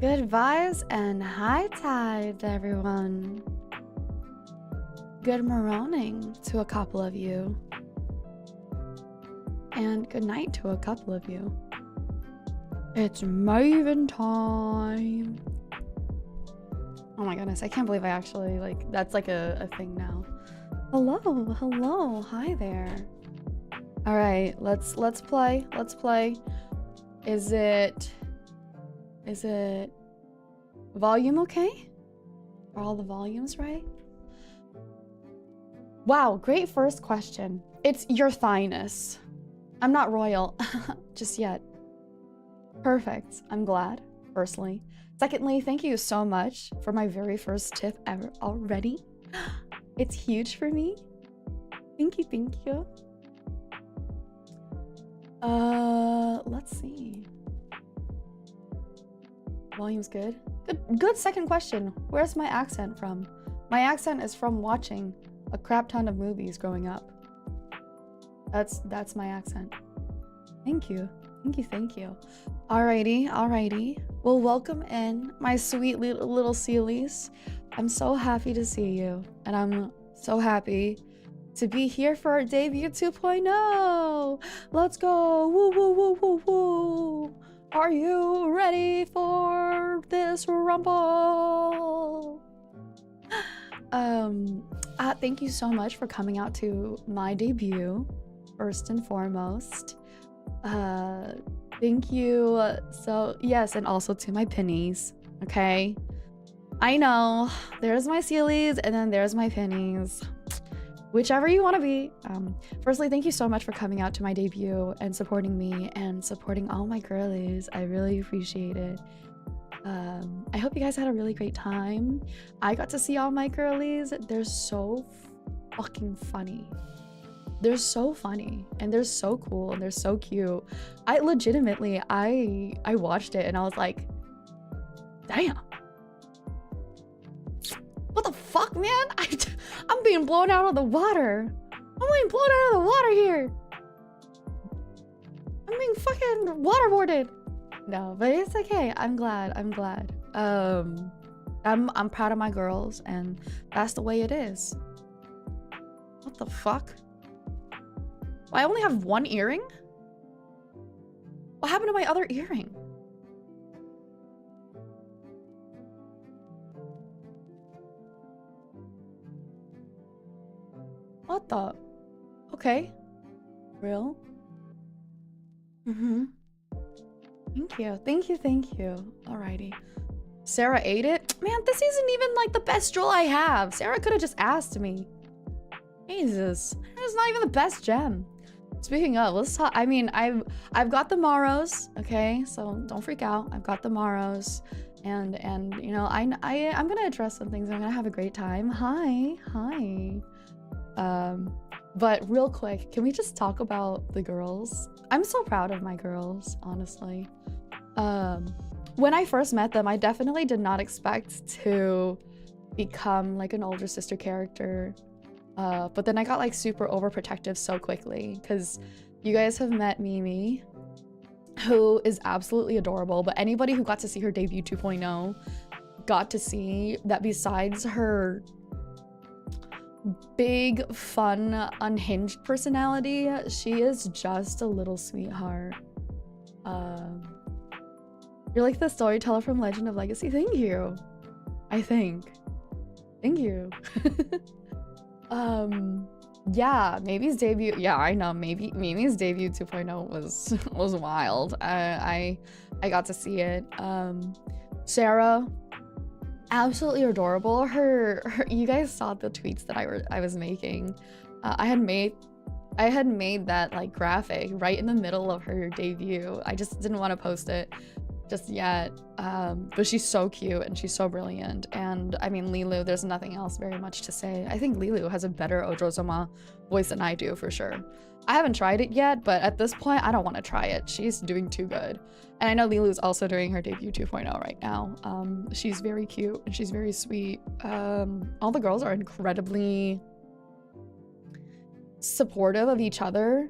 Good vibes and high tide, everyone. Good morning to a couple of you. And good night to a couple of you. It's Maven time. Oh my goodness, I can't believe I actually, like, that's like a thing now. Hello, hi there. All right, let's play. Is it volume okay? Are all the volumes right? Wow, great first question. It's your thighness. I'm not royal just yet. Perfect. I'm glad, firstly. Secondly, thank you so much for my very first tip ever already. It's huge for me. Thank you. Let's see. Volume's good. Good second question. Where's my accent from? My accent is from watching a crap ton of movies growing up. That's my accent. Thank you. Alrighty. Well, welcome in, my sweet little sealies. I'm so happy to see you, and I'm so happy to be here for our debut 2.0. Let's go. Woo. Are you ready for this rumble? Thank you so much for coming out to my debut, first and foremost. Thank you. So yes, and also to my pennies. Okay, I know there's my sealies and then there's my pennies, whichever you want to be. Firstly, thank you so much for coming out to my debut and supporting me and supporting all my girlies. I really appreciate it. I hope you guys had a really great time. I got to see all my girlies. They're so fucking funny. They're so funny and they're so cool and they're so cute. I legitimately, I watched it and I was like, damn. What the fuck, man? I'm being blown out of the water. I'm being blown out of the water here. I'm being fucking waterboarded. No, but it's okay. I'm glad. I'm proud of my girls, and that's the way it is. What the fuck? I only have one earring? What happened to my other earring? What the? Okay. Real? Thank you. Alrighty. Sarah ate it? Man, this isn't even like the best jewel I have. Sarah could have just asked me. Jesus. It's not even the best gem. Speaking of, let's talk. I mean, I've got the Morrows, okay? So don't freak out. I've got the Morrows. And you know, I'm gonna address some things. I'm gonna have a great time. Hi. But real quick, can we just talk about the girls? I'm so proud of my girls, honestly. When I first met them, I definitely did not expect to become like an older sister character. But then I got like super overprotective so quickly, because you guys have met Mimi, who is absolutely adorable, but anybody who got to see her debut 2.0 got to see that besides her big, fun, unhinged personality, she is just a little sweetheart. You're like the storyteller from Legend of Legacy. Thank you. I think. Thank you. Yeah, Mimi's debut. Yeah, I know. Mimi's debut 2.0 was wild. I got to see it. Sarah, absolutely adorable. Her you guys saw the tweets that I was making. I had made that like graphic right in the middle of her debut. I just didn't want to post it just yet. But she's so cute and she's so brilliant. And I mean, Lilu, there's nothing else very much to say. I think Lilu has a better Ojozoma voice than I do, for sure. I haven't tried it yet, but at this point, I don't want to try it. She's doing too good. And I know Lilu's also doing her debut 2.0 right now. She's very cute and she's very sweet. All the girls are incredibly supportive of each other,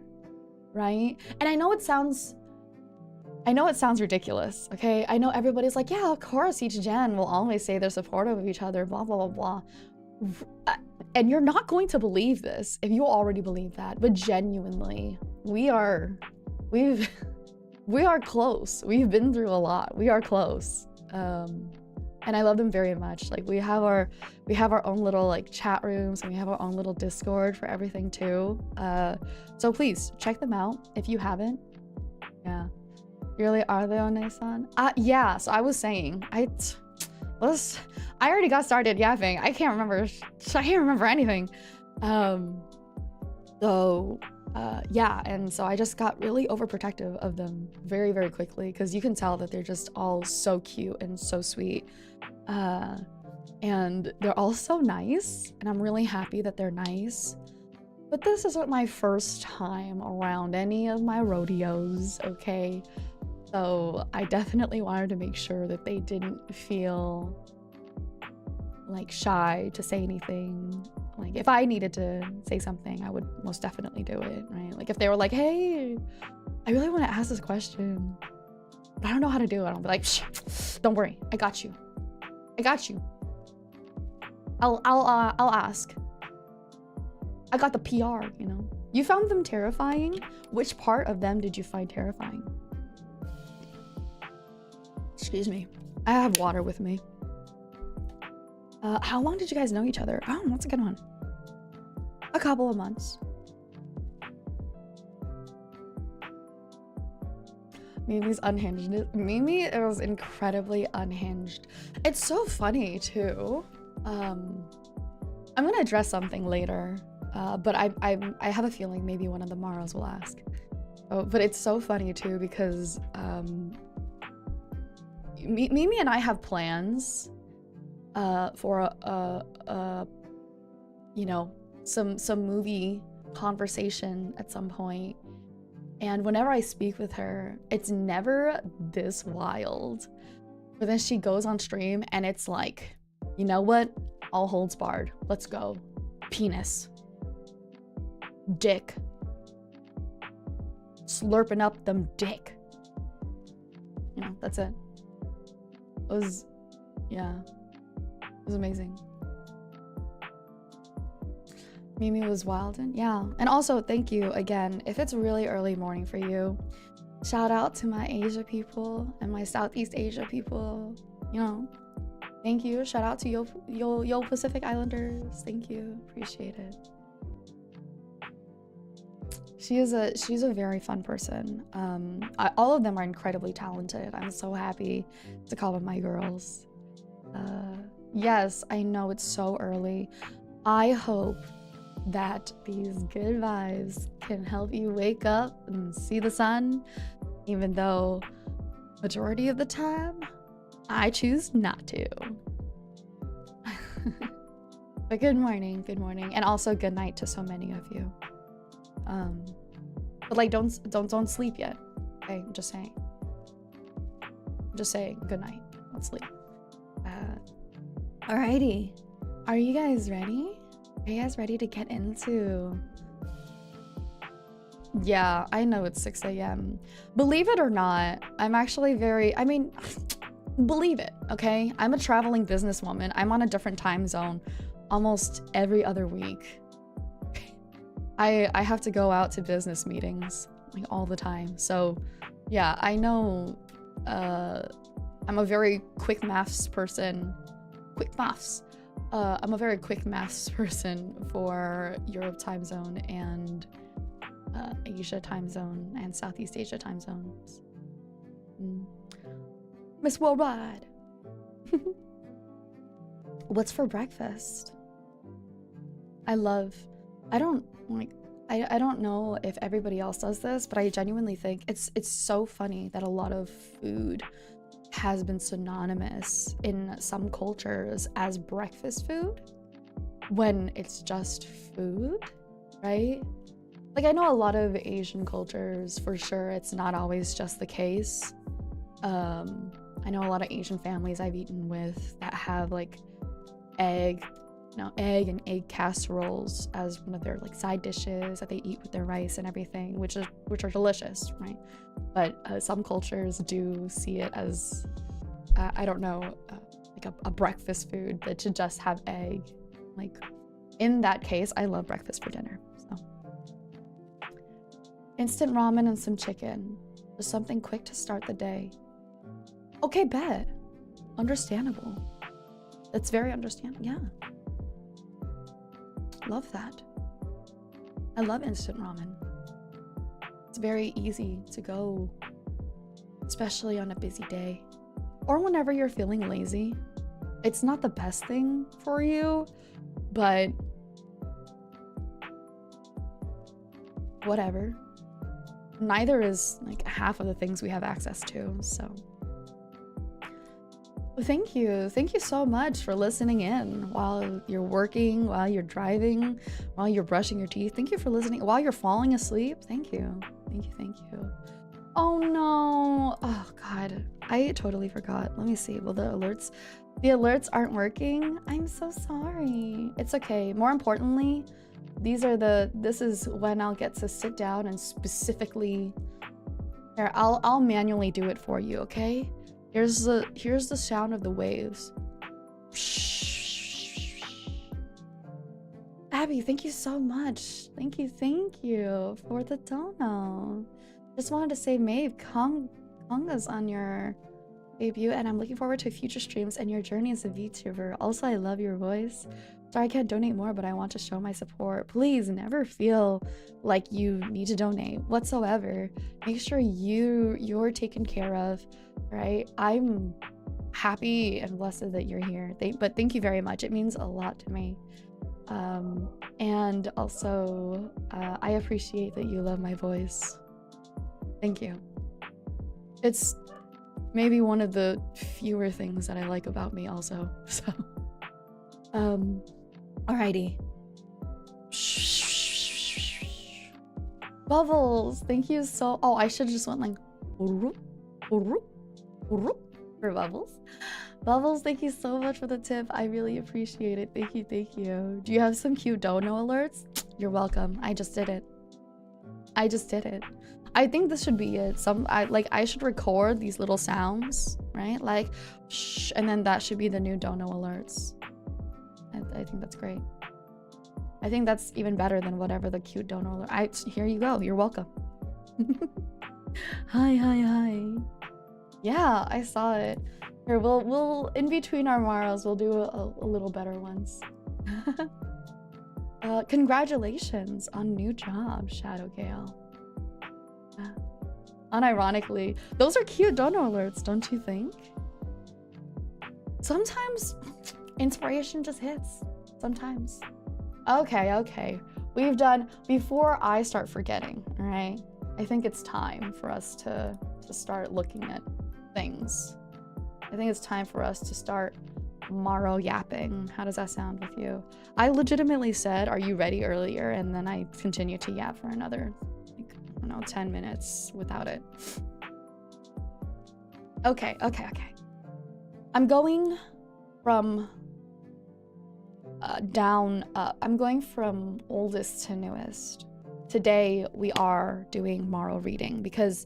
right? And I know it sounds I know it sounds ridiculous, okay? I know everybody's like, yeah, of course each gen will always say they're supportive of each other, blah, blah, blah, blah. And you're not going to believe this if you already believe that, but genuinely, we are close. We've been through a lot. We are close. And I love them very much. Like we have our own little like chat rooms, and we have our own little Discord for everything too. So please check them out if you haven't. Yeah. Really, are they on Nason? Yeah, so I was saying, I already got started yapping. I can't remember anything. Yeah, and so I just got really overprotective of them very, very quickly, because you can tell that they're just all so cute and so sweet. And they're all so nice, and I'm really happy that they're nice. But this isn't my first time around any of my rodeos, okay? So I definitely wanted to make sure that they didn't feel like shy to say anything. Like if I needed to say something, I would most definitely do it, right? Like if they were like, hey, I really want to ask this question, but I don't know how to do it. I'll be like, shh, don't worry, I got you. I got you. I'll ask. I got the PR, you know? You found them terrifying? Which part of them did you find terrifying? Excuse me. I have water with me. How long did you guys know each other? Oh, that's a good one. A couple of months. Mimi's unhinged. Mimi is incredibly unhinged. It's so funny too. I'm gonna address something later, but I have a feeling maybe one of the Maros will ask. Oh, but it's so funny too because Mimi and I have plans for you know, some movie conversation at some point. And whenever I speak with her, it's never this wild. But then she goes on stream and it's like, you know what? All holds barred. Let's go. Penis. Dick. Slurping up them dick. You know, that's it. It was, yeah. It was amazing. Mimi was wild, and yeah. And also, thank you again. If it's really early morning for you, shout out to my Asia people and my Southeast Asia people. You know, thank you. Shout out to yo Pacific Islanders. Thank you. Appreciate it. She's a very fun person. All of them are incredibly talented. I'm so happy to call them my girls. Yes, I know it's so early. I hope that these good vibes can help you wake up and see the sun, even though majority of the time I choose not to. But good morning, and also good night to so many of you. But like don't sleep yet. Okay, I'm just saying good night. Don't sleep. Alrighty, are you guys ready? Are you guys ready to get into? Yeah, I know it's 6 a.m. Believe it or not, I'm actually believe it, okay? I'm a traveling businesswoman. I'm on a different time zone almost every other week. I have to go out to business meetings like all the time. So yeah, I know I'm a very quick maths person. I'm a very quick maths person for Europe time zone and Asia time zone and Southeast Asia time zones. Miss Worldwide. What's for breakfast? I don't know if everybody else does this, but I genuinely think it's so funny that a lot of food has been synonymous in some cultures as breakfast food when it's just food, right? Like I know a lot of Asian cultures, for sure, it's not always just the case. I know a lot of Asian families I've eaten with that have like egg egg and egg casseroles as one of their like side dishes that they eat with their rice and everything, which are delicious, right? But some cultures do see it as I don't know, like a breakfast food that should just have egg. Like in that case, I love breakfast for dinner. So instant ramen and some chicken, just something quick to start the day. Okay, bet. Understandable. It's very understandable. Yeah. Love that. I love instant ramen. It's very easy to go, especially on a busy day or whenever you're feeling lazy. It's not the best thing for you, but whatever. Neither is like half of the things we have access to, so. Thank you so much for listening in while you're working, while you're driving, while you're brushing your teeth. Thank you for listening while you're falling asleep. Thank you. Oh no, oh god, I totally forgot. Let me see. Well, the alerts aren't working. I'm so sorry. It's okay. More importantly, this is when I'll get to sit down and specifically here, I'll manually do it for you, okay? Here's the sound of the waves. Abby, thank you so much. Thank you for the dono. Just wanted to say, Maeve, congas on your debut, and I'm looking forward to future streams and your journey as a VTuber. Also, I love your voice. Sorry I can't donate more, but I want to show my support. Please never feel like you need to donate whatsoever. Make sure you're taken care of, right? I'm happy and blessed that you're here. But thank you very much. It means a lot to me. And also, I appreciate that you love my voice. Thank you. It's maybe one of the fewer things that I like about me also, so. Alrighty. Bubbles, thank you so. Oh, I should just went like for Bubbles. Bubbles, thank you so much for the tip. I really appreciate it. Thank you. Do you have some cute dono alerts? You're welcome. I just did it. I think this should be it. I should record these little sounds, right? Like shh, and then that should be the new dono alerts. I think that's great. I think that's even better than whatever the cute dono alert. Here you go. You're welcome. Hi. Yeah, I saw it. Here, we'll in between our morrows, we'll do a little better ones. Congratulations on new job, Shadowgale. Unironically, those are cute dono alerts, don't you think? Sometimes inspiration just hits. Sometimes. Okay. We've done, before I start forgetting, all right? I think it's time for us to start looking at things. I think it's time for us to start morrow yapping. How does that sound with you? I legitimately said, are you ready earlier? And then I continued to yap for another, like, I don't know, 10 minutes without it. Okay. I'm going from down up. I'm going from oldest to newest. Today we are doing morrow reading because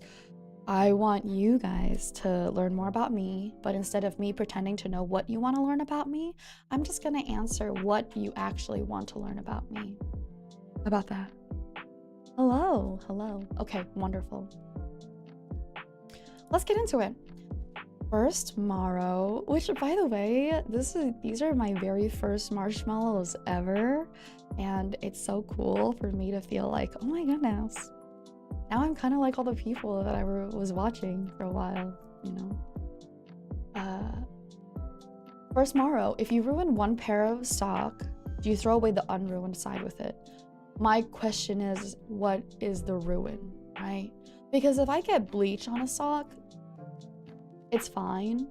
I want you guys to learn more about me, but instead of me pretending to know what you want to learn about me, I'm just gonna answer what you actually want to learn about me. How about that? Hello. Okay, wonderful. Let's get into it. First morrow, which by the way, these are my very first marshmallows ever, and it's so cool for me to feel like, oh my goodness, now I'm kind of like all the people that I was watching for a while, you know. First morrow, if you ruin one pair of sock, do you throw away the unruined side with it? My question is, what is the ruin, right? Because if I get bleach on a sock, it's fine,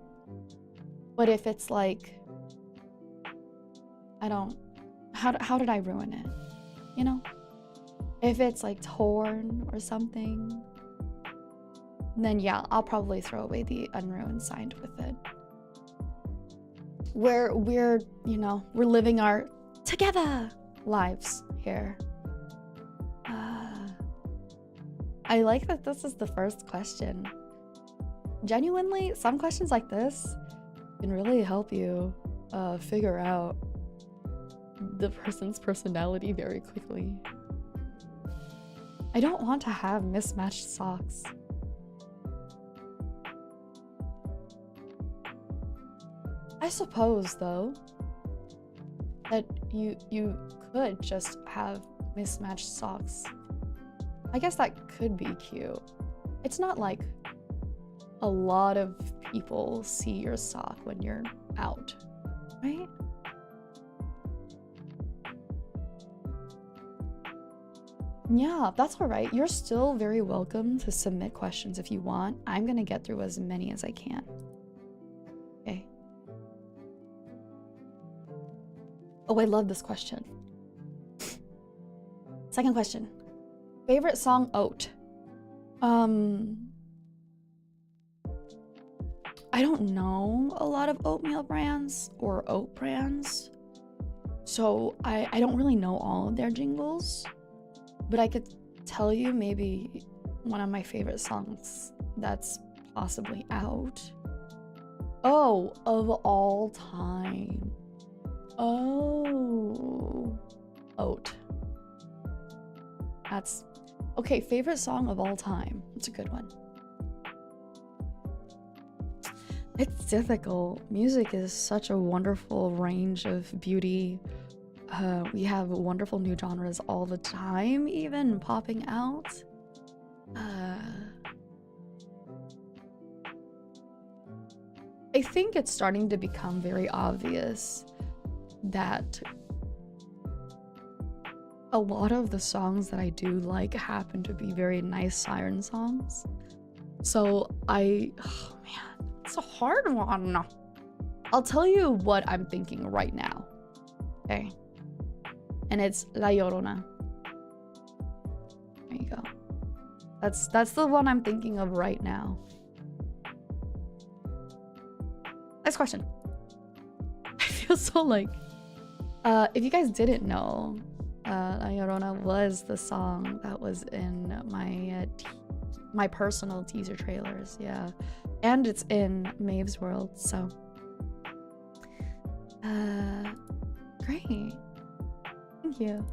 but if it's like, how did I ruin it? You know? If it's like torn or something, then yeah, I'll probably throw away the unruined side with it. We're living our together lives here. I like that this is the first question. Genuinely, some questions like this can really help you figure out the person's personality very quickly. I don't want to have mismatched socks. I suppose, though, that you could just have mismatched socks. I guess that could be cute. It's not like a lot of people see your sock when you're out, right? Yeah, that's all right. You're still very welcome to submit questions if you want. I'm gonna get through as many as I can. Okay. Oh, I love this question. Second question. Favorite song, Oat. I don't know a lot of oatmeal brands or oat brands, so I don't really know all of their jingles, but I could tell you maybe one of my favorite songs that's possibly out. Oh, of all time. Oh, Oat. That's okay. Favorite song of all time. It's a good one. It's difficult. Music is such a wonderful range of beauty. We have wonderful new genres all the time, even popping out. I think it's starting to become very obvious that a lot of the songs that I do like happen to be very nice siren songs. So oh man, it's a hard one. I'll tell you what I'm thinking right now, okay? And it's La Llorona. There you go. That's the one I'm thinking of right now. Next question. I feel so like, if you guys didn't know, La Llorona was the song that was in my personal teaser trailers, yeah, and it's in Maeve's world, so great, thank you.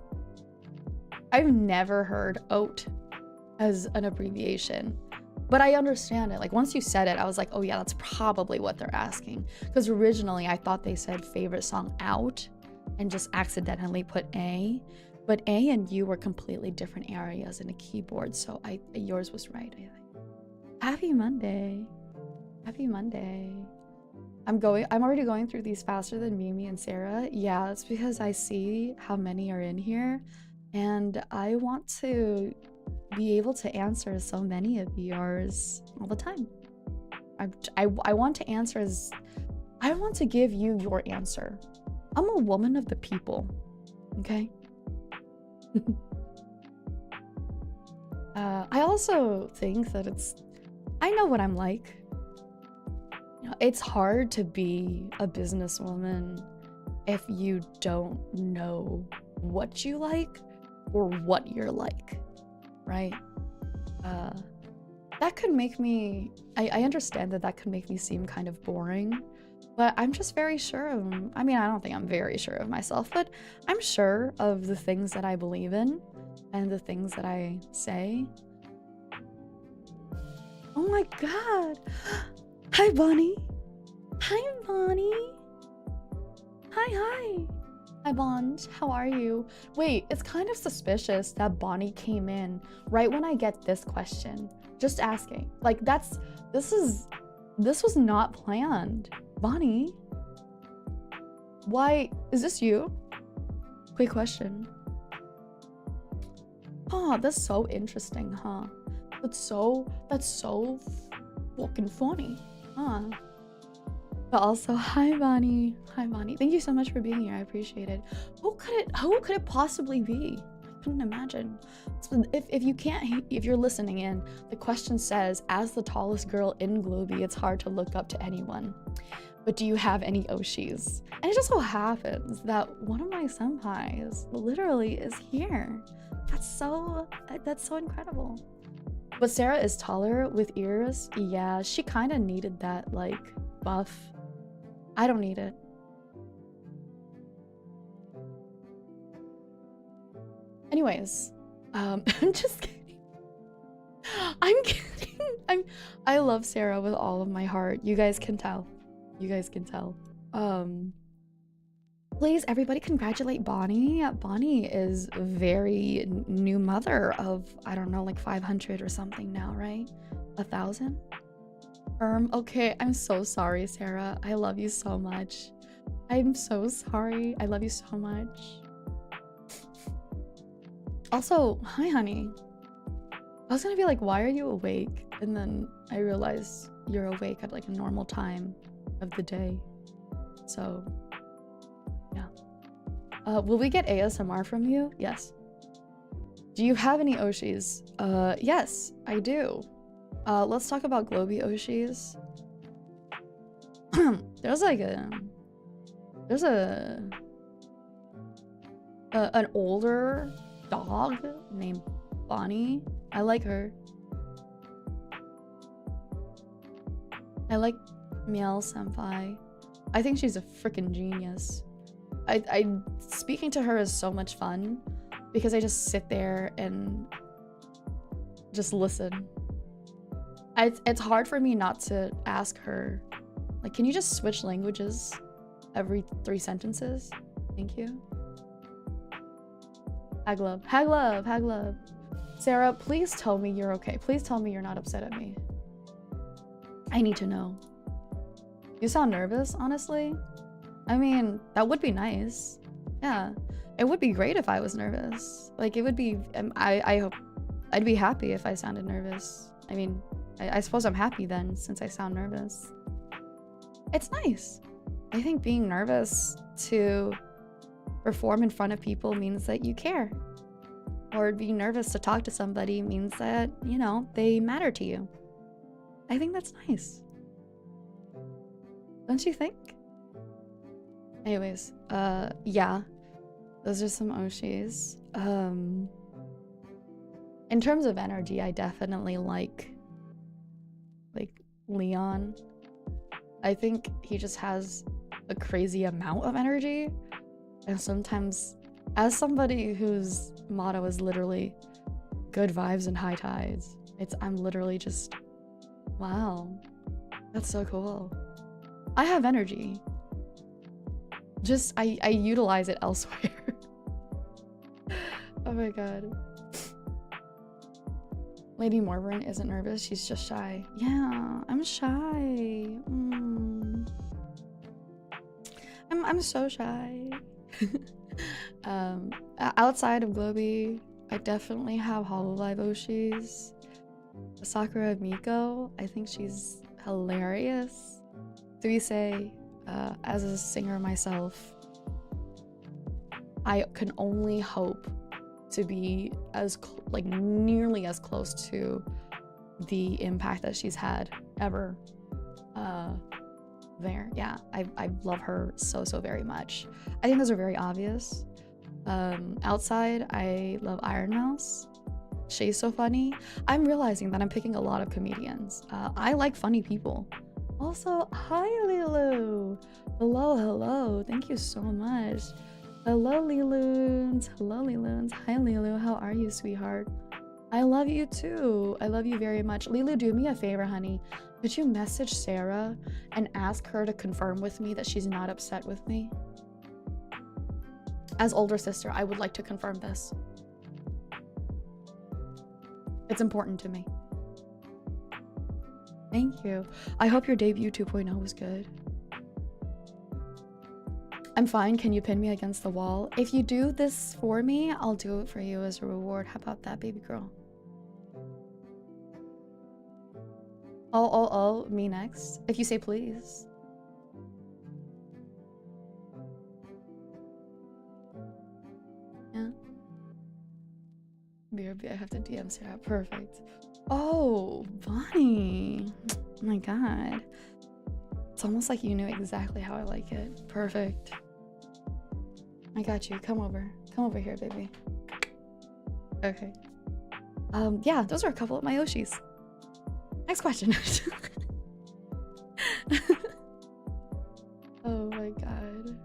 I've never heard oat as an abbreviation, but I understand it. Like, once you said it, I was like, oh yeah, that's probably what they're asking, because originally I thought they said favorite song out and just accidentally put A, but A and U were completely different areas in a keyboard, so yours was right, I think. Happy Monday. Happy Monday. I'm already going through these faster than Mimi and Sarah. Yeah, that's because I see how many are in here, and I want to be able to answer so many of yours all the time. I want to answer I want to give you your answer. I'm a woman of the people, okay? I also think that I know what I'm like. You know, it's hard to be a businesswoman if you don't know what you like or what you're like, right? That could make me, I understand that could make me seem kind of boring, but I'm just very sure of, I mean, I don't think I'm very sure of myself, but I'm sure of the things that I believe in and the things that I say. Oh my god. Hi, Bonnie. Hi, Bonnie. Hi. Hi, Bond. How are you? Wait, it's kind of suspicious that Bonnie came in right when I get this question. Just asking. Like, this was not planned. Bonnie? Why? Is this you? Quick question. Oh, that's so interesting, huh? That's so fucking funny, huh? But also, hi Bonnie. Hi Bonnie. Thank you so much for being here. I appreciate it. Who could it possibly be? I couldn't imagine. So if you're listening in, the question says, as the tallest girl in Globie, it's hard to look up to anyone. but do you have any Oshis? And it just so happens that one of my senpais literally is here. That's so incredible. But Sarah is taller with ears. Yeah, she kind of needed that, like, buff. I don't need it. Anyways, I'm just kidding. I'm kidding. I love Sarah with all of my heart. You guys can tell. You guys can tell. Please, everybody congratulate Bonnie. Bonnie is a very new mother of, I don't know, like 500 or something now, right? 1,000? Okay, I'm so sorry, Sarah. I love you so much. I'm so sorry. I love you so much. Also, hi, honey. I was gonna be like, why are you awake? And then I realized you're awake at like a normal time of the day. So, yeah. Will we get ASMR from you? Yes. Do you have any Oshis? Yes, I do. Let's talk about Globie Oshis. There's an older dog named Bonnie. I like her. I like Miel Senpai. I think she's a freaking genius. Speaking to her is so much fun because I just sit there and just listen. It's hard for me not to ask her, like, can you just switch languages every 3 sentences? Thank you. Hag love, hag love, hag love. Sarah, please tell me you're okay. Please tell me you're not upset at me. I need to know. You sound nervous, honestly. I mean, that would be nice. Yeah, it would be great if I was nervous. Like, it would be, I hope, I'd be happy if I sounded nervous. I mean, I suppose I'm happy then, since I sound nervous. It's nice. I think being nervous to perform in front of people means that you care. Or being nervous to talk to somebody means that, you know, they matter to you. I think that's nice. Don't you think? Anyways, yeah. Those are some Oshis. In terms of energy, I definitely like Leon. I think he just has a crazy amount of energy. And sometimes, as somebody whose motto is literally good vibes and high tides, I'm literally just, wow, that's so cool. I have energy. Just, I utilize it elsewhere. Oh my god. Lady Morveren isn't nervous, she's just shy. Yeah, I'm shy. I'm so shy. Outside of Globie, I definitely have Hololive Oshis. Sakura Miko, I think she's hilarious. Do we say, as a singer myself, I can only hope to be as nearly as close to the impact that she's had ever there. Yeah, I love her so very much. I think those are very obvious. Outside, I love Iron Mouse. She's so funny. I'm realizing that I'm picking a lot of comedians. I like funny people. Also, hi Lilu. Hello. Thank you so much. Hello Liloons. Hello Liloons. Hi Lilu. How are you, sweetheart? I love you too. I love you very much. Lilu, do me a favor, honey. Could you message Sarah and ask her to confirm with me that she's not upset with me? As older sister, I would like to confirm this. It's important to me. Thank you. I hope your debut 2.0 was good. I'm fine. Can you pin me against the wall? If you do this for me, I'll do it for you as a reward. How about that, baby girl? Oh, me next. If you say please. Yeah. BRB, I have to DM Sarah. Perfect. Oh, Bonnie. Oh my god. It's almost like you knew exactly how I like it. Perfect. I got you. Come over. Come over here, baby. Okay. Yeah, those are a couple of my Yoshis. Next question. Oh my god.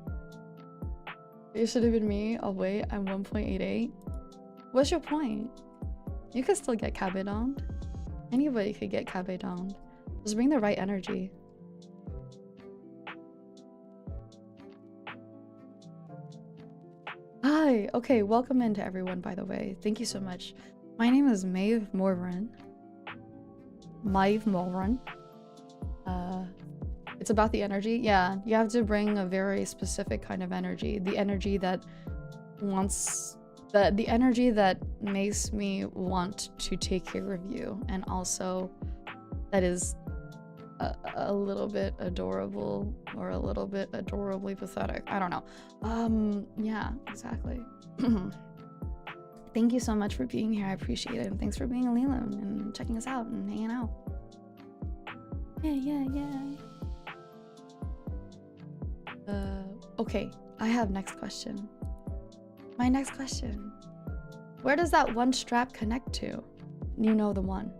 It should have been me. Oh wait, I'm 1.88. What's your point? You could still get cabedoned. Anybody could get cabedoned. Just bring the right energy. Hi. Okay, welcome into everyone, by the way. Thank you so much. My name is Maeve Morveren. Maeve Morveren. It's about the energy. Yeah, you have to bring a very specific kind of energy. The energy that wants... The energy that makes me want to take care of you. And also that is a little bit adorable or a little bit adorably pathetic. I don't know. Yeah, exactly. Thank you so much for being here. I appreciate it. And thanks for being a Lilo and checking us out and hanging out. Yeah. Okay, I have next question. My next question. Where does that one strap connect to? You know the one.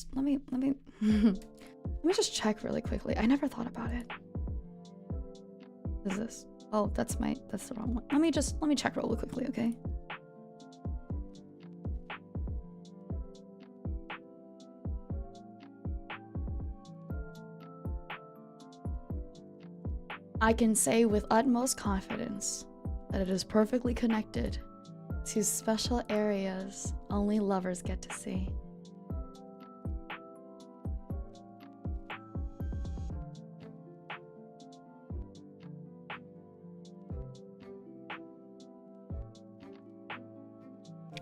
Let me just check really quickly. I never thought about it. What is this? Oh, that's the wrong one. Let me check really quickly, okay? I can say with utmost confidence that it is perfectly connected to special areas only lovers get to see.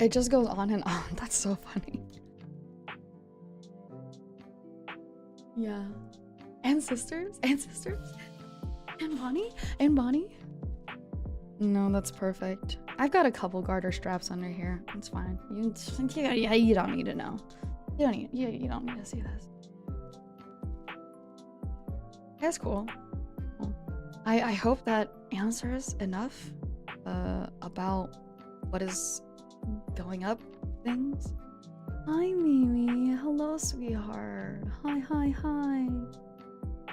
It just goes on and on. That's so funny. Yeah. And sisters? And sisters? And Bonnie? And Bonnie? No, that's perfect. I've got a couple garter straps under here. It's fine. You don't need to know. You don't need to see this. That's cool. I hope that answers enough about what is going up things. Hi Mimi. Hello sweetheart. Hi.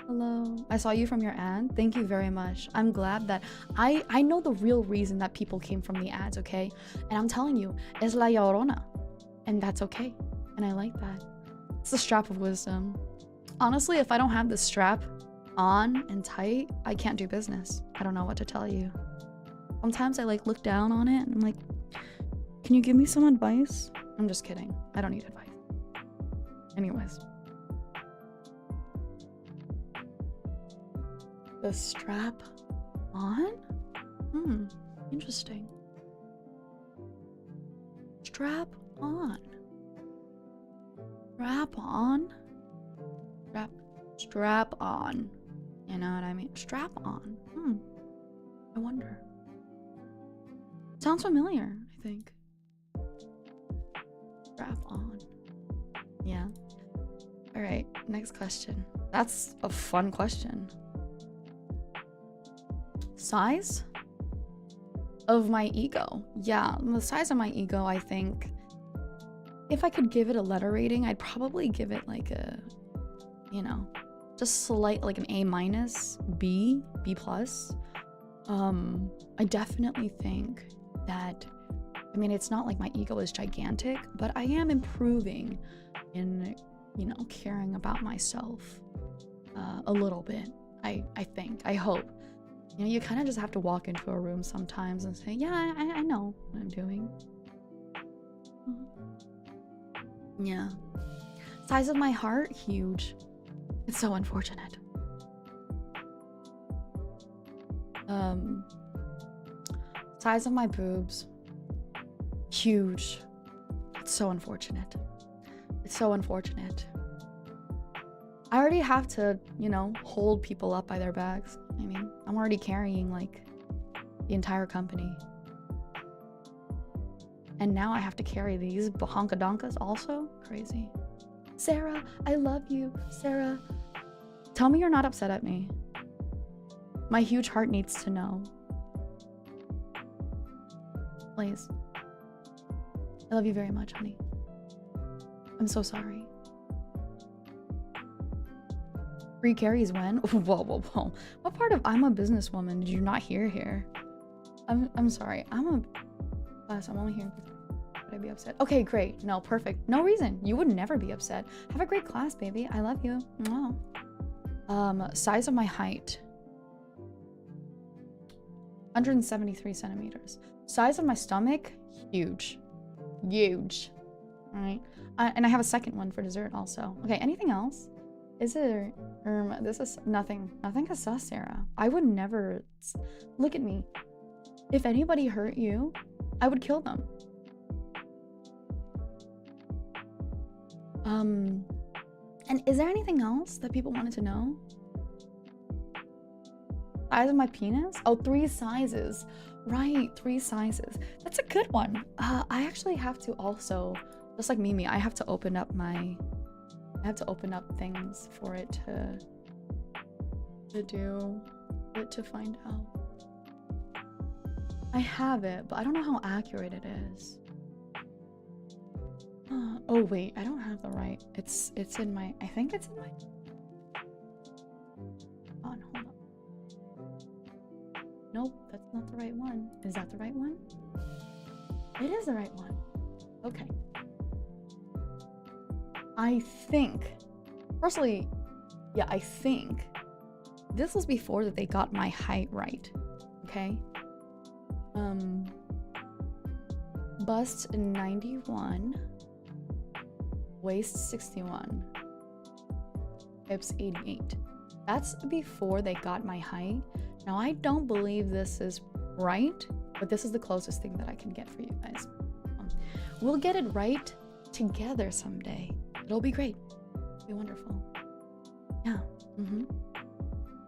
Hello. I saw you from your ad. Thank you very much. I'm glad that I know the real reason that people came from the ads, okay? And I'm telling you, es la llorona. And that's okay. And I like that. It's the strap of wisdom. Honestly, if I don't have this strap on and tight, I can't do business. I don't know what to tell you. Sometimes I like look down on it and I'm like, can you give me some advice? I'm just kidding. I don't need advice. Anyways. The strap on? Interesting. Strap on. Strap on? Strap on. You know what I mean? Strap on. I wonder. Sounds familiar, I think. Strap on. Yeah. Alright, next question. That's a fun question. Size of my ego. Yeah, the size of my ego, I think if I could give it a letter rating, I'd probably give it like a, you know, just slight, like an A-, B+. I definitely think that, I mean, it's not like my ego is gigantic, but I am improving in, you know, caring about myself a little bit. I think, I hope. You know, you kind of just have to walk into a room sometimes and say, yeah, I know what I'm doing. Yeah. Size of my heart, huge. It's so unfortunate. Size of my boobs, huge. It's so unfortunate. It's so unfortunate. I already have to, you know, hold people up by their bags. I mean, I'm already carrying like the entire company. And now I have to carry these bahonkadonkas also? Crazy. Sarah, I love you. Sarah, tell me you're not upset at me. My huge heart needs to know. Please. I love you very much, honey. I'm so sorry. Free carries when? Whoa, whoa, whoa. What part of I'm a businesswoman did you not hear here? I'm sorry. I'm only hearing. Would I be upset? Okay, great. No, perfect. No reason. You would never be upset. Have a great class, baby. I love you. Mwah. Size of my height. 173 centimeters. Size of my stomach, huge. Huge. All right. And I have a second one for dessert also. Okay, anything else? Is it, this is nothing. Nothing is sus, Sarah. I would never, look at me. If anybody hurt you, I would kill them. And is there anything else that people wanted to know? Size of my penis? Oh, 3 sizes. Right, 3 sizes. That's a good one. I actually have to also, just like Mimi, I have to open up things for it to find out. I have it, but I don't know how accurate it is. Oh wait, I don't have the right. It's in my, I think it's in my. Oh, no, hold on. Nope, that's not the right one. Is that the right one? It is the right one. Okay. I think, personally, yeah, I think this was before that they got my height right. Okay. Bust 91, waist 61, hips 88. That's before they got my height. Now I don't believe this is right, but this is the closest thing that I can get for you guys. We'll get it right together someday. It'll be great. It'll be wonderful. Yeah.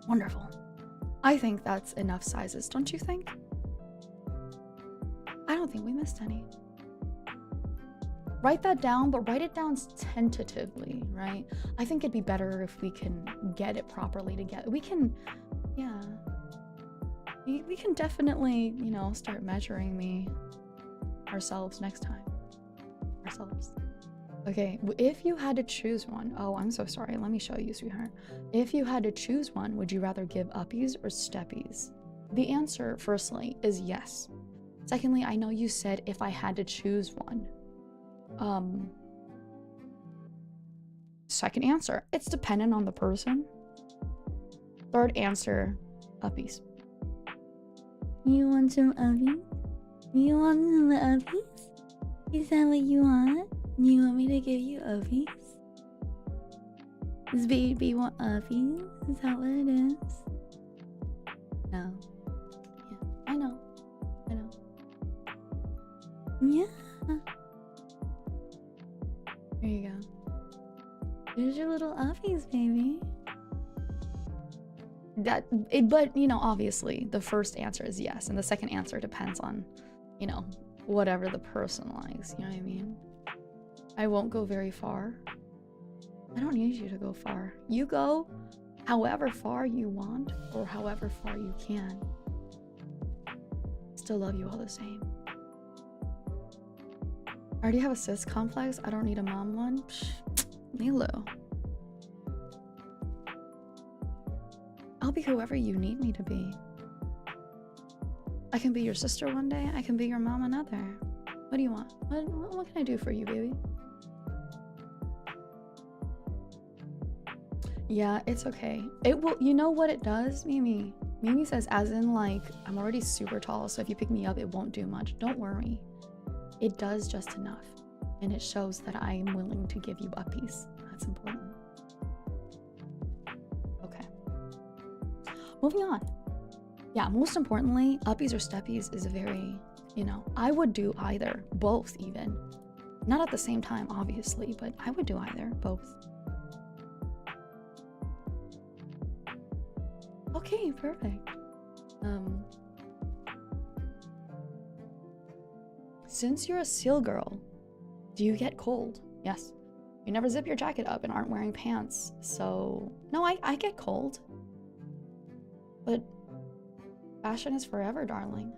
Wonderful. I think that's enough sizes, don't you think? I don't think we missed any. Write that down, but write it down tentatively, right? I think it'd be better if we can get it properly together. We can, yeah. We can definitely, you know, start measuring ourselves next time. Okay, if you had to choose one, oh, I'm so sorry. Let me show you, sweetheart. If you had to choose one, would you rather give uppies or steppies? The answer, firstly, is yes. Secondly, I know you said if I had to choose one. Second answer, it's dependent on the person. Third answer, uppies. You want some uppies? You want some uppies? Is that what you want? You want me to give you uppies? Does baby want uppies? Is that what it is? No. Yeah, I know. Yeah. There you go. Here's your little uppies, baby. But, you know, obviously, the first answer is yes, and the second answer depends on, you know, whatever the person likes, you know what I mean? I won't go very far. I don't need you to go far. You go however far you want, or however far you can. Still love you all the same. I already have a cis complex. I don't need a mom one. Psh, Milo. I'll be whoever you need me to be. I can be your sister one day. I can be your mom another. What do you want? What can I do for you, baby? Yeah, it's okay. It will, you know what it does, Mimi? Mimi says, as in like, I'm already super tall, so if you pick me up, it won't do much. Don't worry. It does just enough. and it shows that I am willing to give you puppies. That's important. Okay. Moving on. Yeah, most importantly, uppies or steppies is a very, you know, I would do either, both even. Not at the same time, obviously, but I would do either, both. Okay, perfect. Since you're a seal girl, do you get cold? Yes. You never zip your jacket up and aren't wearing pants, so no, I get cold. But fashion is forever, darling.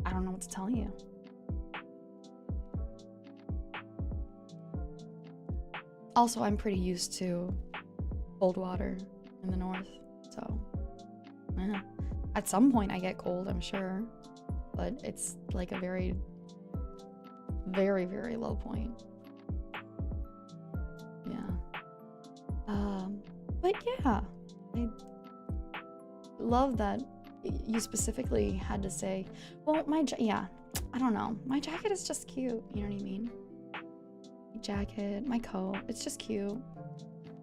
I don't know what to tell you. Also, I'm pretty used to cold water in the north, so yeah. At some point I get cold, I'm sure, but it's like a very, very, very low point. Yeah. But yeah, I love that you specifically had to say, well, yeah, I don't know. My jacket is just cute, you know what I mean? My jacket, my coat, it's just cute.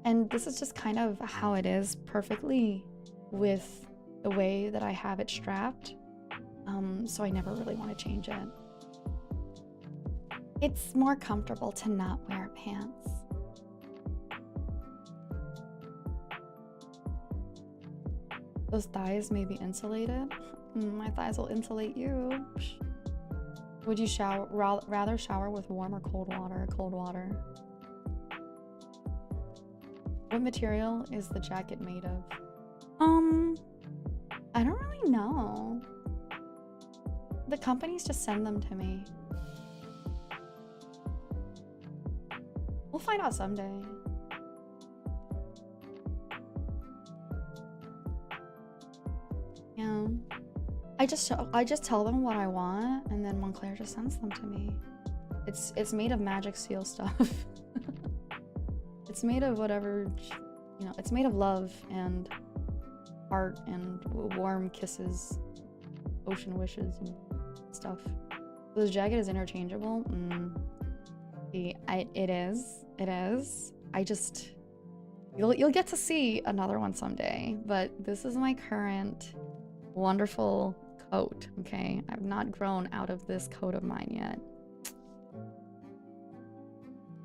And this is just kind of how it is, perfectly with the way that I have it strapped. So I never really want to change it. It's more comfortable to not wear pants. Those thighs may be insulated. My thighs will insulate you. Would you rather shower with warm or cold water? Cold water. What material is the jacket made of? I don't really know. The companies just send them to me. We'll find out someday. Yeah. I just tell them what I want, and then Montclair just sends them to me. It's made of magic seal stuff. It's made of whatever, you know, it's made of love and heart and warm kisses, ocean wishes and stuff. This jacket is interchangeable. It is. I just, you'll get to see another one someday, but this is my current wonderful coat, okay? I've not grown out of this coat of mine yet.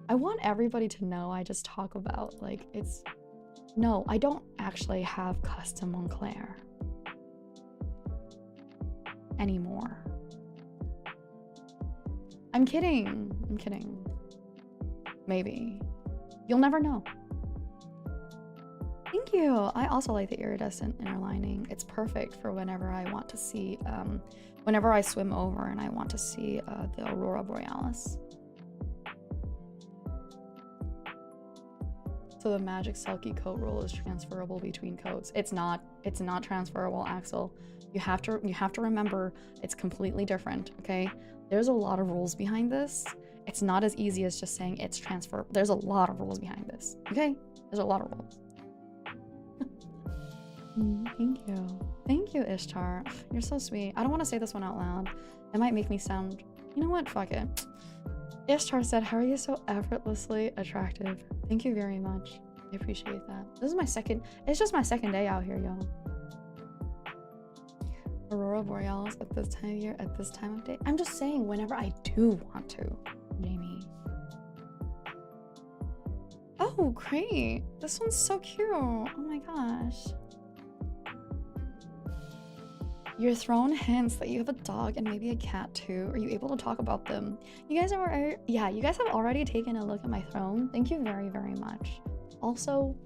I want everybody to know I just talk about, like, it's... No, I don't actually have custom Montclair anymore. I'm kidding. I'm kidding. Maybe. You'll never know. Thank you. I also like the iridescent inner lining. It's perfect for whenever I want to see, whenever I swim over and I want to see the Aurora Borealis. So the magic Selkie coat roll is transferable between coats. It's not transferable, Axel. You have to remember it's completely different, okay? There's a lot of rules behind this. It's not as easy as just saying it's transferable. There's a lot of rules behind this, okay? There's a lot of rules. Thank you. Thank you, Ishtar. You're so sweet. I don't want to say this one out loud. It might make me sound... You know what? Fuck it. Ishtar said, how are you so effortlessly attractive? Thank you very much. I appreciate that. This is my second... It's just my second day out here, y'all. Aurora Borealis at this time of year, at this time of day. I'm just saying whenever I do want to, Jamie. Oh, great. This one's so cute. Oh my gosh. Your throne hints that you have a dog and maybe a cat too. Are you able to talk about them? You guys are, yeah, you guys have already taken a look at my throne. Thank you very, very much. Also,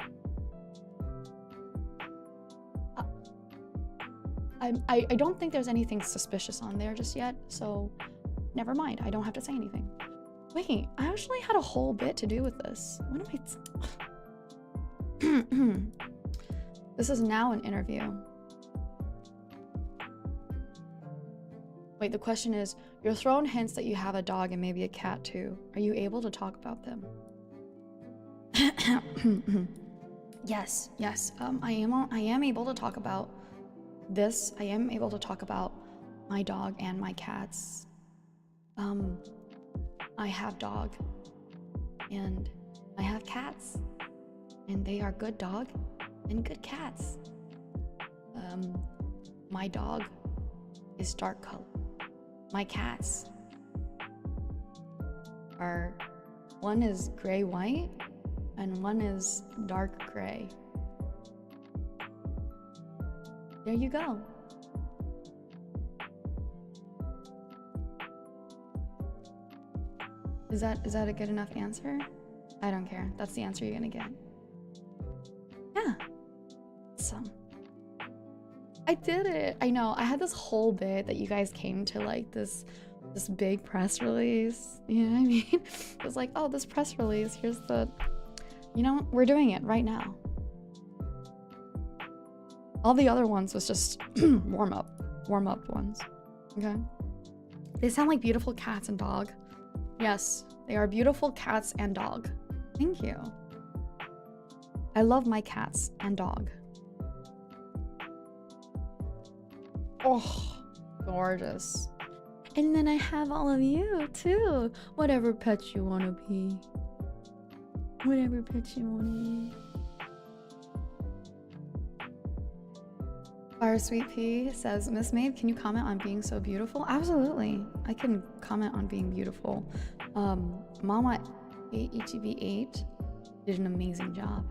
I don't think there's anything suspicious on there just yet, so never mind. I don't have to say anything. Wait, I actually had a whole bit to do with this. What am I... This is now an interview. Wait, the question is, your throne hints that you have a dog and maybe a cat too. Are you able to talk about them? Yes, I am able to talk about this, I am able to talk about my dog and my cats. I have dog and I have cats, and they are good dog and good cats. My dog is dark color. My cats are, one is gray white and one is dark gray. There you go. Is that a good enough answer? I don't care. That's the answer you're gonna get. Yeah. So I did it. I know. I had this whole bit that you guys came to like this big press release. You know what I mean? It was like, oh, this press release. Here's the, you know, we're doing it right now. All the other ones was just warm up ones. Okay. They sound like beautiful cats and dog. Yes, they are beautiful cats and dog. Thank you. I love my cats and dog. Oh, gorgeous. And then I have all of you too. Whatever pet you want to be. Whatever pet you want to be. Fire Sweet Pea says, Miss Maeve, can you comment on being so beautiful? Absolutely. I can comment on being beautiful. Mama EGB8 did an amazing job.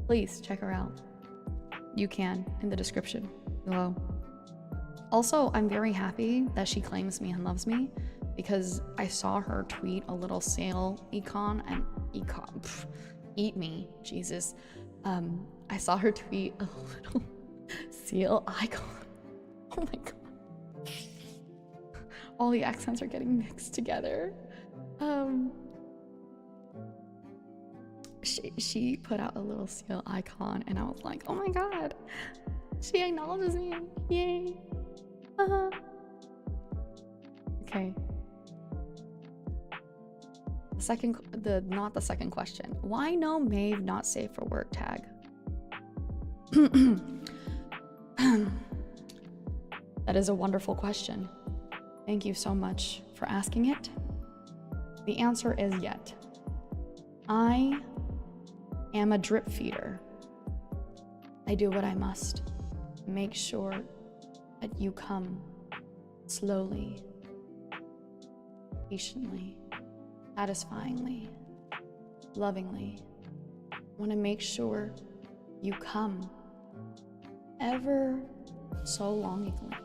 Please check her out. You can in the description below. Also, I'm very happy that she claims me and loves me, because I saw her tweet a little sale icon and eat me, Jesus. I saw her tweet a little seal icon. Oh my god. All the accents are getting mixed together. She put out a little seal icon and I was like, oh my god. She acknowledges me. Yay. Okay. Not the second question. Why no Maeve not safe for work tag? That is a wonderful question. Thank you so much for asking it. The answer is yet. I am a drip feeder. I do what I must. Make sure that you come slowly, patiently, satisfyingly, lovingly. I want to make sure you come ever so longingly.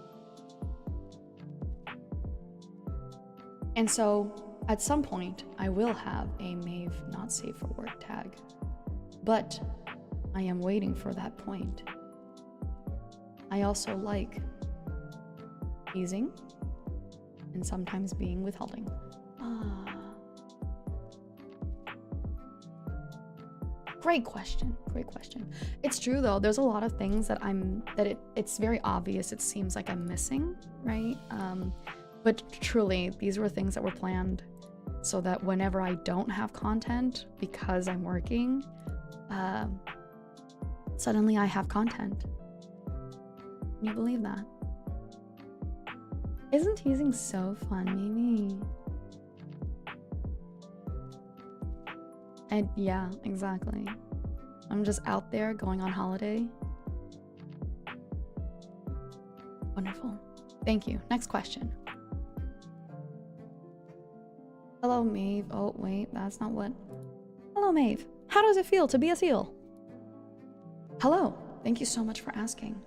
And so at some point I will have a Maeve not safe for work tag, but I am waiting for that point. I also like teasing and sometimes being withholding. Great question. Great question. It's true though. There's a lot of things that it's very obvious. It seems like I'm missing, right? But truly, these were things that were planned so that whenever I don't have content because I'm working, suddenly I have content. Can you believe that? Isn't teasing so fun, Mimi? And yeah, exactly. I'm just out there going on holiday. Wonderful. Thank you. Next question. Hello, Maeve. Oh, wait, that's not what. Hello, Maeve. How does it feel to be a seal? Hello. Thank you so much for asking.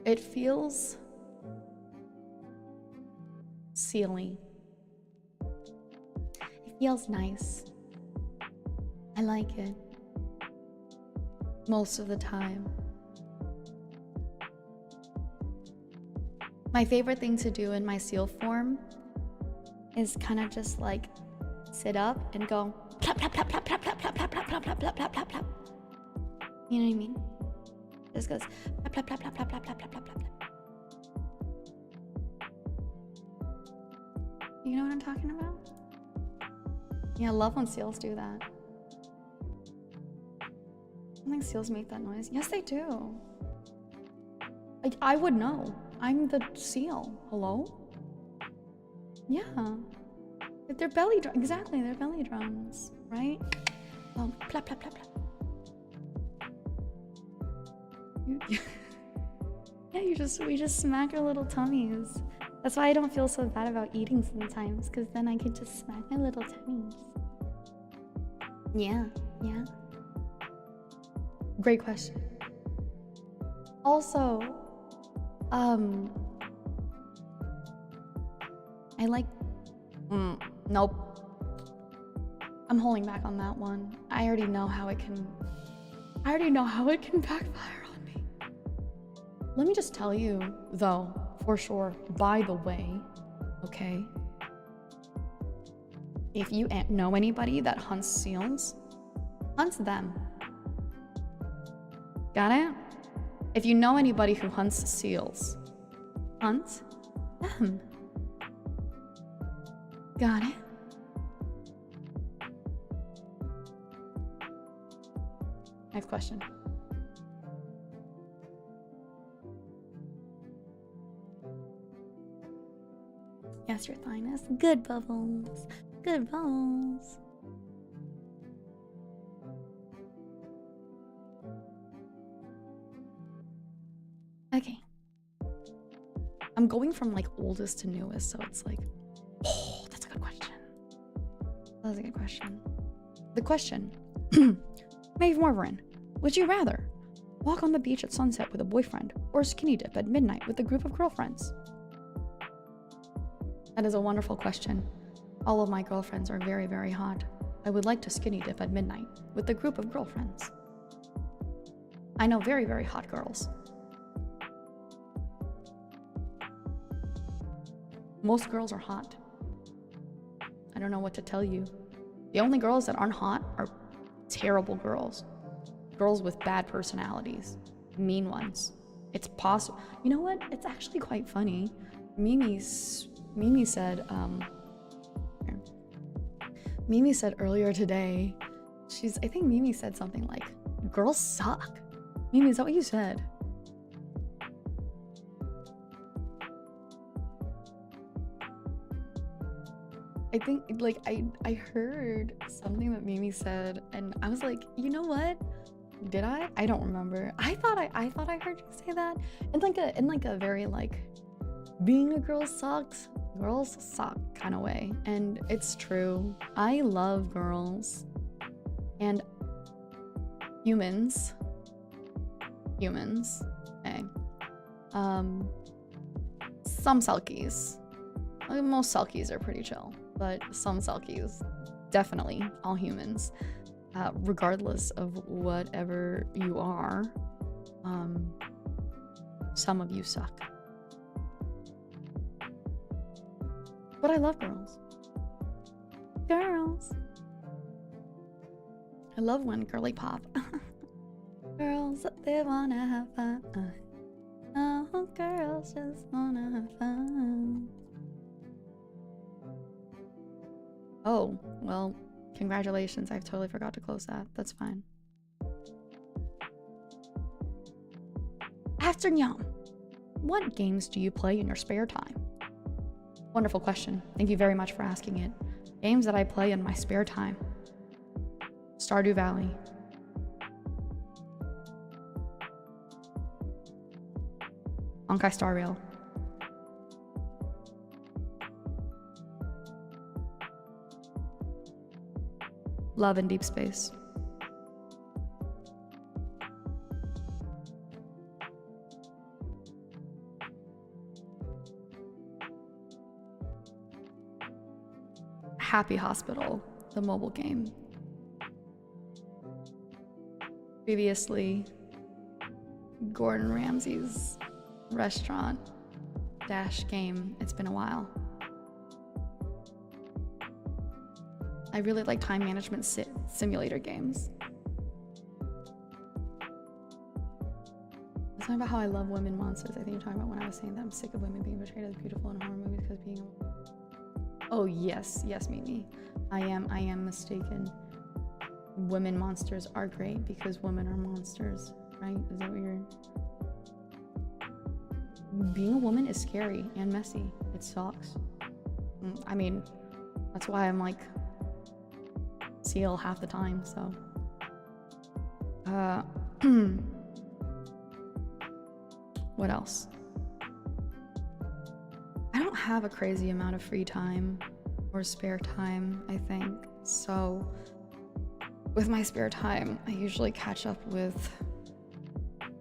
It feels sealy. It feels nice. I like it. Most of the time. My favorite thing to do in my seal form is kind of just like sit up and go plop, plop, plop, plop, plop, plop, plop, plop, plop, plop, plop, plop, plop, plop, plop. You know what I mean? Just goes plop, plop, plop, plop, plop, plop, plop, plop, plop, plop. You know what I'm talking about? Yeah, I love when seals do that. don't think seals make that noise. Yes, they do. I would know. I'm the seal. Hello? Yeah. They're belly drums. Exactly, they're belly drums, right? Oh, plap, plap, plap, plap. Yeah, we just smack our little tummies. That's why I don't feel so bad about eating sometimes, because then I can just smack my little tummies. Yeah, yeah. Great question. Also, I like, nope. I'm holding back on that one. I already know how it can backfire on me. Let me just tell you, though, for sure, by the way, okay? If you know anybody that hunts seals, hunt them. Got it? If you know anybody who hunts seals, hunt them. Got it? Next question. Yes, your thiness. Good bubbles. Good bubbles. Okay. I'm going from like oldest to newest, so it's like, oh, that's a good question. That's a good question. The question. Maeve Morveren, would you rather walk on the beach at sunset with a boyfriend or skinny dip at midnight with a group of girlfriends? That is a wonderful question. All of my girlfriends are very, very hot. I would like to skinny dip at midnight with a group of girlfriends. I know very, very hot girls. Most girls are hot. I don't know what to tell you. The only girls that aren't hot are terrible girls. Girls with bad personalities. Mean ones. It's possible. You know what? It's actually quite funny. Mimi said earlier today, I think Mimi said something like, girls suck. Mimi, is that what you said? I think, like, I heard something that Mimi said, and I was like, you know what? Did I? I don't remember. I thought I heard you say that in like a very like, being a girl sucks, girls suck kind of way. And it's true. I love girls and humans. Okay. Some Selkies. Most Selkies are pretty chill, but some Selkies, definitely all humans, regardless of whatever you are, some of you suck. But I love girls. Girls. I love when girly pop. Girls, they wanna have fun. Oh, girls just wanna have fun. Oh, well, congratulations. I totally forgot to close that. That's fine. Afternoon. What games do you play in your spare time? Wonderful question. Thank you very much for asking it. Games that I play in my spare time. Stardew Valley. Honkai Star Rail. Love in Deep Space. Happy Hospital, the mobile game. Previously, Gordon Ramsay's restaurant dash game. It's been a while. I really like time management simulator games. It's talking about how I love women monsters. I think you're talking about when I was saying that I'm sick of women being portrayed as beautiful in horror movies because being a... Oh yes, Mimi. I am mistaken. women monsters are great because women are monsters, right? Is that what you're... Being a woman is scary and messy. It sucks. I mean, that's why I'm like seal half the time, so. What else? I don't have a crazy amount of free time or spare time, I think. So with my spare time, I usually catch up with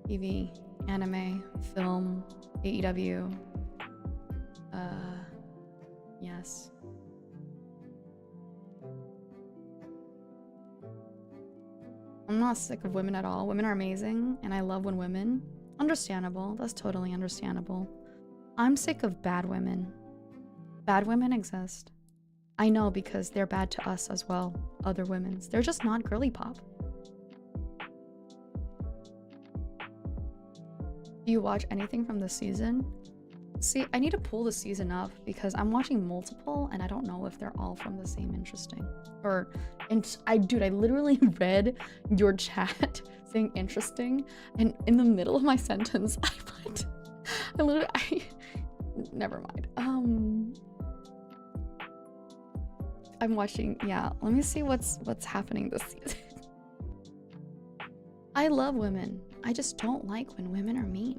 TV, anime, film, AEW. Yes. I'm not sick of women at all. Women are amazing, and I love when women... Understandable. That's totally understandable. I'm sick of bad women. Bad women exist. I know because they're bad to us as well. Other women's. They're just not girly pop. Do you watch anything from this season? See, I need to pull the season up because I'm watching multiple and I don't know if they're all from the same interesting. Or, dude, I literally read your chat saying interesting, and in the middle of my sentence, never mind. I'm watching, yeah, let me see what's happening this season. I love women. I just don't like when women are mean.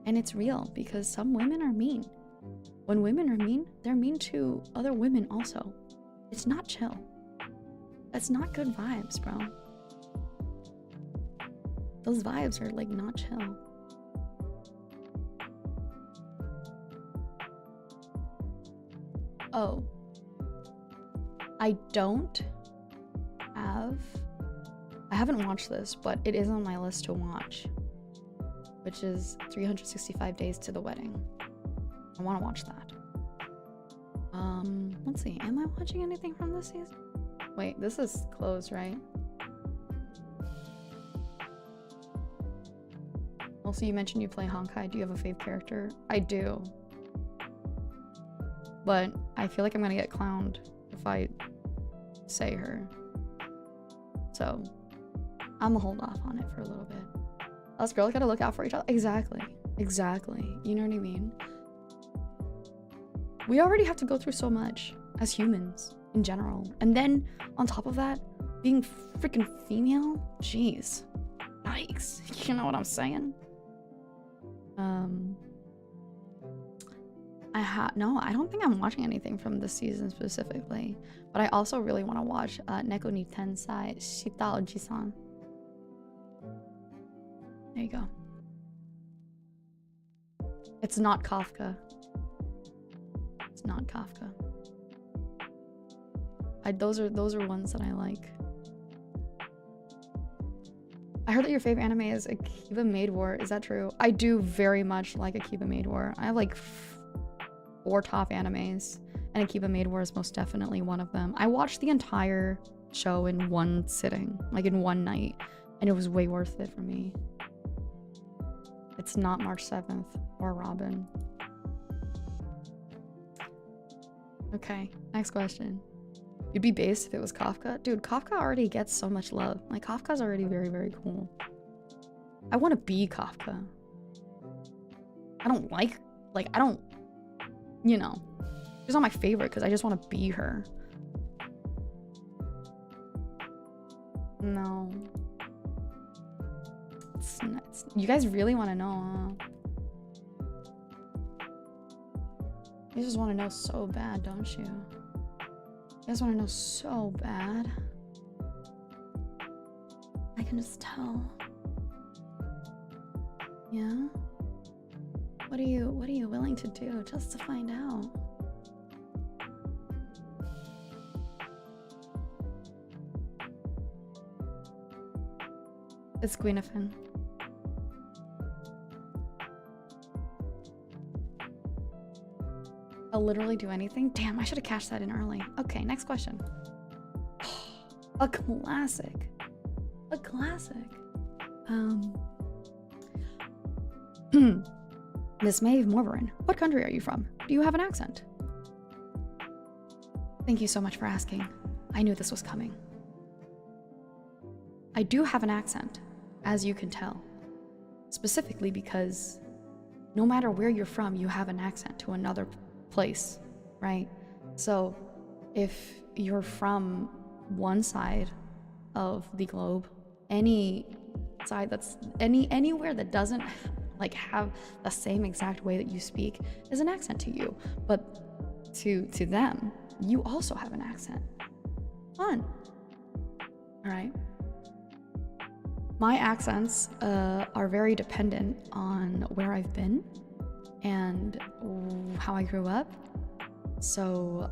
And it's real because some women are mean. When women are mean, they're mean to other women also. It's not chill. That's not good vibes, bro. Those vibes are like not chill. Oh. I haven't watched this, but it is on my list to watch. Which is 365 Days to the Wedding. I want to watch that. Let's see. Am I watching anything from this season? Wait, this is closed, right? Also, you mentioned you play Honkai. Do you have a fave character? I do. But I feel like I'm gonna get clowned if I say her. So, I'm gonna hold off on it for a little bit. Us girls gotta look out for each other. Exactly. Exactly. You know what I mean? We already have to go through so much as humans in general. And then on top of that, being freaking female? Jeez. Yikes. You know what I'm saying? No, I don't think I'm watching anything from this season specifically. But I also really want to watch Neko ni Tensei Shita Oji-san. There you go. It's not Kafka. It's not Kafka. Those are ones that I like. I heard that your favorite anime is Akiba Maid War. Is that true? I do very much like Akiba Maid War. I have like 4 top animes, and Akiba Maid War is most definitely one of them. I watched the entire show in one sitting, like in one night, and it was way worth it for me. It's not March 7th or Robin. Okay, next question. You'd be based if it was Kafka? Dude, Kafka already gets so much love. Like, Kafka's already very, very cool. I want to be Kafka. I don't like, you know. She's not my favorite because I just want to be her. No. You guys really want to know, huh? You just want to know so bad, don't you? You guys want to know so bad. I can just tell. Yeah? What are you willing to do just to find out? It's Gwynethyn. I'll literally do anything. Damn, I should have cashed that in early. Okay, next question. A classic. A classic. Miss Maeve Morveren, what country are you from? Do you have an accent? Thank you so much for asking. I knew this was coming. I do have an accent, as you can tell. Specifically because no matter where you're from, you have an accent to another place, right? So if you're from one side of the globe, any side that's anywhere that doesn't like have the same exact way that you speak is an accent to you. But to them, you also have an accent. Fun. All right. My accents are very dependent on where I've been and how I grew up. So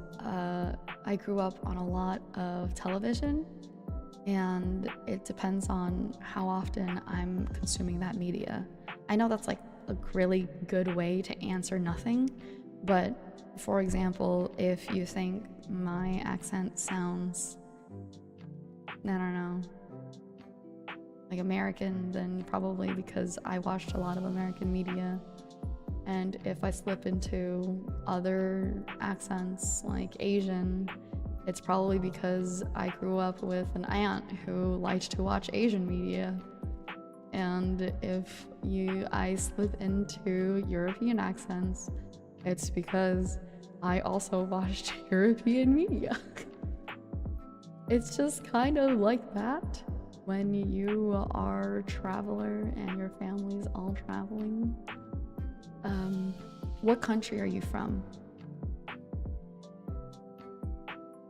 I grew up on a lot of television, and it depends on how often I'm consuming that media. I know that's like a really good way to answer nothing, but for example, if you think my accent sounds, I don't know, like American, then probably because I watched a lot of American media. And if I slip into other accents like Asian, it's probably because I grew up with an aunt who liked to watch Asian media. And if I slip into European accents, it's because I also watched European media. It's just kind of like that when you are a traveler and your family's all traveling. What country are you from?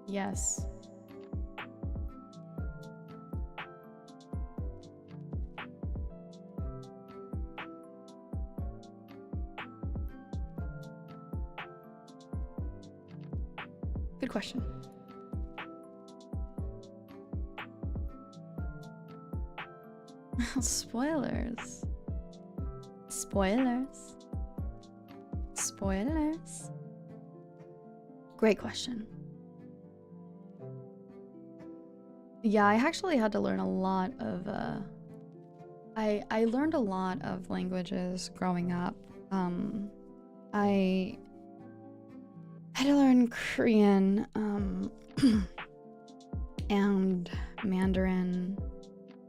Yes. Good question. Spoilers. Spoilers. Spoilers. Great question. Yeah, I actually had to learn a lot of I learned a lot of languages growing up. I had to learn Korean and Mandarin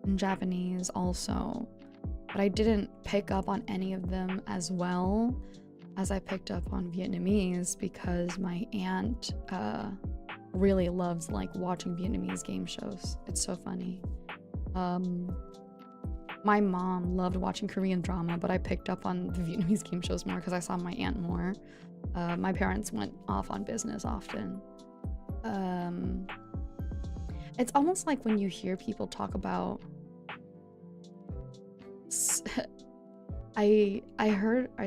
and Japanese also, but I didn't pick up on any of them as well as I picked up on Vietnamese because my aunt really loves like watching Vietnamese game shows. It's so funny. My mom loved watching Korean drama, but I picked up on the Vietnamese game shows more because I saw my aunt more. My parents went off on business often. It's almost like when you hear people talk about I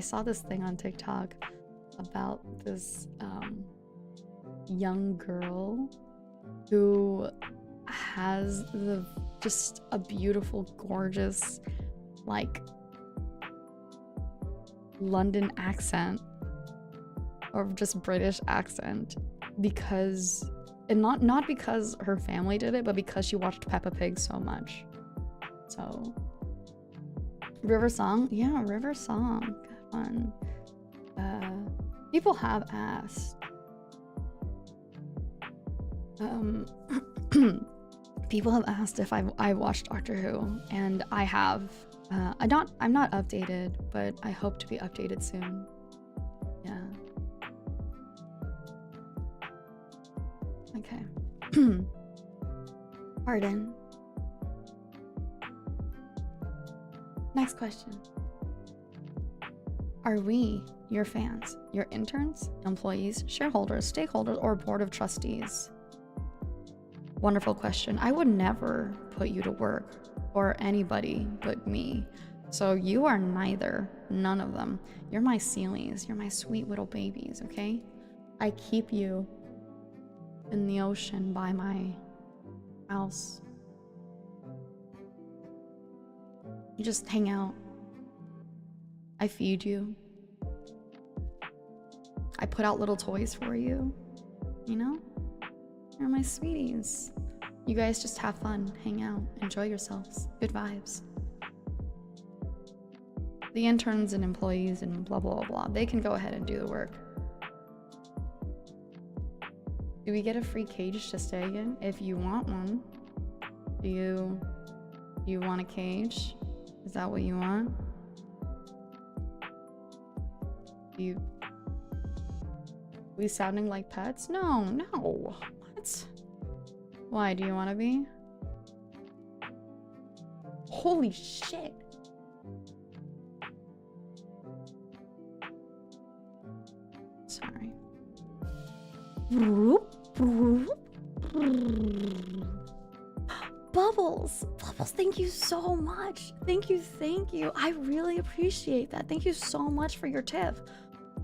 saw this thing on TikTok about this young girl who has just a beautiful, gorgeous, like London accent or just British accent because, and not because her family did it, but because she watched Peppa Pig so much. So River Song? Yeah, River Song. Good one. People have asked. People have asked if I watched Doctor Who, and I have. I'm not updated, but I hope to be updated soon. Yeah. Okay. Pardon. Next question. Are we, your fans, your interns, employees, shareholders, stakeholders, or board of trustees? Wonderful question. I would never put you to work or anybody but me. So you are neither, none of them. You're my sealies. You're my sweet little babies, okay? I keep you in the ocean by my house. You just hang out. I feed you. I put out little toys for you. You know? You're my sweeties. You guys just have fun, hang out, enjoy yourselves. Good vibes. The interns and employees and blah, blah, blah, they can go ahead and do the work. Do we get a free cage to stay in? If you want one, do you You want a cage? Is that what you want? We sounding like pets? No, no. What? Why, do you want to be? Holy shit. Sorry. Bubbles! Bubbles, thank you so much. Thank you, thank you. I really appreciate that. Thank you so much for your tip.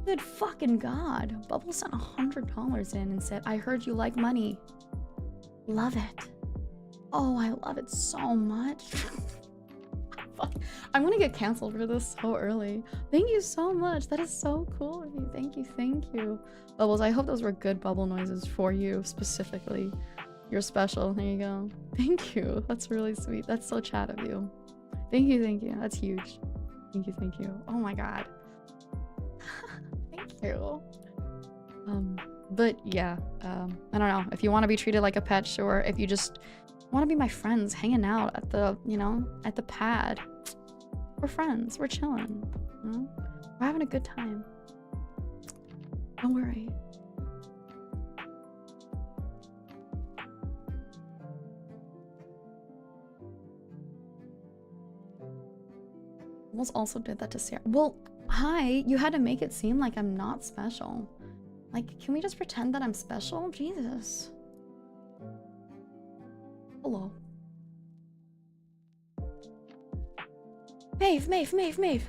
Good fucking God. Bubbles sent $100 in and said, I heard you like money. Love it. Oh, I love it so much. Fuck. I'm gonna get canceled for this so early. Thank you so much. That is so cool of you. Thank you, thank you. Bubbles, I hope those were good bubble noises for you specifically. You're special. There you go. Thank you. That's really sweet. That's so chat of you. Thank you, thank you. That's huge. Thank you, thank you. Oh my God. Thank you. But yeah, I don't know. If you want to be treated like a pet, sure. If you just want to be my friends hanging out at the, you know, at the pad, we're friends. We're chilling. You know? We're having a good time. Don't worry. Almost also did that to Sarah. Well, hi. You had to make it seem like I'm not special. Like, can we just pretend that I'm special? Jesus. Hello. Maeve.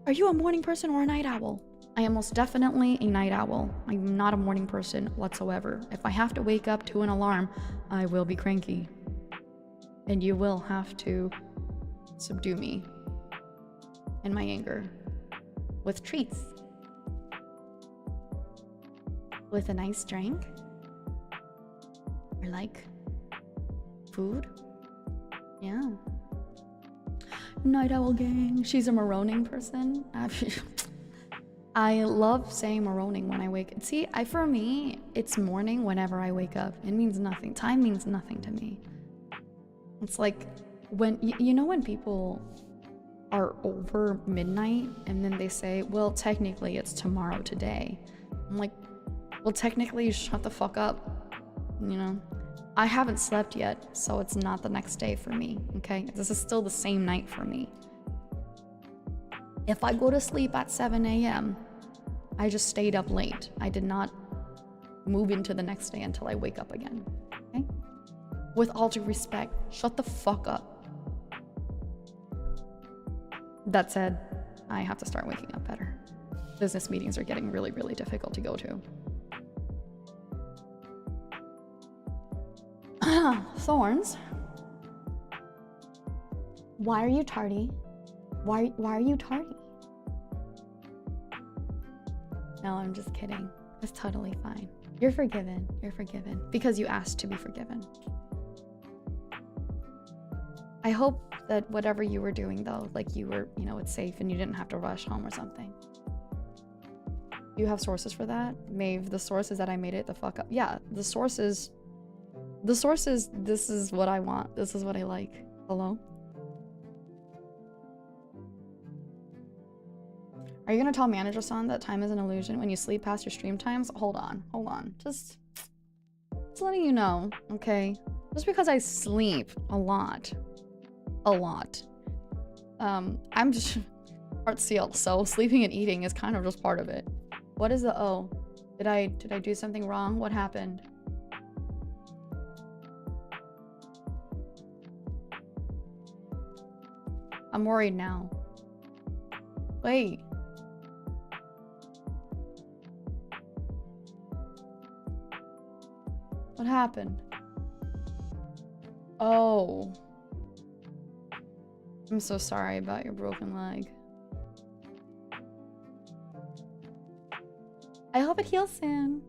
Are you a morning person or a night owl? I am most definitely a night owl. I'm not a morning person whatsoever. If I have to wake up to an alarm, I will be cranky. And you will have to subdue me in my anger with treats. With a nice drink? Or like food? Yeah. Night owl gang. She's a maroning person. I love saying maroning when I wake. See, for me, it's morning whenever I wake up. It means nothing. Time means nothing to me. It's like when, you know when people are over midnight and then they say, well, technically it's tomorrow today. I'm like, well, technically shut the fuck up. You know, I haven't slept yet, so it's not the next day for me, okay? This is still the same night for me. If I go to sleep at 7 a.m., I just stayed up late. I did not move into the next day until I wake up again, okay? With all due respect, shut the fuck up. That said, I have to start waking up better. Business meetings are getting really, really difficult to go to. Thorns. Why are you tardy? Why are you tardy? No, I'm just kidding. It's totally fine. You're forgiven. You're forgiven. Because you asked to be forgiven. I hope that whatever you were doing though, like you were, you know, it's safe and you didn't have to rush home or something. You have sources for that? Maeve, the source is that I made it the fuck up. Yeah, the source is, this is what I want. This is what I like. Hello? Are you gonna tell Manager-san that time is an illusion when you sleep past your stream times? Hold on. Just letting you know, okay? Just because I sleep a lot. I'm just art seal, so sleeping and eating is kind of just part of it. What is the O? Did I do something wrong? What happened? I'm worried now. Wait. What happened? Oh. I'm so sorry about your broken leg. I hope it heals soon.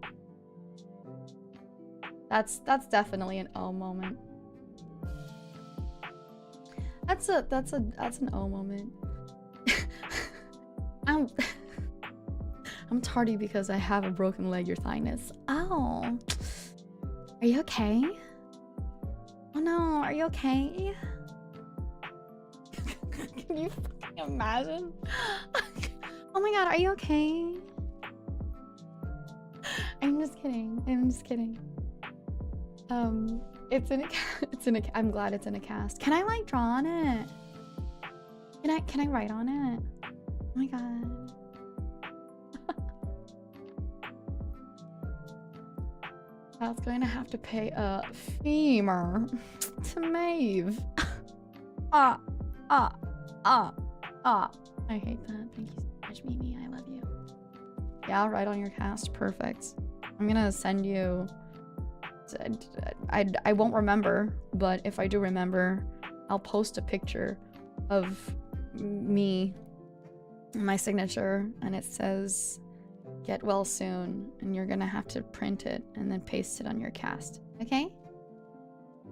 That's definitely an O moment. That's an O moment. I'm tardy because I have a broken leg, your thighness. Oh. Are you okay? Oh no, are you okay? Can you fucking imagine? Oh my god, are you okay? I'm just kidding. I'm just kidding. It's in a I'm glad it's in a cast. Can I like draw on it? Can I write on it? Oh my god. I was going to have to pay a femur to Maeve. I hate that. Thank you so much, Mimi. I love you. Yeah, I'll write on your cast. Perfect. I'm gonna send you... I won't remember, but if I do remember, I'll post a picture of me, my signature, and it says, "Get well soon," and you're gonna have to print it and then paste it on your cast. Okay?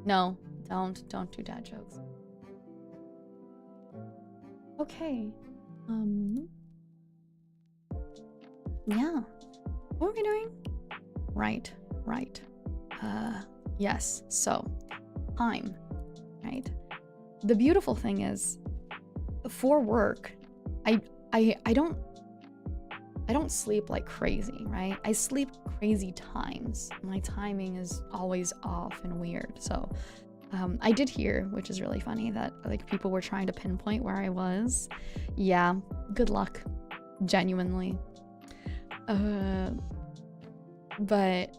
No, don't do dad jokes. Okay. Yeah. What are we doing? Right. Yes. So, time. Right. The beautiful thing is, for work, I don't sleep like crazy, right? I sleep crazy times. My timing is always off and weird. So, I did hear, which is really funny, that like people were trying to pinpoint where I was. Yeah, good luck. Genuinely. But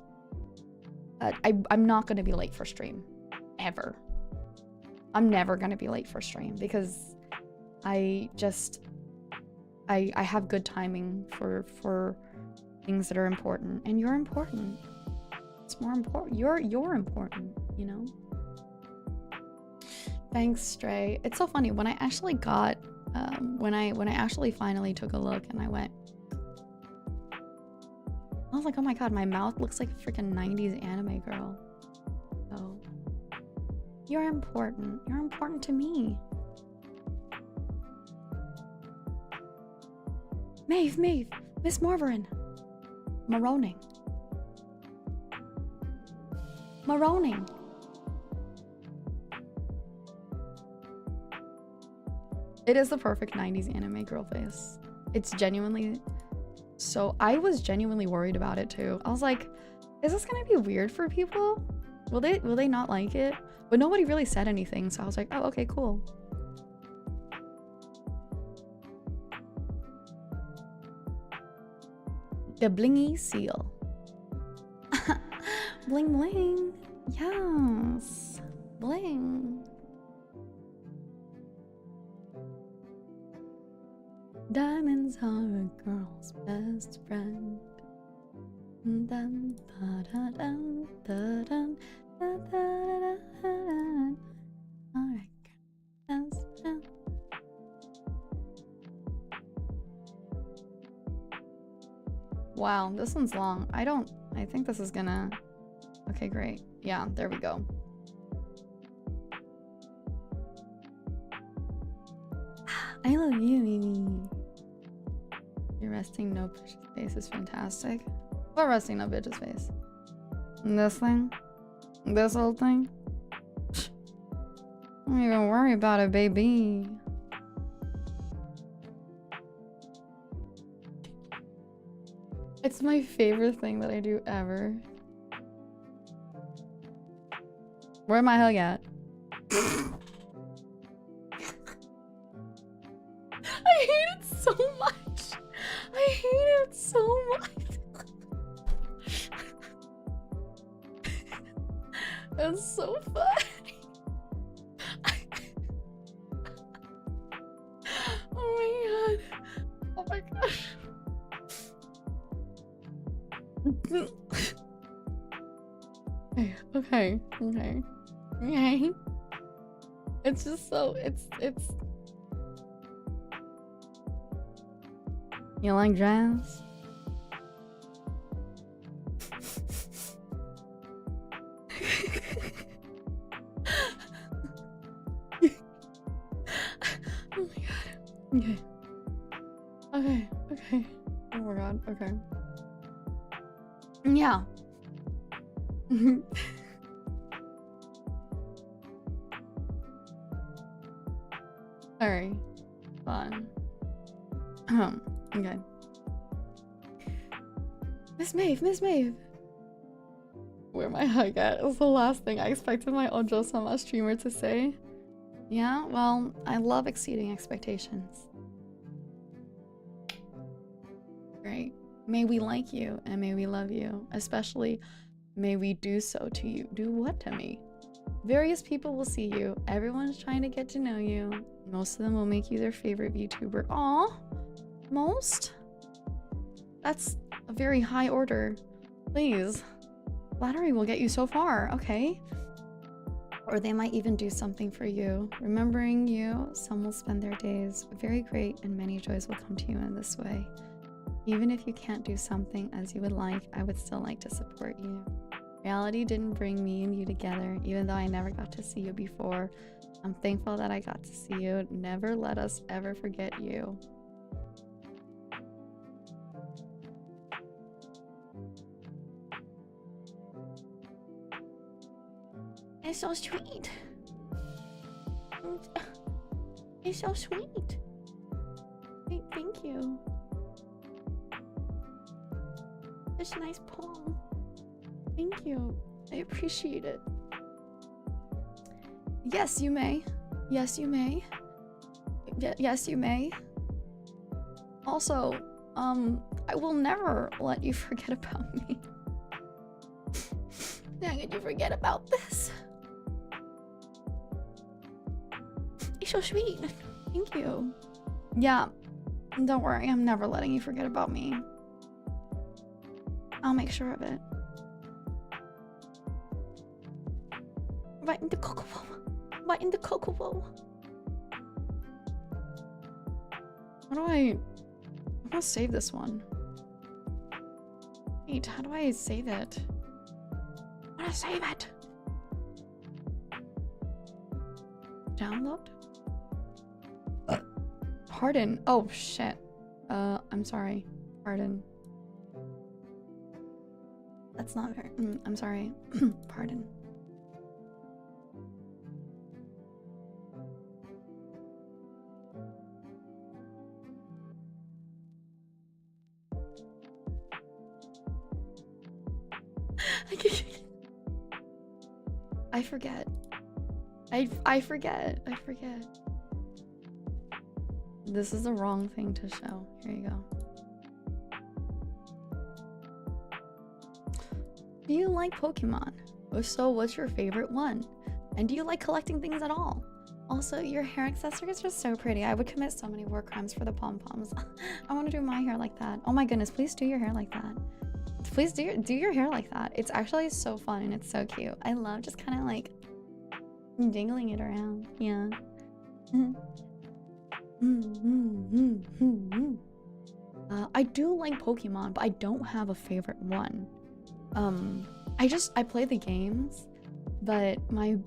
I'm not gonna be late for stream. Ever. I'm never gonna be late for stream because I have good timing for things that are important, and you're important. It's more important. You're important, you know? Thanks, Stray. It's so funny when I actually got when I actually finally took a look and I went, I was like, oh my god, my mouth looks like a freaking 90s anime girl. So, you're important. You're important to me. Maeve, Miss Morveren. Maroning. It is the perfect 90s anime girl face. It's genuinely... So I was genuinely worried about it too. I was like, is this gonna be weird for people? Will they not like it? But nobody really said anything, so I was like, oh, okay, cool. The blingy seal. Bling bling. Yes. Bling. Diamonds are a girl's best friend. Dun, da, da, dun, da, dun, da, da, da, da, da. Alright, best friend. Wow, this one's long. I think this is gonna... Okay, great. Yeah, there we go. I love you, Mimi. Your resting no bitch's face is fantastic. What resting no bitch's face? This thing? This whole thing? Don't even worry about it, baby. It's my favorite thing that I do ever. Where my hug at? I hate it so much. I hate it so much. That's so funny. Oh my god. Oh my gosh. Okay. It's just so it's you like jazz? Oh my god. Okay. Oh my god, okay. Yeah. Sorry. Fun. Okay. Miss Maeve. Where my hug at? It was the last thing I expected my Ojo-sama streamer to say. Yeah, well, I love exceeding expectations. Great. May we like you and may we love you. Especially, may we do so to you. Do what to me? Various people will see you. Everyone's trying to get to know you. Most of them will make you their favorite VTuber. Aw, most? That's a very high order. Please. Flattery will get you so far, okay? Or they might even do something for you. Remembering you, some will spend their days very great and many joys will come to you in this way. Even if you can't do something as you would like, I would still like to support you. Reality didn't bring me and you together, even though I never got to see you before. I'm thankful that I got to see you. Never let us ever forget you. It's so sweet. It's so sweet. Thank you. It's a nice poem. Thank you. I appreciate it. Yes, you may. Yes, you may. Yes, you may. Also, I will never let you forget about me. Dang it, you forget about this. You're so sweet. Thank you. Yeah, don't worry. I'm never letting you forget about me. I'll make sure of it. Right in the cocoa bowl. Right in the cocoa bowl. How do I'm gonna save this one. Wait, how do I save it? I wanna save it. Download? Pardon. Oh shit. I'm sorry. Pardon. That's not very. I'm sorry. Pardon. I forget. I forget. This is the wrong thing to show. Here you go. Do you like Pokemon? If so, what's your favorite one? And do you like collecting things at all? Also, your hair accessories are so pretty. I would commit so many war crimes for the pom-poms. I want to do my hair like that. Oh my goodness, please do your hair like that. Please do your hair like that. It's actually so fun and it's so cute. I love just kind of like jingling it around. Yeah. I do like Pokemon, but I don't have a favorite one. I play the games, but my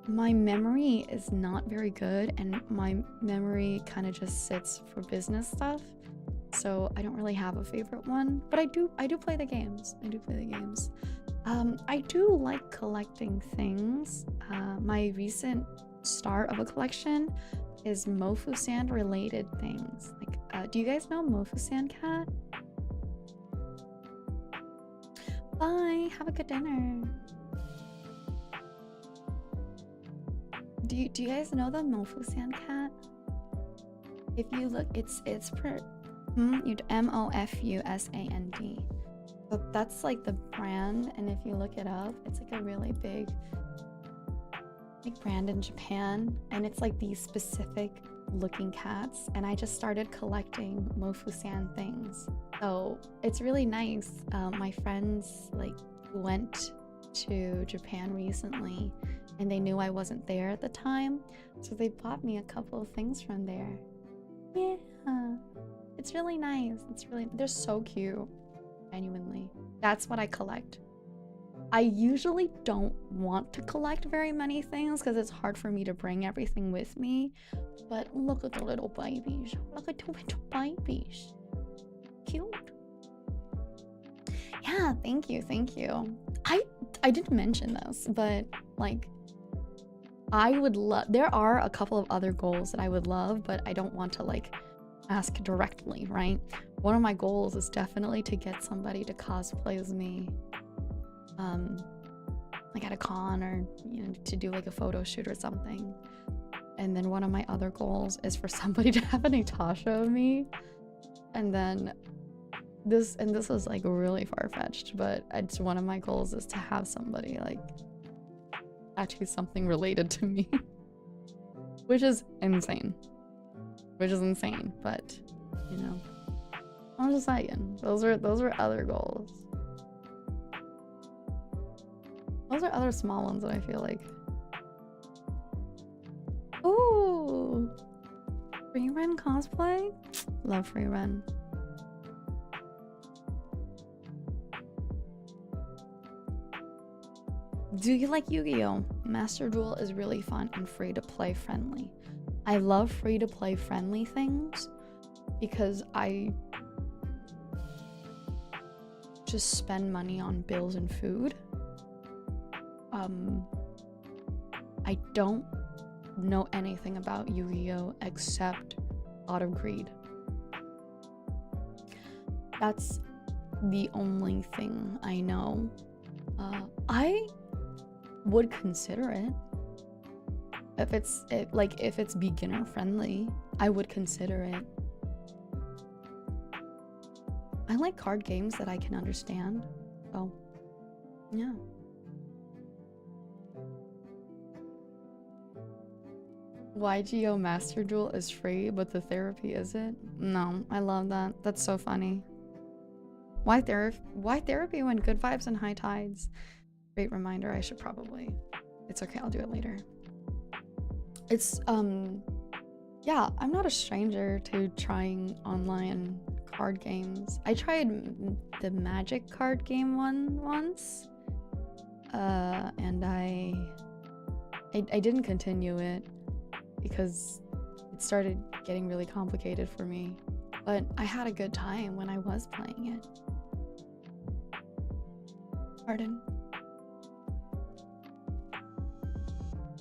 memory is not very good, and my memory kind of just sits for business stuff. So I don't really have a favorite one, but I do play the games. I do like collecting things. My recent start of a collection is Mofu-san related things. Like, do you guys know Mofu-san cat? Bye, have a good dinner. Do you guys know the Mofu-san cat? If you look, it's M-O-F-U-S-A-N-D. But that's like the brand, and if you look it up, it's like a really big brand in Japan, and it's like these specific looking cats, and I just started collecting Mofu-san things. So it's really nice. My friends went to Japan recently, and they knew I wasn't there at the time, so they bought me a couple of things from there. Yeah, it's really nice. They're so cute. Genuinely, that's what I collect. I usually don't want to collect very many things because it's hard for me to bring everything with me. But look at the little babies. Look at the little babies. Cute. Yeah, thank you. I didn't mention this, but like I would love, there are a couple of other goals that I would love, but I don't want to like ask directly, right? One of my goals is definitely to get somebody to cosplay as me, like at a con, or you know, to do like a photo shoot or something. And then one of my other goals is for somebody to have a Natasha of me. And then this is like really far-fetched, but it's one of my goals is to have somebody like actually something related to me. Which is insane. But you know, I'm just saying, those are other goals. Those are other small ones that I feel like. Ooh, Freeran cosplay? Love Freeran. Do you like Yu-Gi-Oh? Master Duel is really fun and free to play friendly. I love free to play friendly things because I just spend money on bills and food. I don't know anything about Yu-Gi-Oh except out of greed. That's the only thing I know. I would consider it if it's beginner friendly. I would consider it. I like card games that I can understand, so yeah. YGO Master Duel is free, but the therapy isn't? No, I love that. That's so funny. Why therapy when good vibes and high tides? Great reminder, I should probably... It's okay, I'll do it later. It's, yeah, I'm not a stranger to trying online card games. I tried the Magic card game one once. And I didn't continue it because it started getting really complicated for me. But I had a good time when I was playing it. Pardon?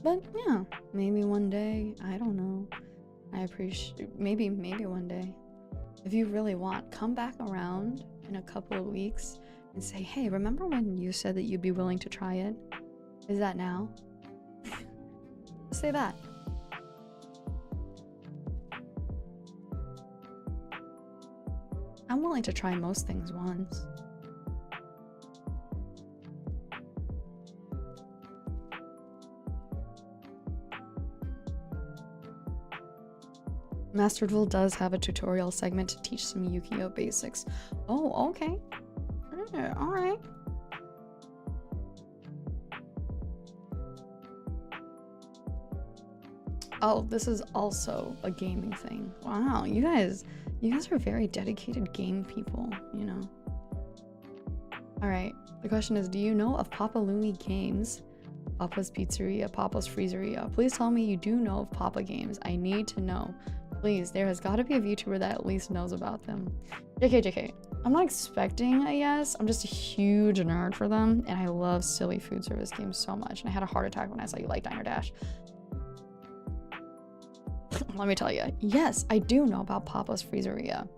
But yeah, maybe one day, I don't know. I appreciate, maybe one day. If you really want, come back around in a couple of weeks and say, hey, remember when you said that you'd be willing to try it? Is that now? Say that. I'm willing to try most things once. Master Duel does have a tutorial segment to teach some Yu-Gi-Oh basics. Oh, okay. Alright. Oh, this is also a gaming thing. Wow, you guys are very dedicated game people, you know. Alright, the question is, do you know of Papa Louie Games? Papa's Pizzeria, Papa's Freezeria. Please tell me you do know of Papa Games. I need to know. Please, there has got to be a VTuber that at least knows about them. JK. I'm not expecting a yes. I'm just a huge nerd for them, and I love silly food service games so much. And I had a heart attack when I saw you like Diner Dash. Let me tell you, yes, I do know about Papa's Freezeria.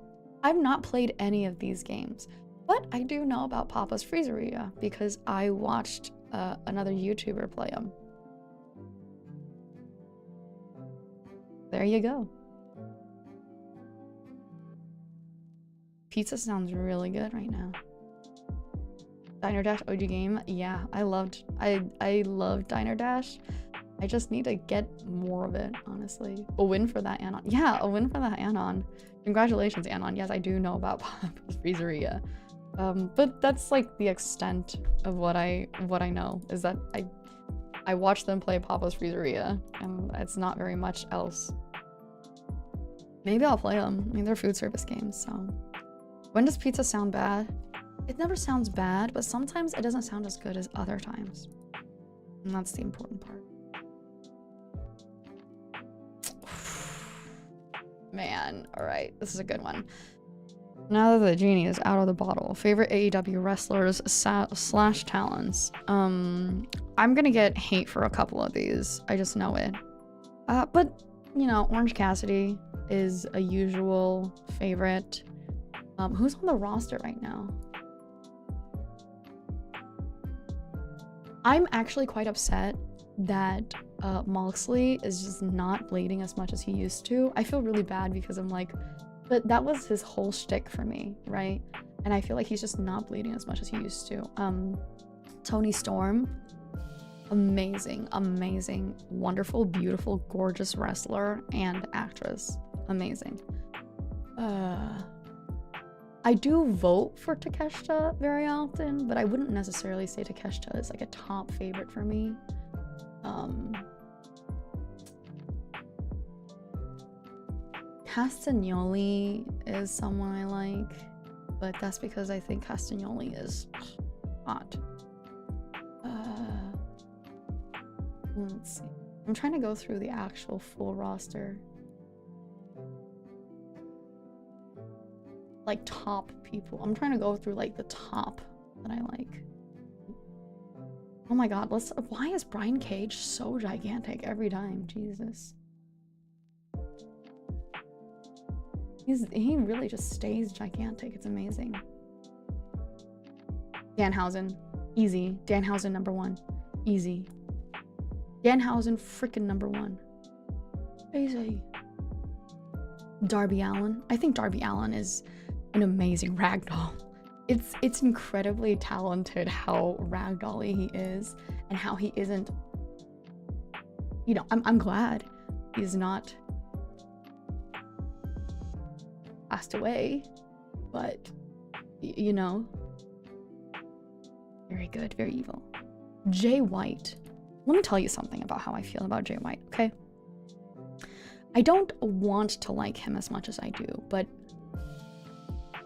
I've not played any of these games, but I do know about Papa's Freezeria because I watched another YouTuber play them. There you go. Pizza sounds really good right now. Diner Dash OG game, yeah, I loved Diner Dash. I just need to get more of it, honestly. A win for that Anon. Yeah, a win for that Anon. Congratulations, Anon. Yes, I do know about Papa's Freezeria. But that's like the extent of what I know, is that I watched them play Papa's Freezeria, and it's not very much else. Maybe I'll play them. I mean, they're food service games, so. When does pizza sound bad? It never sounds bad, but sometimes it doesn't sound as good as other times. And that's the important part. Man, all right, this is a good one. Now that the genie is out of the bottle, favorite AEW wrestlers slash talents. I'm gonna get hate for a couple of these. I just know it. But you know, Orange Cassidy is a usual favorite. Who's on the roster right now? I'm actually quite upset that Moxley is just not bleeding as much as he used to. I feel really bad because I'm like, but that was his whole shtick for me, right? And I feel like he's just not bleeding as much as he used to. Toni Storm, amazing, amazing, wonderful, beautiful, gorgeous wrestler and actress. Amazing. I do vote for Takeshita very often, but I wouldn't necessarily say Takeshita is like a top favorite for me. Castagnoli is someone I like, but that's because I think Castagnoli is hot. Let's see. I'm trying to go through the actual full roster. Like top people. I'm trying to go through like the top that I like. Oh my god, why is Brian Cage so gigantic every time? Jesus. He really just stays gigantic. It's amazing. Danhausen. Easy. Danhausen #1. Easy. Danhausen freaking #1. Easy. Darby Allin. I think Darby Allin is an amazing ragdoll. It's incredibly talented how ragdoll-y he is and how he isn't, you know, I'm glad he's not passed away, but you know, very good, very evil. Jay White. Let me tell you something about how I feel about Jay White, okay? I don't want to like him as much as I do, but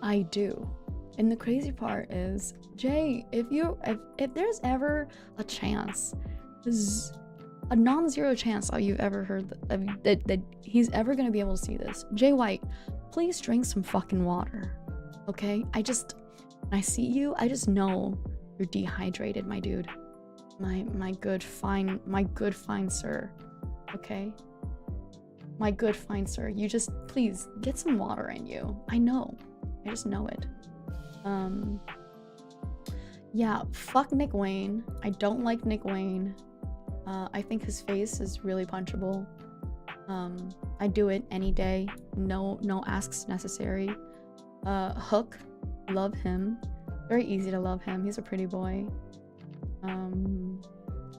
I do. And the crazy part is, Jay, if there's ever a chance, there's a non-zero chance that you've ever heard that he's ever gonna be able to see this. Jay White, please drink some fucking water, okay? When I see you, I just know you're dehydrated, my dude. My good fine sir, okay? My good fine sir, you just, please, get some water in you. I just know it. Yeah, fuck Nick Wayne. I don't like Nick Wayne. I think his face is really punchable. I do it any day. No asks necessary. Hook, love him. Very easy to love him. He's a pretty boy.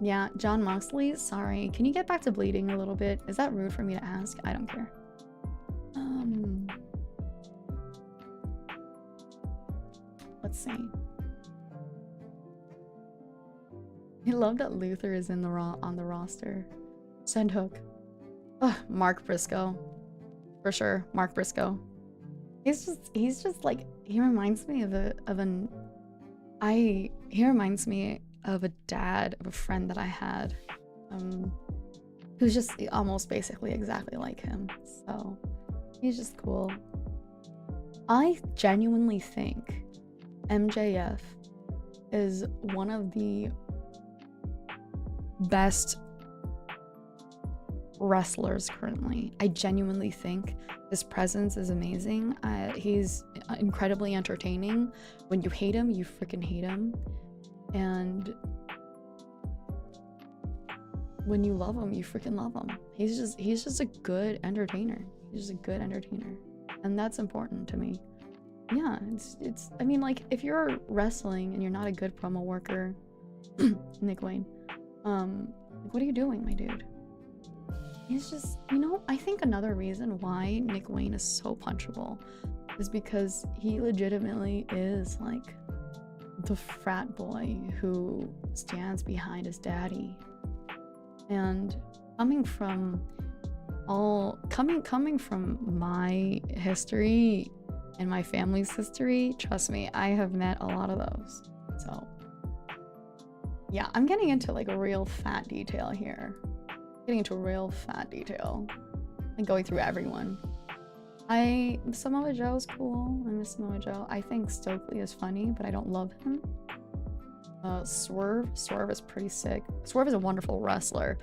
Yeah, John Moxley, sorry. Can you get back to bleeding a little bit? Is that rude for me to ask? I don't care. Let's see. I love that Luther is on the roster. Send Hook. Ugh, Mark Briscoe. For sure, Mark Briscoe. He's just like, he reminds me of a dad of a friend that I had, who's just almost basically exactly like him. So he's just cool. I genuinely think MJF is one of the best wrestlers currently. I genuinely think his presence is amazing. He's incredibly entertaining. When you hate him, you freaking hate him. And when you love him, you freaking love him. He's just a good entertainer. He's just a good entertainer. And that's important to me. Yeah, it's I mean, like, if you're wrestling and you're not a good promo worker, Nick Wayne, what are you doing, my dude? He's just, you know, I think another reason why Nick Wayne is so punchable is because he legitimately is like the frat boy who stands behind his daddy. And coming from my history and my family's history, trust me, I have met a lot of those. So yeah, I'm getting into like a real fat detail here. Getting into real fat detail and going through everyone. Samoa Joe's cool. I miss Samoa Joe. I think Stokely is funny, but I don't love him. Swerve is pretty sick. Swerve is a wonderful wrestler.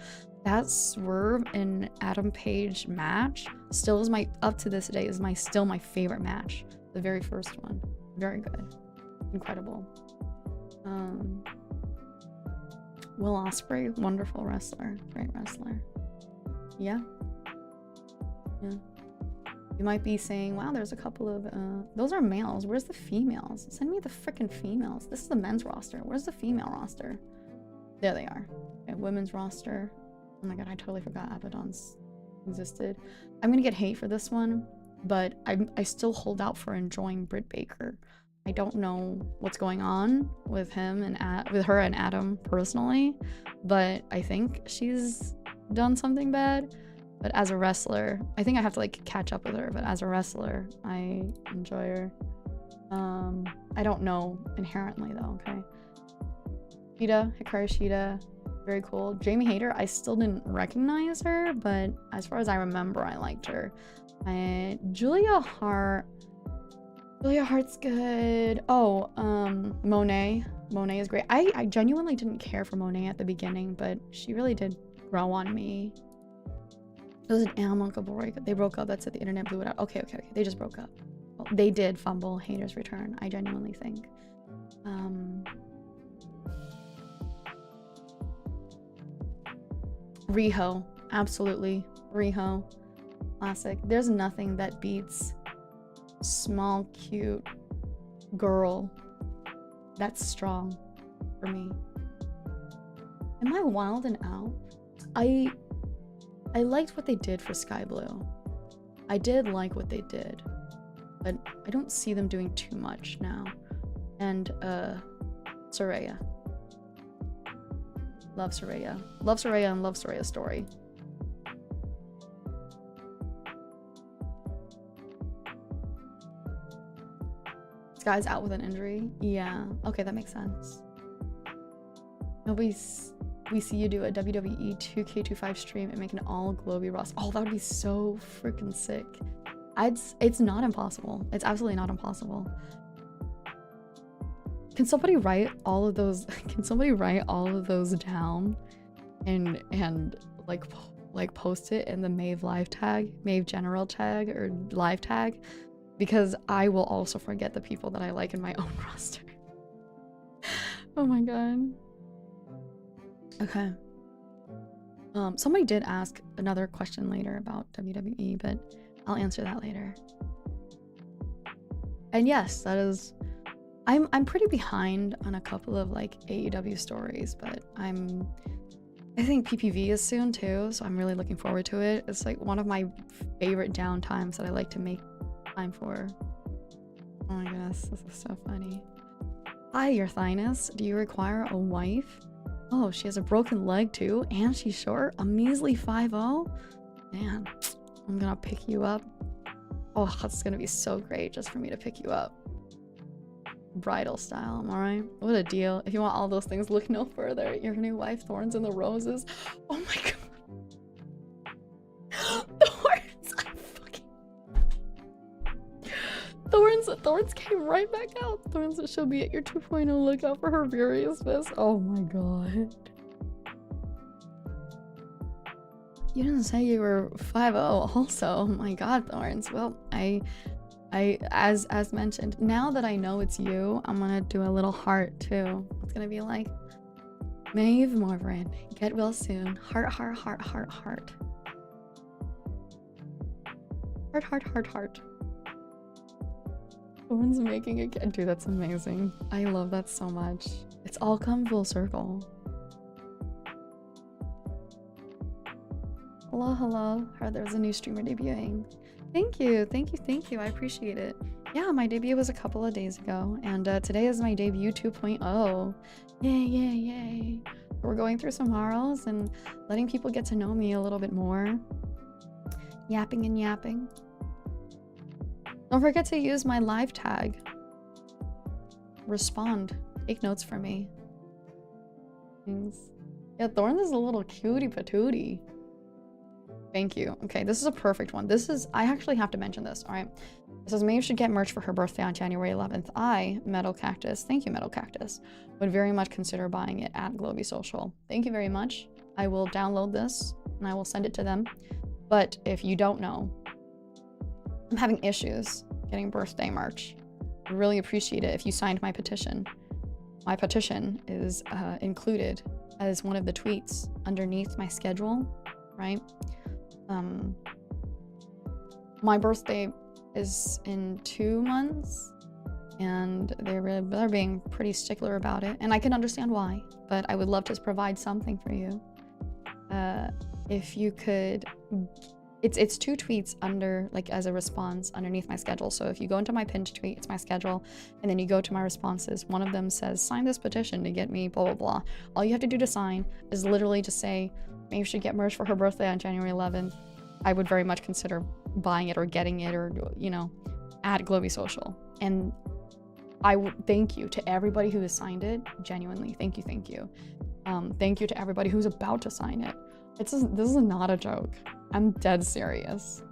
That Swerve and Adam Page match still is up to this day is still my favorite match. The very first one. Very good. Incredible. Will Ospreay, wonderful wrestler. Great wrestler. Yeah. You might be saying, wow, there's a couple of, those are males. Where's the females? Send me the freaking females. This is the men's roster. Where's the female roster? There they are. Okay, women's roster. Oh my god, I totally forgot Abaddon's existed. I'm gonna get hate for this one, but I still hold out for enjoying Britt Baker. I don't know what's going on with him and with her and Adam personally, but I think she's done something bad. But as a wrestler, I think I have to like catch up with her, but as a wrestler, I enjoy her. I don't know inherently though, okay? Hikaru Shida, very cool. Jamie Hayter, I still didn't recognize her, but as far as I remember, I liked her. Julia Hart's good. Oh, Monet is great. I genuinely didn't care for Monet at the beginning, but she really did grow on me. It was an amicable breakup. They broke up. That's it. The internet blew it out. Okay. They just broke up. Well, they did fumble Hater's return. I genuinely think. Riho. Absolutely. Riho. Classic. There's nothing that beats small, cute girl that's strong for me. Am I wild and out? I liked what they did for Sky Blue. I did like what they did, but I don't see them doing too much now. And Soraya. Love Soraya. Love Soraya and love Soraya's story. This guy's out with an injury. Yeah. Okay, that makes sense. We see you do a WWE 2K25 stream and make an all Globie roster. Oh, that would be so freaking sick. It's not impossible. It's absolutely not impossible. Can somebody write all of those? Can somebody write all of those down, and like post it in the Maeve live tag, Maeve general tag or live tag, because I will also forget the people that I like in my own roster. Oh my god. Okay. Somebody did ask another question later about WWE, but I'll answer that later. And yes, that is... I'm pretty behind on a couple of like AEW stories, but I think PPV is soon too, so I'm really looking forward to it. It's like one of my favorite downtimes that I like to make time for. Oh my goodness, this is so funny. Hi, Your Thyness. Do you require a wife? Oh, she has a broken leg too, and she's short. A measly 5'0". Man, I'm gonna pick you up. Oh, that's gonna be so great just for me to pick you up. Bridal style, am I right? What a deal. If you want all those things, look no further. Your new wife, Thorns and the Roses. Oh my god. Thorns! I fucking... Thorns came right back out. Thorns, she'll be at your 2.0. Look out for her furious fist. Oh my god. You didn't say you were 5'0" also. Oh my god, Thorns. Well, as mentioned, now that I know it's you, I'm gonna do a little heart too. It's gonna be like, Maeve Morveren, get well soon. Heart, heart, heart, heart, heart. Heart, heart, heart, heart. Thorns making a kid. Dude, that's amazing. I love that so much. It's all come full circle. Hello, hello. Heard there was a new streamer debuting. Thank you, thank you, thank you. I appreciate it. Yeah, my debut was a couple of days ago, and today is my debut 2.0. Yay, yay, yay. We're going through some morals and letting people get to know me a little bit more. Yapping and yapping. Don't forget to use my live tag. Respond. Take notes for me. Thanks. Yeah, Thorns is a little cutie patootie. Thank you. Okay, this is a perfect one. This is, I actually have to mention this, all right? It says, Maeve should get merch for her birthday on January 11th. I, Metal Cactus, thank you, Metal Cactus, would very much consider buying it at Globie Social. Thank you very much. I will download this and I will send it to them. But if you don't know, I'm having issues getting birthday merch. I'd really appreciate it if you signed my petition. My petition is included as one of the tweets underneath my schedule, right? My birthday is in 2 months and they're being pretty stickler about it, and I can understand why, but I would love to provide something for you. If you could, it's 2 tweets under, like, as a response underneath my schedule. So if you go into my pinned tweet, it's my schedule, and then you go to my responses, one of them says, sign this petition to get me blah blah blah. All you have to do to sign is literally just say, Maeve should get merch for her birthday on January 11th. I would very much consider buying it or getting it, or, you know, at Globie Social. And I would thank you to everybody who has signed it. Genuinely, thank you, thank you. Thank you to everybody who's about to sign it. This is not a joke. I'm dead serious.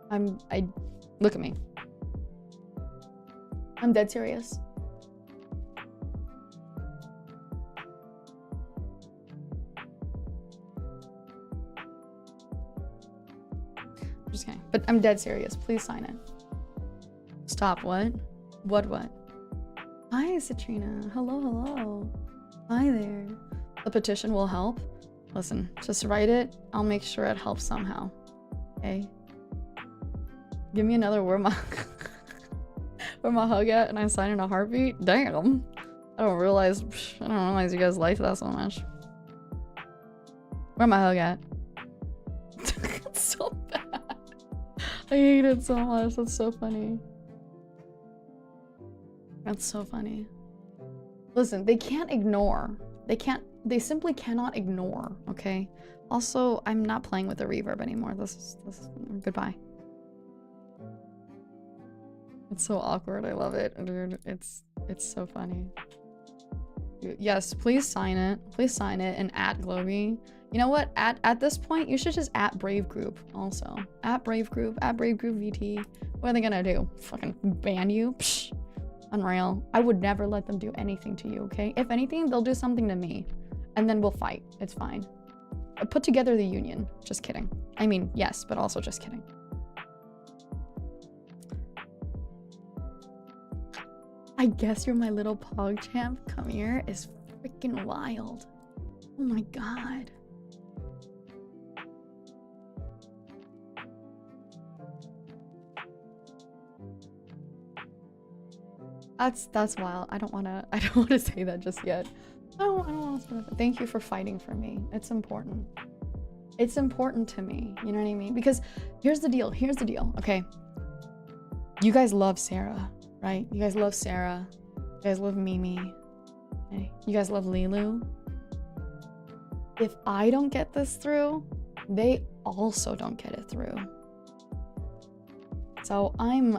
Look at me. I'm dead serious. Just kidding. But I'm dead serious. Please sign it. Stop. What? What? Hi, Citrina. Hello, hello. Hi there. The petition will help. Listen, just write it. I'll make sure it helps somehow. Okay? Give me another where my hug at, and I sign in a heartbeat. Damn. I don't realize you guys like that so much. Where my hug at? It's so bad. I hate it so much. That's so funny. That's so funny. Listen, they can't ignore. They simply cannot ignore, okay? Also, I'm not playing with the reverb anymore. This is goodbye. It's so awkward. I love it, dude. It's so funny. Yes, please sign it. Please sign it and at Globie. You know what? At this point, you should just at Brave Group also. At Brave Group VT. What are they gonna do? Fucking ban you? Psh, unreal. I would never let them do anything to you, okay? If anything, they'll do something to me. And then we'll fight. It's fine. Put together the union. Just kidding. I mean, yes, but also just kidding. I guess you're my little pog champ. Come here is freaking wild. Oh my god. That's wild. I don't wanna say that just yet. I don't want to say that. Thank you for fighting for me. It's important. It's important to me. You know what I mean? Because here's the deal. Okay. You guys love Sarah, right? You guys love Sarah. You guys love Mimi. Okay. You guys love Lilu. If I don't get this through, they also don't get it through. So I'm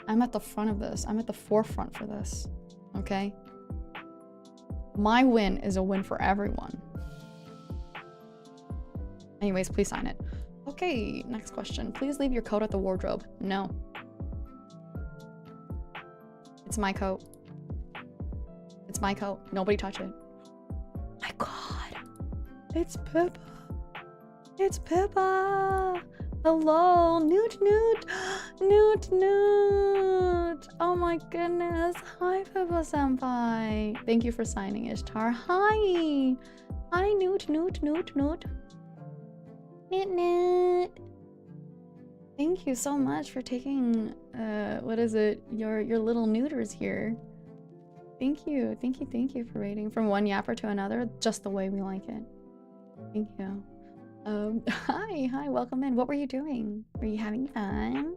at the front of this. I'm at the forefront for this. Okay? My win is a win for everyone. Anyways, please sign it. Okay, next question. Please leave your coat at the wardrobe. No. It's my coat. It's my coat. Nobody touch it. My god. It's Pippa. It's Pippa. Hello. Newt. Newt. Oh my goodness. Hi, Pippa senpai. Thank you for signing, Ishtar. Hi. Hi, Newt. Newt. Thank you so much for taking, what is it? Your little neuters here. Thank you for rating from one yapper to another, just the way we like it. Thank you. Hi, welcome in. What were you doing? Were you having fun?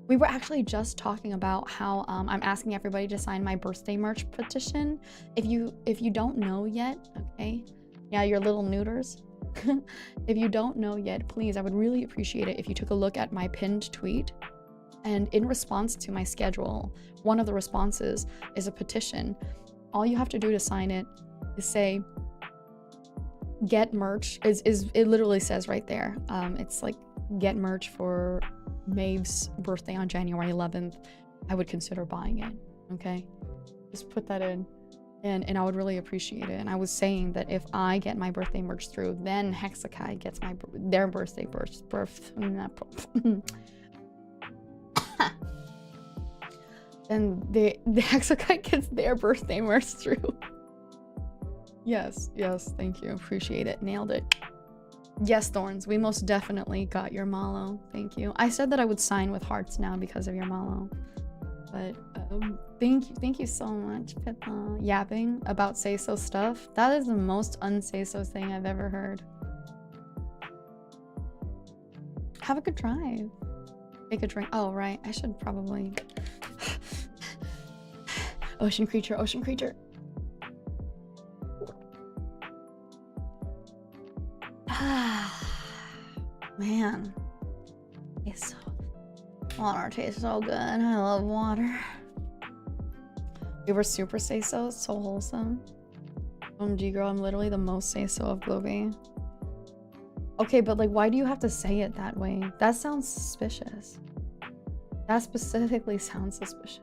We were actually just talking about how I'm asking everybody to sign my birthday merch petition. If you don't know yet, okay? Yeah, your little neuters. If you don't know yet, please, I would really appreciate it if you took a look at my pinned tweet. And in response to my schedule, one of the responses is a petition. All you have to do to sign it is say, get merch is it literally says right there. It's like get merch for Maeve's birthday on January 11th. I would consider buying it. Okay, just put that in, and I would really appreciate it. And I was saying that if I get my birthday merch through, then Hexakai gets their birthday then the Hexakai gets their birthday merch through. Yes, thank you, appreciate it, nailed it. Yes, Thorns, we most definitely got your Mallow, thank you. I said that I would sign with hearts now because of your Mallow, but thank you so much, Pippa. Yapping about say-so stuff, that is the most unsay-so thing I've ever heard. Have a good drive. Take a drink. Oh, right, I should probably... Ocean creature, ocean creature. Man, water tastes so good. I love water. We were super say-so, so wholesome. OMG girl, I'm literally the most say-so of Globie. Okay, but like, why do you have to say it that way? That sounds suspicious. That specifically sounds suspicious.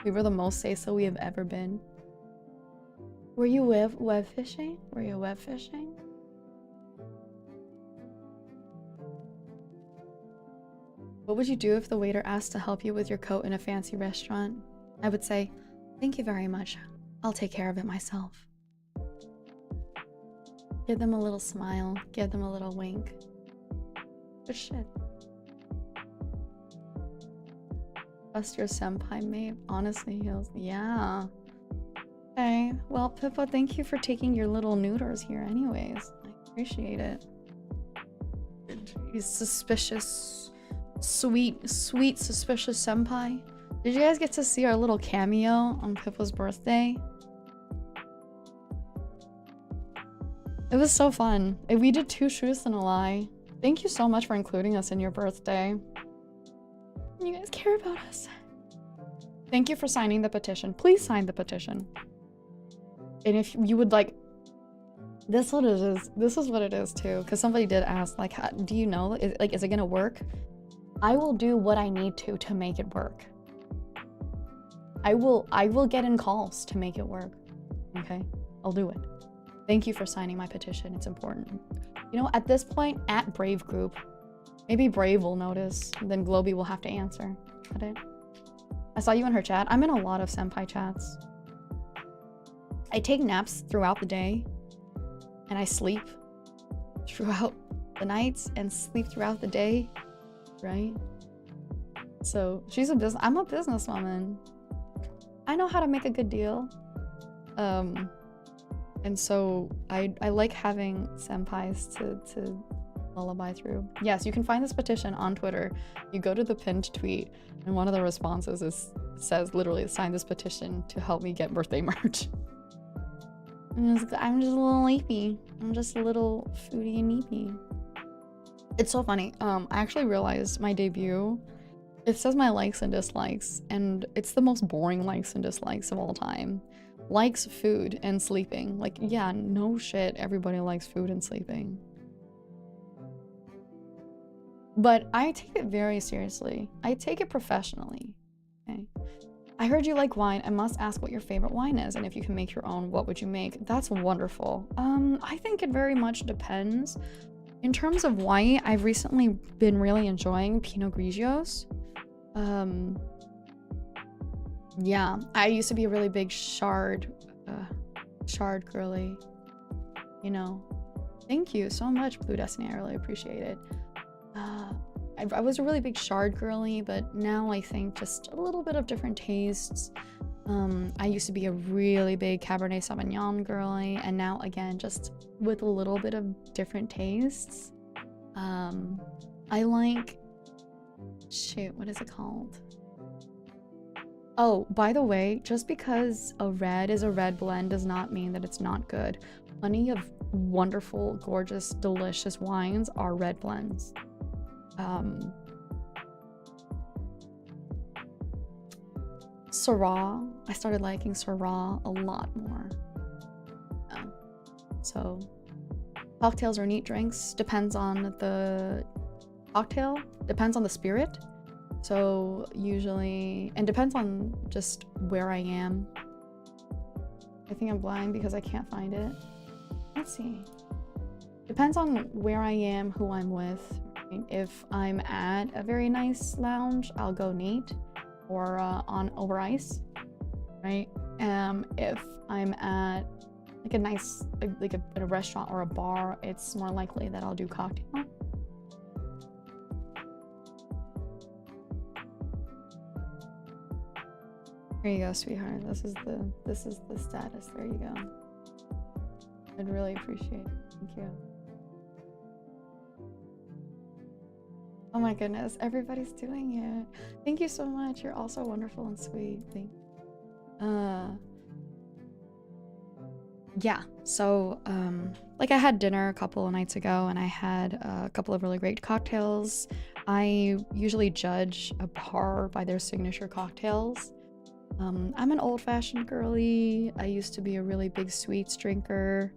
We were the most say-so we have ever been. Were you web fishing? Were you web fishing? What would you do if the waiter asked to help you with your coat in a fancy restaurant? I would say, thank you very much. I'll take care of it myself. Give them a little smile. Give them a little wink. Good shit. Trust your senpai, Maeve. Honestly, heals. Yeah. Okay. Well, Pippa, thank you for taking your little neuters here anyways. I appreciate it. He's suspicious. Sweet, suspicious senpai. Did you guys get to see our little cameo on Pippa's birthday? It was so fun. We did 2 truths and a lie. Thank you so much for including us in your birthday. You guys care about us. Thank you for signing the petition. Please sign the petition. And if you would like, this is what it is too. Because somebody did ask, like, how, do you know, is it gonna work? I will do what I need to make it work. I will get in calls to make it work. Okay, I'll do it. Thank you for signing my petition. It's important. You know, at this point, at Brave Group, maybe Brave will notice, then Globie will have to answer. Got it? I saw you in her chat. I'm in a lot of senpai chats. I take naps throughout the day, and I sleep throughout the nights and sleep throughout the day, right? So I'm a businesswoman. I know how to make a good deal. And so I like having senpais to lullaby through. Yes, you can find this petition on Twitter. You go to the pinned tweet, and one of the responses says literally, sign this petition to help me get birthday merch. I'm just a little leapy. I'm just a little foodie and neepy. It's so funny. I actually realized my debut, it says my likes and dislikes, and it's the most boring likes and dislikes of all time. Likes food and sleeping. Like, yeah, no shit, everybody likes food and sleeping. But I take it very seriously. I take it professionally. Okay. I heard you like wine. I must ask what your favorite wine is, and if you can make your own, what would you make? That's wonderful. I think it very much depends. In terms of wine, I've recently been really enjoying Pinot Grigios. Yeah, I used to be a really big Chard girly, you know. Thank you so much, Blue Destiny, I really appreciate it. I was a really big Chard girly, but now I think just a little bit of different tastes. I used to be a really big Cabernet Sauvignon girly, and now again, just with a little bit of different tastes. I like, shoot, what is it called? Oh, by the way, just because a red is a red blend does not mean that it's not good. Plenty of wonderful, gorgeous, delicious wines are red blends. Syrah, I started liking Syrah a lot more. So cocktails or neat drinks depends on the cocktail, depends on the spirit. So usually, and depends on just where I am. I think I'm blind because I can't find it. Let's see. Depends on where I am, who I'm with. If I'm at a very nice lounge, I'll go neat or on over ice, right? If I'm at like a nice, like a restaurant or a bar, it's more likely that I'll do cocktail. Here you go, sweetheart. This is the status. There you go. I'd really appreciate it. Thank you. Oh my goodness, everybody's doing it. Thank you so much. You're all so wonderful and sweet. Thank you. Yeah, so like I had dinner a couple of nights ago and I had a couple of really great cocktails. I usually judge a bar by their signature cocktails. I'm an old-fashioned girly. I used to be a really big sweets drinker.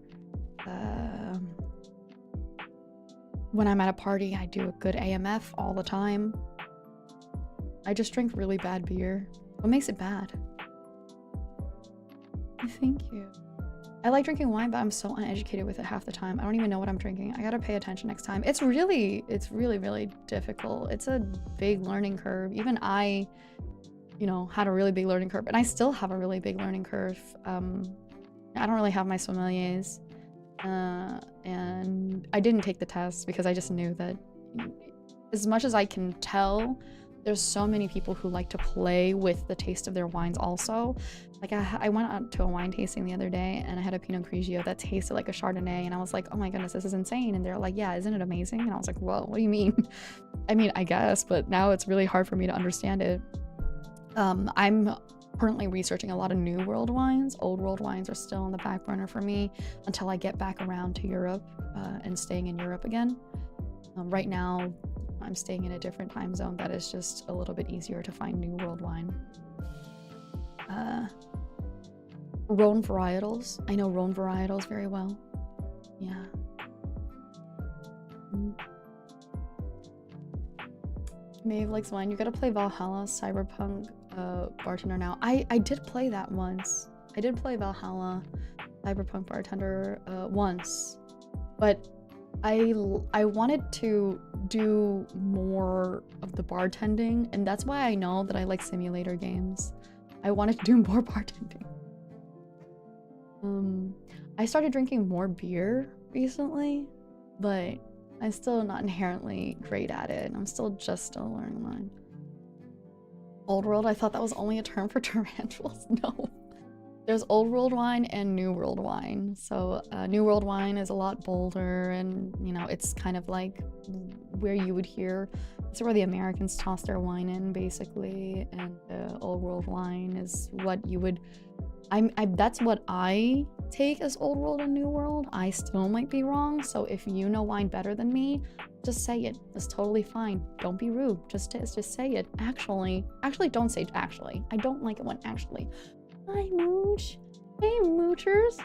When I'm at a party, I do a good AMF all the time. I just drink really bad beer. What makes it bad? Thank you. I like drinking wine, but I'm so uneducated with it half the time. I don't even know what I'm drinking. I gotta pay attention next time. It's really, really difficult. It's a big learning curve. Even I, you know, had a really big learning curve, and I still have a really big learning curve. I don't really have my sommeliers. And I didn't take the test because I just knew that as much as I can tell, there's so many people who like to play with the taste of their wines also. Like I went out to a wine tasting the other day and I had a Pinot Grigio that tasted like a Chardonnay and I was like, oh my goodness, this is insane. And they're like, yeah, isn't it amazing? And I was like, whoa, what do you mean? I mean, I guess, but now it's really hard for me to understand it. I'm currently researching a lot of New World wines. Old World wines are still on the back burner for me until I get back around to Europe and staying in Europe again. Right now, I'm staying in a different time zone that is just a little bit easier to find New World wine. Rhone varietals. I know Rhone varietals very well. Yeah. Maeve likes wine. You gotta play Valhalla Cyberpunk Bartender now. I did play that once. I did play Valhalla Cyberpunk Bartender once, but I wanted to do more of the bartending, and that's why I know that I like simulator games. I wanted to do more bartending. I started drinking more beer recently, but I'm still not inherently great at it. I'm still learning mine. Old World, I thought that was only a term for tarantulas. No. There's Old World wine and New World wine. So New World wine is a lot bolder and, you know, it's kind of like where you would hear, it's where the Americans toss their wine in, basically. And Old World wine is what you would, that's what I take as Old World and New World. I still might be wrong. So if you know wine better than me, just say it. It's totally fine. Don't be rude. Just say it. Actually, don't say actually. I don't like it when actually. Hi, Mooch. Hey, Moochers.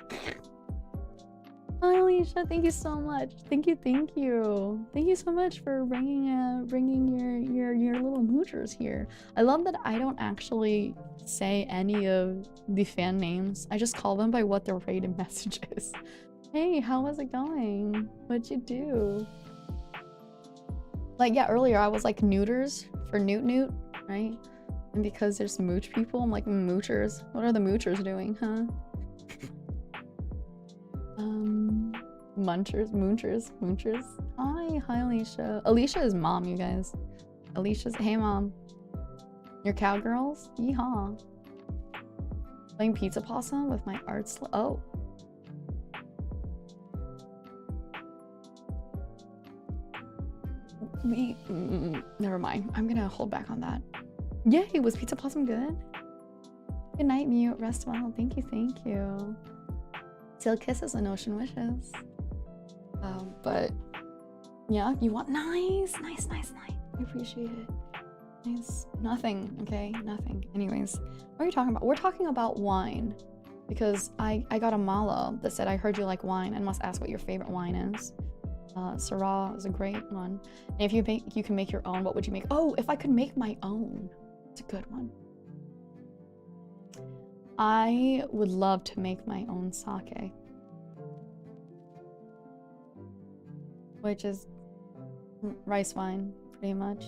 Hi, Alicia. Thank you so much. Thank you. Thank you so much for bringing your little Moochers here. I love that I don't actually say any of the fan names. I just call them by what their rated message is. Hey, how was it going? What'd you do? Like, yeah, earlier I was like neuters for Newt, right? And because there's mooch people, I'm like, moochers. What are the moochers doing, huh? Moochers. Hi, Alicia. Alicia is mom, you guys. Alicia's, hey mom. Your cowgirls? Yeehaw. Playing Pizza Possum with my art oh. Never mind. I'm gonna hold back on that. Yay, was Pizza Possum good? Good night, Mute. Rest well. Thank you. Till kisses and ocean wishes. But yeah, you want nice. I appreciate it. Nice. Nothing, okay? Nothing. Anyways, what are you talking about? We're talking about wine. because I got a Mallow that said, I heard you like wine and must ask what your favorite wine is. Syrah is a great one. And if you can make your own, what would you make? Oh, if I could make my own. It's a good one. I would love to make my own sake, which is rice wine, pretty much.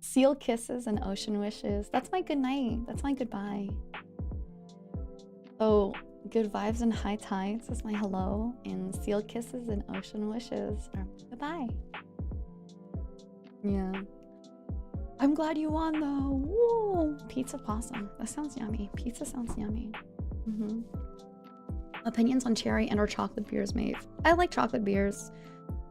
Seal kisses and ocean wishes. That's my good night. That's my goodbye. So good vibes and high tides is my hello, and seal kisses and ocean wishes are goodbye. Yeah. I'm glad you won though. Woo! Pizza possum. That sounds yummy. Pizza sounds yummy. Opinions on cherry and or chocolate beers, Maeve. I like chocolate beers.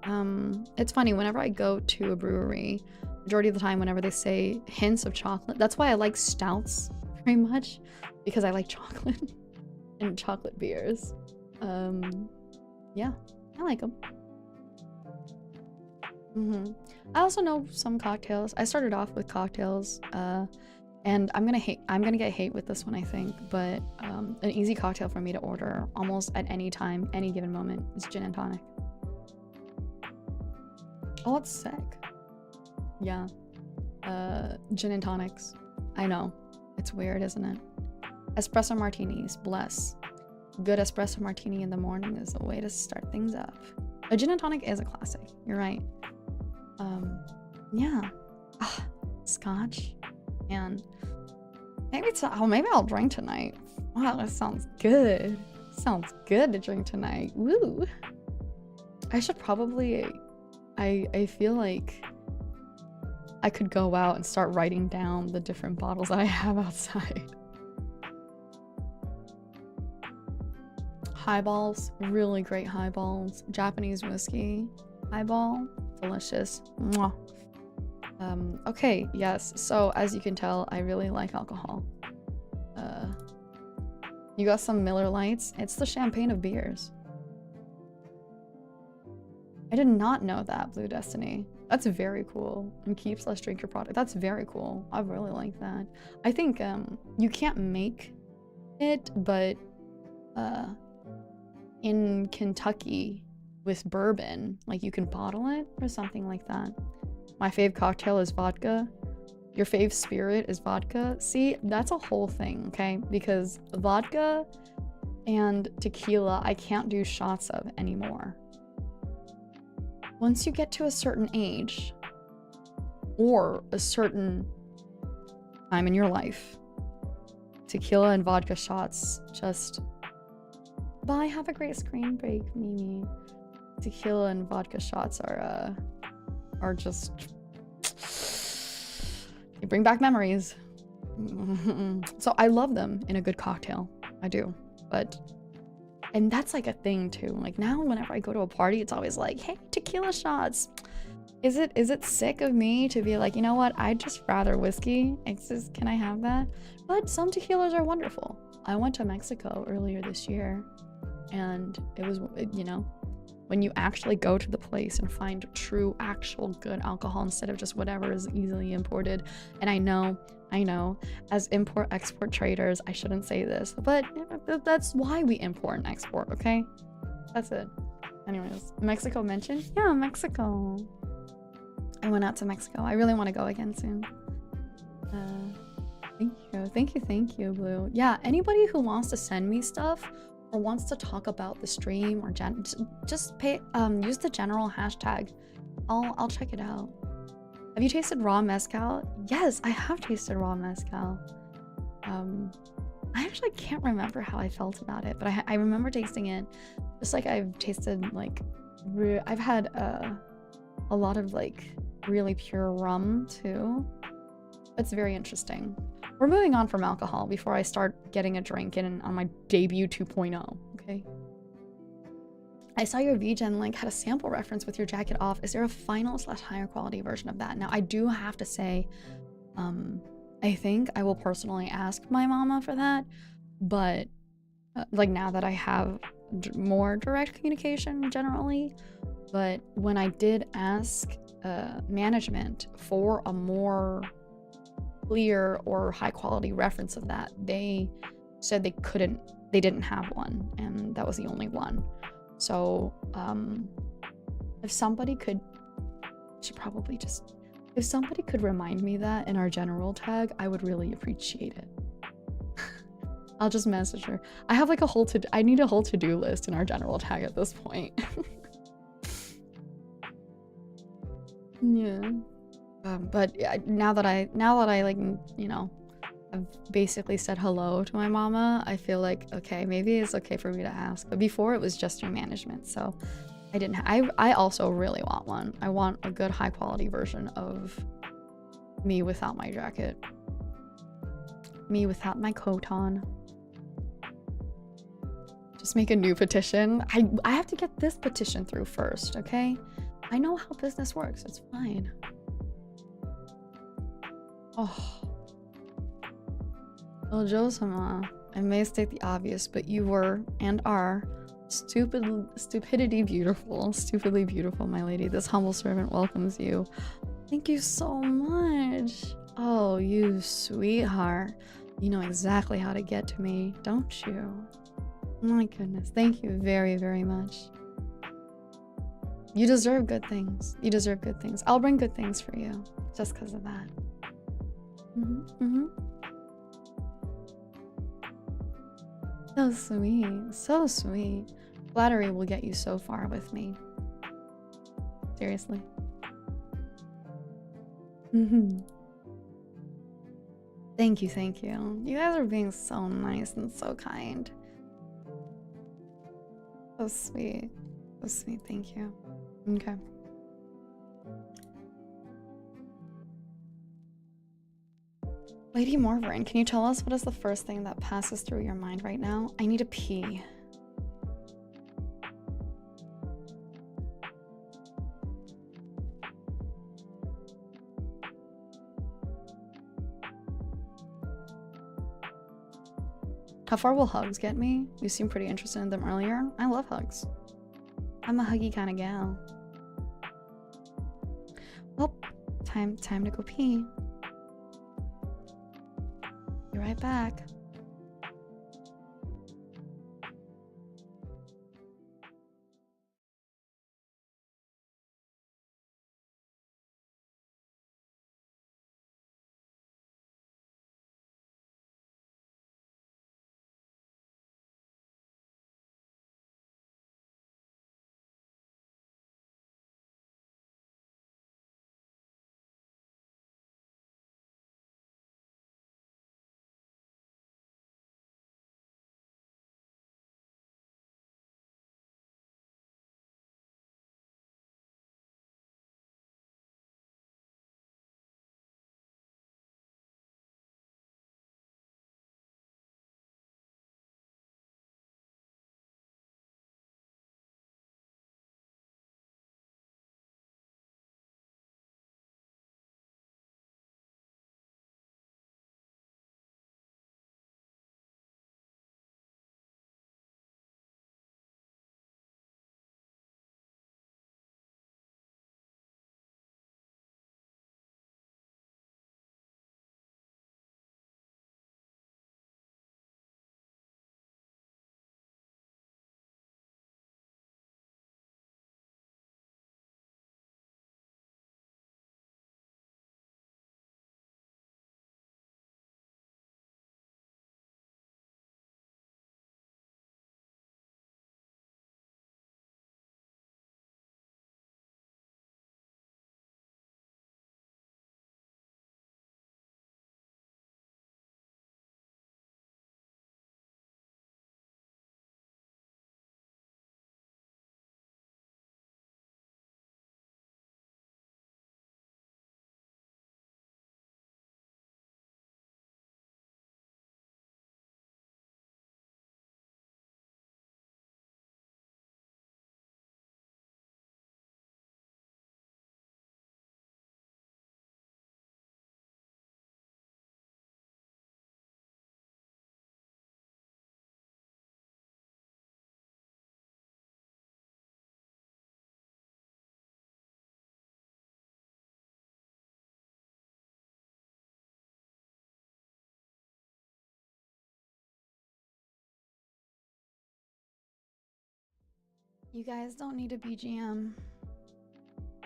It's funny, whenever I go to a brewery, majority of the time whenever they say hints of chocolate, that's why I like stouts very much, because I like chocolate and chocolate beers. Yeah, I like them. I also know some cocktails. I started off with cocktails, and I'm gonna get hate with this one, I think, but an easy cocktail for me to order almost at any time, any given moment, is gin and tonic. Oh, it's sick. Yeah. Gin and tonics. I know. It's weird, isn't it? Espresso martinis, bless. Good espresso martini in the morning is the way to start things up. A gin and tonic is a classic. You're right. Yeah. Scotch. And maybe maybe I'll drink tonight. Wow, that sounds good. Sounds good to drink tonight. Woo. I should probably... I feel like I could go out and start writing down the different bottles I have outside. Highballs, really great highballs. Japanese whiskey highball, delicious. Mwah. Okay, yes. So as you can tell, I really like alcohol. You got some Miller Lights. It's the champagne of beers. I did not know that, Blue Destiny. That's very cool. And keeps less drink your product. That's very cool. I really like that. I think you can't make it, but in Kentucky with bourbon, like you can bottle it or something like that. My fave cocktail is vodka. Your fave spirit is vodka. See, that's a whole thing, okay? Because vodka and tequila, I can't do shots of anymore. Once you get to a certain age or a certain time in your life, tequila and vodka shots just... Bye, have a great screen break, Mimi. Tequila and vodka shots are just... They bring back memories. So I love them in a good cocktail. I do. But... And that's like a thing too. Like now whenever I go to a party, it's always like, hey, tequila shots. Is it sick of me to be like, you know what? I'd just rather whiskey. It's just, can I have that? But some tequilas are wonderful. I went to Mexico earlier this year and it was, you know, when you actually go to the place and find true, actual good alcohol instead of just whatever is easily imported. And I know, as import-export traders, I shouldn't say this, but that's why we import and export, okay? That's it. Anyways, Mexico mentioned? Yeah, Mexico. I went out to Mexico. I really want to go again soon. Thank you, Blue. Yeah, anybody who wants to send me stuff or wants to talk about the stream or just use the general hashtag. I'll check it out. Have you tasted raw mezcal? Yes, I have tasted raw mezcal. I actually can't remember how I felt about it, but I remember tasting it just like I've tasted like I've had a lot of like really pure rum too. It's very interesting. We're moving on from alcohol before I start getting a drink in on my debut 2.0, okay? I saw your VGen link had a sample reference with your jacket off. Is there a final/higher quality version of that? Now, I do have to say, I think I will personally ask my mama for that, but like now that I have more direct communication generally, but when I did ask management for a more clear or high quality reference of that. They said they didn't have one, and that was the only one. So if somebody could, if somebody could remind me that in our general tag, I would really appreciate it. I'll just message her. I have like I need a whole to-do list in our general tag at this point. Yeah. But yeah, now that I like, you know, I've basically said hello to my mama, I feel like, okay, maybe it's okay for me to ask. But before it was just your management, so I didn't I also really want one. I want a good high quality version of me without my jacket. Me without my coat on. Just make a new petition. I have to get this petition through first, okay? I know how business works. It's fine. Oh. Well, Josama, I may state the obvious, but you were and are stupidly beautiful. Stupidly beautiful, my lady. This humble servant welcomes you. Thank you so much. Oh, you sweetheart. You know exactly how to get to me, don't you? My goodness. Thank you very, very much. You deserve good things. You deserve good things. I'll bring good things for you just because of that. So sweet. So sweet. Flattery will get you so far with me. Seriously. Thank you, thank you. You guys are being so nice and so kind. So sweet. So sweet, thank you. Okay. Lady Morveren, can you tell us what is the first thing that passes through your mind right now? I need to pee. How far will hugs get me? You seemed pretty interested in them earlier. I love hugs. I'm a huggy kind of gal. Well, time to go pee. Be right back. You guys don't need a BGM.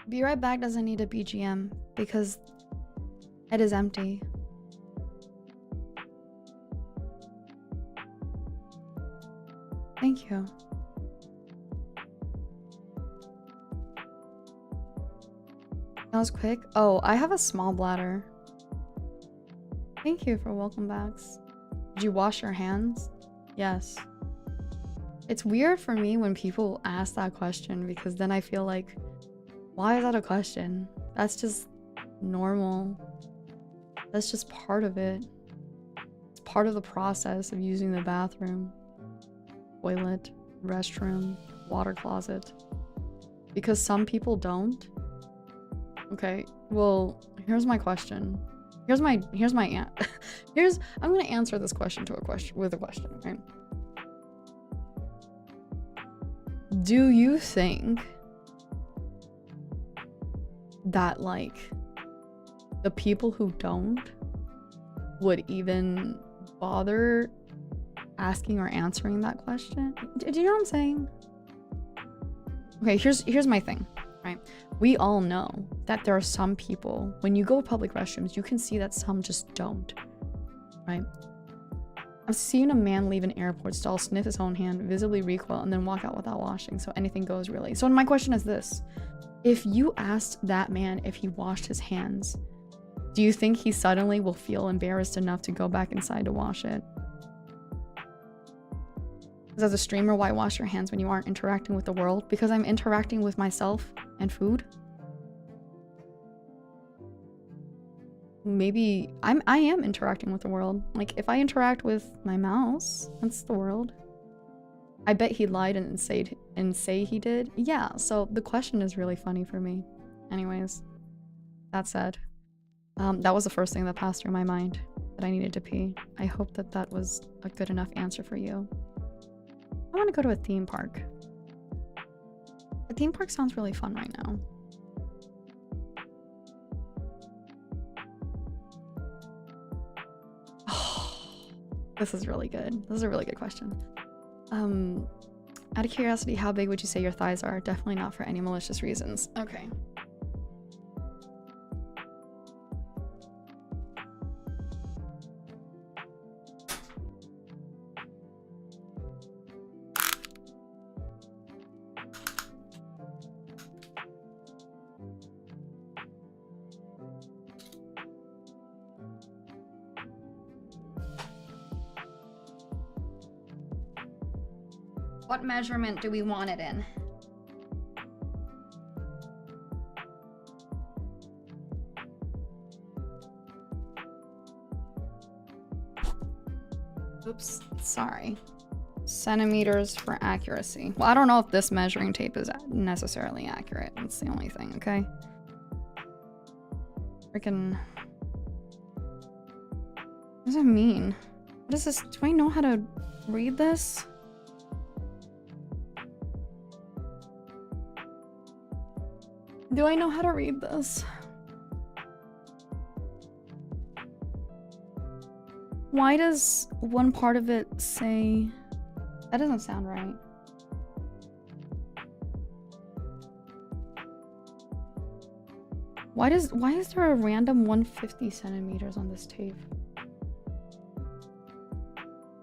Be Right Back doesn't need a BGM because it is empty. Thank you. That was quick. Oh, I have a small bladder. Thank you for welcome backs. Did you wash your hands? Yes. It's weird for me when people ask that question because then I feel like, why is that a question? That's just normal. That's just part of it. It's part of the process of using the bathroom, toilet, restroom, water closet. Because some people don't. Okay, well, here's my question. I'm gonna answer this question with a question, right? Do you think that, like, the people who don't would even bother asking or answering that question? Do you know what I'm saying? Okay, here's my thing, right? We all know that there are some people, when you go to public restrooms, you can see that some just don't, right? I've seen a man leave an airport stall, sniff his own hand, visibly recoil, and then walk out without washing, so anything goes really. So my question is this. If you asked that man if he washed his hands, do you think he suddenly will feel embarrassed enough to go back inside to wash it? Because as a streamer, why wash your hands when you aren't interacting with the world? Because I'm interacting with myself and food. Maybe I am interacting with the world. Like, if I interact with my mouse, that's the world. I bet he lied and say he did. Yeah, so the question is really funny for me. Anyways, that said, that was the first thing that passed through my mind, that I needed to pee. I hope that that was a good enough answer for you. I want to go to a theme park. A theme park sounds really fun right now. This is really good. This is a really good question. Out of curiosity, how big would you say your thighs are? Definitely not for any malicious reasons. Okay. What measurement do we want it in? Oops, sorry. Centimeters for accuracy. Well, I don't know if this measuring tape is necessarily accurate. That's the only thing, okay? Freaking... What does it mean? What is this? Do I know how to read this? Do I know how to read this? Why does one part of it say... That doesn't sound right. Why is there a random 150 centimeters on this tape?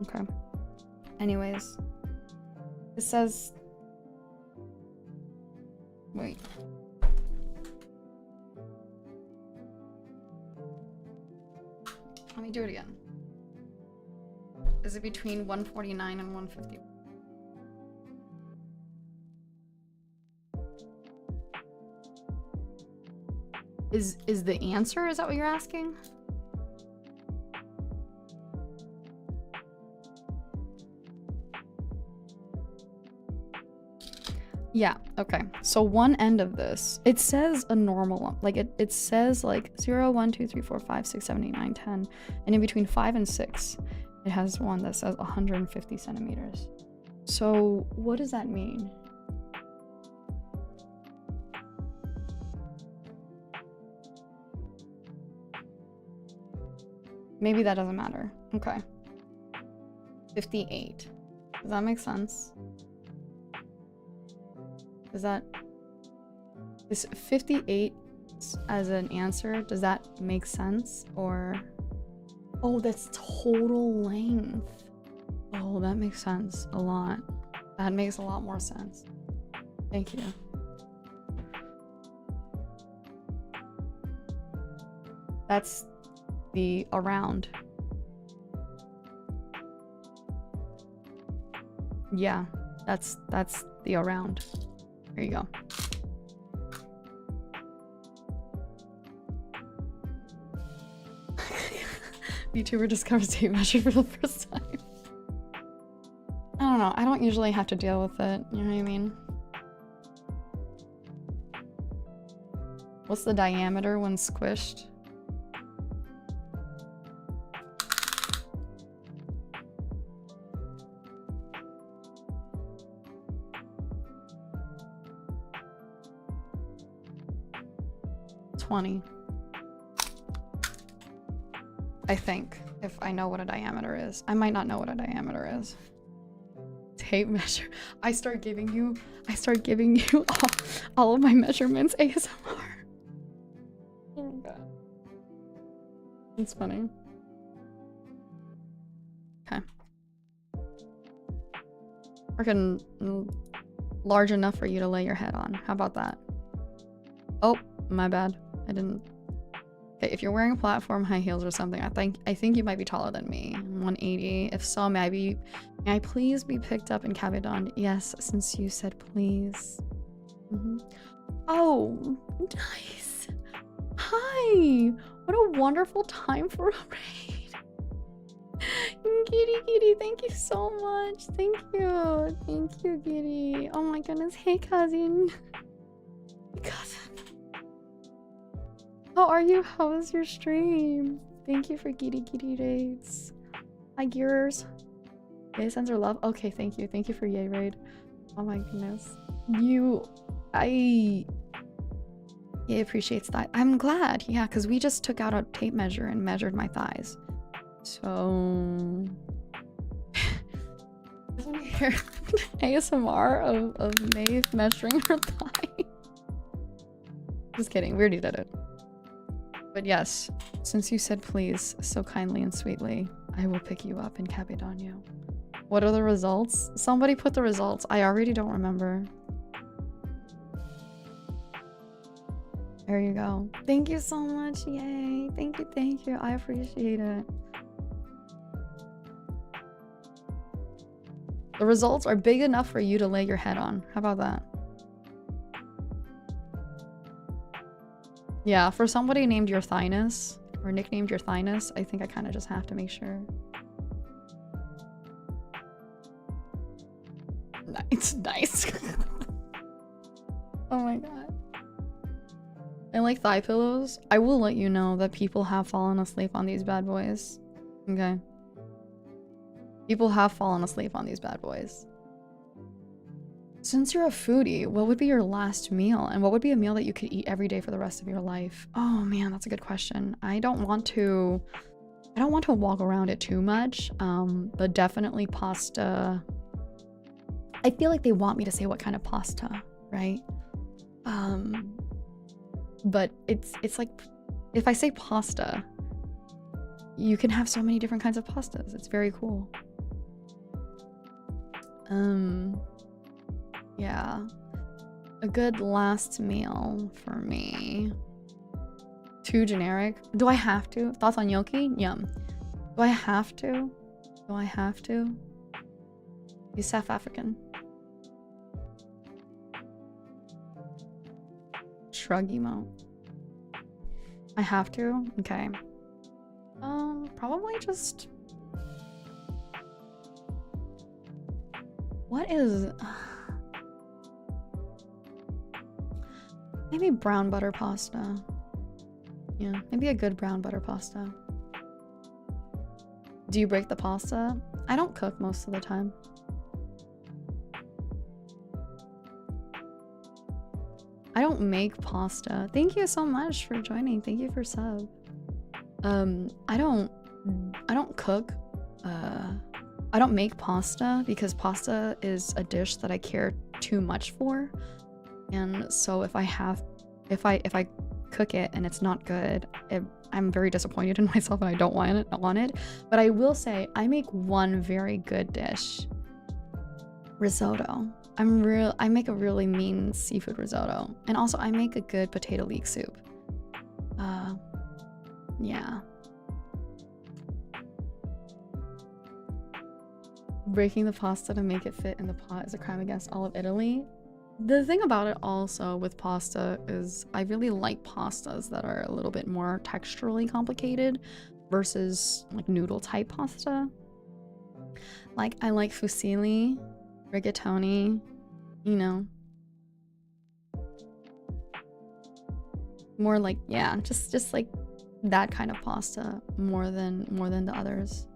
Okay. Anyways. It says... Wait. Let me do it again. Is it between 149 and 150? Is the answer? Is that what you're asking? Yeah, okay. So one end of this, it says a normal, like it says like 0, 1, 2, 3, 4, 5, 6, 7, 8, 9, 10. And in between 5 and 6, it has one that says 150 centimeters. So what does that mean? Maybe that doesn't matter. Okay. 58. Does that make sense? Does that... Is 58 as an answer? Does that make sense? Or... Oh, that's total length. Oh, that makes sense a lot. That makes a lot more sense. Thank you. That's the around. Yeah, that's the around. There you go. VTuber discovers tape measure for the first time. I don't know. I don't usually have to deal with it. You know what I mean? What's the diameter when squished? I think, if I know what a diameter is. I might not know what a diameter is. Tape measure. I start giving you all of my measurements ASMR. Oh my god. It's funny. Okay. Freaking large enough for you to lay your head on. How about that? Oh, my bad. I didn't. Okay, if you're wearing a platform, high heels or something, I think you might be taller than me. 180. If so, may I please be picked up and cabidoned? Yes, since you said please. Oh, nice. Hi. What a wonderful time for a raid. Kitty, thank you so much. Thank you. Thank you, Kitty. Oh my goodness. Hey, cousin. Cousin. How are you? How was your stream? Thank you for kitty raids. Hi, gears. Yay sends her love. Okay, thank you. Thank you for yay raid. Oh my goodness. He appreciates that. I'm glad. Yeah, because we just took out a tape measure and measured my thighs. So... I want to hear ASMR of Maeve measuring her thigh. Just kidding. We already did it. But yes, since you said please so kindly and sweetly, I will pick you up and cabidon you. What are the results? Somebody put the results. I already don't remember. There you go. Thank you so much. Yay. Thank you. I appreciate it. The results are big enough for you to lay your head on. How about that? Yeah, for somebody named your Thynus, or nicknamed your Thynus, I think I kind of just have to make sure. It's nice. Oh my god. I like thigh pillows. I will let you know that people have fallen asleep on these bad boys. Okay. People have fallen asleep on these bad boys. Since you're a foodie, what would be your last meal? And what would be a meal that you could eat every day for the rest of your life? Oh man, that's a good question. I don't want to walk around it too much, but definitely pasta. I feel like they want me to say what kind of pasta, right? But it's like, if I say pasta, you can have so many different kinds of pastas. It's very cool. Yeah, a good last meal for me. Too generic. Do I have to? Thoughts on gnocchi? Yum. Do I have to? Do I have to? He's South African. Shrug emote. I have to? Okay. Probably just... What is... Maybe brown butter pasta. Yeah, maybe a good brown butter pasta. Do you break the pasta? I don't cook most of the time. I don't make pasta. Thank you so much for joining. Thank you for sub. I don't cook. I don't make pasta because pasta is a dish that I care too much for. And so if I cook it and it's not good, I'm very disappointed in myself and I don't want it. But I will say I make one very good dish. Risotto. I make a really mean seafood risotto. And also I make a good potato leek soup. Yeah. Breaking the pasta to make it fit in the pot is a crime against all of Italy. The thing about it also with pasta is I really like pastas that are a little bit more texturally complicated versus like noodle type pasta. Like I like fusilli, rigatoni, you know. More like, yeah, just like that kind of pasta more than the others.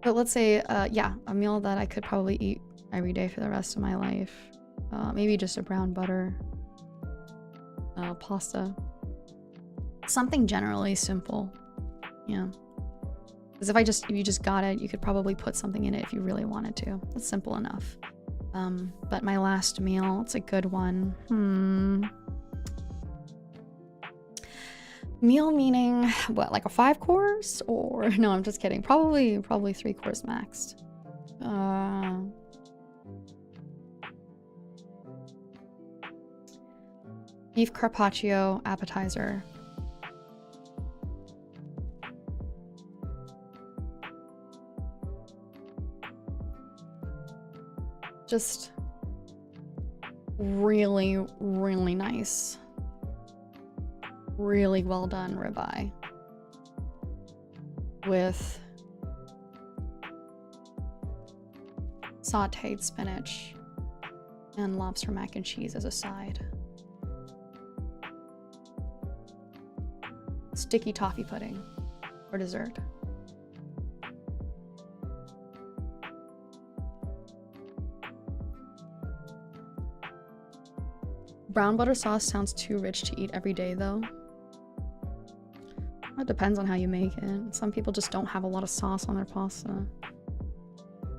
But let's say, yeah, a meal that I could probably eat every day for the rest of my life. Maybe just a brown butter pasta. Something generally simple. Yeah. Because if you just got it, you could probably put something in it if you really wanted to. It's simple enough. But my last meal, it's a good one. Meal meaning what, like a 5-course? Or no, I'm just kidding. Probably 3-course maxed. Beef carpaccio appetizer. Just really, really nice. Really well done ribeye with sauteed spinach and lobster mac and cheese as a side. Sticky toffee pudding for dessert. Brown butter sauce sounds too rich to eat every day though. It depends on how you make it. Some people just don't have a lot of sauce on their pasta.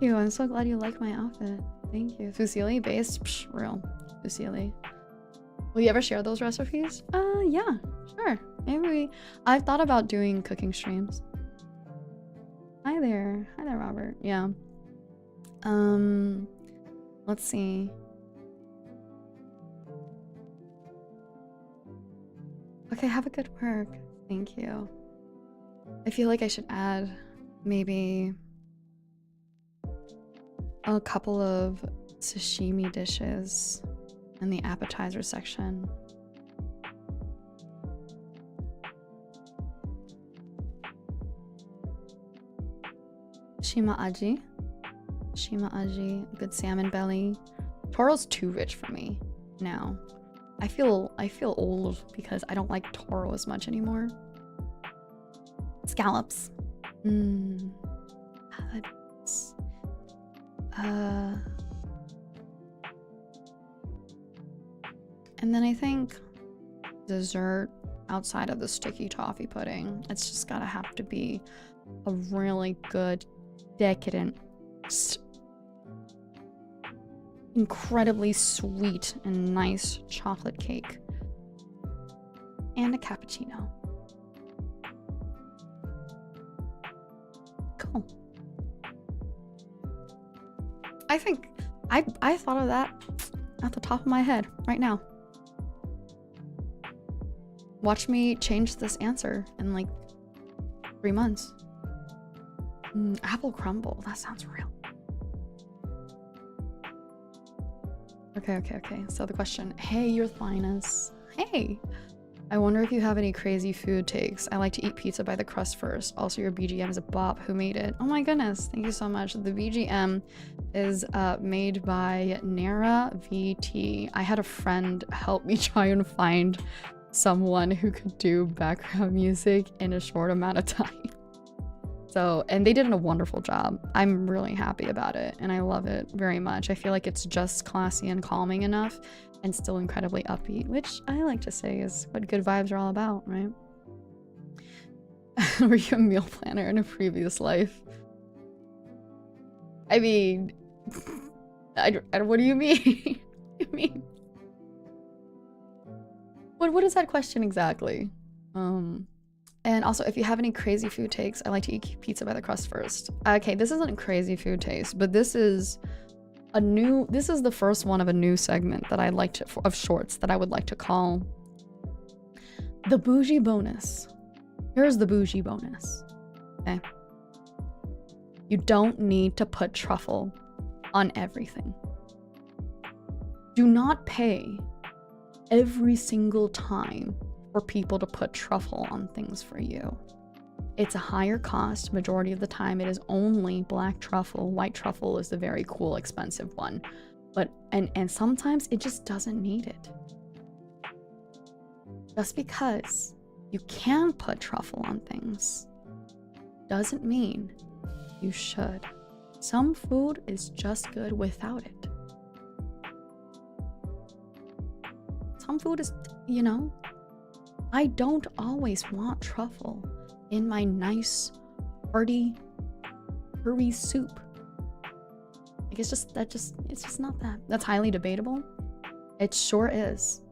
Ew, I'm so glad you like my outfit. Thank you. Fusilli based? Psh, real. Fusilli. Will you ever share those recipes? Yeah, sure. Maybe I've thought about doing cooking streams. Hi there. Hi there, Robert. Yeah. Let's see. Okay, have a good work. Thank you. I feel like I should add maybe a couple of sashimi dishes in the appetizer section. Shima aji. Shima aji. Good salmon belly. Toro's too rich for me now. I feel old because I don't like Toro as much anymore. Scallops. And then I think dessert outside of the sticky toffee pudding. It's just gotta have to be a really good, decadent, incredibly sweet and nice chocolate cake. And a cappuccino. Cool. I think I thought of that at the top of my head right now. Watch me change this answer in like 3 months. Apple crumble. That sounds real. Okay. So the question, hey, your Thinus. Hey. I wonder if you have any crazy food takes. I like to eat pizza by the crust first. Also, your BGM is a bop. Who made it? Oh my goodness. Thank you so much. The BGM is made by Nara VT. I had a friend help me try and find someone who could do background music in a short amount of time. So, and they did a wonderful job. I'm really happy about it and I love it very much. I feel like it's just classy and calming enough and still incredibly upbeat, which I like to say is what good vibes are all about, right? Were you a meal planner in a previous life? I mean, what do you mean? I mean, What is that question exactly? And also, if you have any crazy food takes, I like to eat pizza by the crust first. Okay, this isn't a crazy food taste, but this is the first one of a new segment that I'd like to, of shorts that I would like to call the bougie bonus. Here's the bougie bonus. Okay. You don't need to put truffle on everything. Do not pay every single time for people to put truffle on things for you. It's a higher cost. Majority of the time it is only black truffle. White truffle is the very cool, expensive one. But, and sometimes it just doesn't need it. Just because you can put truffle on things doesn't mean you should. Some food is just good without it. Some food is, you know, I don't always want truffle in my nice, hearty, curry soup. Like it's just not that. That's highly debatable. It sure is.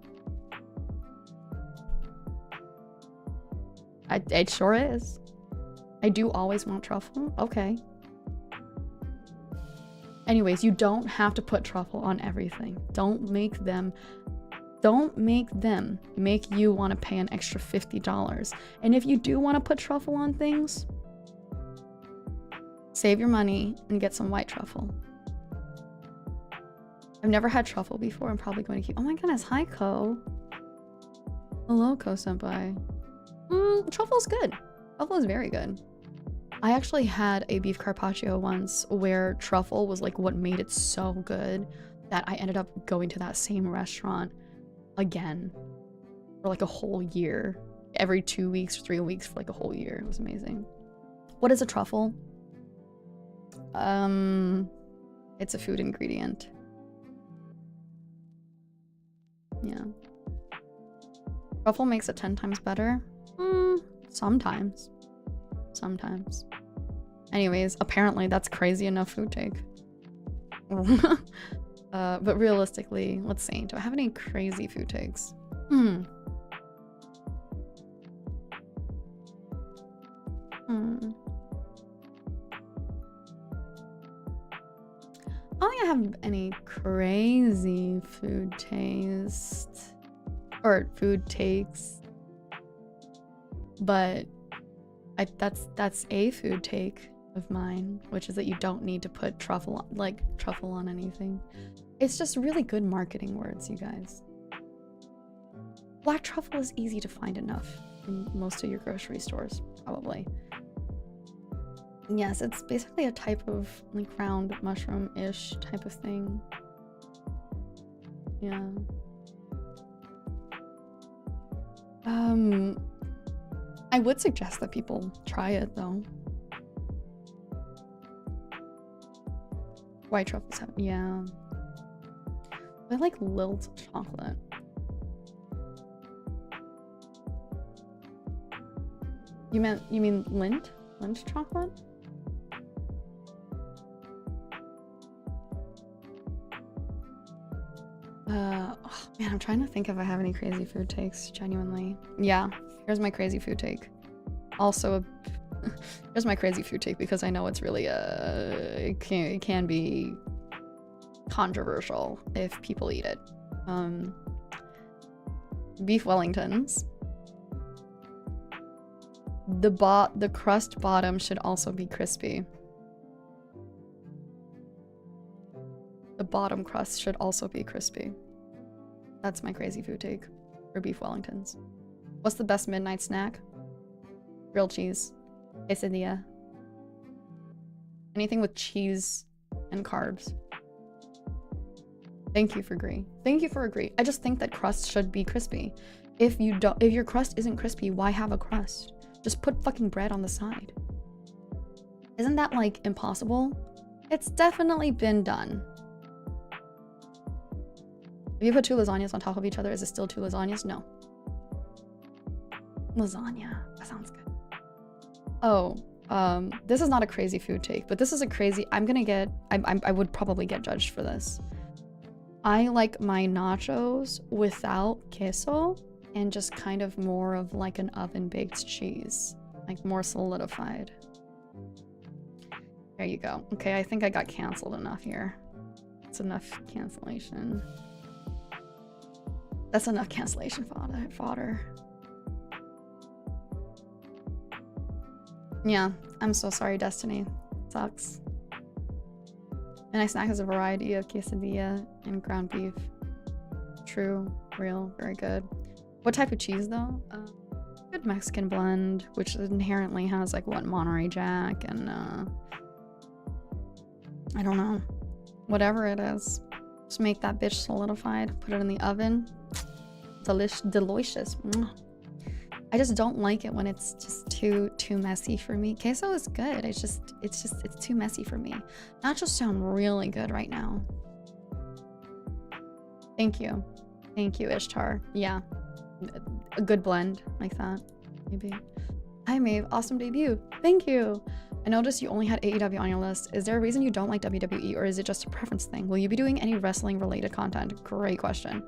It sure is. I do always want truffle. Okay. Anyways, you don't have to put truffle on everything. Don't make them make you want to pay an extra $50. And if you do want to put truffle on things, save your money and get some white truffle. I've never had truffle before. I'm probably going to keep... Oh my goodness. Hi, Ko. Hello, Ko-senpai. Truffle's good. Truffle is very good. I actually had a beef carpaccio once where truffle was like what made it so good that I ended up going to that same restaurant again for like a whole year. Every 2 weeks or 3 weeks for like a whole year. It was amazing. What is a truffle? It's a food ingredient. Yeah. Truffle makes it 10 times better. Sometimes. Sometimes. Anyways, apparently that's crazy enough food take. But realistically, let's see. Do I have any crazy food takes? I don't think I have any crazy food taste or food takes, but that's a food take of mine, which is that you don't need to put truffle on anything. It's just really good marketing words, you guys. Black truffle is easy to find enough in most of your grocery stores, probably. Yes, it's basically a type of like round mushroom-ish type of thing. Yeah. I would suggest that people try it though. White truffles have, yeah. I like Lilt chocolate. You mean Lindt? Lindt chocolate? Oh man, I'm trying to think if I have any crazy food takes, genuinely. Yeah, here's my crazy food take. Also, here's my crazy food take because I know it's really, it can be controversial if people eat it. Beef Wellingtons. The crust bottom should also be crispy. The bottom crust should also be crispy. That's my crazy food take for beef Wellingtons. What's the best midnight snack? Grilled cheese. Quesadilla. Anything with cheese and carbs. Thank you for agree. Thank you for agree. I just think that crust should be crispy. If your crust isn't crispy, why have a crust? Just put fucking bread on the side. Isn't that like impossible? It's definitely been done. If you put 2 lasagnas on top of each other, is it still 2 lasagnas? No. Lasagna. That sounds good. Oh, this is not a crazy food take, but this is a crazy... I would probably get judged for this. I like my nachos without queso and just kind of more of like an oven baked cheese, like more solidified. There you go. Okay, I think I got canceled enough here. That's enough cancellation. That's enough cancellation fodder. Yeah, I'm so sorry, Destiny. Sucks. And I snack has a variety of quesadilla and ground beef. True, real, very good. What type of cheese though? Good Mexican blend, which inherently has like what, Monterey Jack and I don't know. Whatever it is. Just make that bitch solidified, put it in the oven. Delicious. I just don't like it when it's just too messy for me. Queso is good. It's too messy for me. Nachos sound really good right now. Thank you. Thank you, Ishtar. Yeah. A good blend like that, maybe. Hi, Maeve. Awesome debut. Thank you. I noticed you only had AEW on your list. Is there a reason you don't like WWE, or is it just a preference thing? Will you be doing any wrestling related content? Great question.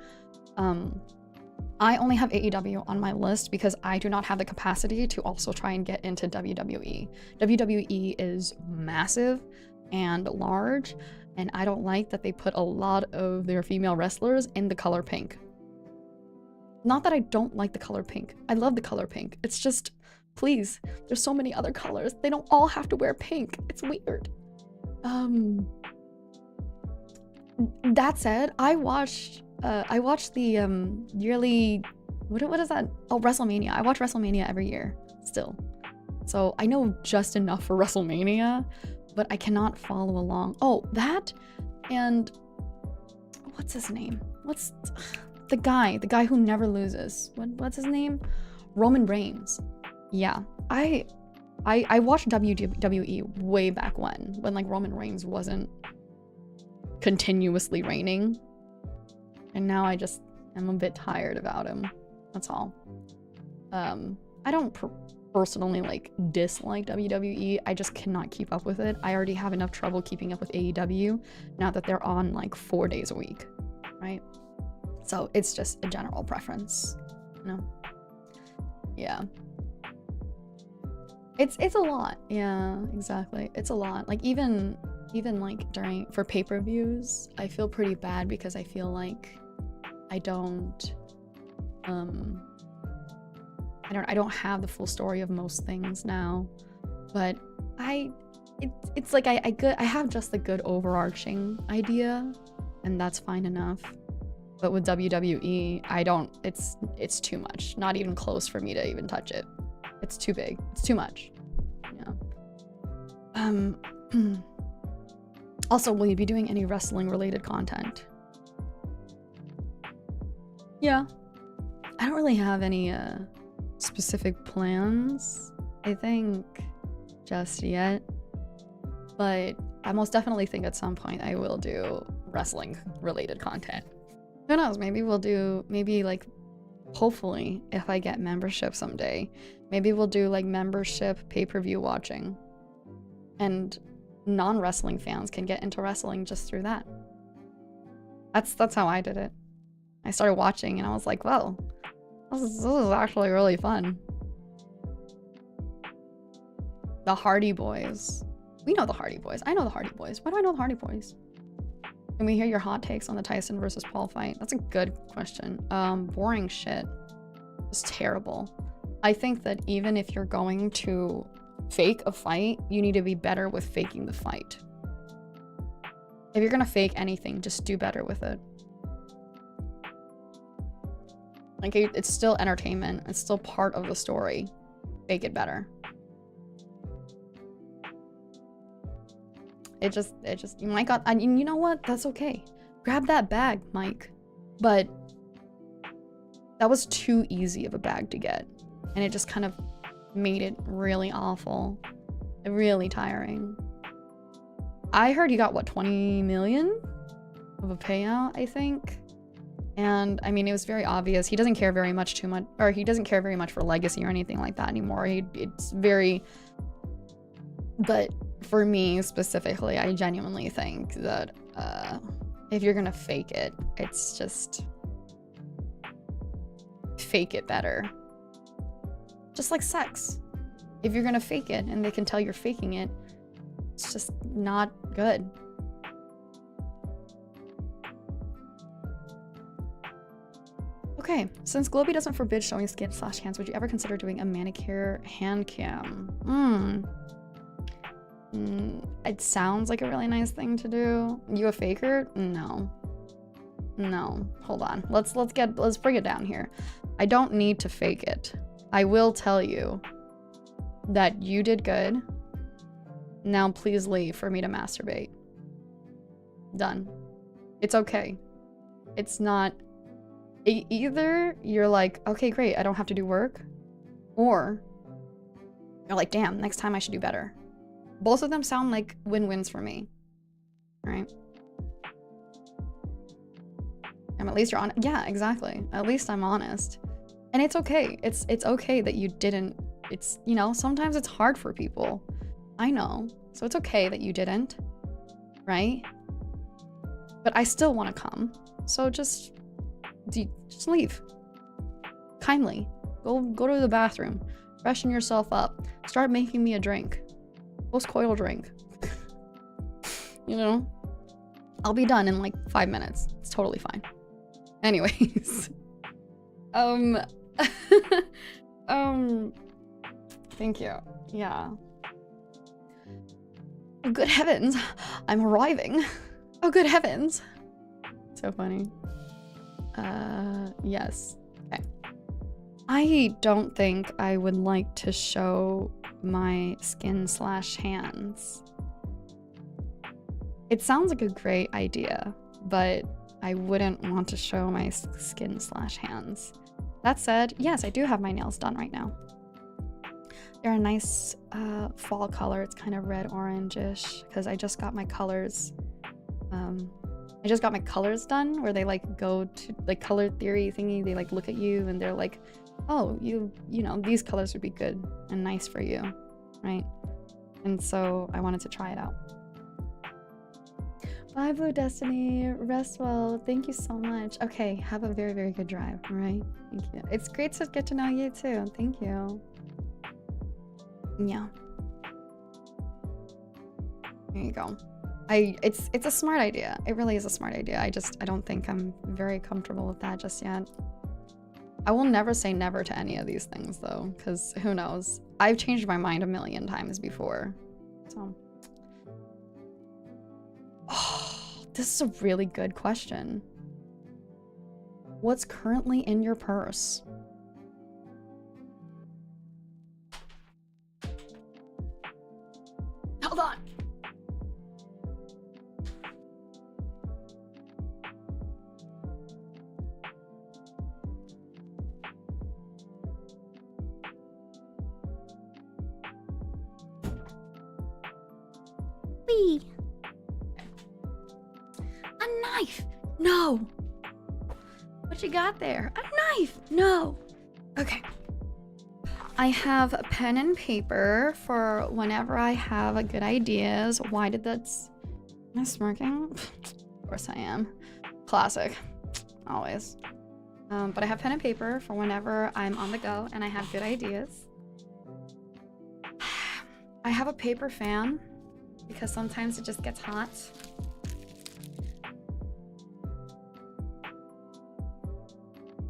I only have AEW on my list because I do not have the capacity to also try and get into WWE. WWE is massive and large, and I don't like that they put a lot of their female wrestlers in the color pink. Not that I don't like the color pink. I love the color pink. It's just, please, there's so many other colors. They don't all have to wear pink. It's weird. That said, I watched the yearly, what is that? Oh, WrestleMania. I watch WrestleMania every year still. So I know just enough for WrestleMania, but I cannot follow along. Oh, that and what's his name? What's the guy who never loses? What's his name? Roman Reigns. Yeah. I watched WWE way back when like Roman Reigns wasn't continuously reigning. And now I just am a bit tired about him. That's all. I don't personally like dislike WWE. I just cannot keep up with it. I already have enough trouble keeping up with AEW now that they're on like 4 days a week, right? So it's just a general preference, you know? Yeah. It's a lot. Yeah, exactly. It's a lot. Like even like for pay-per-views, I feel pretty bad because I feel like I don't have the full story of most things now, but it's like I have just the good overarching idea, and that's fine enough. But with WWE, it's too much. Not even close for me to even touch it. It's too big. It's too much. Yeah. Also, will you be doing any wrestling related content? Yeah. I don't really have any specific plans, I think, just yet. But I most definitely think at some point I will do wrestling related content. Who knows? Maybe we'll do, like, hopefully, if I get membership someday, maybe we'll do like membership pay-per-view watching. And non-wrestling fans can get into wrestling just through that. That's how I did it. I started watching and I was like, well, this is actually really fun. The Hardy Boys. We know the Hardy Boys. I know the Hardy Boys. Why do I know the Hardy Boys? Can we hear your hot takes on the Tyson versus Paul fight? That's a good question. Boring shit. It was terrible. I think that even if you're going to fake a fight, you need to be better with faking the fight. If you're gonna fake anything, just do better with it. Like, it's still entertainment. It's still part of the story. Fake it better. It just, my God, and you know what? That's okay. Grab that bag, Mike. But that was too easy of a bag to get. And it just kind of made it really awful. Really tiring. I heard you got, what, 20 million of a payout, I think? And, I mean, it was very obvious. He doesn't care very much he doesn't care very much for legacy or anything like that anymore. It's very... But for me, specifically, I genuinely think that if you're gonna fake it, it's just... fake it better. Just like sex. If you're gonna fake it and they can tell you're faking it, it's just not good. Okay, since Globie doesn't forbid showing skin / hands, would you ever consider doing a manicure hand cam? It sounds like a really nice thing to do. You a faker? No. No, hold on. Let's bring it down here. I don't need to fake it. I will tell you that you did good. Now please leave for me to masturbate. Done. It's okay. It's not... Either you're like, okay, great, I don't have to do work. Or you're like, damn, next time I should do better. Both of them sound like win-wins for me. Right? And at least you're honest. Yeah, exactly. At least I'm honest. And it's okay. It's okay that you didn't. It's, you know, sometimes it's hard for people. I know. So it's okay that you didn't. Right? But I still want to come. So just leave. Kindly. Go to the bathroom. Freshen yourself up. Start making me a drink. Post-coital drink. You know? I'll be done in like 5 minutes. It's totally fine. Anyways. Thank you. Yeah. Oh, good heavens. I'm arriving. Oh, good heavens. So funny. Yes. Okay. I don't think I would like to show my skin / hands. It sounds like a great idea, but I wouldn't want to show my skin / hands. That said, yes, I do have my nails done right now. They're a nice fall color. It's kind of red orange-ish because I just got my colors. I just got my colors done where they like go to like color theory thingy. They like look at you and they're like, oh, you know, these colors would be good and nice for you, right? And so I wanted to try it out. Bye, Blue Destiny. Rest well. Thank you so much. Okay, have a very, very good drive, all right? Thank you. It's great to get to know you too. Thank you. Yeah. There you go. It's a smart idea. It really is a smart idea. I don't think I'm very comfortable with that just yet. I will never say never to any of these things though, because who knows? I've changed my mind a million times before. So. Oh, this is a really good question. What's currently in your purse? Hold on. Wee. A knife. No. What you got there? A knife. No. Okay. I have a pen and paper for whenever I have good ideas. Why did that... Am I smirking? Of course I am. Classic. Always. But I have pen and paper for whenever I'm on the go and I have good ideas. I have a paper fan because sometimes it just gets hot.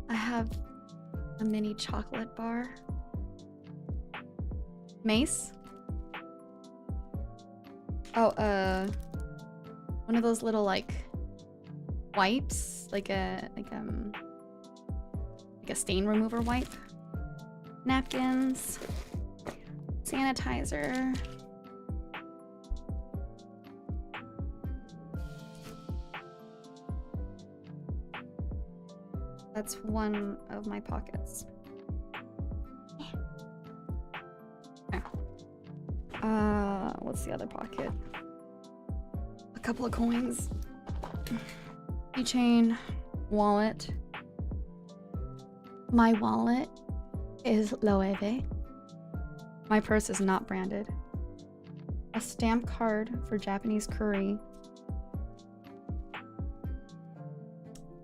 I have a mini chocolate bar. Mace. Oh, one of those little like wipes, like a stain remover wipe. Napkins. Sanitizer. That's one of my pockets. Okay. What's the other pocket? A couple of coins. Keychain. Wallet. My wallet is Loewe. My purse is not branded. A stamp card for Japanese curry.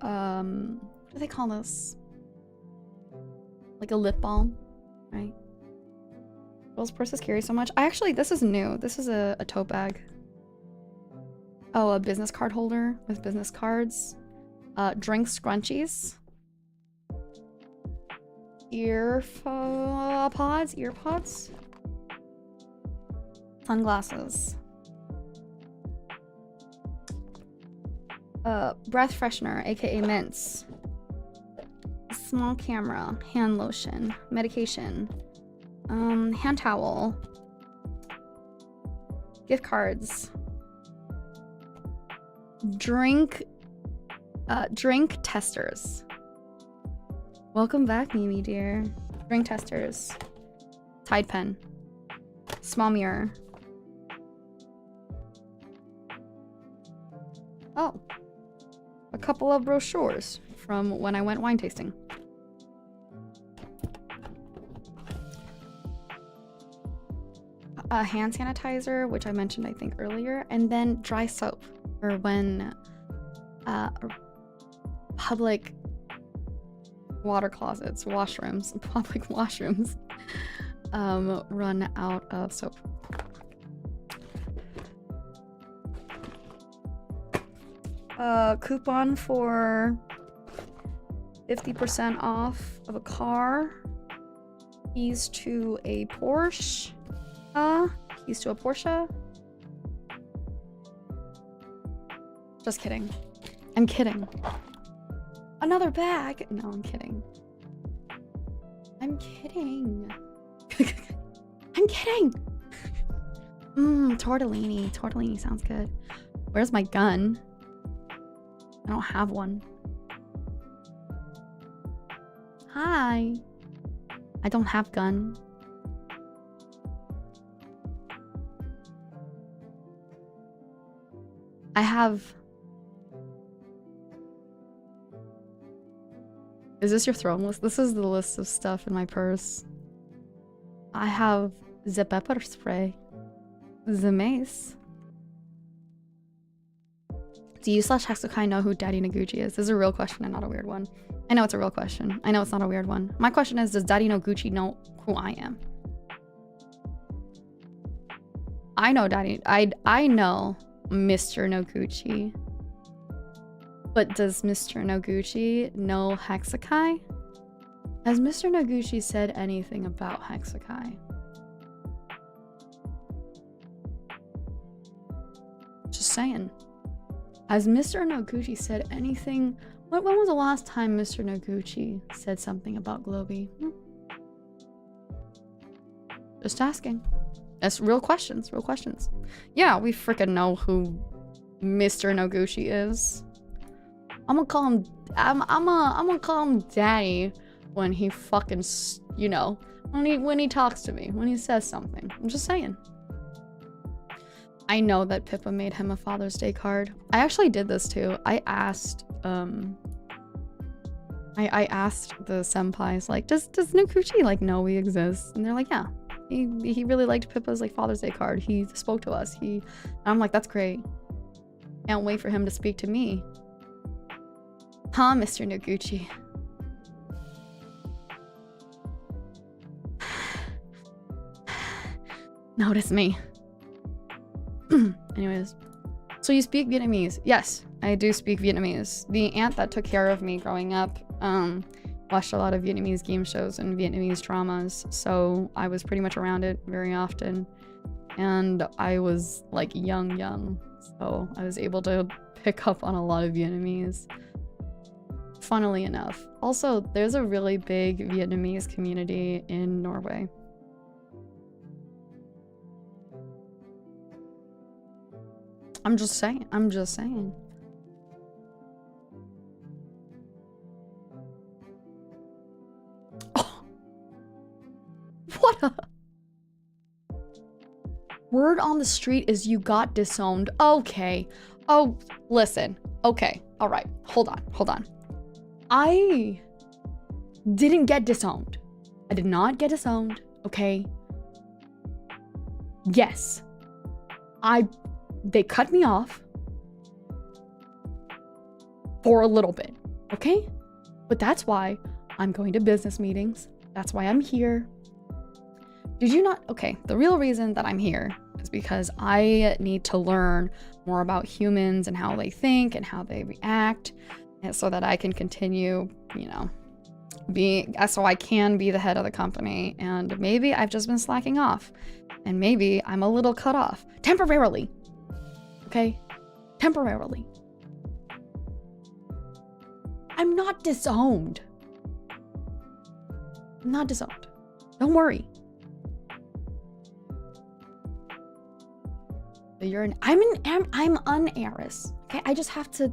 What do they call this? Like a lip balm, right? Girls' purses carry so much. This is new. This is a tote bag. Oh, a business card holder with business cards. Drink scrunchies. Earpods. Sunglasses. Breath freshener, aka mints. Small camera, hand lotion, medication, hand towel, gift cards, drink testers. Welcome back, Mimi dear. Drink testers, Tide pen, small mirror. Oh, a couple of brochures from when I went wine tasting. A hand sanitizer, which I mentioned I think earlier, and then dry soap for when public water closets, public washrooms run out of soap. Coupon for 50% off of a car. Keys to a Porsche. Keys to a Porsche. Just kidding. I'm kidding. Another bag. No, I'm kidding. I'm kidding. I'm kidding. Tortellini. Tortellini sounds good. Where's my gun? I don't have one. Hi. I don't have gun. I have... Is this your throne list? This is the list of stuff in my purse. I have the pepper spray. The mace. Do you / Hexakai know who Daddy Noguchi is? This is a real question and not a weird one. I know it's a real question. I know it's not a weird one. My question is, does Daddy Noguchi know who I am? I know Daddy. I know Mr. Noguchi. But does Mr. Noguchi know Hexakai? Has Mr. Noguchi said anything about Hexakai? Just saying. Has Mr. Noguchi said anything? When was the last time Mr. Noguchi said something about Globie? Just asking. That's real questions, real questions. Yeah, we freaking know who Mr. Noguchi is. I'm gonna call him, I'm gonna call him Daddy when he fucking, you know, when he talks to me, when he says something. I'm just saying. I know that Pippa made him a Father's Day card. I actually did this too. I asked I asked the senpais, like, does Noguchi like know we exist? And they're like, yeah. He really liked Pippa's like Father's Day card. He spoke to us. And I'm like, that's great. Can't wait for him to speak to me. Huh, Mr. Noguchi? Notice me. Anyways, so you speak Vietnamese? Yes, I do speak Vietnamese. The aunt that took care of me growing up watched a lot of Vietnamese game shows and Vietnamese dramas, so I was pretty much around it very often. And I was like young, so I was able to pick up on a lot of Vietnamese. Funnily enough. Also, there's a really big Vietnamese community in Norway. I'm just saying. Oh. What a... Word on the street is you got disowned. Okay. Oh, listen. Okay. All right. Hold on. I didn't get disowned. I did not get disowned. Okay. Yes. They cut me off for a little bit, okay? But that's why I'm going to business meetings That's why I'm here. Did you not? Okay, the real reason that I'm here is because I need to learn more about humans and how they think and how they react, and so that I can continue, you know, so I can be the head of the company. And maybe I've just been slacking off, and maybe I'm a little cut off temporarily. Okay, temporarily. I'm not disowned. I'm not disowned. Don't worry. You're an I'm an heiress. Okay, I just have to.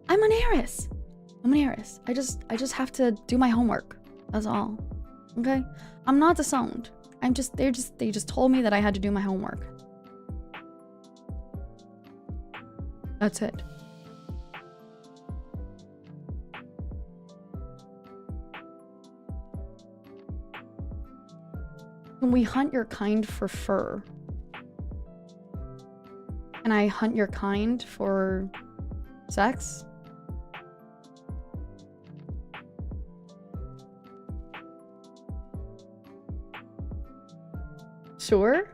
I'm an heiress. I'm an heiress. I just have to do my homework. That's all. Okay, I'm not disowned. They just told me that I had to do my homework. That's it. Can we hunt your kind for fur? Can I hunt your kind for sex? Sure.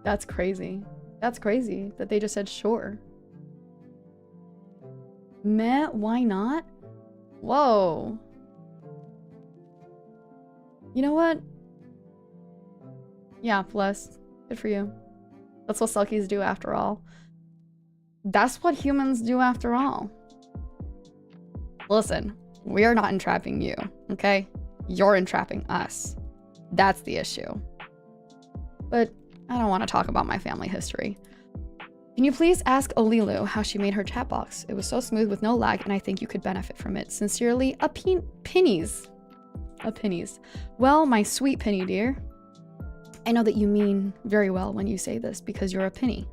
That's crazy. That's crazy that they just said sure. Meh, why not? Whoa. You know what? Yeah, bless. Good for you. That's what Selkies do after all. That's what humans do after all. Listen, we are not entrapping you, okay? You're entrapping us. That's the issue. But I don't want to talk about my family history. Can you please ask Olilu how she made her chat box? It was so smooth with no lag, and I think you could benefit from it. Sincerely, a pennies. A pennies. Well, my sweet penny dear, I know that you mean very well when you say this because you're a penny.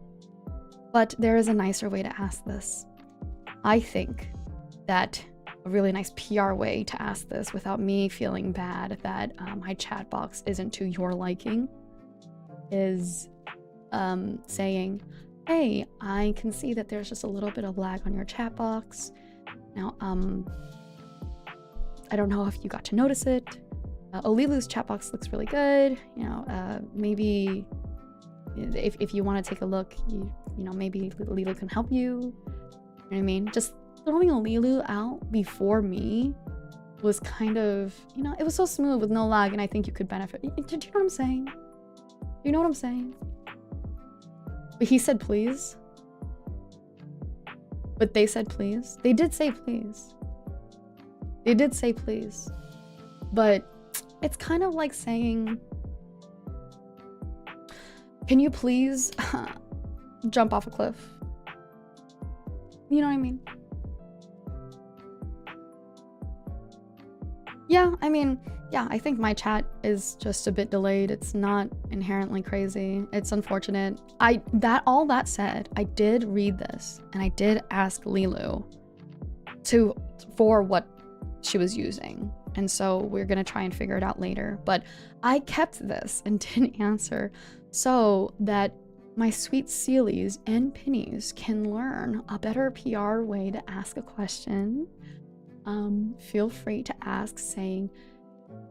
But there is a nicer way to ask this. I think that a really nice PR way to ask this without me feeling bad that my chat box isn't to your liking is saying, hey, I can see that there's just a little bit of lag on your chat box. Now, I don't know if you got to notice it. Olilu's chat box looks really good. You know, maybe if you want to take a look, you know, maybe Olilu can help you. You know what I mean? Just throwing Olilu out before me was kind of, you know, it was so smooth with no lag, and I think you could benefit. Do you know what I'm saying? Do you know what I'm saying? But he said please. But they said please. They did say please. They did say please. But it's kind of like saying, can you please jump off a cliff? You know what I mean? Yeah, I mean, yeah, I think my chat is just a bit delayed. It's not inherently crazy. It's unfortunate. All that said, I did read this and I did ask Lilu for what she was using. And so we're gonna try and figure it out later. But I kept this and didn't answer so that my sweet Sealies and Pennies can learn a better PR way to ask a question. Feel free to ask saying,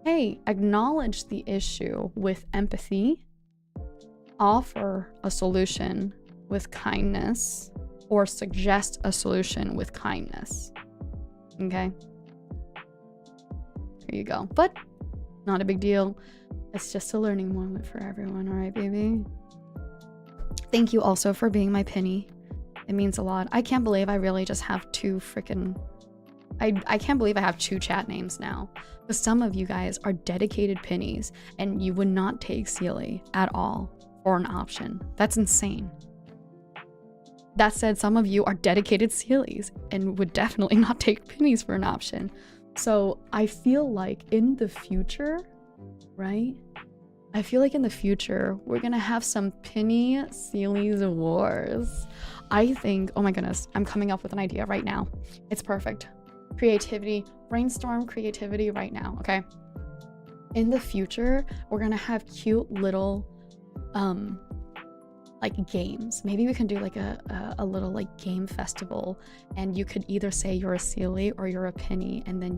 hey, acknowledge the issue with empathy, offer a solution with kindness, or suggest a solution with kindness. Okay? Here you go. But not a big deal. It's just a learning moment for everyone, alright, baby? Thank you also for being my penny. It means a lot. I can't believe I really just have two freaking... I can't believe I have two chat names now. Because some of you guys are dedicated pennies and you would not take Sealy at all for an option. That's insane. That said, some of you are dedicated Sealies and would definitely not take pennies for an option. So I feel like in the future, right? I feel like in the future, we're gonna have some penny Sealies wars. I think, oh my goodness, I'm coming up with an idea right now. It's perfect. Creativity, brainstorm creativity right now, okay? In the future, we're gonna have cute little like games. Maybe we can do like a little like game festival, and you could either say you're a Selkie or you're a Penny, and then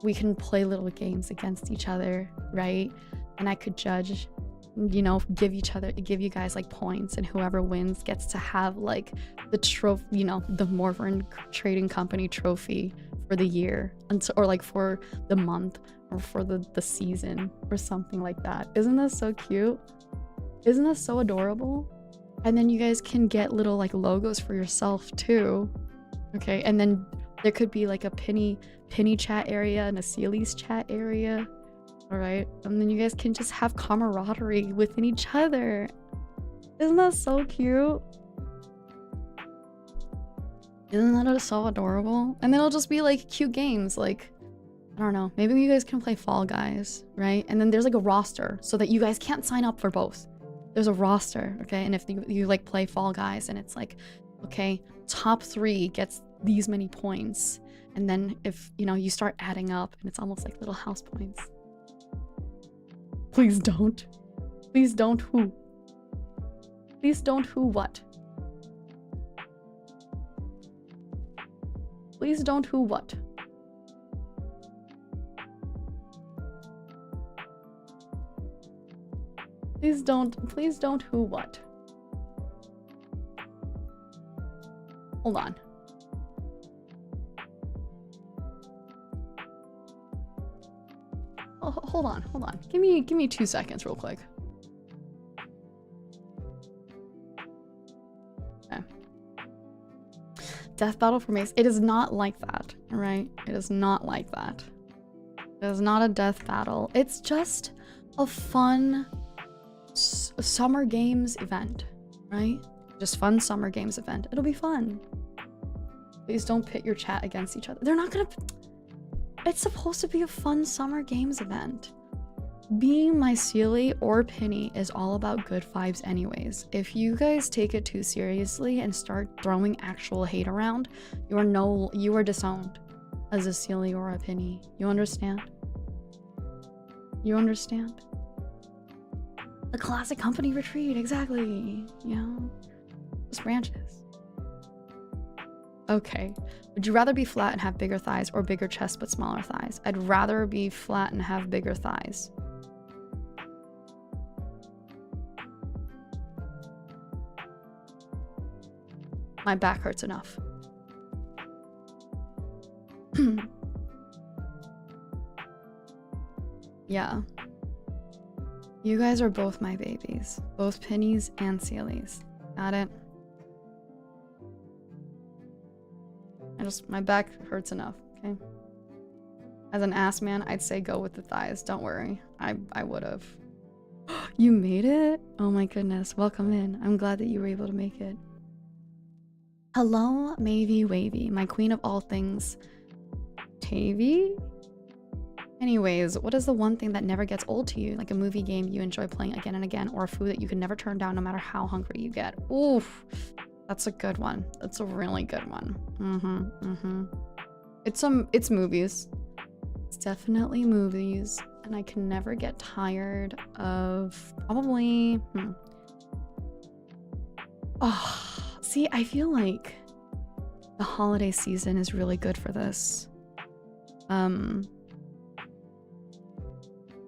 we can play little games against each other, right? And I could judge, you know, give you guys like points, and whoever wins gets to have like the trophy, you know, the Morveren Trading Company trophy for the year, or like for the month, or for the season, or something like that. Isn't that so cute? Isn't that so adorable? And then you guys can get little like logos for yourself too. Okay, and then there could be like a penny chat area and a Selkie's chat area. All right, and then you guys can just have camaraderie within each other. Isn't that so cute? Isn't that so adorable? And then it'll just be like cute games, like, I don't know, maybe you guys can play Fall Guys, right? And then there's like a roster so that you guys can't sign up for both. There's a roster, okay? And if you like play Fall Guys, and it's like, okay, top 3 gets these many points, and then if, you know, you start adding up, and it's almost like little house points. Please don't. Please don't who? Please don't who what? Please don't who what? Please don't who what? Hold on. Oh, hold on. Give me 2 seconds real quick. Okay. Death battle for Mace. It is not like that, right? It is not like that. It is not a death battle. It's just a fun summer games event, right? Just fun summer games event. It'll be fun. Please don't pit your chat against each other. They're not gonna... It's supposed to be a fun summer games event. Being my Selkie or Penny is all about good vibes anyways. If you guys take it too seriously and start throwing actual hate around, you are disowned as a Selkie or a Penny. You understand? You understand? The classic company retreat, exactly. You know, just branches. Okay. Would you rather be flat and have bigger thighs, or bigger chest but smaller thighs? I'd rather be flat and have bigger thighs. My back hurts enough. Yeah. You guys are both my babies. Both Pennies and Selkies. Got it? My back hurts enough, okay? As an ass man, I'd say go with the thighs. Don't worry. I would've. You made it? Oh my goodness. Welcome in. I'm glad that you were able to make it. Hello, Maeve Wavy, my queen of all things. Tavy? Anyways, what is the one thing that never gets old to you? Like a movie game you enjoy playing again and again, or a food that you can never turn down no matter how hungry you get? Oof. That's a good one. That's a really good one. It's movies. It's definitely movies. And I can never get tired of probably... Oh, see, I feel like the holiday season is really good for this.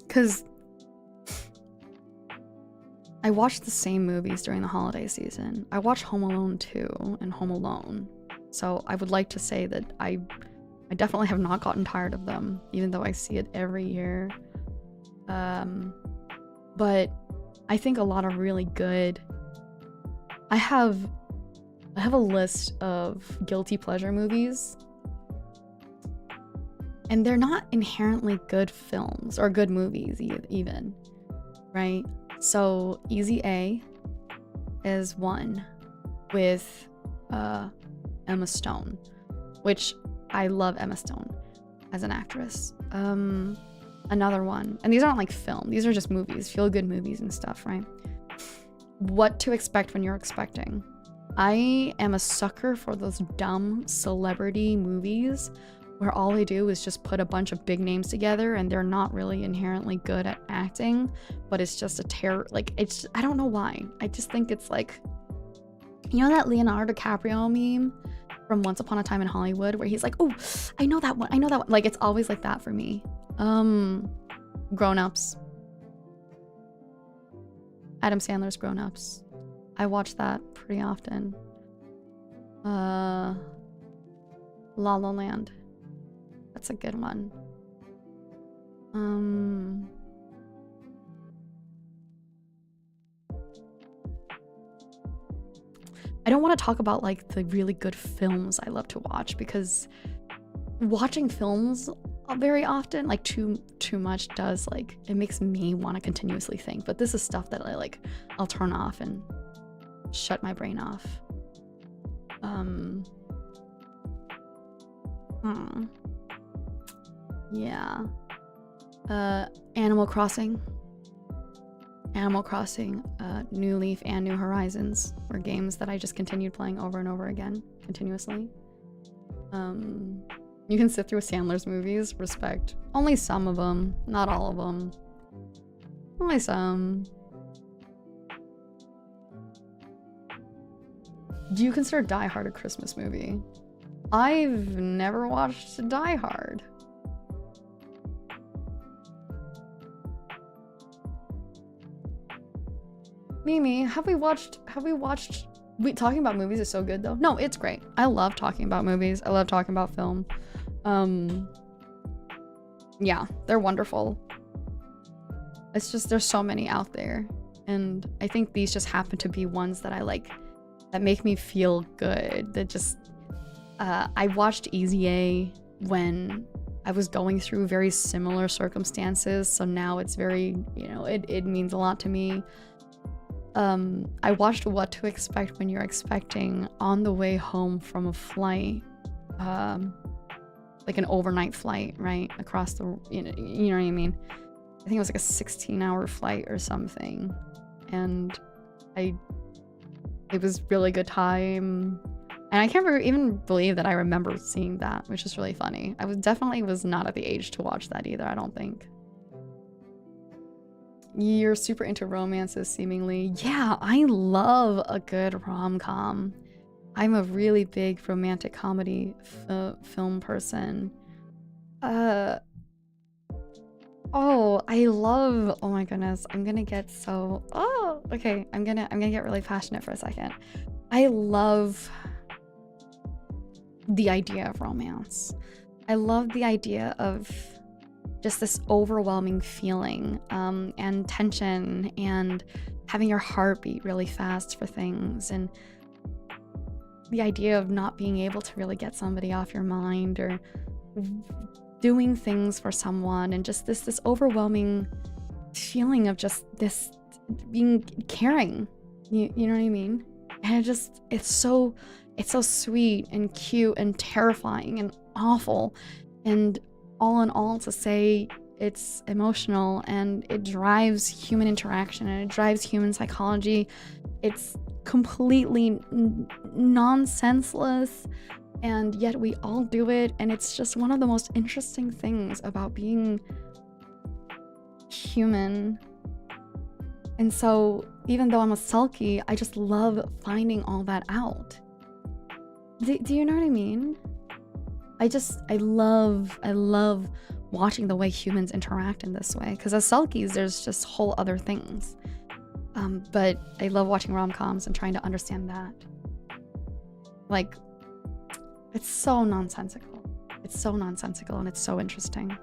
Because I watch the same movies during the holiday season. I watch Home Alone 2 and Home Alone. So I would like to say that I definitely have not gotten tired of them, even though I see it every year. But I think a lot of really good... I have a list of guilty pleasure movies. And they're not inherently good films or good movies even, right? So Easy A is one with Emma Stone, which I love Emma Stone as an actress. Another one, and these aren't like film, these are just movies, feel good movies and stuff, right? What to expect when you're expecting. I am a sucker for those dumb celebrity movies where all they do is just put a bunch of big names together and they're not really inherently good at acting, but it's just a terror. Like, it's, I don't know why. I just think it's like, you know that Leonardo DiCaprio meme from Once Upon a Time in Hollywood where he's like, oh, I know that one. I know that one. Like, it's always like that for me. Grown Ups. Adam Sandler's Grown Ups. I watch that pretty often. La La Land. That's a good one. I don't want to talk about like the really good films I love to watch, because watching films very often, like too much, does like, it makes me want to continuously think. But this is stuff that I'll turn off and shut my brain off. Yeah. Animal Crossing. Animal Crossing, New Leaf and New Horizons were games that I just continued playing over and over again, continuously. You can sit through Sandler's movies, respect. Only some of them, not all of them. Only some. Do you consider Die Hard a Christmas movie? I've never watched Die Hard. Mimi, have we watched, talking about movies is so good though. No, it's great. I love talking about movies. I love talking about film. Yeah, they're wonderful. It's just, there's so many out there. And I think these just happen to be ones that I like, that make me feel good. That just, I watched Easy A when I was going through very similar circumstances. So now it's very, you know, it means a lot to me. I watched What to Expect When You're Expecting on the way home from a flight, like an overnight flight, right? Across the, you know what I mean? I think it was like a 16-hour flight or something. And it was really good time. And I can't even believe that I remember seeing that, which is really funny. I definitely was not at the age to watch that either, I don't think. You're super into romances, seemingly. Yeah, I love a good rom-com. I'm a really big romantic comedy film person. Oh, I love, oh my goodness, I'm gonna get so, oh, okay, I'm gonna get really passionate for a second. I love the idea of romance. I love the idea of just this overwhelming feeling, and tension, and having your heart beat really fast for things, and the idea of not being able to really get somebody off your mind, or doing things for someone, and just this overwhelming feeling of just this being caring. You know what I mean? And it's so sweet and cute and terrifying and awful, and all in all, to say it's emotional, and it drives human interaction, and it drives human psychology. It's completely nonsenseless, and yet we all do it, and it's just one of the most interesting things about being human. And so, even though I'm a Selkie, I just love finding all that out. Do you know what I mean? I love watching the way humans interact in this way, because as Selkies, there's just whole other things. But I love watching rom-coms and trying to understand that. Like, it's so nonsensical. It's so nonsensical, and it's so interesting.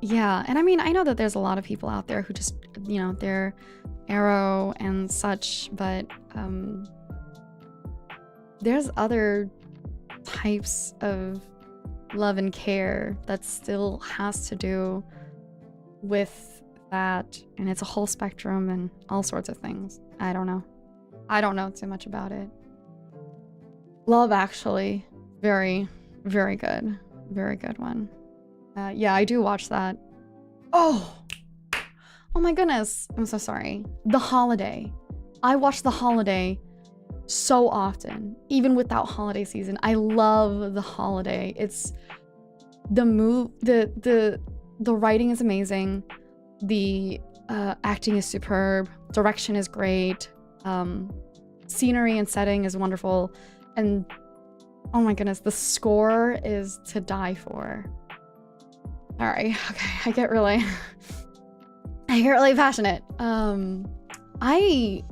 Yeah, and I mean, I know that there's a lot of people out there who just, you know, they're arrow and such, but there's other types of love and care that still has to do with that, and it's a whole spectrum and all sorts of things. I don't know too much about it. Love Actually, very, very good one. Yeah, I do watch that. Oh my goodness, I'm so sorry. The Holiday. I watch The Holiday so often, even without holiday season. I love The Holiday. It's the writing is amazing. The acting is superb. Direction is great. Scenery and setting is wonderful. And oh my goodness, the score is to die for. All right, okay, I get really passionate. I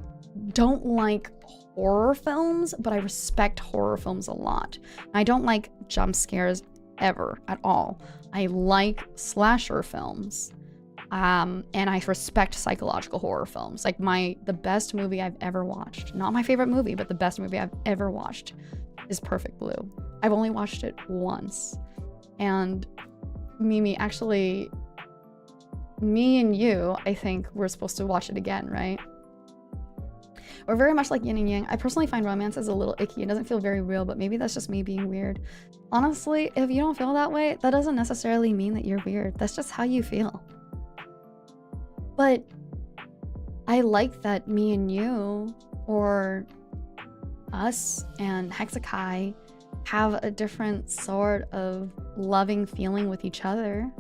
don't like horror films, but I respect horror films a lot. I don't like jump scares ever at all. I like slasher films. And I respect psychological horror films. Like the best movie I've ever watched, not my favorite movie, but the best movie I've ever watched is Perfect Blue. I've only watched it once. And Mimi, actually, me and you, I think we're supposed to watch it again, right? We're very much like yin and yang. I personally find romance as a little icky. It doesn't feel very real, but maybe that's just me being weird. Honestly, if you don't feel that way, that doesn't necessarily mean that you're weird. That's just how you feel. But I like that me and you, or us and Hexakai, have a different sort of loving feeling with each other,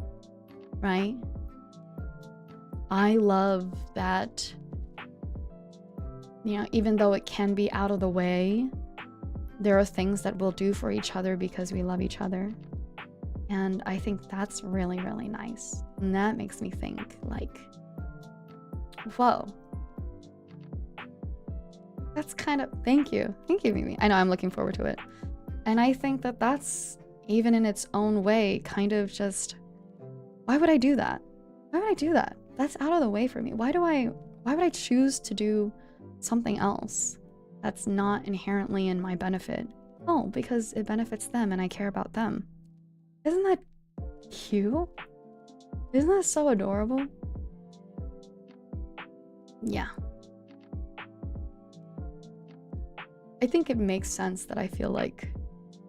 right? I love that, you know, even though it can be out of the way, there are things that we'll do for each other because we love each other. And I think that's really, really nice. And that makes me think, like, whoa. That's kind of, thank you, Mimi. I know, I'm looking forward to it. And I think that that's, even in its own way, kind of just, why would I do that? Why would I do that? That's out of the way for me. Why would I choose to do something else that's not inherently in my benefit? Oh, because it benefits them and I care about them. Isn't that cute? Isn't that so adorable? Yeah. I think it makes sense that I feel like,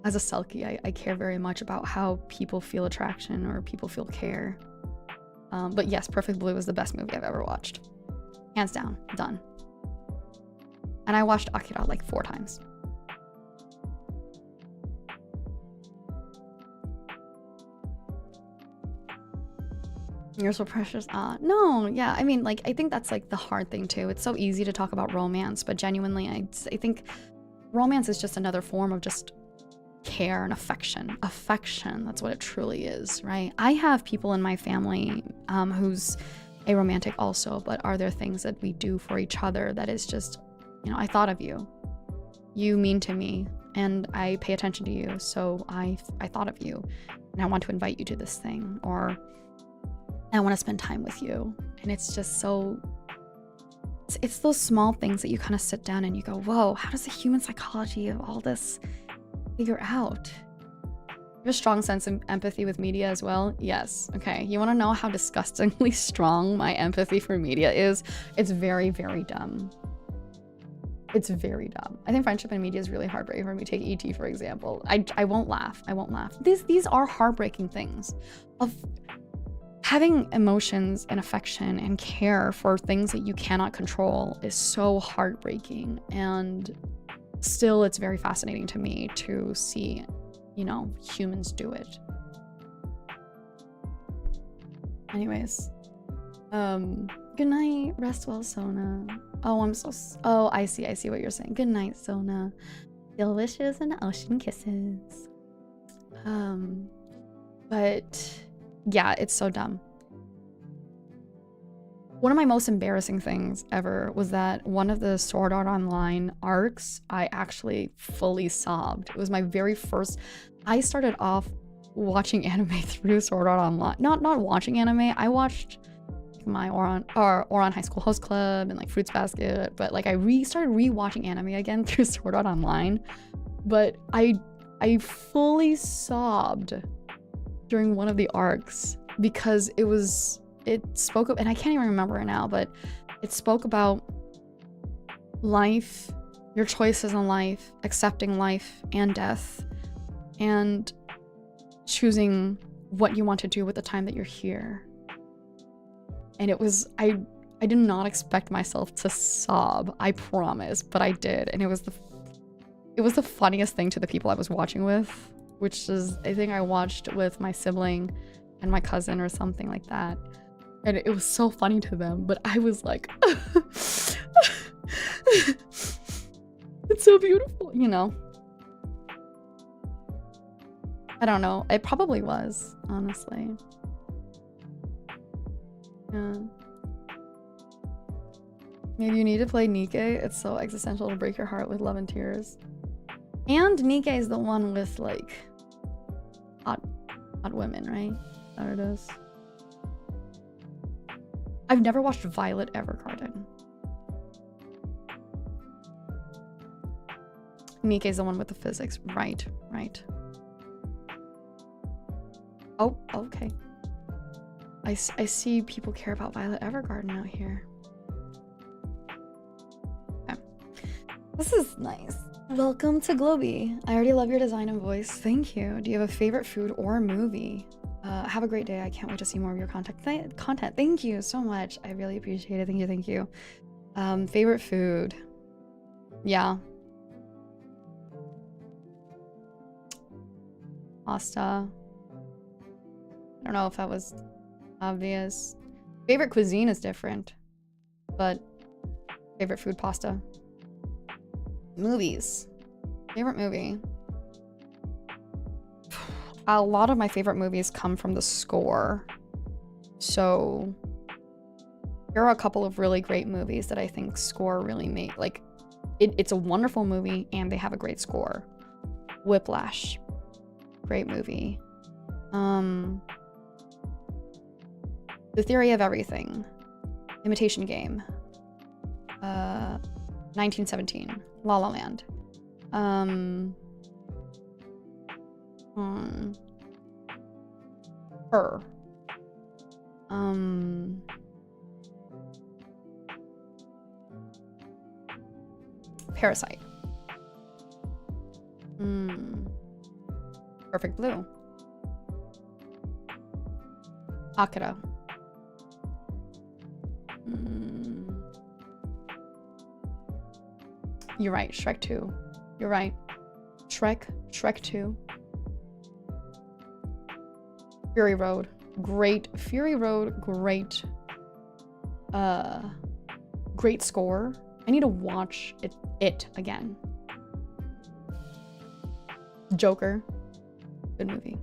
as a Selkie, I care very much about how people feel attraction or people feel care. But yes, Perfect Blue is the best movie I've ever watched. Hands down, done. And I watched Akira like 4 times. You're so precious. No, yeah, I mean, like, I think that's like the hard thing too. It's so easy to talk about romance, but genuinely, I think romance is just another form of just care and affection. Affection, that's what it truly is, right? I have people in my family who's a romantic also, but are there things that we do for each other that is just, you know, I thought of you. You mean to me, and I pay attention to you, so I thought of you, and I want to invite you to this thing, or I want to spend time with you. And it's just so, it's those small things that you kind of sit down and you go, whoa, how does the human psychology of all this figure out? You have a strong sense of empathy with media as well? Yes. Okay. You want to know how disgustingly strong my empathy for media is? It's very, very dumb. It's very dumb. I think friendship and media is really heartbreaking for me. Take E.T. for example. I won't laugh. I won't laugh. These are heartbreaking things. Of having emotions and affection and care for things that you cannot control is so heartbreaking, and still it's very fascinating to me to see, you know, humans do it. Anyways, good night, rest well, Sona. Oh, I see what you're saying. Good night, Sona. Feel wishes and ocean kisses. But yeah, it's so dumb. One of my most embarrassing things ever was that one of the Sword Art Online arcs, I actually fully sobbed. It was my very first. I started off watching anime through Sword Art Online. Not watching anime. I watched my Oran High School Host Club and like Fruits Basket, but like I started rewatching anime again through Sword Art Online. But I fully sobbed during one of the arcs because it spoke of, and I can't even remember it now, but it spoke about life, your choices in life, accepting life and death, and choosing what you want to do with the time that you're here. And it was, I I did not expect myself to sob, I promise, but I did, and it was the funniest thing to the people I was watching with, which is, I think I watched with my sibling and my cousin or something like that, and it was so funny to them, but I was like, it's so beautiful, you know? I don't know, it probably was, honestly. Yeah. Maybe you need to play Nikke. It's so existential to break your heart with love and tears. And Nikke is the one with like hot women, right? There it is. I've never watched Violet Evergarden. Nikke is the one with the physics. Right, right. Oh, okay. I see people care about Violet Evergarden out here. Okay. This is nice. Welcome to Globie. I already love your design and voice. Thank you. Do you have a favorite food or movie? Have a great day. I can't wait to see more of your content. Thank you so much. I really appreciate it. Thank you. Thank you. Favorite food. Yeah. Pasta. I don't know if that was obvious. Favorite cuisine is different, but favorite food, pasta. Movies. Favorite movie. A lot of my favorite movies come from the score. So here are a couple of really great movies that I think score really made. Like, it's a wonderful movie and they have a great score. Whiplash. Great movie. The Theory of Everything. Imitation Game. 1917. La La Land. Her. Parasite. Perfect Blue. Akira. You're right, Shrek 2. You're right. Shrek 2. Fury Road. Great. Fury Road, great. Great score. I need to watch it again. Joker. Good movie.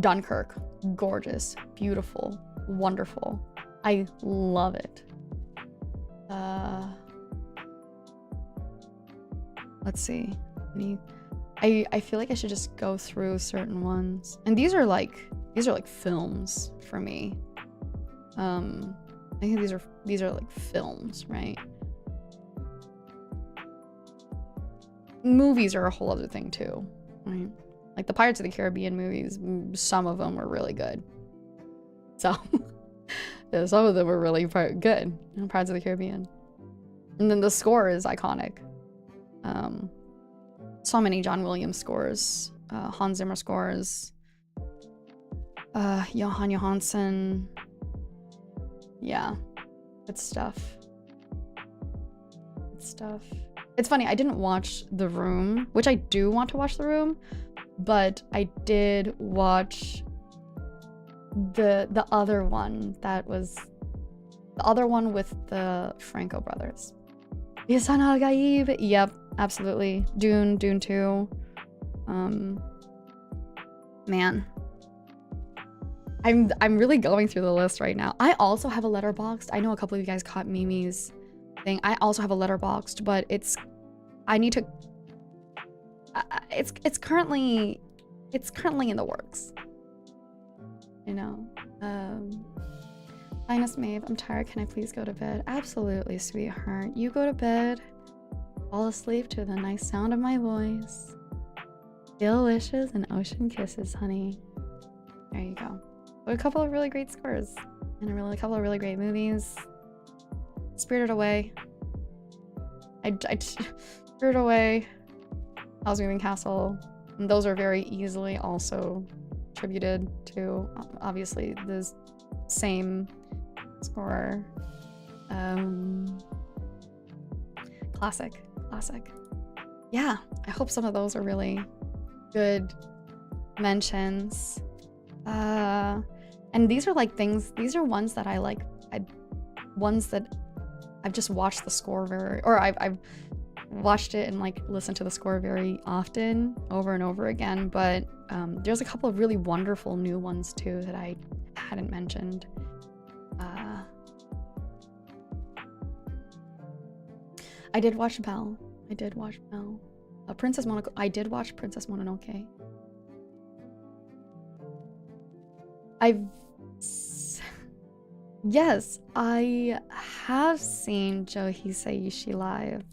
Dunkirk. Gorgeous. Beautiful. Wonderful. I love it. Let's see. I feel like I should just go through certain ones. And these are like films for me. I think these are like films, right? Movies are a whole other thing too, right? Like the Pirates of the Caribbean movies, some of them were really good. So yeah, some of them were really good. Pirates of the Caribbean. And then the score is iconic. So many John Williams scores, Hans Zimmer scores, Johan Johansson. Yeah, good stuff. Good stuff. It's funny, I didn't watch The Room, which I do want to watch The Room, but I did watch the other one that was the other one with the Franco brothers. Yasan al-Gaib. Yep, absolutely. Dune 2. Man. I'm really going through the list right now. I also have a Letterboxd. I know a couple of you guys caught Mimi's thing. I also have a Letterboxd, but it's currently in the works. You know. Finest Maeve, I'm tired. Can I please go to bed? Absolutely, sweetheart. You go to bed. Fall asleep to the nice sound of my voice. Feel wishes and ocean kisses, honey. There you go. A couple of really great scores. And a couple of really great movies. Spirited Away. Spirited Away. Howl's Moving Castle. And those are very easily also attributed to, obviously, the same score. Classic. Yeah, I hope some of those are really good mentions. And these are like these are ones that I like, ones that I've just watched the score I've watched it and like listened to the score very often, over and over again, but there's a couple of really wonderful new ones too that I hadn't mentioned. I did watch Belle. Princess Mononoke. I did watch Princess Mononoke. Yes, I have seen Jouhise Ishi live.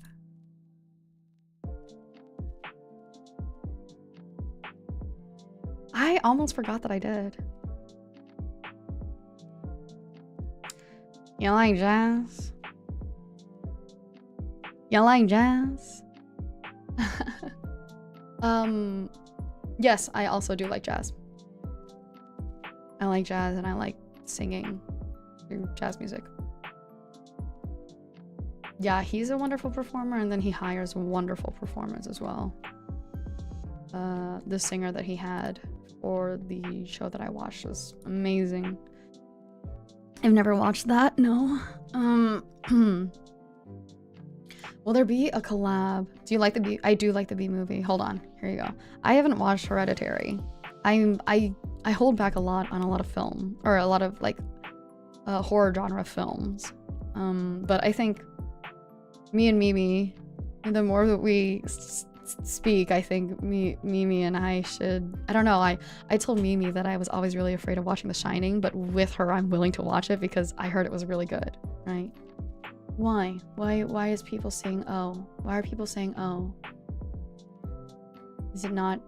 I almost forgot that I did. You like jazz? You like jazz? Yes, I also do like jazz. I like jazz and I like singing through jazz music. Yeah, he's a wonderful performer, and then he hires wonderful performers as well. The singer that he had for the show that I watched was amazing. I've never watched that, no. Will there be a collab? Do you like the Bee? I do like the Bee movie. Hold on, here you go. I haven't watched Hereditary. I hold back a lot on a lot of film, or a lot of like horror genre films. But I think me and Mimi, the more that we speak, I think Mimi and I should, I don't know, I told Mimi that I was always really afraid of watching The Shining, but with her I'm willing to watch it because I heard it was really good, right? Why is people saying oh? Why are people saying oh? Is it not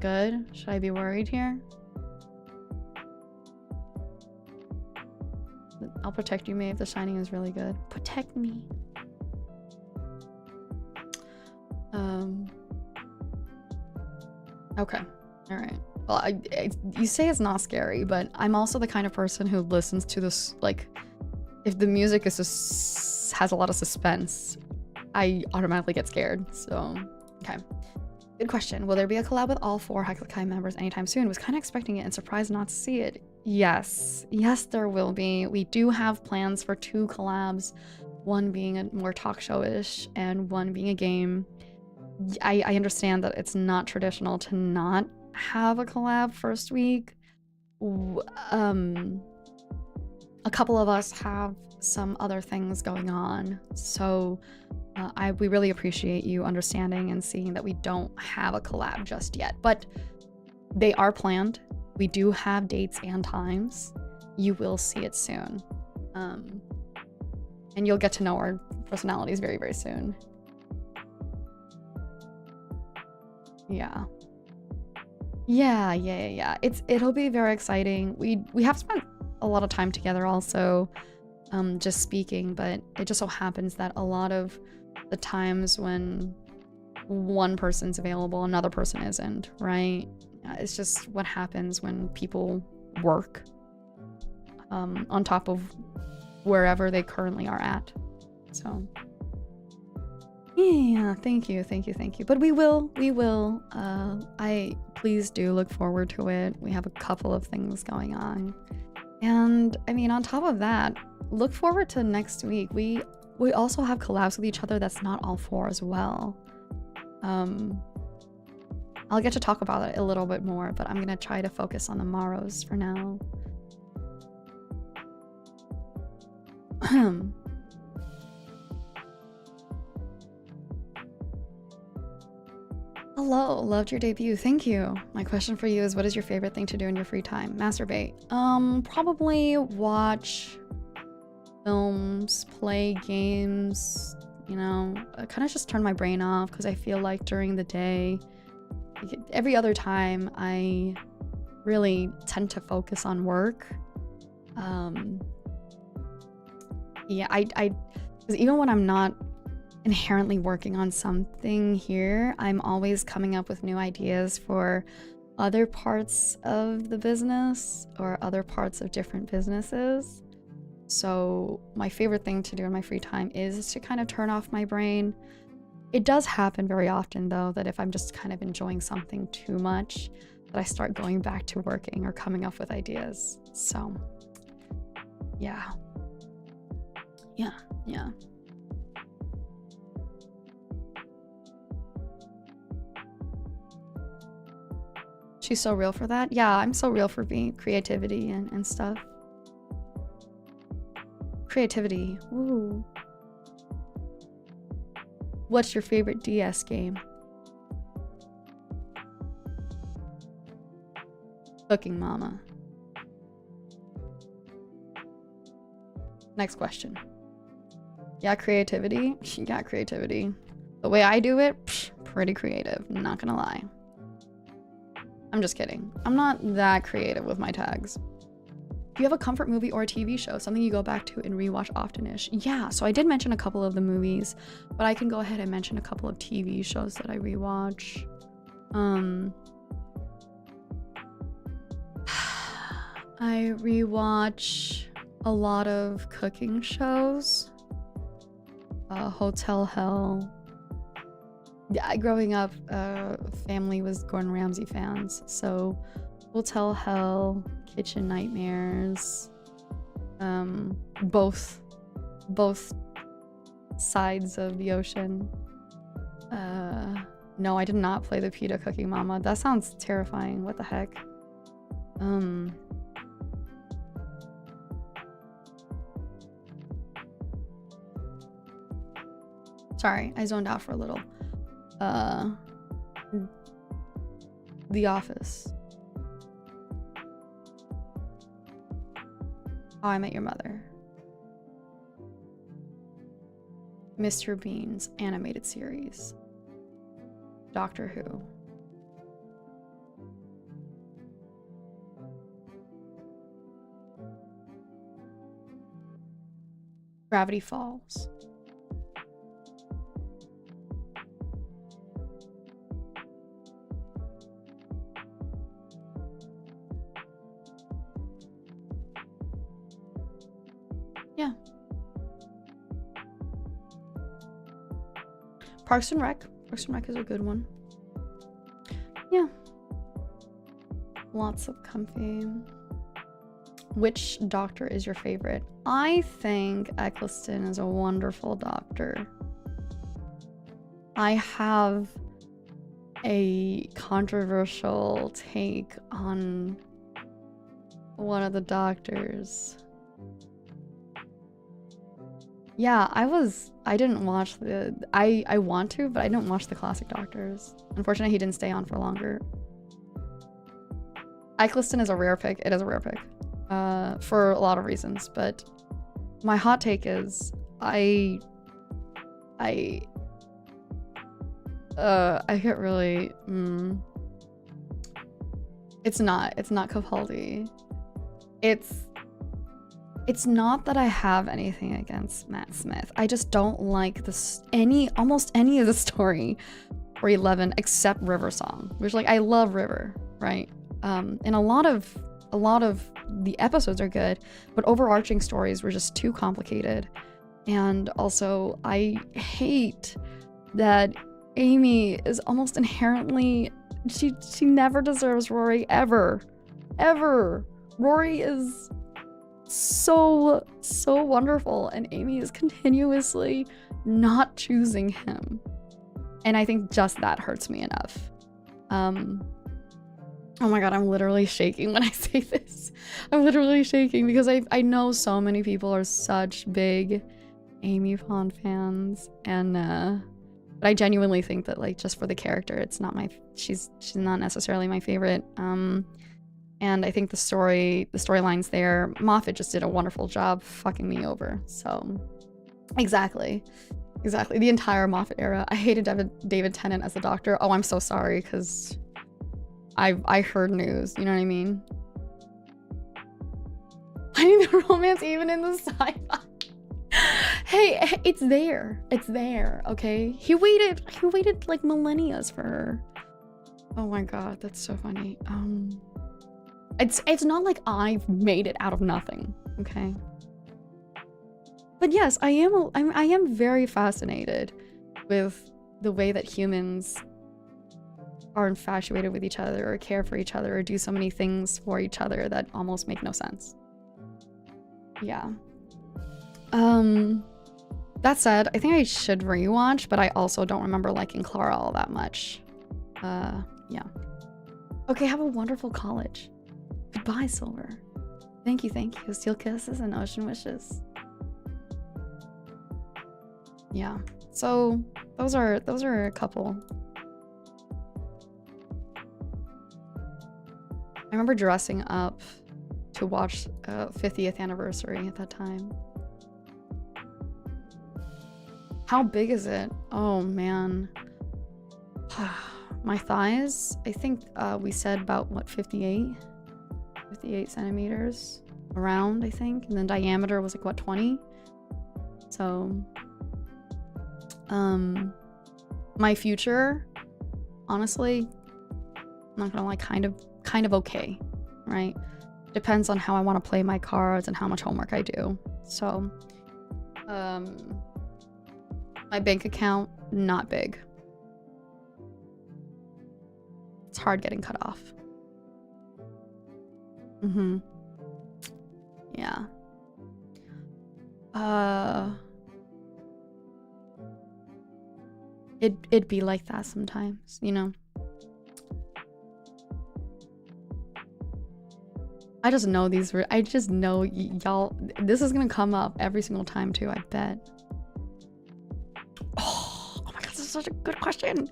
good? Should I be worried here? I'll protect you, Maeve. The Shining is really good. Protect me. Okay. All right. Well, you say it's not scary, but I'm also the kind of person who listens to this, like, if the music is just has a lot of suspense, I automatically get scared. So, okay. Good question. Will there be a collab with all 4 Hexakai members anytime soon? Was kind of expecting it and surprised not to see it. Yes, there will be. We do have plans for 2 collabs, one being a more talk show-ish and one being a game. I understand that it's not traditional to not have a collab first week. A couple of us have some other things going on, so we really appreciate you understanding and seeing that we don't have a collab just yet, but they are planned. We do have dates and times. You will see it soon. And you'll get to know our personalities very, very soon. Yeah. It'll be very exciting. We have spent a lot of time together also, just speaking, but it just so happens that a lot of the times when one person's available, another person isn't, right? It's just what happens when people work on top of wherever they currently are at. So yeah, thank you. But we will. I please do look forward to it. We have a couple of things going on. And I mean, on top of that, look forward to next week. We also have collabs with each other that's not all 4 as well. I'll get to talk about it a little bit more, but I'm gonna try to focus on the Maros for now. Hello, loved your debut. Thank you. My question for you is, what is your favorite thing to do in your free time? Masturbate. Probably watch films, play games, you know, kind of just turn my brain off, because I feel like during the day, every other time, I really tend to focus on work. Yeah, because even when I'm not inherently working on something here, I'm always coming up with new ideas for other parts of the business or other parts of different businesses. So my favorite thing to do in my free time is to kind of turn off my brain. It does happen very often though that if I'm just kind of enjoying something too much, that I start going back to working or coming up with ideas. So yeah. She's so real for that. Yeah, I'm so real for being creativity and stuff. Creativity. Ooh. What's your favorite DS game? Cooking Mama. Next question. Yeah, creativity. Yeah, creativity. The way I do it, pretty creative. Not gonna lie. I'm just kidding. I'm not that creative with my tags. Do you have a comfort movie or a TV show? Something you go back to and rewatch often-ish? Yeah, so I did mention a couple of the movies, but I can go ahead and mention a couple of TV shows that I rewatch. I rewatch a lot of cooking shows. Hotel Hell. Yeah, growing up, family was Gordon Ramsay fans, so Hotel Hell, Kitchen Nightmares, both sides of the ocean. No, I did not play the PETA Cooking Mama. That sounds terrifying. What the heck? Sorry, I zoned out for a little. The Office. How I Met Your Mother. Mr. Bean's animated series. Doctor Who. Gravity Falls. Yeah. Parks and Rec. Parks and Rec is a good one. Yeah. Lots of comfy. Which doctor is your favorite? I think Eccleston is a wonderful doctor. I have a controversial take on one of the doctors. Yeah, I didn't watch I want to, but I didn't watch the classic doctors. Unfortunately, he didn't stay on for longer. Eccleston is a rare pick. It is a rare pick. For a lot of reasons, but my hot take is I get really it's not Capaldi. It's not that I have anything against Matt Smith. I just don't like almost any of the story for 11 except River Song, which, like, I love River, right? And a lot of the episodes are good, but overarching stories were just too complicated. And also, I hate that Amy is almost inherently, she never deserves Rory ever. Rory is so wonderful, and Amy is continuously not choosing him. And I think just that hurts me enough. Oh my god, I'm literally shaking when I say this. I'm literally shaking because I know so many people are such big Amy Pond fans, and but I genuinely think that, like, just for the character, it's not she's not necessarily my favorite. And I think the storylines there, Moffat just did a wonderful job fucking me over. So exactly. The entire Moffat era. I hated David Tennant as the Doctor. Oh, I'm so sorry, because I heard news, you know what I mean? I need the romance even in the sci-fi. Hey, it's there, okay? He waited like millennia for her. Oh my god, that's so funny. It's not like I've made it out of nothing, okay? But yes, I am very fascinated with the way that humans are infatuated with each other or care for each other or do so many things for each other that almost make no sense. Yeah. That said, I think I should rewatch, but I also don't remember liking Clara all that much. Yeah. Okay, have a wonderful college. Goodbye, Silver. Thank you, thank you. Steel kisses and ocean wishes. Yeah. So those are a couple. I remember dressing up to watch 50th anniversary at that time. How big is it? Oh man. My thighs, I think we said about what, 58 centimeters around, I think, and then diameter was like what, 20. So my future, honestly, I'm not gonna lie, kind of okay, right? Depends on how I want to play my cards and how much homework I do. So my bank account, not big. It's hard getting cut off. Yeah. It'd be like that sometimes, you know? I just know I just know y'all, this is gonna come up every single time too, I bet. Oh my god, this is such a good question.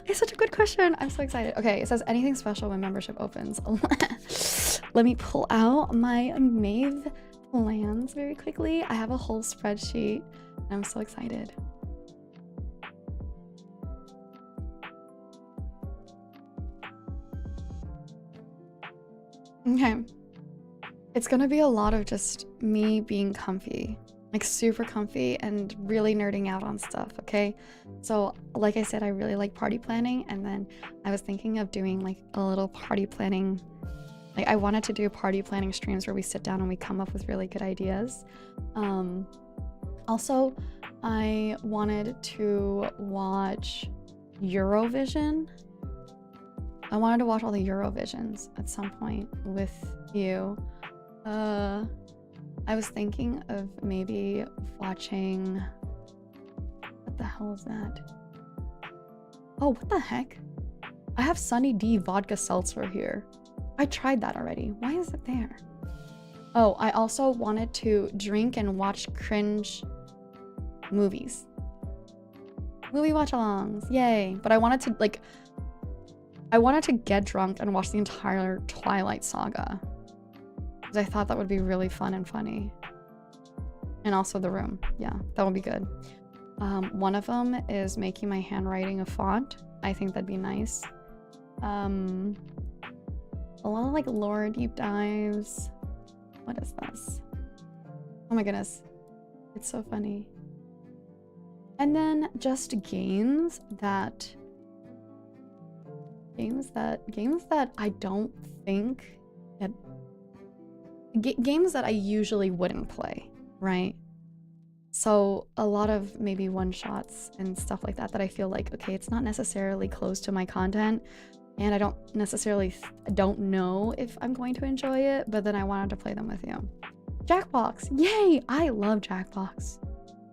It's such a good question. I'm so excited. Okay, it says anything special when membership opens. Let me pull out my Maeve plans very quickly. I have a whole spreadsheet and I'm so excited. Okay. It's gonna be a lot of just me being comfy, like super comfy and really nerding out on stuff, okay? So like I said, I really like party planning, and then I was thinking of doing like a little party planning, like I wanted to do party planning streams where we sit down and we come up with really good ideas. Also, I wanted to watch Eurovision. I wanted to watch all the Eurovisions at some point with you. I was thinking of maybe watching, what the hell is that? Oh, what the heck? I have Sunny D vodka seltzer here. I tried that already. Why is it there? Oh, I also wanted to drink and watch cringe movies. Movie watch-alongs, yay. But I wanted to get drunk and watch the entire Twilight Saga, because I thought that would be really fun and funny. And also The Room. Yeah, that would be good. One of them is making my handwriting a font. I think that'd be nice. A lot of like lore deep dives. What is this? Oh my goodness. It's so funny. And then just games that I don't think that games that I usually wouldn't play, right? So a lot of maybe one-shots and stuff like that I feel like, okay, it's not necessarily close to my content, and I don't necessarily don't know if I'm going to enjoy it, but then I wanted to play them with you. Jackbox, yay! I love Jackbox.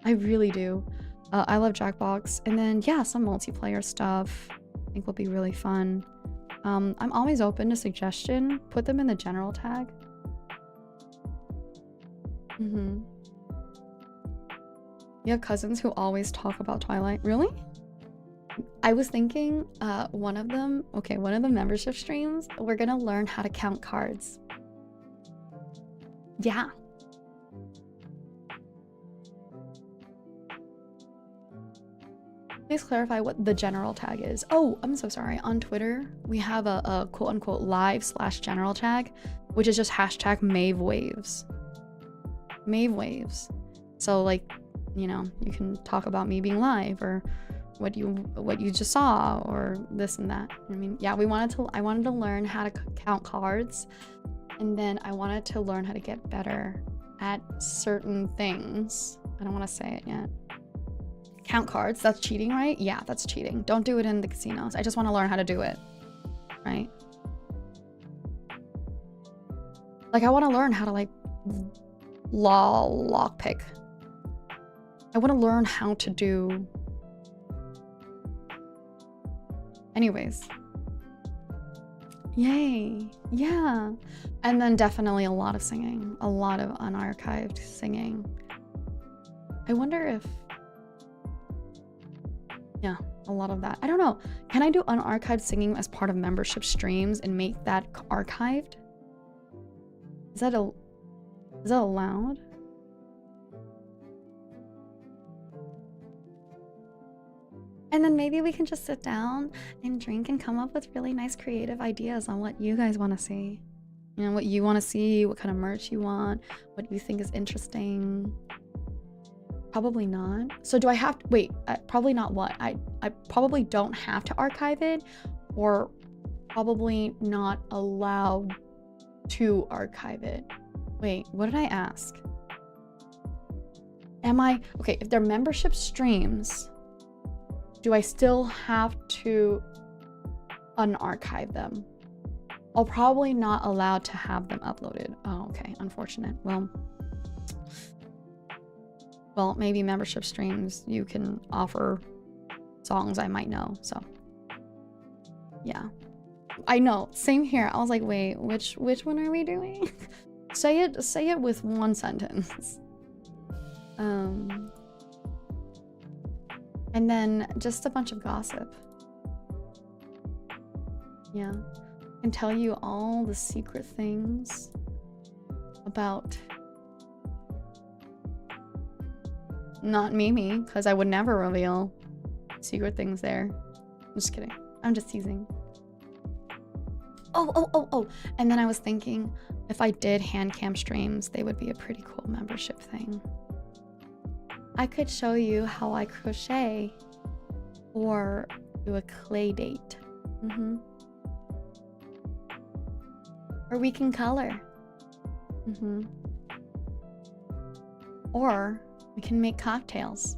I really do. I love Jackbox. And then yeah, some multiplayer stuff I think will be really fun. I'm always open to suggestion. Put them in the general tag. You have cousins who always talk about Twilight? Really? I was thinking one of the membership streams, we're gonna learn how to count cards. Yeah. Please clarify what the general tag is. Oh, I'm so sorry. On Twitter, we have a quote-unquote live/general tag, which is just hashtag Maeve Waves. Maeve Waves. So like, you know, you can talk about me being live or what you just saw, or this and that. I mean, yeah, I wanted to learn how to count cards, and then I wanted to learn how to get better at certain things. I don't want to say it yet. Count cards, that's cheating, right? Yeah, that's cheating. Don't do it in the casinos. I just want to learn how to do it, right? Like, I want to learn how to, like, lockpick. I want to learn how to do... Anyways. Yay. Yeah. And then definitely a lot of singing. A lot of unarchived singing. I wonder if... Yeah, a lot of that. I don't know. Can I do unarchived singing as part of membership streams and make that archived? Is that allowed? And then maybe we can just sit down and drink and come up with really nice creative ideas on what you guys want to see. You know, what you want to see, what kind of merch you want, what you think is interesting. Probably not. So do I have to, wait, probably not what? I probably don't have to archive it, or probably not allowed to archive it. Wait, what did I ask? Okay, if they're membership streams, do I still have to unarchive them? I'll probably not allowed to have them uploaded. Oh, okay, unfortunate. Well, maybe membership streams, you can offer songs I might know, so. Yeah. I know, same here. I was like, wait, which one are we doing? Say it with one sentence. And then just a bunch of gossip. Yeah. I can tell you all the secret things about... Not Mimi, because I would never reveal secret things there. I'm just kidding. I'm just teasing. Oh. And then I was thinking, if I did hand cam streams, they would be a pretty cool membership thing. I could show you how I crochet or do a clay date. Or we can color. Or we can make cocktails.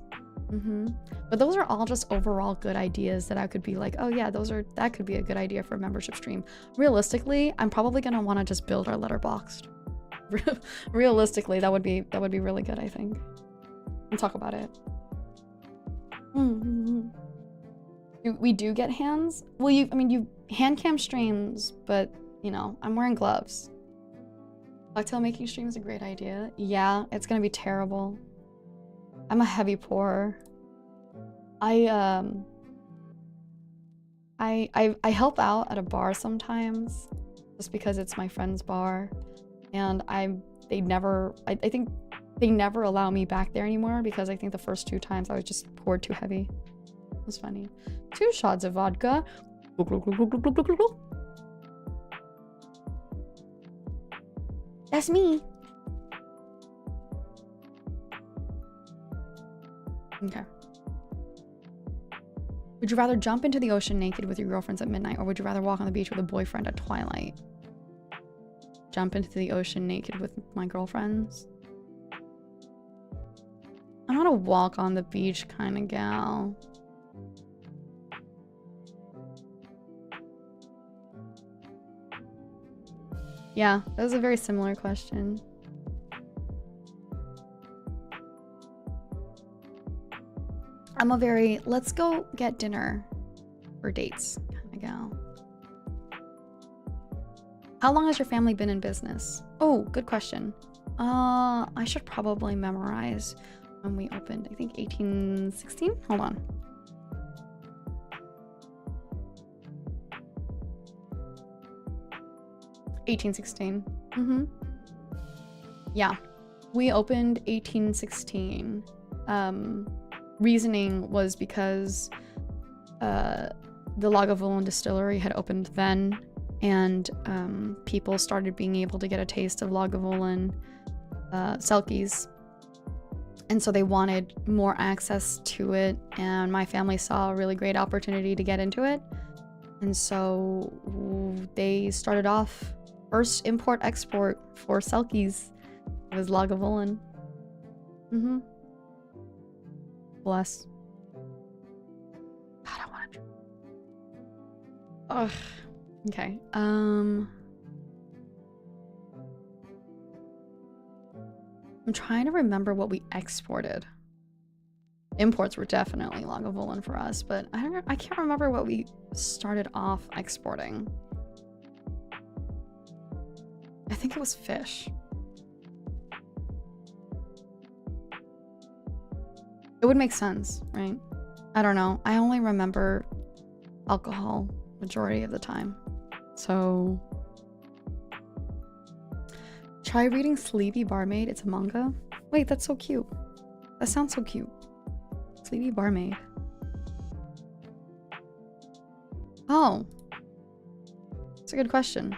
But those are all just overall good ideas that I could be like, oh yeah, that could be a good idea for a membership stream. Realistically, I'm probably gonna want to just build our letterboxd. Realistically, that would be really good, I think. And talk about it. We do get hands. Well, you hand cam streams, but you know, I'm wearing gloves. Cocktail making stream is a great idea. Yeah, it's gonna be terrible. I'm a heavy pourer. I help out at a bar sometimes, just because it's my friend's bar, and I think they never allow me back there anymore because I think the first 2 times I was just poured too heavy. It was funny. 2 shots of vodka. That's me. Okay. Would you rather jump into the ocean naked with your girlfriends at midnight, or would you rather walk on the beach with a boyfriend at twilight? Jump into the ocean naked with my girlfriends? I'm not a walk on the beach kind of gal. Yeah, that was a very similar question. I'm a very, let's go get dinner for dates kind of gal. How long has your family been in business? Oh, good question. I should probably memorize when we opened. I think 1816? Hold on. $1816. Yeah, we opened 1816. Reasoning was because the Lagavulin distillery had opened then, and people started being able to get a taste of Lagavulin Selkies And so they wanted more access to it, and my family saw a really great opportunity to get into it. And so they started off first import-export for Selkies. It was Lagavulin. Bless. God, I want to... Ugh. Okay. I'm trying to remember what we exported. Imports were definitely Lagavulin for us, but I can't remember what we started off exporting. I think it was fish. It would make sense, right? I don't know. I only remember alcohol majority of the time. So try reading Sleepy Barmaid. It's a manga. Wait, that's so cute. That sounds so cute. Sleepy Barmaid. Oh. That's a good question.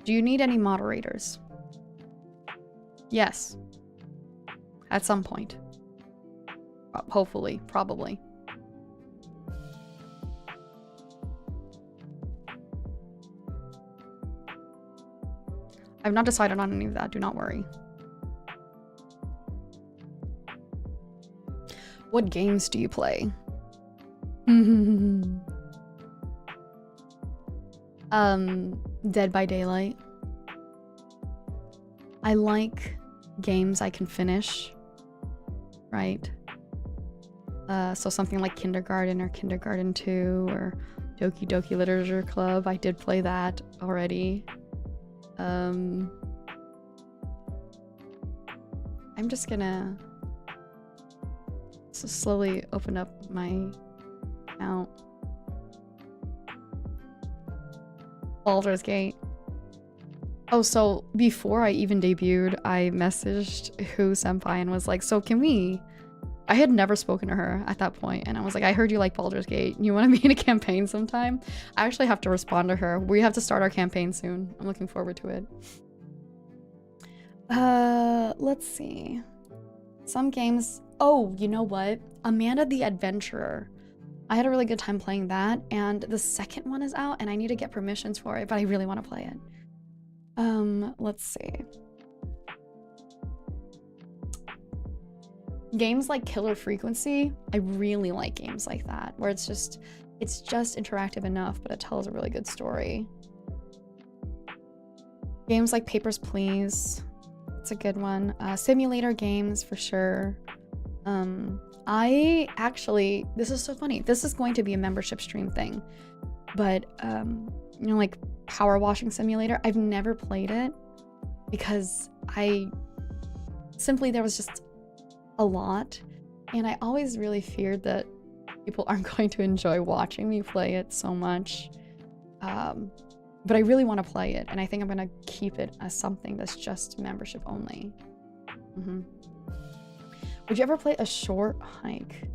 Do you need any moderators? Yes. At some point. Hopefully. Probably. I've not decided on any of that. Do not worry. What games do you play? Dead by Daylight. I like games I can finish, right? So something like Kindergarten or Kindergarten 2 or Doki Doki Literature Club. I did play that already. I'm just gonna slowly open up my account. Baldur's Gate. Oh, so before I even debuted, I messaged Who Senpai and was like, so can we... I had never spoken to her at that point, and I was like, I heard you like Baldur's Gate. You want to be in a campaign sometime? I actually have to respond to her. We have to start our campaign soon. I'm looking forward to it. Let's see. Some games... Oh, you know what? Amanda the Adventurer. I had a really good time playing that, and the second one is out, and I need to get permissions for it, but I really want to play it. Let's see. Games like Killer Frequency, I really like games like that, where it's just interactive enough, but it tells a really good story. Games like Papers, Please, it's a good one. Simulator games, for sure. I actually, this is so funny, this is going to be a membership stream thing, but, you know, like Power Washing Simulator, I've never played it because there was just a lot, and I always really feared that people aren't going to enjoy watching me play it so much, but I really want to play it, and I think I'm gonna keep it as something that's just membership only. Would you ever play A Short Hike?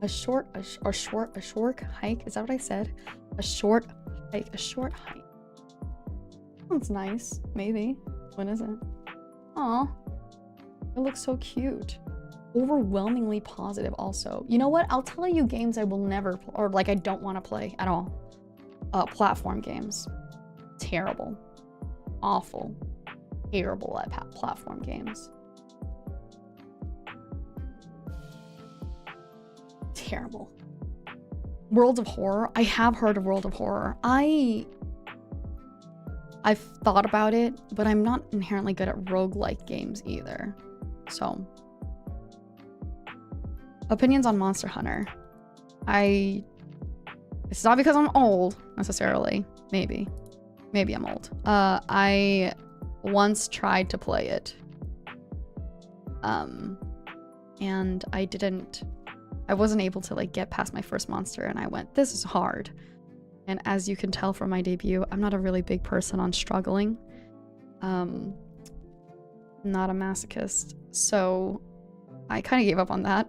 A short hike? Is that what I said? A short hike. Sounds nice. Maybe. When is it? Aw. It looks so cute. Overwhelmingly positive also. You know what? I'll tell you games I will never play, or like I don't want to play at all. Platform games. Terrible. Awful. Terrible at platform games. Terrible. World of Horror. I have heard of World of Horror. I've thought about it, but I'm not inherently good at roguelike games either. So, opinions on Monster Hunter. It's not because I'm old, necessarily. Maybe I'm old. I once tried to play it. And I wasn't able to like get past my first monster, and I went, this is hard. And as you can tell from my debut, I'm not a really big person on struggling. Not a masochist. So I kind of gave up on that.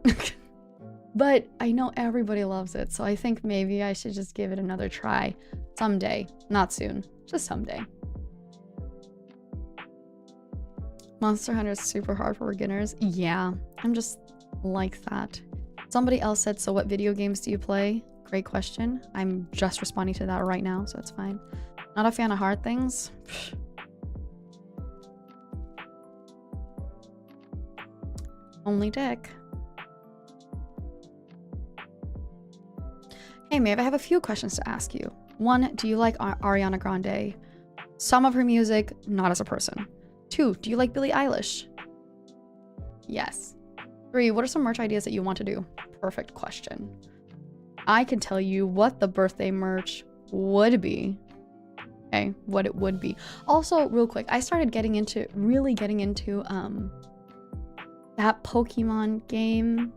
But I know everybody loves it, so I think maybe I should just give it another try someday. Not soon, just someday. Monster Hunter is super hard for beginners. Yeah, I'm just like that. Somebody else said, so what video games do you play? Great question. I'm just responding to that right now, so it's fine. Not a fan of hard things. Only dick. Hey Maeve, I have a few questions to ask you. 1, do you like Ariana Grande? Some of her music, not as a person. 2, do you like Billie Eilish? Yes. 3, what are some merch ideas that you want to do? Perfect question. I can tell you what the birthday merch would be. Okay, what it would be. Also, real quick, I started really getting into that Pokemon game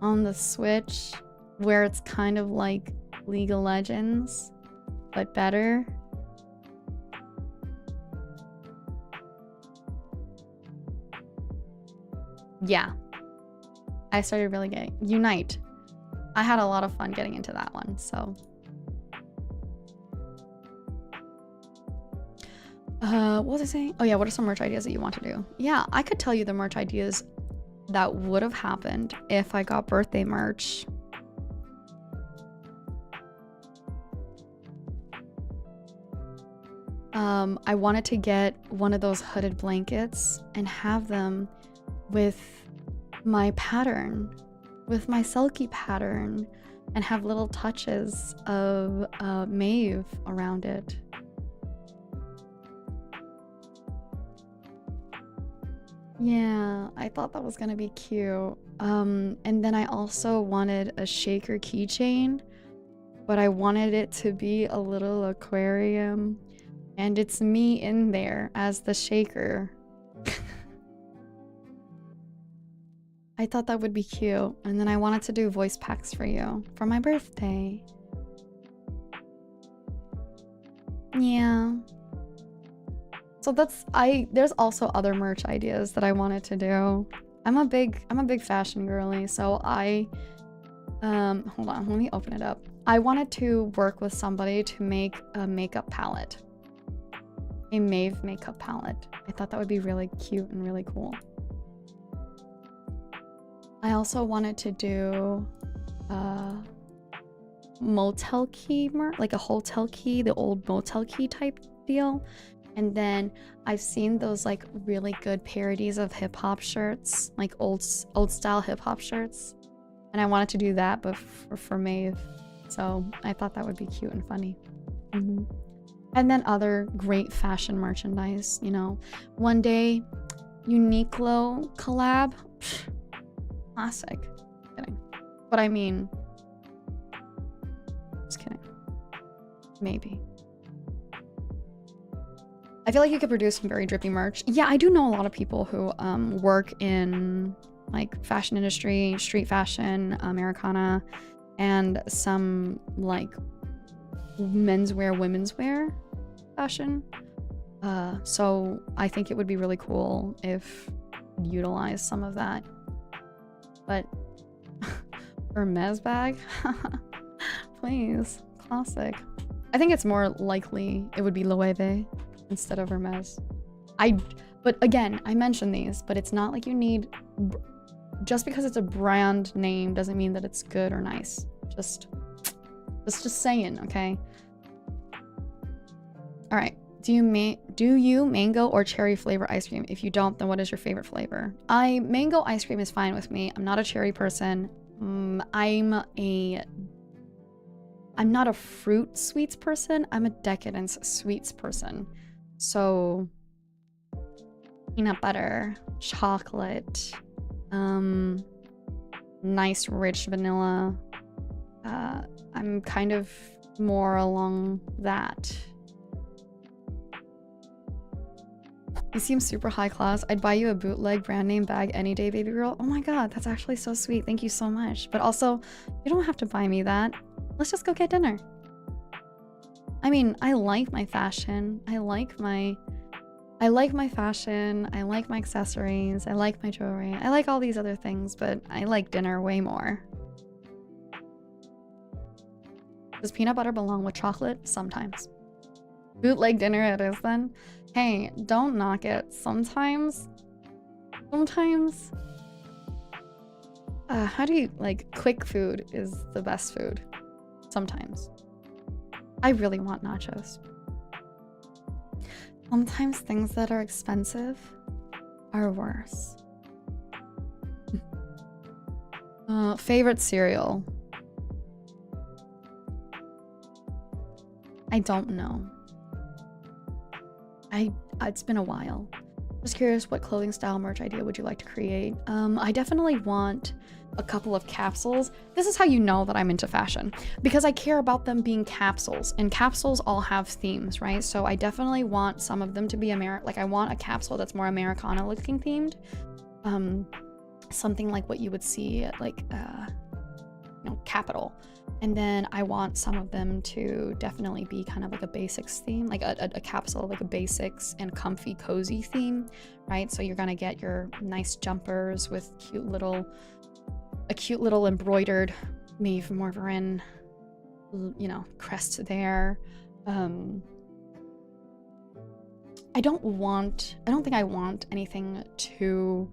on the Switch where it's kind of like League of Legends, but better. Yeah. I started really getting... Unite. I had a lot of fun getting into that one, so... what was I saying? Oh yeah, what are some merch ideas that you want to do? Yeah, I could tell you the merch ideas that would have happened if I got birthday merch. I wanted to get one of those hooded blankets and have them with my pattern, with my Selkie pattern, and have little touches of Maeve around it. Yeah, I thought that was gonna be cute. And then I also wanted a shaker keychain, but I wanted it to be a little aquarium, and it's me in there as the shaker. I thought that would be cute. And then I wanted to do voice packs for you for my birthday. Yeah. So there's also other merch ideas that I wanted to do. I'm a big fashion girly, so hold on, let me open it up. I wanted to work with somebody to make a makeup palette. A Maeve makeup palette. I thought that would be really cute and really cool. I also wanted to do motel key merch, like a hotel key, the old motel key type deal. And then I've seen those like really good parodies of hip-hop shirts, like old style hip-hop shirts, and I wanted to do that but for Maeve, so I thought that would be cute and funny. And then other great fashion merchandise, you know. One day Uniqlo collab, classic. Kidding, but I mean, just kidding. Maybe. I feel like you could produce some very drippy merch. Yeah, I do know a lot of people who work in like fashion industry, street fashion, Americana, and some like menswear, women's wear fashion. So I think it would be really cool if you utilize some of that. But Hermes bag? Please, classic. I think it's more likely it would be Loewe instead of Hermes. But again, I mentioned these, but it's not like you need, just because it's a brand name doesn't mean that it's good or nice. Just saying, okay? All right, do you mango or cherry flavor ice cream? If you don't, then what is your favorite flavor? Mango ice cream is fine with me. I'm not a cherry person. I'm not a fruit sweets person. I'm a decadence sweets person. So peanut butter, chocolate, nice rich vanilla. I'm kind of more along that. You seem super high class. I'd buy you a bootleg brand name bag any day, baby girl. Oh my god, that's actually so sweet. Thank you so much. But also, you don't have to buy me that. Let's just go get dinner. I mean, I like my fashion. I like my fashion. I like my accessories. I like my jewelry. I like all these other things, but I like dinner way more. Does peanut butter belong with chocolate? Sometimes. Bootleg dinner it is then. Hey, don't knock it. Sometimes Sometimes, how do you, like, quick food is the best food. Sometimes. I really want nachos. Sometimes things that are expensive are worse. Favorite cereal? I don't know. It's been a while. Just curious, what clothing style merch idea would you like to create? I definitely want a couple of capsules. This is how you know that I'm into fashion, because I care about them being capsules, and capsules all have themes, right? So I definitely want some of them to be like I want a capsule that's more Americana looking themed. Something like what you would see at like Capitol. And then I want some of them to definitely be kind of like a basics theme, like a capsule, like a basics and comfy, cozy theme, right? So you're gonna get your nice jumpers with a cute little embroidered Maeve Morveren, crest there. I don't think I want anything too,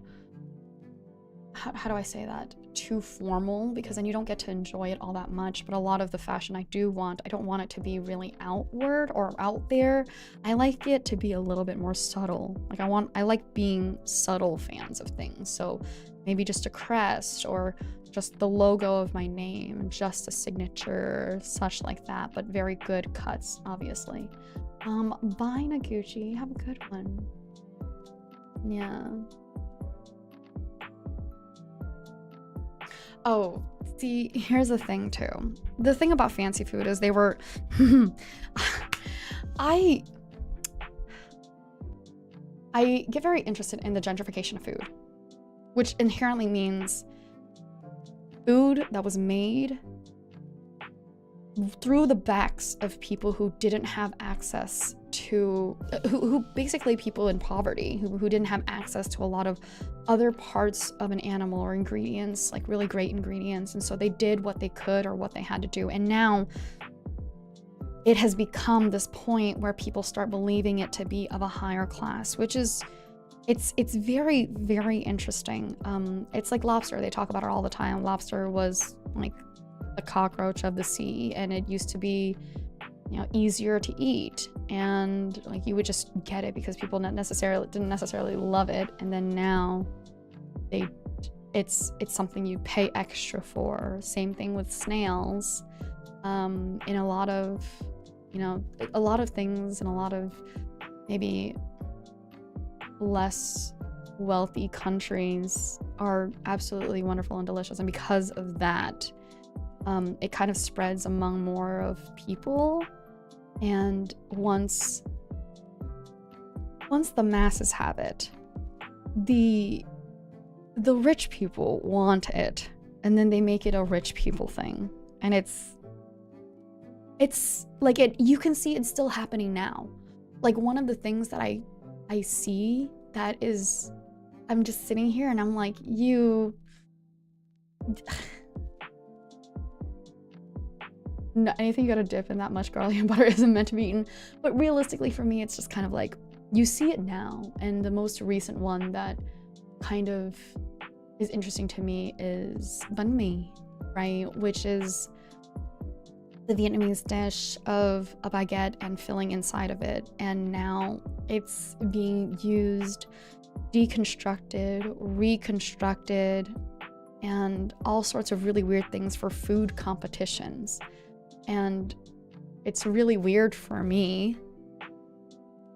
how do I say that? Too formal, because then you don't get to enjoy it all that much. But a lot of the fashion I don't want it to be really outward or out there. I like it to be a little bit more subtle. Like I like being subtle fans of things. So maybe just a crest or just the logo of my name, just a signature, such like that, but very good cuts, obviously. Bye Naguchi, have a good one. Yeah. Oh, see, here's the thing too. The thing about fancy food is they were I get very interested in the gentrification of food, which inherently means food that was made through the backs of people who didn't have access to, who basically people in poverty, who didn't have access to a lot of other parts of an animal or ingredients, like really great ingredients. And so they did what they could or what they had to do. And now it has become this point where people start believing it to be of a higher class, which is, it's very, very interesting. It's like lobster. They talk about it all the time. Lobster was like a cockroach of the sea, and it used to be, easier to eat, and like you would just get it because people didn't necessarily love it. And then now it's something you pay extra for. Same thing with snails. In a lot of things, and a lot of maybe less wealthy countries are absolutely wonderful and delicious, and because of that, it kind of spreads among more of people. And once the masses have it, the rich people want it, and then they make it a rich people thing. And it's like you can see it's still happening now. Like one of the things that I see that is, I'm just sitting here and I'm like, no, anything you gotta dip in that much garlic and butter isn't meant to be eaten. But realistically for me, it's just kind of like, you see it now. And the most recent one that kind of is interesting to me is banh mi, right? Which is the Vietnamese dish of a baguette and filling inside of it. And now it's being used, deconstructed, reconstructed, and all sorts of really weird things for food competitions. And it's really weird for me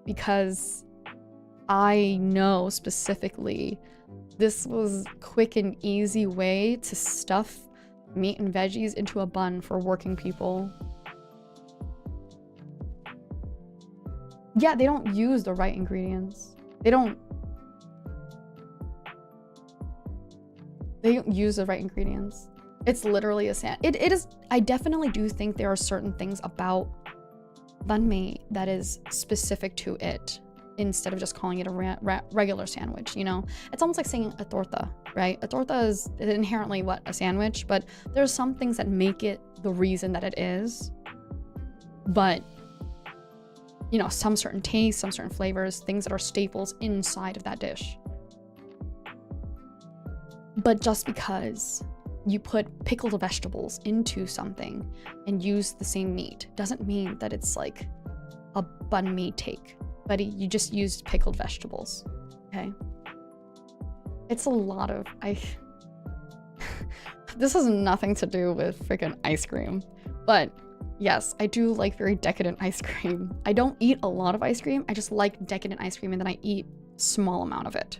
because I know specifically this was quick and easy way to stuff meat and veggies into a bun for working people. Yeah, they don't use the right ingredients. They don't use the right ingredients. It's literally a it is. I definitely do think there are certain things about banh mi that is specific to it, instead of just calling it a regular sandwich. It's almost like saying a torta, right? A torta is inherently a sandwich, but there's some things that make it the reason that it is. But some certain tastes, some certain flavors, things that are staples inside of that dish. But just because you put pickled vegetables into something and use the same meat doesn't mean that it's like a bun mi take, but you just used pickled vegetables, okay? It's a lot of, this has nothing to do with freaking ice cream, but yes, I do like very decadent ice cream. I don't eat a lot of ice cream, I just like decadent ice cream, and then I eat a small amount of it.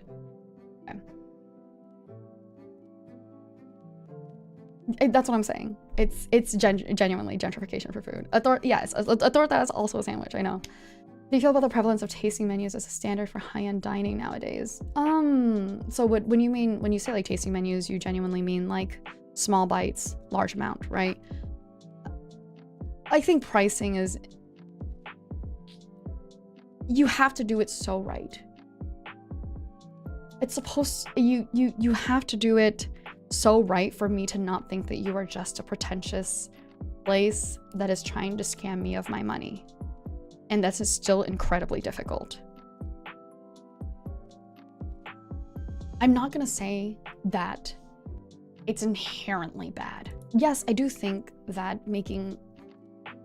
That's what I'm saying. It's genuinely gentrification for food. Yes, a torta is also a sandwich, I know. Do you feel about the prevalence of tasting menus as a standard for high-end dining nowadays? So when you say like tasting menus, you genuinely mean like small bites, large amount, right? I think pricing is, you have to do it so right. It's supposed, you have to do it so right for me to not think that you are just a pretentious place that is trying to scam me of my money. And that's still incredibly difficult. I'm not gonna say that it's inherently bad. Yes, I do think that making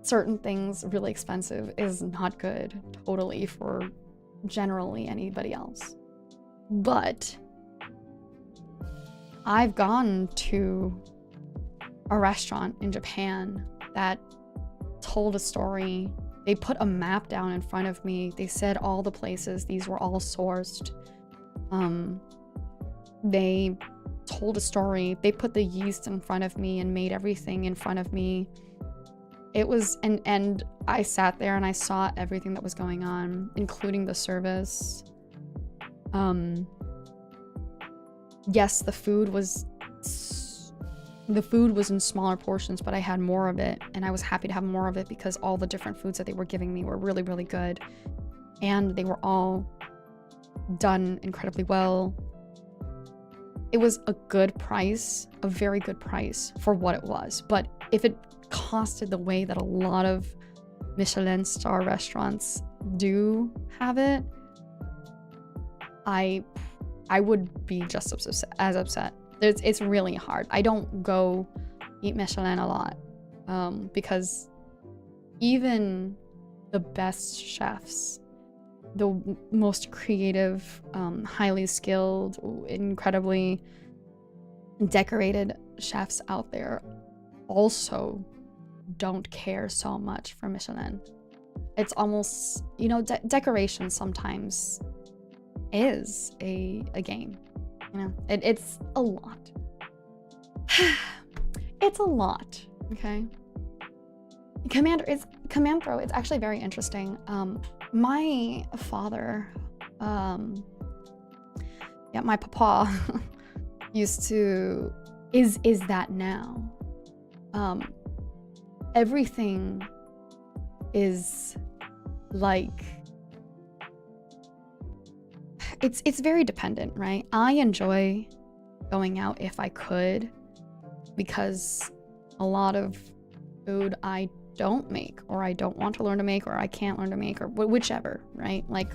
certain things really expensive is not good totally for generally anybody else. But I've gone to a restaurant in Japan that told a story. They put a map down in front of me. They said all the places, these were all sourced. They told a story. They put the yeast in front of me and made everything in front of me. It was, and I sat there and I saw everything that was going on, including the service. Yes, the food was in smaller portions, but I had more of it, and I was happy to have more of it because all the different foods that they were giving me were really, really good, and they were all done incredibly well. It was a good price, a very good price for what it was, but if it costed the way that a lot of Michelin star restaurants do have it, I would be just as upset. It's really hard. I don't go eat Michelin a lot because even the best chefs, the most creative, highly skilled, incredibly decorated chefs out there also don't care so much for Michelin. It's almost, you know, decoration sometimes is a game, you know. It's a lot. It's a lot, okay? Commandro, it's actually very interesting. My father, yeah, my papa used to, is that now. Everything is like, it's very dependent, right? I enjoy going out if I could, because a lot of food I don't make, or I don't want to learn to make, or I can't learn to make, or whichever, right? Like,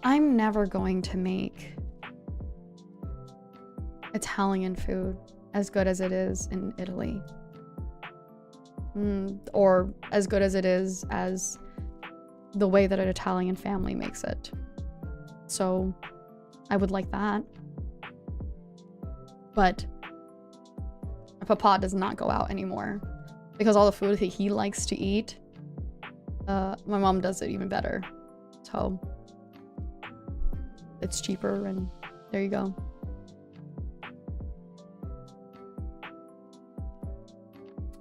I'm never going to make Italian food as good as it is in Italy. Or as good as it is as the way that an Italian family makes it. So I would like that. But my papa does not go out anymore because all the food that he likes to eat, my mom does it even better. So it's cheaper, and there you go.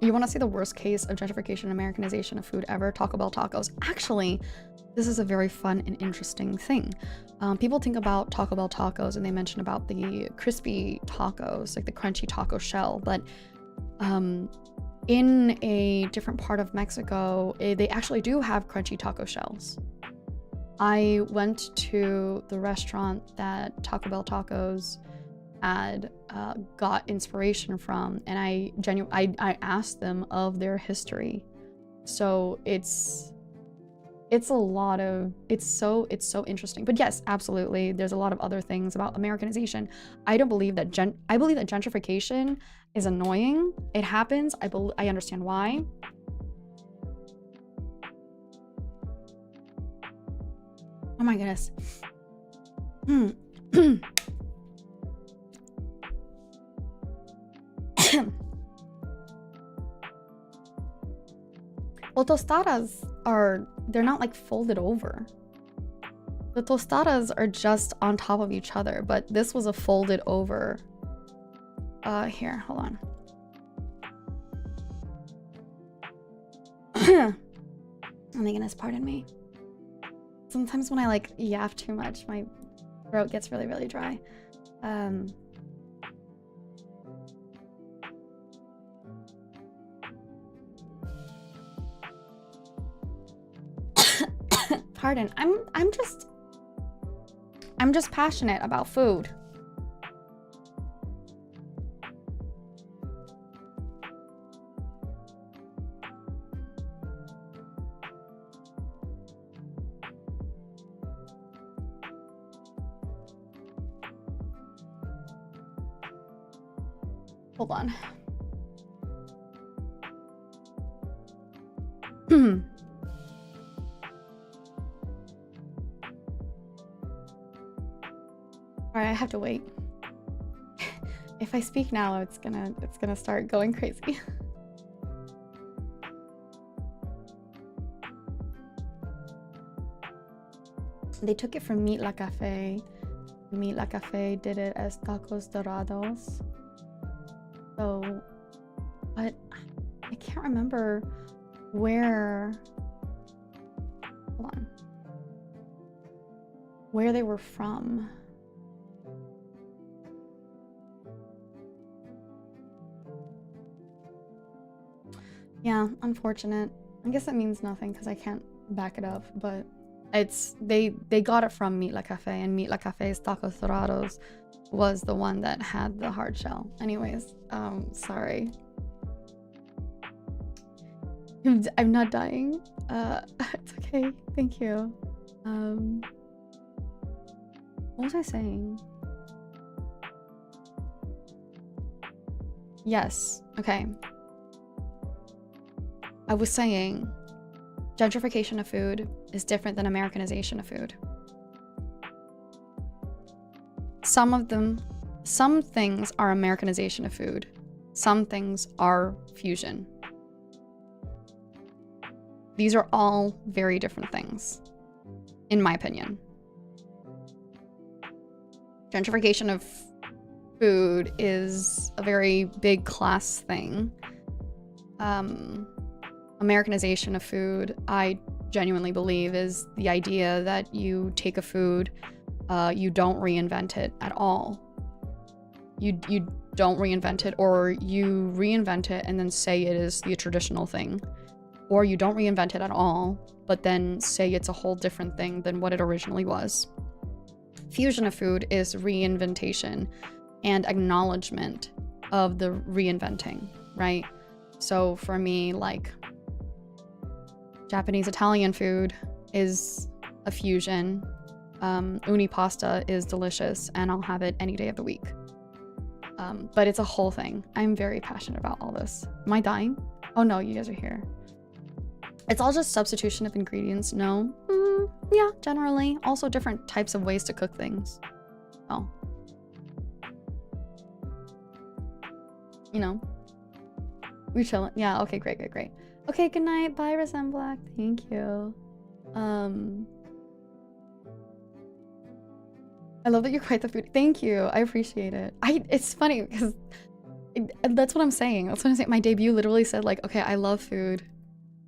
You want to see the worst case of gentrification and Americanization of food ever? Taco Bell tacos. Actually, this is a very fun and interesting thing. People think about Taco Bell tacos and they mention about the crispy tacos, like the crunchy taco shell, but in a different part of Mexico, they actually do have crunchy taco shells. I went to the restaurant that Taco Bell tacos had got inspiration from, and I asked them of their history. So it's it's a lot of, it's so interesting. But yes, absolutely, there's a lot of other things about Americanization. I don't believe that I believe that gentrification is annoying. It happens. I understand why. Oh my goodness. Well, tostadas they're not like folded over. The tostadas are just on top of each other, but this was a folded over. Here, hold on. Oh my goodness, pardon me. Sometimes when I like yaff too much, my throat gets really, really dry. Pardon. I'm just passionate about food. Hold on. All right, I have to wait. If I speak now, it's gonna start going crazy. They took it from Meet La Cafe. Meet La Cafe did it as tacos dorados. So, but I can't remember where. Hold on. Where they were from. Yeah, unfortunate. I guess that means nothing because I can't back it up, but it's they got it from Meet La Cafe, and Meet La Cafe's tacos dorados was the one that had the hard shell. Anyways, sorry. I'm not dying. It's okay. Thank you. What was I saying? Yes. Okay. I was saying gentrification of food is different than Americanization of food. Some things are Americanization of food. Some things are fusion. These are all very different things, in my opinion. Gentrification of food is a very big class thing. Americanization of food, I genuinely believe, is the idea that you take a food, you don't reinvent it at all. You don't reinvent it, or you reinvent it and then say it is the traditional thing. Or you don't reinvent it at all, but then say it's a whole different thing than what it originally was. Fusion of food is reinventation and acknowledgement of the reinventing, right? So for me, like, Japanese Italian food is a fusion. Uni pasta is delicious, and I'll have it any day of the week. But it's a whole thing. I'm very passionate about all this. Am I dying? Oh no, you guys are here. It's all just substitution of ingredients. No? Yeah, generally. Also different types of ways to cook things. Oh. You know. We chillin'. Yeah, okay, great. Okay, good night. Bye, Resem Black. Thank you. I love that you quite the food. Thank you. I appreciate it. It's funny because that's what I'm saying. That's what I'm saying. My debut literally said, like, okay, I love food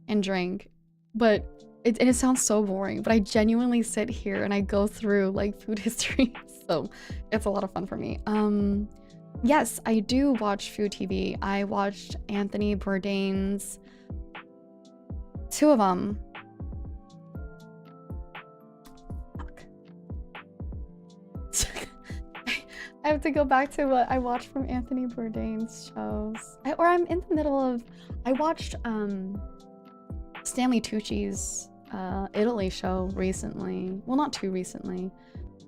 and drink, but it sounds so boring, but I genuinely sit here and I go through like food history. So it's a lot of fun for me. Yes, I do watch food TV. I watched Anthony Bourdain's 2 of them. Fuck. I have to go back to what I watched from Anthony Bourdain's shows. I'm in the middle of, I watched Stanley Tucci's Italy show recently. Well, not too recently.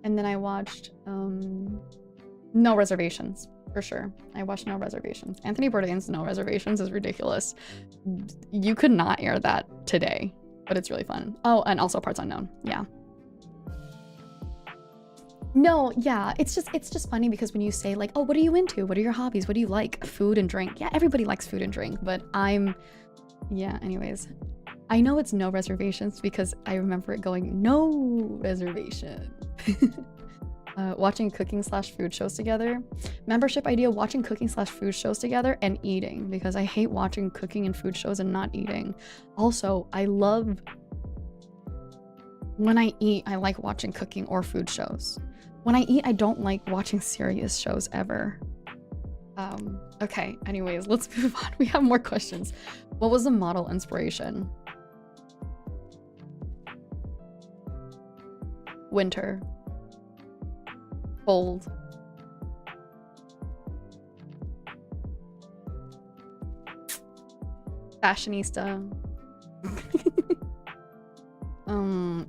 And then I watched No Reservations, for sure. I watched No Reservations. Anthony Bourdain's No Reservations is ridiculous. You could not air that today, but it's really fun. Oh, and also Parts Unknown. Yeah. No, yeah, it's just funny because when you say like, oh, what are you into? What are your hobbies? What do you like? Food and drink. Yeah, everybody likes food and drink, but yeah, anyways. I know it's No Reservations because I remember it going, no reservation. Watching cooking/food shows together. Membership idea, watching cooking/food shows together and eating, because I hate watching cooking and food shows and not eating. Also, I love when I eat, I like watching cooking or food shows. When I eat, I don't like watching serious shows ever. Okay, anyways, let's move on. We have more questions. What was the model inspiration? Winter. Cold. Fashionista.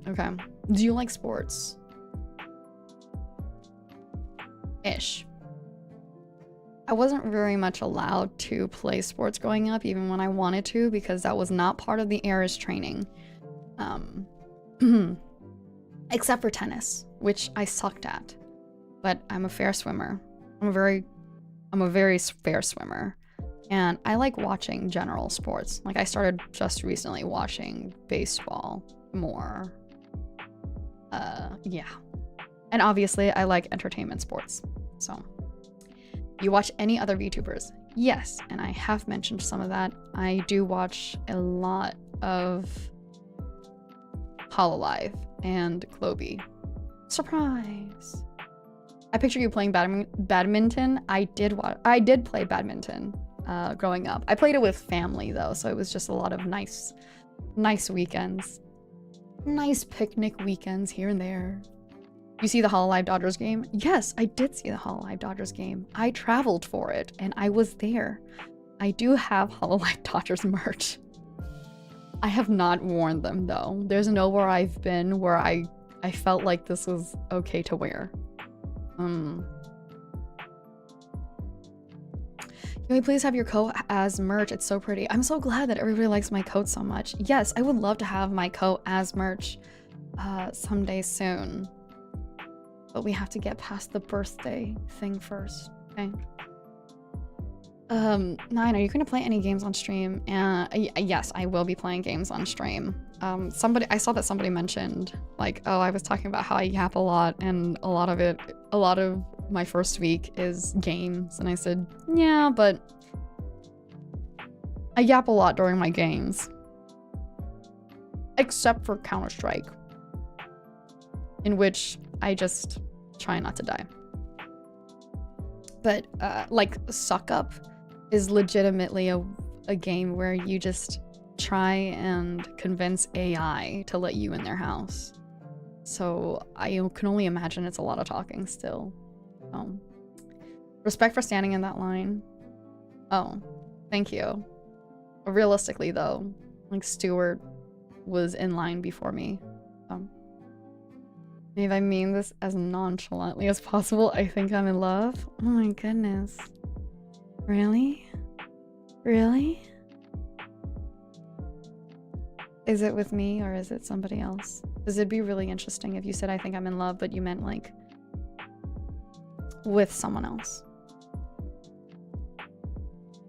Okay. Do you like sports? Ish. I wasn't very much allowed to play sports growing up, even when I wanted to, because that was not part of the heiress training. Except for tennis, which I sucked at. But I'm a fair swimmer. I'm a very fair swimmer. And I like watching general sports. Like I started just recently watching baseball more. Yeah. And obviously I like entertainment sports. So, you watch any other VTubers? Yes, and I have mentioned some of that. I do watch a lot of Hololive and Globie. Surprise! I picture you playing badminton. I did play badminton growing up. I played it with family though, so it was just a lot of nice weekends. Nice picnic weekends here and there. You see the Hololive Dodgers game? Yes, I did see the Hololive Dodgers game. I traveled for it, and I was there. I do have Hololive Dodgers merch. I have not worn them, though. There's nowhere I've been where I felt like this was okay to wear. Can we please have your coat as merch? It's so pretty. I'm so glad that everybody likes my coat so much. Yes, I would love to have my coat as merch someday soon. But we have to get past the birthday thing first, okay? 9, are you gonna play any games on stream? Yes, I will be playing games on stream. I saw that somebody mentioned, like, oh, I was talking about how I yap a lot, and a lot of my first week is games, and I said, yeah, but I yap a lot during my games. Except for Counter-Strike, in which I just try not to die. But like Suck Up is legitimately a game where you just try and convince AI to let you in their house. So I can only imagine it's a lot of talking still. Respect for standing in that line. Oh, thank you. Realistically though, like Stuart was in line before me. Maybe I mean this as nonchalantly as possible. I think I'm in love. Oh my goodness. Really? Really? Is it with me or is it somebody else? Because it'd be really interesting if you said I think I'm in love, but you meant like with someone else.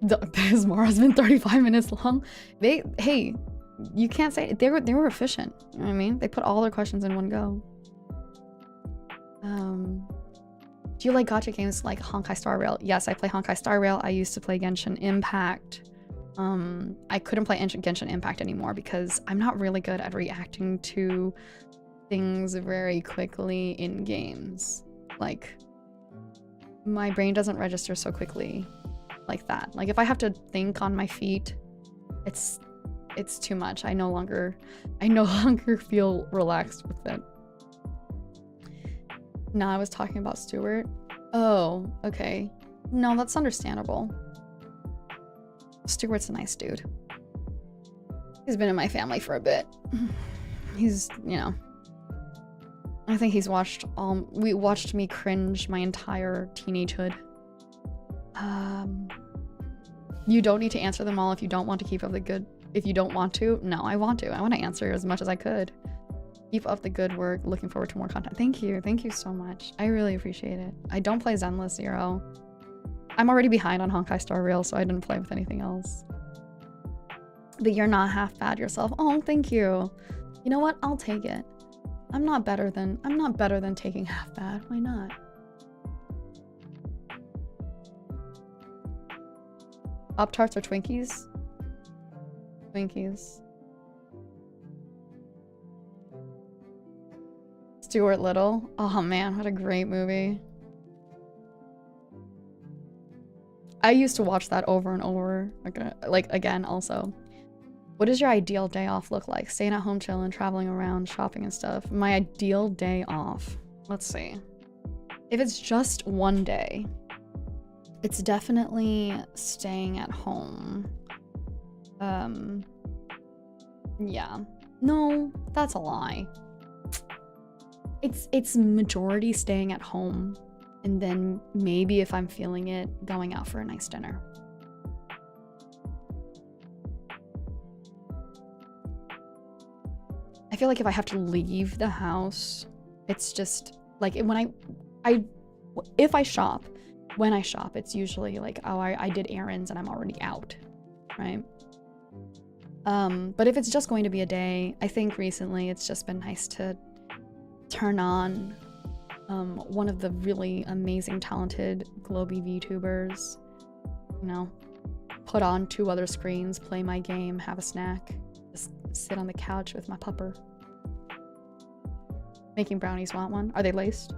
This Mara's been 35 minutes long. Hey, you can't say it. They were efficient. You know what I mean? They put all their questions in one go. Do you like gacha games like Honkai Star Rail? Yes, I play Honkai Star Rail. I used to play Genshin Impact. I couldn't play Genshin Impact anymore because I'm not really good at reacting to things very quickly in games. Like, my brain doesn't register so quickly like that. Like, if I have to think on my feet, it's too much. I no longer feel relaxed with it. No, I was talking about Stuart. Oh, okay. No, that's understandable. Stuart's a nice dude. He's been in my family for a bit. He's, you know, I think he's watched we watched me cringe my entire teenagehood. You don't need to answer them all if you don't want to keep up the good. If you don't want to, no, I want to. I want to answer as much as I could. Keep up the good work. Looking forward to more content. Thank you. Thank you so much. I really appreciate it. I don't play Zenless Zero. I'm already behind on Honkai Star Rail, so I didn't play with anything else. But you're not half bad yourself. Oh, thank you. You know what? I'll take it. I'm not better than taking half bad. Why not? Pop-Tarts or Twinkies? Twinkies. Stuart Little. Oh man, what a great movie. I used to watch that over and over, like again also. What does your ideal day off look like? Staying at home, chilling, traveling around, shopping and stuff. My ideal day off. Let's see. If it's just one day, it's definitely staying at home. Yeah. No, that's a lie. It's majority staying at home, and then maybe if I'm feeling it, going out for a nice dinner. I feel like if I have to leave the house, it's just like when if I shop, when I shop, it's usually like, oh, I did errands and I'm already out, right? But if it's just going to be a day, I think recently it's just been nice to turn on one of the really amazing, talented Globie VTubers, you know, put on 2 other screens, play my game, have a snack, just sit on the couch with my pupper. Making brownies. Want one? Are they laced?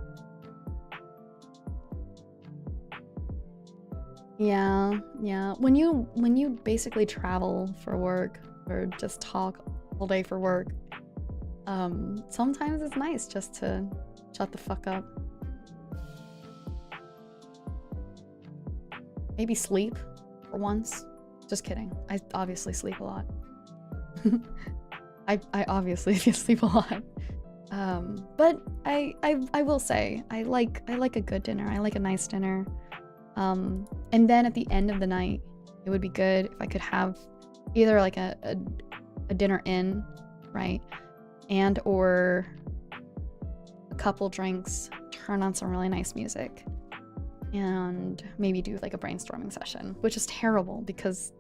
Yeah, yeah. When you basically travel for work or just talk all day for work, sometimes it's nice just to shut the fuck up. Maybe sleep for once. Just kidding. I obviously sleep a lot. I obviously sleep a lot. But I will say I like a good dinner. I like a nice dinner. And then at the end of the night, it would be good if I could have either like a dinner in, right? And or a couple drinks, turn on some really nice music, and maybe do like a brainstorming session, which is terrible because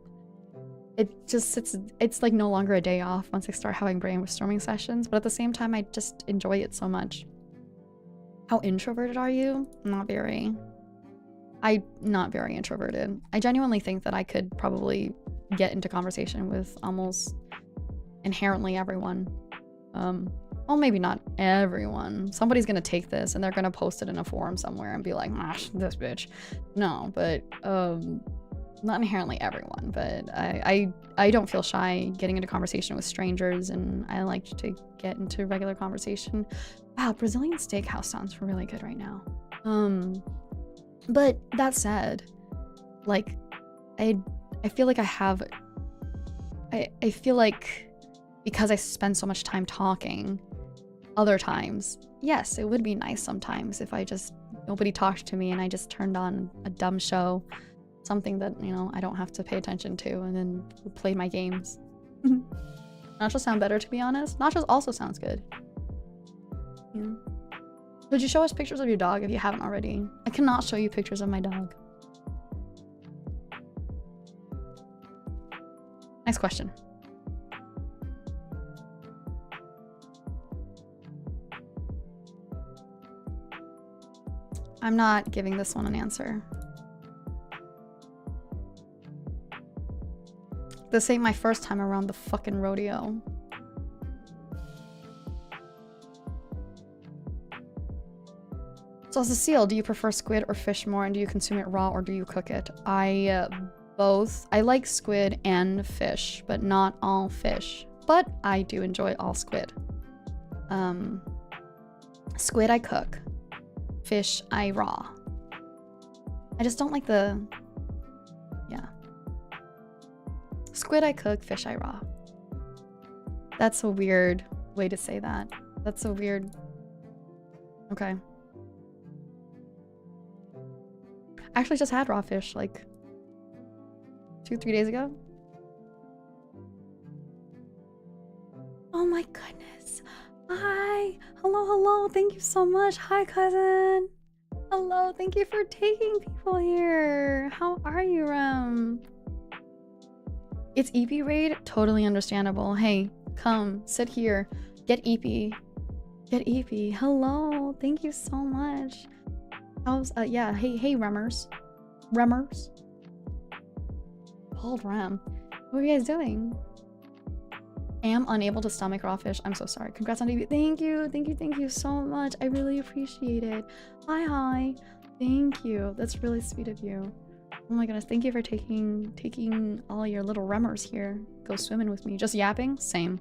it's like no longer a day off once I start having brainstorming sessions, but at the same time I just enjoy it so much. How introverted are you? Not very introverted. I genuinely think that I could probably get into conversation with almost inherently everyone. Well, maybe not everyone. Somebody's gonna take this and they're gonna post it in a forum somewhere and be like, "Mash, this bitch." No, but not inherently everyone, but I don't feel shy getting into conversation with strangers, and I like to get into regular conversation. Wow, Brazilian steakhouse sounds really good right now. But that said, like, I feel like I feel like because I spend so much time talking, other times, yes, it would be nice sometimes if nobody talked to me and I just turned on a dumb show, something that, you know, I don't have to pay attention to, and then play my games. Nachos sound better, to be honest. Nachos also sounds good. Yeah. Could you show us pictures of your dog if you haven't already? I cannot show you pictures of my dog. Next question. I'm not giving this one an answer. This ain't my first time around the fucking rodeo. So as a seal, do you prefer squid or fish more, and do you consume it raw or do you cook it? Both. I like squid and fish, but not all fish. But I do enjoy all squid. Squid I cook. Fish I raw. I just don't like the... Yeah. Squid I cook, fish I raw. That's a weird way to say that. That's so weird. Okay. I actually just had raw fish like 2-3 days ago. Oh my goodness. Hi. Hello, hello. Thank you so much. Hi, cousin. Hello. Thank you for taking people here. How are you, It's EP raid? Totally understandable. Hey, come. Sit here. Get EP. Get EP. Hello. Thank you so much. How's, yeah. Hey, Remmers. Remmers? Bald Rem. What are you guys doing? Am unable to stomach raw fish. I'm so sorry. Congrats on debut. Thank you so much. I really appreciate it. Hi. Thank you. That's really sweet of you. Oh my goodness. Thank you for taking all your little Remmers here. Go swimming with me. Just yapping? Same.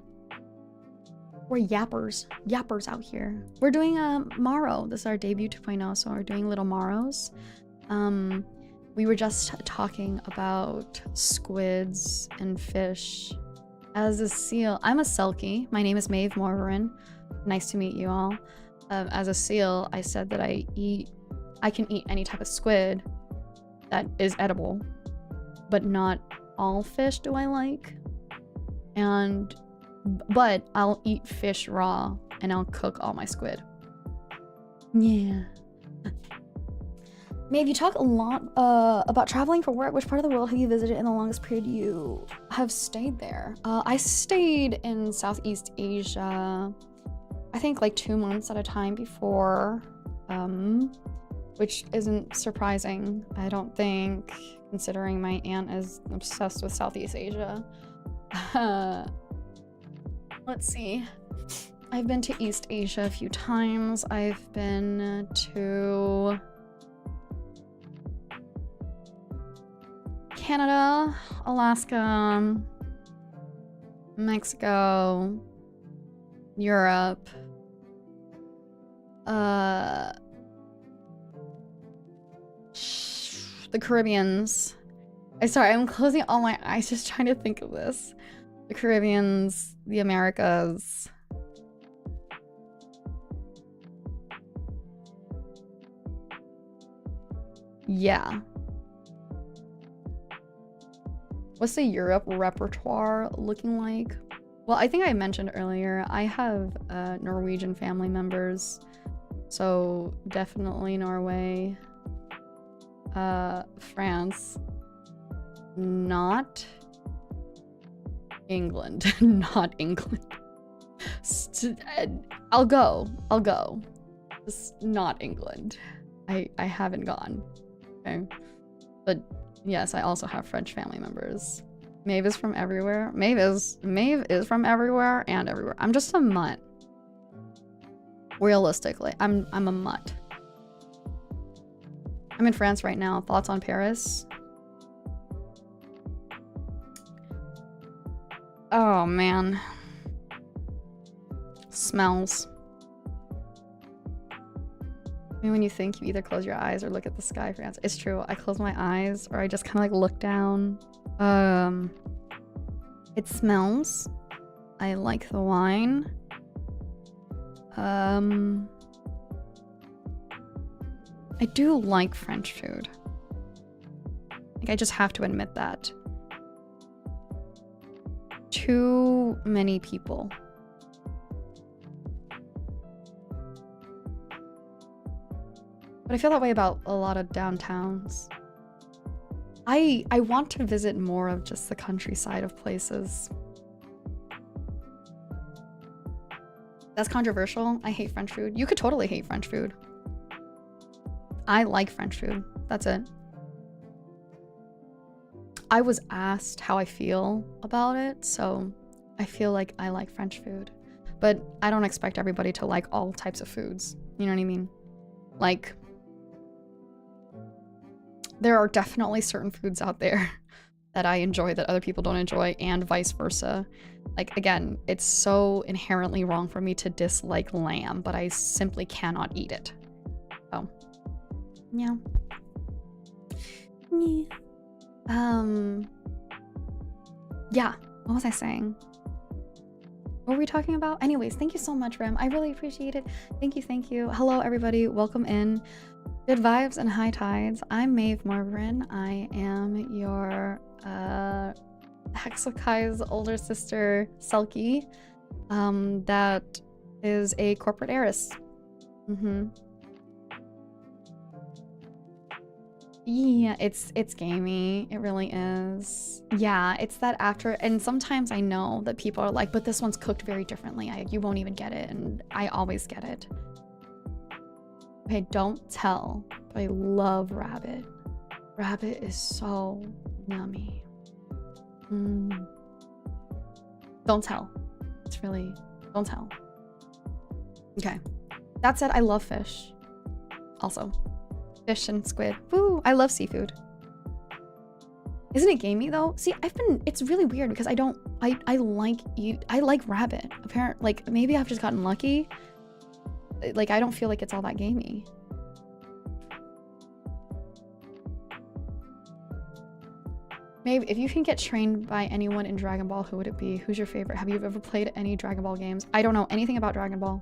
We're yappers. Yappers out here. We're doing Morrow. This is our debut 2.0, so we're doing little Morrows. We were just talking about squids and fish. As a seal, I'm a Selkie. My name is Maeve Morveren. Nice to meet you all. As a seal, I said that I can eat any type of squid that is edible, but not all fish do I like. But I'll eat fish raw and I'll cook all my squid. Yeah. Maeve, you talk a lot about traveling for work. Which part of the world have you visited in the longest period you have stayed there? I stayed in Southeast Asia, I think like 2 months at a time before, which isn't surprising, I don't think, considering my aunt is obsessed with Southeast Asia. Let's see. I've been to East Asia a few times. I've been to Canada, Alaska, Mexico, Europe, the Caribbeans. I'm closing all my eyes just trying to think of this. The Caribbeans, the Americas. Yeah. What's the Europe repertoire looking like? Well, I think I mentioned earlier, I have Norwegian family members. So definitely Norway. France. Not England. Not England. I'll go. Just not England. I haven't gone. Okay. But yes, I also have French family members. Maeve is from everywhere. Maeve is from everywhere and everywhere. I'm just a mutt. Realistically, I'm a mutt. I'm in France right now. Thoughts on Paris? Oh man. Smells. I mean, when you think, you either close your eyes or look at the sky for answers. It's true. I close my eyes or I just kind of like look down. It smells. I like the wine. I do like French food. Like, I just have to admit that. Too many people. But I feel that way about a lot of downtowns. I want to visit more of just the countryside of places. That's controversial. I hate French food. You could totally hate French food. I like French food. That's it. I was asked how I feel about it, so I feel like I like French food. But I don't expect everybody to like all types of foods. You know what I mean? Like, there are definitely certain foods out there that I enjoy that other people don't enjoy, and vice versa. Like, again, it's so inherently wrong for me to dislike lamb, but I simply cannot eat it. Oh. Yeah. Yeah. What was I saying? What were we talking about? Anyways, thank you so much, Rem. I really appreciate it. Thank you, thank you. Hello, everybody. Welcome in. Good vibes and high tides. I'm Maeve Morveren. I am your Hexakai's older sister, Selkie. That is a corporate heiress. Yeah, it's gamey. It really is. Yeah, it's that after, and sometimes I know that people are like, but this one's cooked very differently. You won't even get it, and I always get it. Okay, don't tell, but I love rabbit. Rabbit is so yummy. Don't tell. It's really, don't tell. Okay. That said, I love fish. Also. Fish and squid. Woo! I love seafood. Isn't it gamey though? See, it's really weird because I like rabbit. Apparently, like, maybe I've just gotten lucky. Like, I don't feel like it's all that gamey. Maybe if you can get trained by anyone in Dragon Ball, who would it be? Who's your favorite? Have you ever played any Dragon Ball games? I don't know anything about Dragon Ball.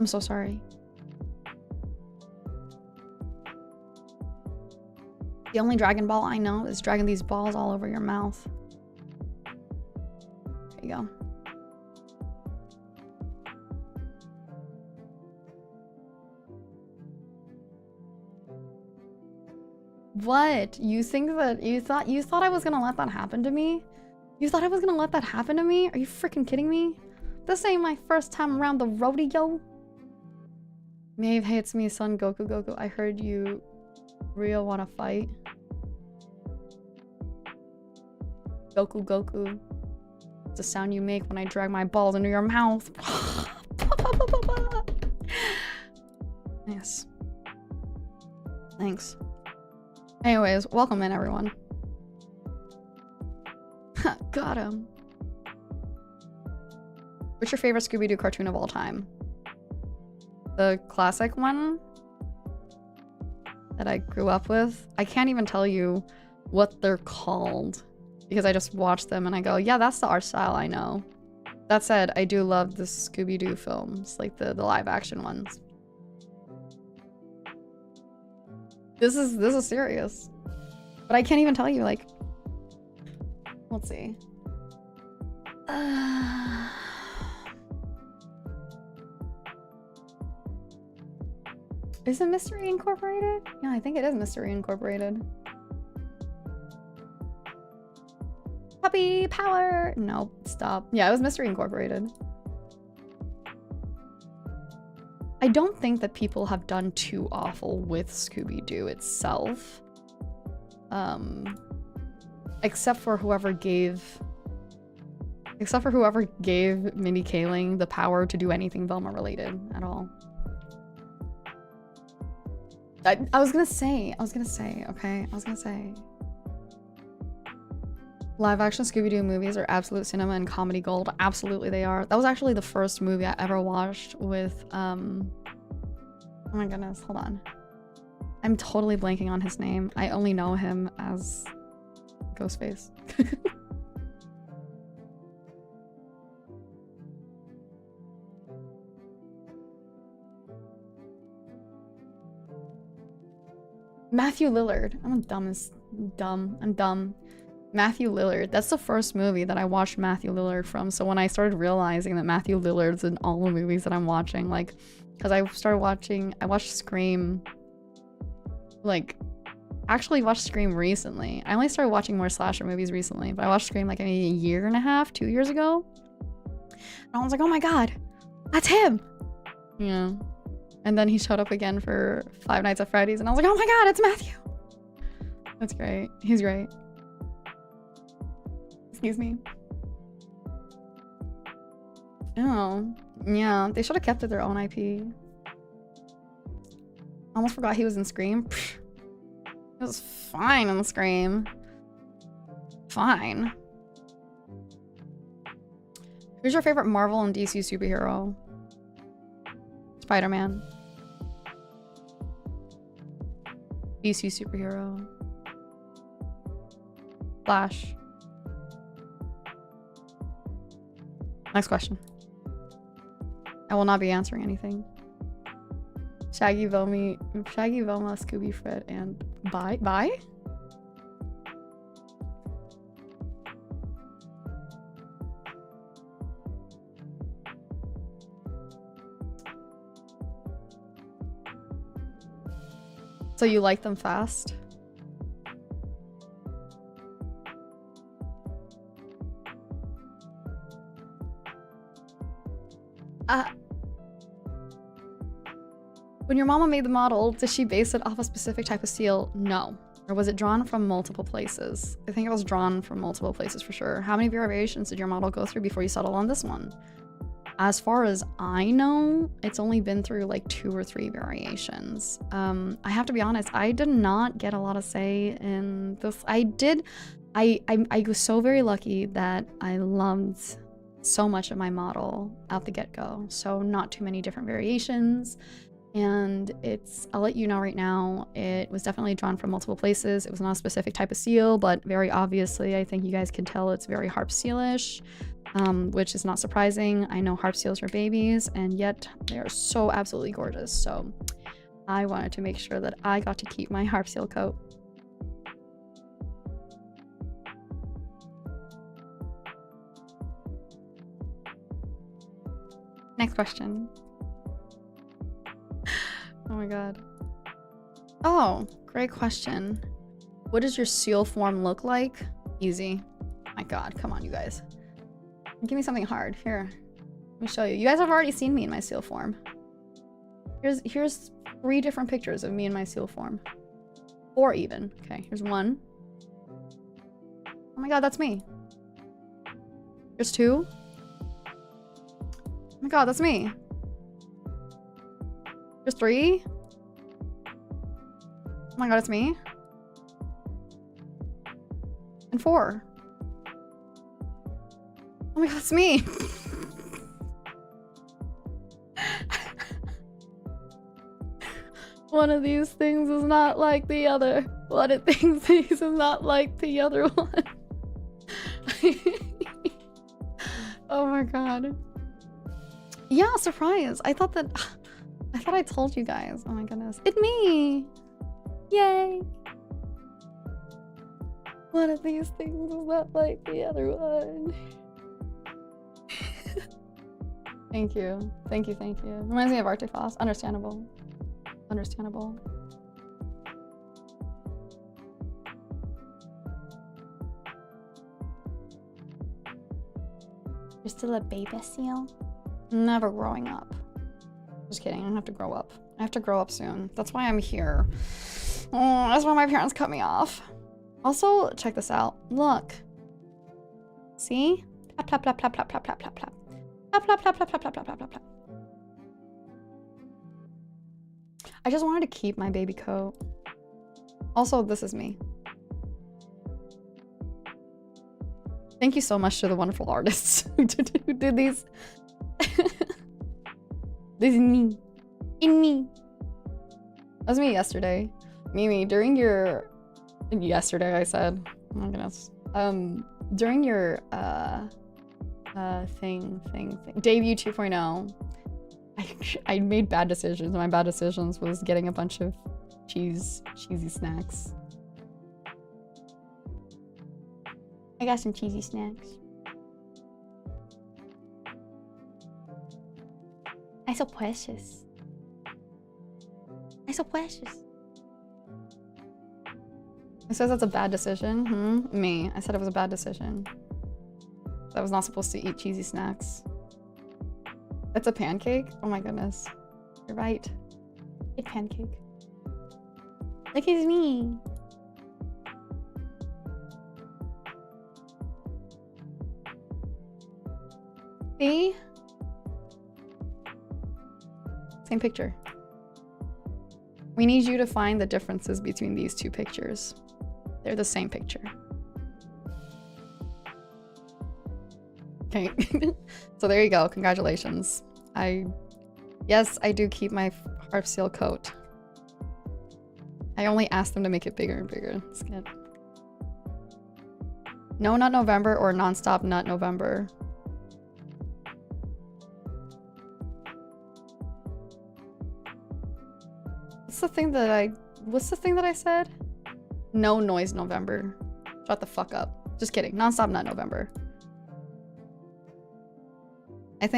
I'm so sorry. The only Dragon Ball I know is dragging these balls all over your mouth. There you go. What? You think that you thought I was gonna let that happen to me? You thought I was gonna let that happen to me? Are you freaking kidding me? This ain't my first time around the rodeo. Maeve hates me, son. Goku. I heard you real wanna fight. Goku. It's the sound you make when I drag my balls into your mouth. Yes. Thanks. Anyways, welcome in, everyone. Got him. What's your favorite Scooby-Doo cartoon of all time? The classic one that I grew up with? I can't even tell you what they're called because I just watch them and I go, yeah, that's the art style I know. That said, I do love the Scooby-Doo films, like the live action ones. This is serious. But I can't even tell you, like, let's see. Is it Mystery Incorporated? Yeah, I think it is Mystery Incorporated. Puppy power! No, stop. Yeah, it was Mystery Incorporated. I don't think that people have done too awful with Scooby-Doo itself. Except for whoever gave Mindy Kaling the power to do anything Velma related at all. I was gonna say, okay? I was gonna say. Live action Scooby-Doo movies are absolute cinema and comedy gold. Absolutely they are. That was actually the first movie I ever watched with, oh my goodness, hold on. I'm totally blanking on his name. I only know him as Ghostface. Matthew Lillard. I'm dumb. Matthew Lillard. That's the first movie that I watched Matthew Lillard from. So when I started realizing that Matthew Lillard's in all the movies that I'm watching, like, because I watched Scream, like, actually watched Scream recently. I only started watching more slasher movies recently, but I watched Scream like maybe a year and a half, 2 years ago. And I was like, oh my god, that's him! Yeah. And then he showed up again for Five Nights at Freddy's, and I was like, oh my god, it's Matthew! That's great. He's great. Excuse me. Oh, yeah. They should have kept it their own IP. Almost forgot he was in Scream. He was fine in Scream. Fine. Who's your favorite Marvel and DC superhero? Spider-Man. DC superhero. Flash. Next question. I will not be answering anything. Shaggy, Velma, Scooby, Fred, and bye? So you like them fast? When your mama made the model, did she base it off a specific type of seal? No. Or was it drawn from multiple places? I think it was drawn from multiple places for sure. How many variations did your model go through before you settled on this one? As far as I know, it's only been through like 2 or 3 variations. I have to be honest, I did not get a lot of say in this. I was so very lucky that I loved so much of my model out the get-go. So not too many different variations. And I'll let you know right now, it was definitely drawn from multiple places. It was not a specific type of seal, but very obviously, I think you guys can tell it's very harp seal-ish, which is not surprising. I know harp seals are babies, and yet they are so absolutely gorgeous. So I wanted to make sure that I got to keep my harp seal coat. Next question. Oh my god. Oh, great question. What does your seal form look like? Easy. My god, come on, you guys. Give me something hard. Here. Let me show you. You guys have already seen me in my seal form. Here's 3 different pictures of me in my seal form. 4 even. Okay, here's 1. Oh my god, that's me. Here's 2. Oh my god, that's me. There's 3. Oh my god, it's me. And 4. Oh my god, it's me. One of these things is not like the other. One of these is not like the other one. Oh my god. Yeah, surprise. I thought I told you guys. Oh my goodness. It's me! Yay! One of these things is not like the other one. Thank you. Thank you, thank you. Reminds me of Arctic Frost. Understandable. Understandable. You're still a baby seal? Never growing up. Just kidding, I don't have to grow up. I have to grow up soon. That's why I'm here. Oh, that's why my parents cut me off. Also, check this out. Look. See? Plop, plop, plop, plop, plop, plop, plop, plop. Plop, plop, plop, plop, plop, plop, plop, plop, plop. I just wanted to keep my baby coat. Also, this is me. Thank you so much to the wonderful artists who did these. This is me. In me. That was me yesterday. Mimi, during your... Yesterday, I said. Oh my goodness. During your, debut 2.0, I made bad decisions. My bad decisions was getting a bunch of cheesy snacks. I got some cheesy snacks. I'm so precious. I'm so precious. It says that's a bad decision. Me. I said it was a bad decision. I was not supposed to eat cheesy snacks. It's a pancake? Oh my goodness. You're right. It's pancake. Look at me. See? Same picture. We need you to find the differences between these 2 pictures. They're the same picture. Okay. So there you go. Congratulations. Yes, I do keep my harp seal coat. I only asked them to make it bigger and bigger. It's good. No Nut November or Non-Stop Nut November. What's the thing that I said? No noise November. Shut the fuck up. Just kidding. Nonstop nut November. I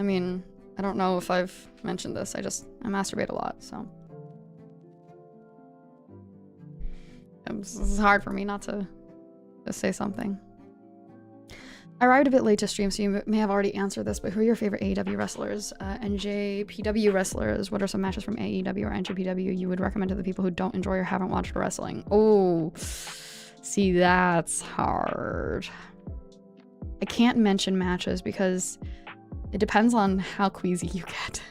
mean, I don't know if I've mentioned this. I masturbate a lot, so. It's hard for me not to say something. I arrived a bit late to stream, so you may have already answered this, but who are your favorite AEW wrestlers? NJPW wrestlers. What are some matches from AEW or NJPW you would recommend to the people who don't enjoy or haven't watched wrestling? Oh, see, that's hard. I can't mention matches because it depends on how queasy you get.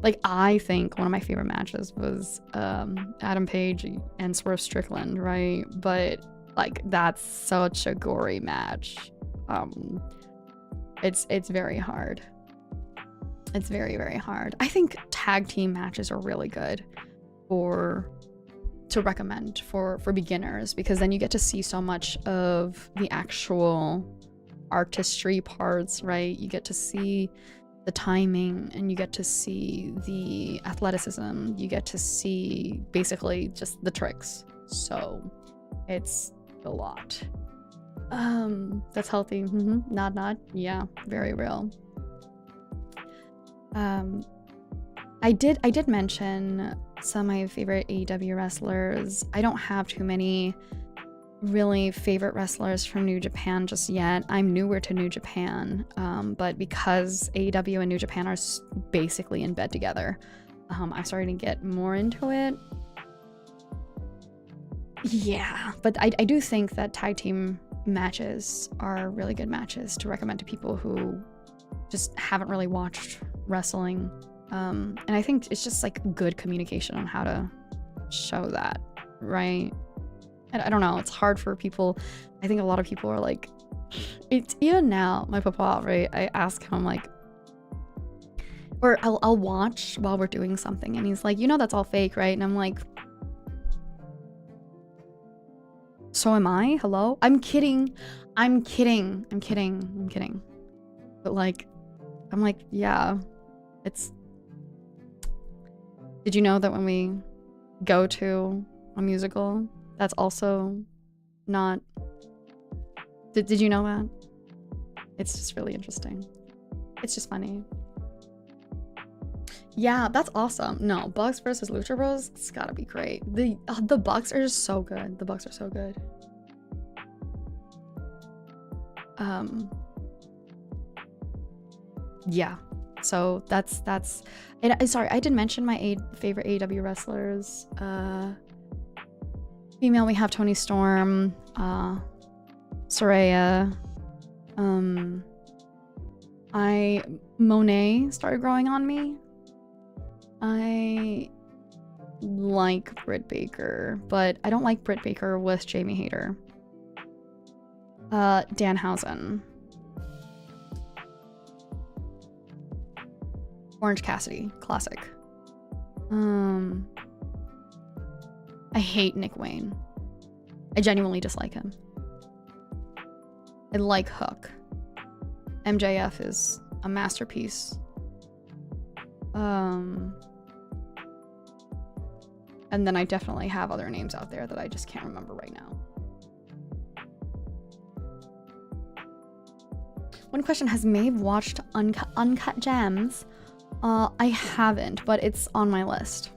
Like, I think one of my favorite matches was Adam Page and Swerve Strickland, right? But, like, that's such a gory match. It's very hard. It's very, very hard. I think tag team matches are really good to recommend for beginners, because then you get to see so much of the actual artistry parts, right? You get to see the timing, and you get to see the athleticism. You get to see basically just the tricks. So it's a lot. That's healthy. Nod nod. Yeah, very real. I did mention some of my favorite AEW wrestlers. I don't have too many really favorite wrestlers from New Japan just yet. I'm newer to New Japan, but because AEW and New Japan are basically in bed together, I'm starting to get more into it. Yeah, but I do think that tag team matches are really good matches to recommend to people who just haven't really watched wrestling. And I think it's just like good communication on how to show that, right? I don't know, it's hard for people. I think a lot of people are like, it's even now, my papa, right? I ask him like, or I'll watch while we're doing something, and he's like, you know, that's all fake, right? And I'm like, so am I? Hello? I'm kidding. But like, I'm like, yeah, it's. Did you know that when we go to a musical, that's also not. Did you know that? It's just really interesting. It's just funny. Yeah, that's awesome. No, Bucks versus Lucha Bros, it's gotta be great. The Bucks are just so good. The Bucks are so good. Yeah. So that's it. Sorry, I did mention my favorite AEW wrestlers. Female, we have Toni Storm, Saraya. Monet started growing on me. I like Britt Baker, but I don't like Britt Baker with Jamie Hayter. Danhausen. Orange Cassidy, classic. I hate Nick Wayne. I genuinely dislike him. I like Hook. MJF is a masterpiece. And then I definitely have other names out there that I just can't remember right now. One question, has Maeve watched Uncut Gems? I haven't, but it's on my list.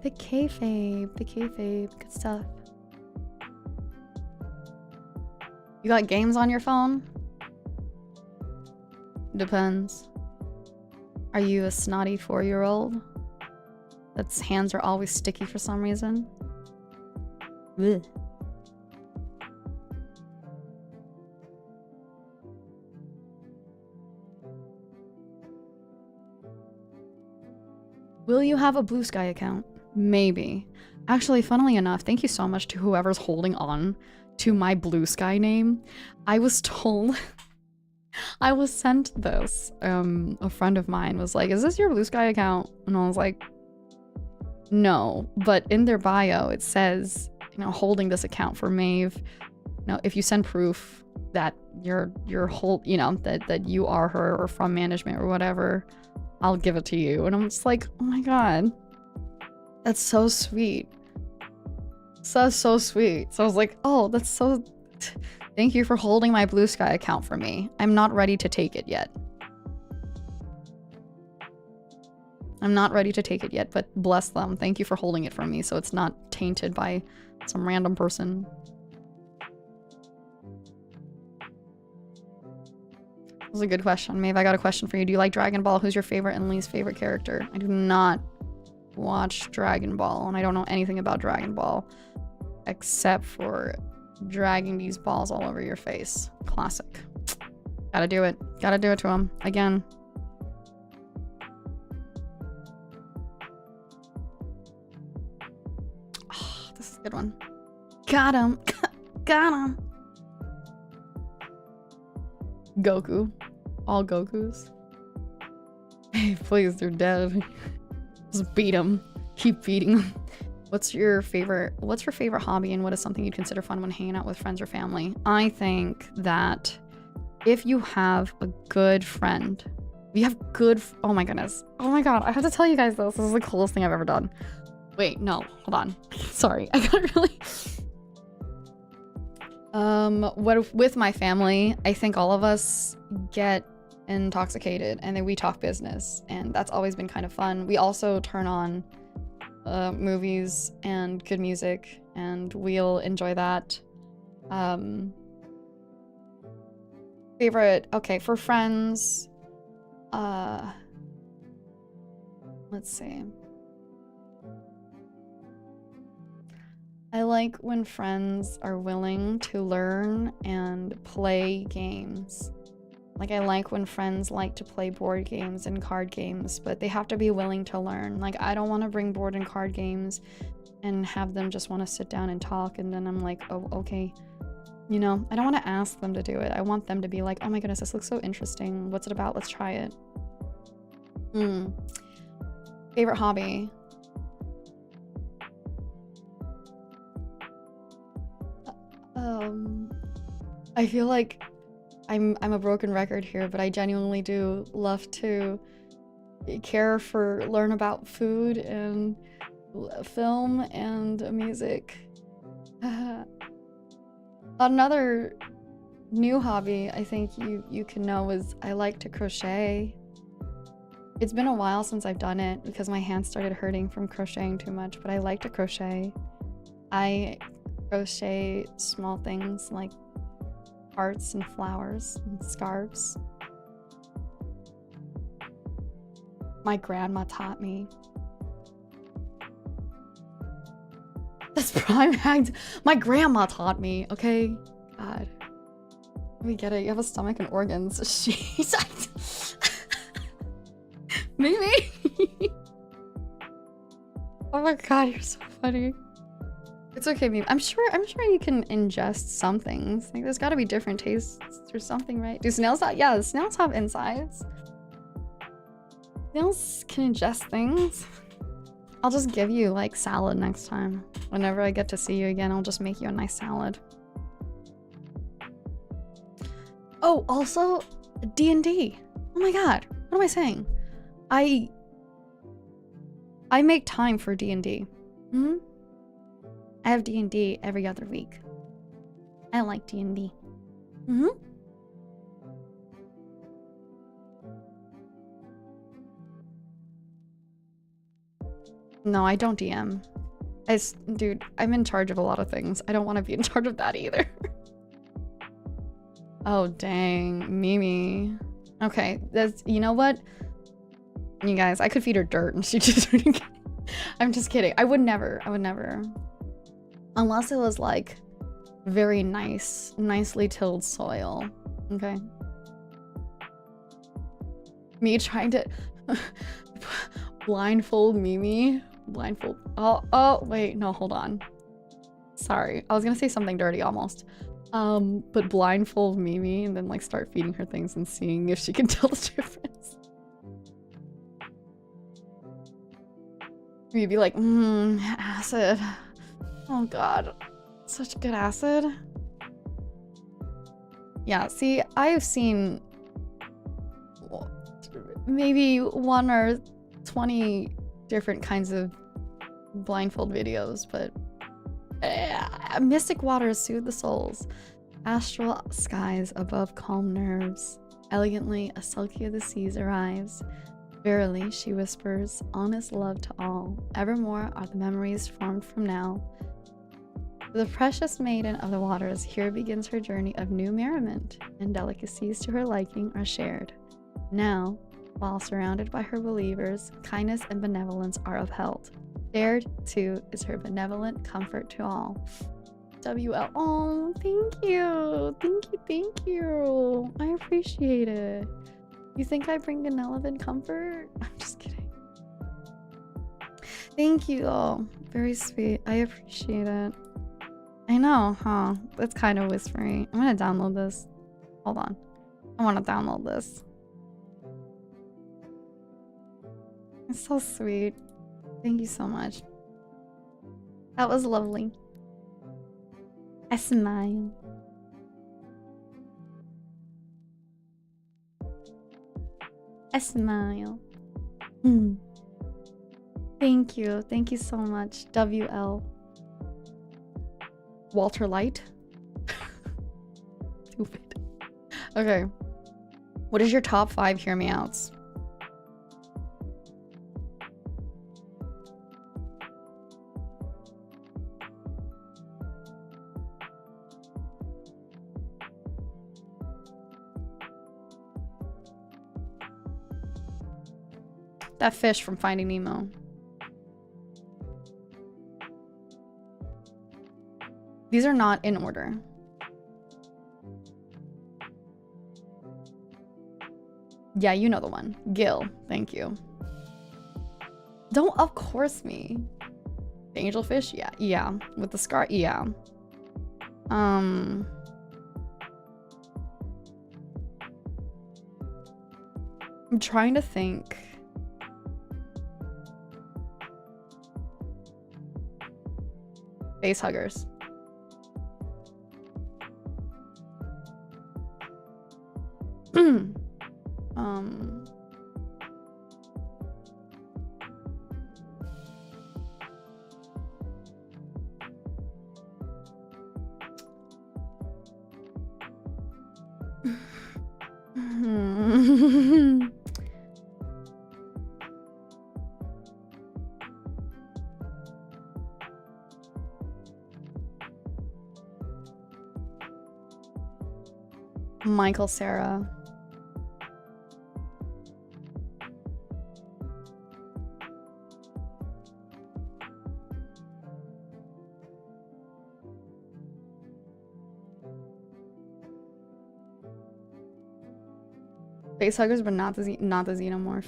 The kayfabe, good stuff. You got games on your phone? Depends. Are you a snotty 4-year-old that's hands are always sticky for some reason? Ugh. Will you have a Blue Sky account? Maybe. Actually, funnily enough, thank you so much to whoever's holding on to my Blue Sky name. I was told I was sent this. A friend of mine was like, is this your Blue Sky account? And I was like, no. But in their bio, it says, you know, holding this account for Maeve. You know, if you send proof, that your whole, you know, that you are her or from management or whatever, I'll give it to you. And I'm just like, oh my god, that's so sweet. So sweet. So I was like, oh, that's so, thank you for holding my Blue Sky account for me. I'm not ready to take it yet. I'm not ready to take it yet, but bless them. Thank you for holding it for me so it's not tainted by some random person. That was a good question. Maeve, I got a question for you. Do you like Dragon Ball? Who's your favorite and least favorite character? I do not watch Dragon Ball, and I don't know anything about Dragon Ball except for dragging these balls all over your face. Classic. Gotta do it. Gotta do it to him. Again. Oh, this is a good one. Got him. Got him. Goku. All Gokus. Hey, please, they're dead. Just beat him. Keep beating him. What's your favorite hobby, and what is something you'd consider fun when hanging out with friends or family? I think that if you have a good friend, oh my goodness. Oh my god, I have to tell you guys this. This is the coolest thing I've ever done. Wait, no, hold on. Sorry, I got really... with my family, I think all of us get intoxicated and then we talk business, and that's always been kind of fun. We also turn on movies and good music, and we'll enjoy that. Favorite, okay, for friends, let's see. I like when friends are willing to learn and play games. Like, I like when friends like to play board games and card games, but they have to be willing to learn. Like, I don't want to bring board and card games and have them just want to sit down and talk, and then I'm like, oh, okay. You know, I don't want to ask them to do it. I want them to be like, oh my goodness, this looks so interesting. What's it about? Let's try it. Favorite hobby? I feel like I'm a broken record here, but I genuinely do love to learn about food and film and music. Another new hobby I think you can know is I like to crochet. It's been a while since I've done it because my hands started hurting from crocheting too much, but I like to crochet. I crochet small things like hearts and flowers and scarves. My grandma taught me. That's prime hacked. My grandma taught me, okay? God. We get it. You have a stomach and organs. She's Maybe. Oh my god, you're so funny. It's okay, Maeve. I'm sure you can ingest some things. Like, there's gotta be different tastes or something, right? Do snails have, yeah, snails have insides. Snails can ingest things. I'll just give you, like, salad next time. Whenever I get to see you again, I'll just make you a nice salad. Oh, also, D&D. Oh my god. What am I saying? I make time for D&D. I have D&D every other week. I like D&D. No, I don't DM. Dude, I'm in charge of a lot of things. I don't want to be in charge of that either. Oh, dang. Mimi. Okay, you know what? You guys, I could feed her dirt and she just... I'm just kidding. I would never. Unless it was, like, very nicely tilled soil. Okay? Me trying to blindfold Mimi. Blindfold. Oh, wait, no, hold on. Sorry. I was gonna say something dirty almost. But blindfold Mimi and then, like, start feeding her things and seeing if she can tell the difference. You'd be like, acid. Oh god. Such good acid. Yeah, see, I have seen maybe 1 or 20 different kinds of blindfold videos, but mystic waters soothe the souls. Astral skies above calm nerves. Elegantly, a Selkie of the seas arrives. Verily, she whispers, honest love to all. Evermore are the memories formed from now. The precious maiden of the waters here begins her journey of new merriment, and delicacies to her liking are shared. Now, while surrounded by her believers, kindness and benevolence are upheld. Shared, too, is her benevolent comfort to all. WL. Oh, thank you. Thank you, thank you. I appreciate it. You think I bring benevolent comfort? I'm just kidding. Thank you. Oh, very sweet. I appreciate it. I know, huh? That's kind of whispery. I'm gonna download this. Hold on. I want to download this. It's so sweet. Thank you so much. That was lovely. I smile. I smile. Thank you. Thank you so much. WL. Walter Light. Stupid. Okay. What is your top 5 hear me outs? That fish from Finding Nemo. These are not in order. Yeah, you know the one. Gil, thank you. Don't of course me. The angelfish? Yeah, yeah. With the scar? Yeah. I'm trying to think. Face huggers. Michael Sarah. Face huggers, but not the xenomorph.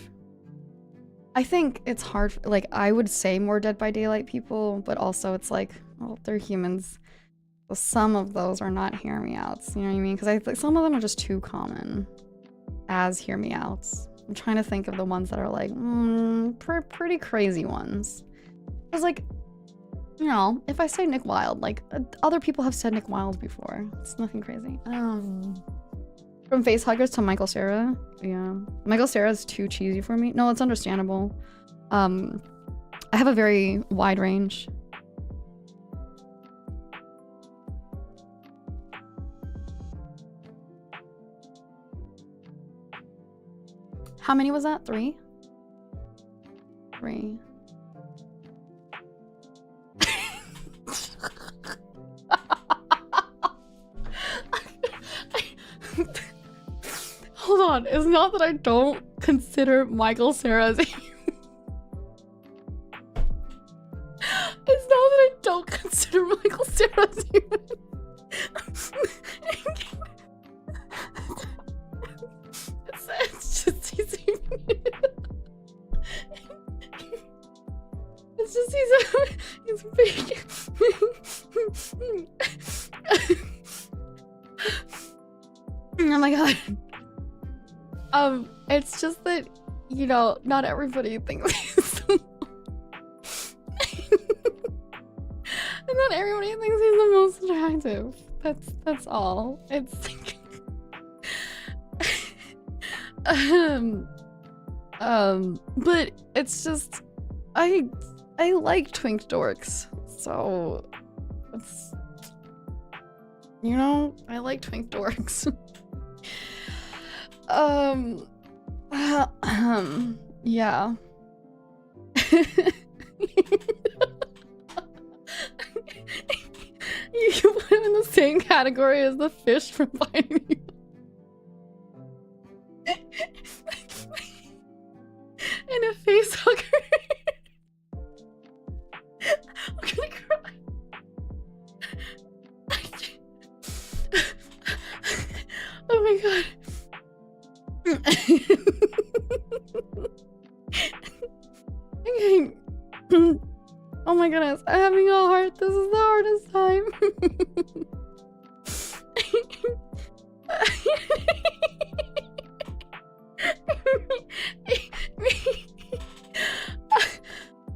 I think it's hard. Like, I would say more Dead by Daylight people, but also it's like, well, they're humans. So some of those are not hear me outs. You know what I mean? Because I think some of them are just too common as hear me outs. I'm trying to think of the ones that are like pretty crazy ones. Because like, you know, if I say Nick Wilde, like other people have said Nick Wilde before. It's nothing crazy. From face huggers to Michael Sarah. Yeah. Michael Sarah's too cheesy for me. No, it's understandable. I have a very wide range. How many was that? 3? 3. Hold on. It's not that I don't consider Michael Sarah as a human. It's not that I don't consider Michael Sarah as a human. It's just he's it's just he's big. Oh my god. It's just that, you know, not everybody thinks he's and not everybody thinks he's the most attractive. That's all. It's But it's just I like twink dorks, so it's, you know, I like twink dorks. Yeah. You put him in the same category as the fish from Finding You. And a face hugger. I'm gonna cry. Oh my god. Okay. Oh my goodness, I'm having a heart. This is the hardest time.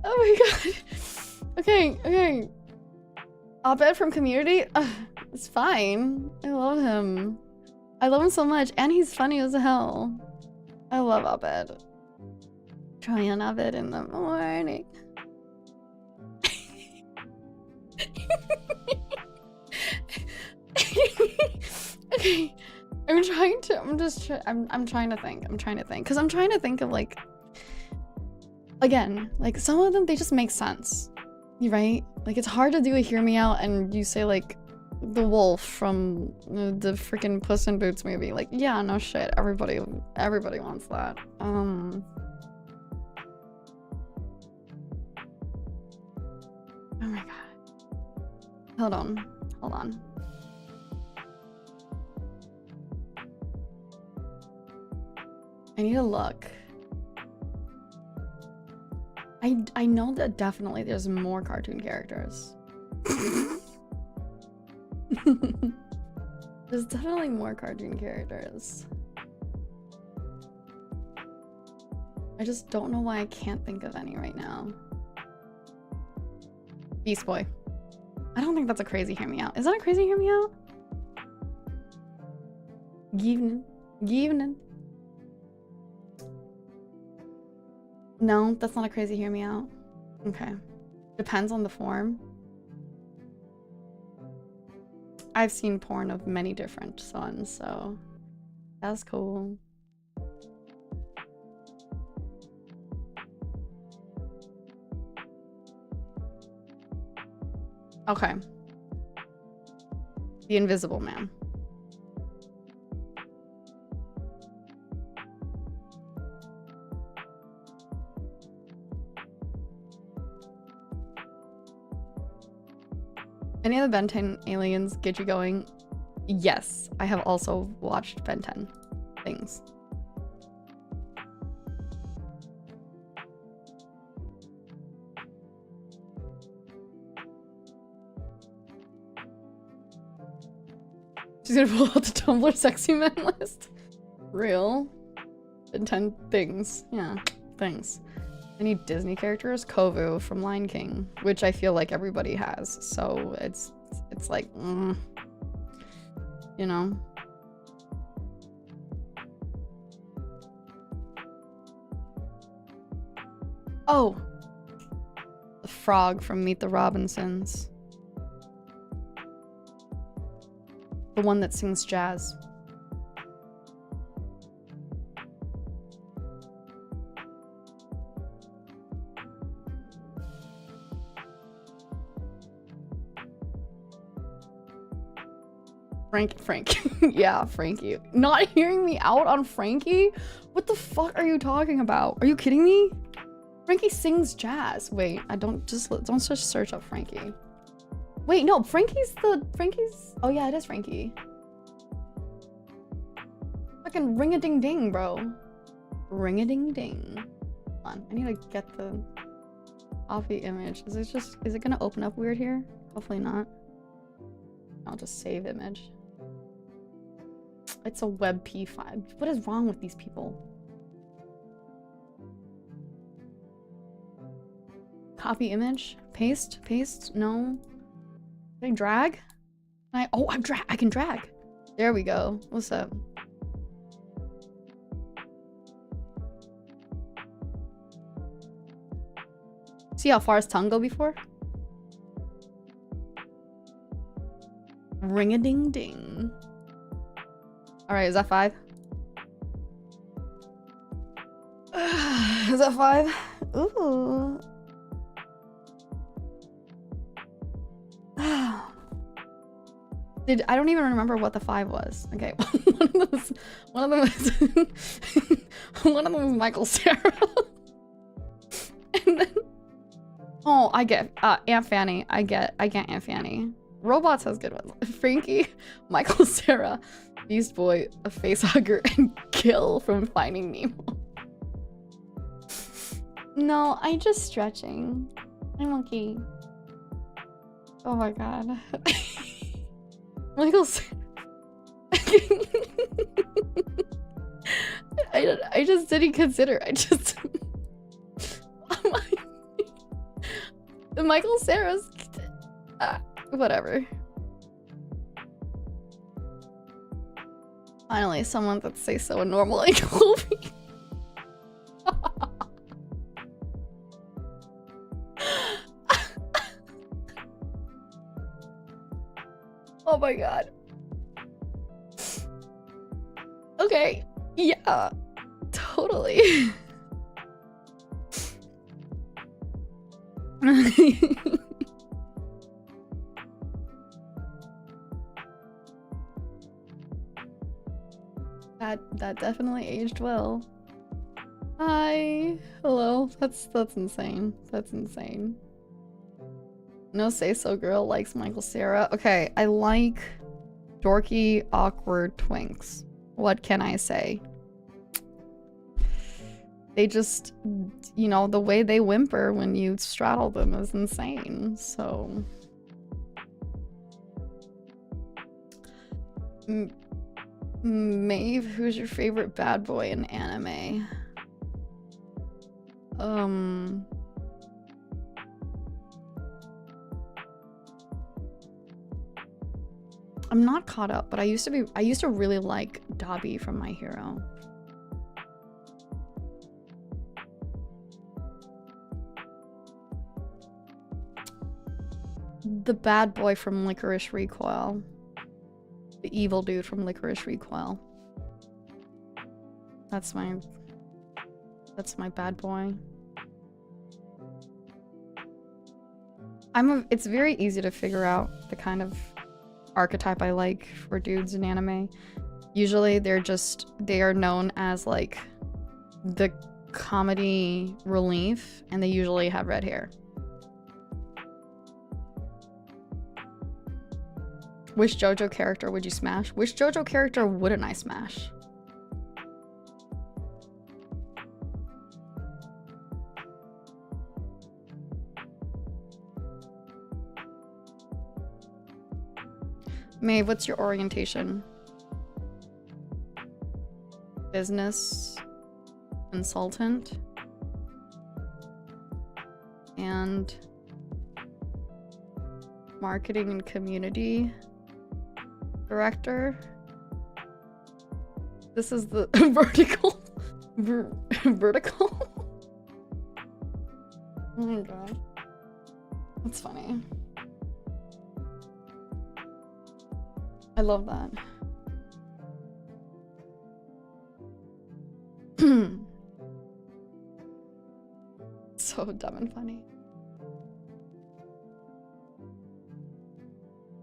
Oh my god. Okay. Op-ed from Community? It's fine. I love him. I love him so much, and he's funny as hell. I love Op-ed. Try on Op-ed in the morning. Okay, I'm trying to think, because I'm trying to think of, like, again, like, some of them, they just make sense, right? Like, it's hard to do a hear me out and you say, like, the wolf from the freaking Puss in Boots movie. Like, yeah, no shit, everybody wants that. Oh my god. Hold on. I need to look. I know that definitely there's more cartoon characters. There's definitely more cartoon characters. I just don't know why I can't think of any right now. Beast Boy. I don't think that's a crazy hear me out. Is that a crazy hear me out? Given. No, that's not a crazy hear me out. Okay. Depends on the form. I've seen porn of many different ones, so that's cool. Okay. The Invisible Man. Any of the Ben 10 aliens get you going? Yes, I have also watched Ben 10 things. She's gonna pull out the Tumblr sexy men list. Real. Ben 10 things. Yeah, things. Any Disney characters? Kovu from Lion King, which I feel like everybody has. So it's like, you know. Oh, the frog from Meet the Robinsons. The one that sings jazz. Frank. Yeah, Frankie. Not hearing me out on Frankie? What the fuck are you talking about? Are you kidding me? Frankie sings jazz. Wait, don't just search up Frankie. Wait, no, Frankie's... Oh yeah, it is Frankie. Fucking ring-a-ding-ding, bro. Ring-a-ding-ding. Hold on, I need to get the coffee image. Is it gonna open up weird here? Hopefully not. I'll just save image. It's a WebP file. What is wrong with these people? Copy image? Paste? No. Can I drag? I can drag. There we go. What's up? See how far his tongue go before? Ring-a-ding-ding. Alright, is that 5? Is that 5? Ooh. I don't even remember what the 5 was. Okay, one of them was Michael Cera. And then, oh, I get Aunt Fanny. I get Aunt Fanny. Robots has good ones. Frankie, Michael Cera, Beast Boy, a facehugger, and Kill from Finding Nemo. No, I'm just stretching. I'm okay. Oh my god. Michael Cera. I just didn't consider. The Michael Cera's whatever. Finally, someone that says so normal like Globie. Oh my god. Okay. Yeah. Totally. That definitely aged well. Hi. Hello. That's insane. That's insane. No Say So Girl likes Michael Cera. Okay, I like dorky, awkward twinks. What can I say? They just, you know, the way they whimper when you straddle them is insane, so... Maeve, who's your favorite bad boy in anime? I'm not caught up, but I used to really like Dobby from My Hero. The bad boy from Licorice Recoil. The evil dude from Licorice Recoil. That's my bad boy. It's very easy to figure out the kind of archetype I like for dudes in anime. Usually they are known as like the comedy relief, and they usually have red hair. Which JoJo character would you smash? Which JoJo character wouldn't I smash? Maeve, what's your orientation? Business consultant and marketing and community director. This is the vertical. Vertical? Oh my god. That's funny. I love that. So dumb and funny.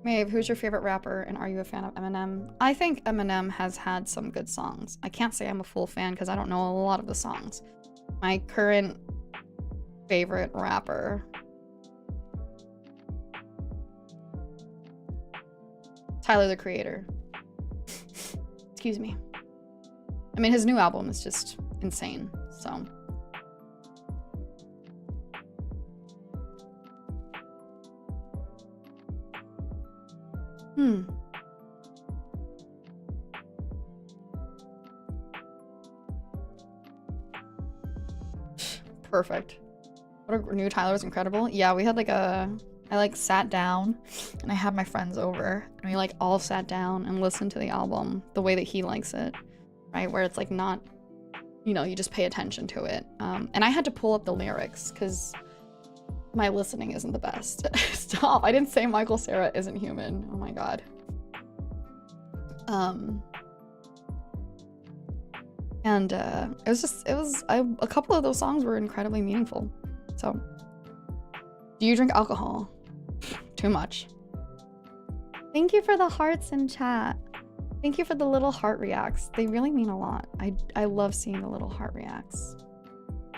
Maeve, who's your favorite rapper, and are you a fan of Eminem? I think Eminem has had some good songs. I can't say I'm a full fan because I don't know a lot of the songs. My current favorite rapper. Tyler, the Creator. Excuse me. I mean, his new album is just insane, so... Perfect. What a new Tyler was incredible. Yeah, we had like I like sat down and I had my friends over and we like all sat down and listened to the album the way that he likes it, right? Where it's like not, you know, you just pay attention to it. And I had to pull up the lyrics because My listening isn't the best. Stop. I didn't say Michael Cera isn't human. Oh my god. And a couple of those songs were incredibly meaningful. So, do you drink alcohol? Too much. Thank you for the hearts in chat. Thank you for the little heart reacts. They really mean a lot. I love seeing the little heart reacts.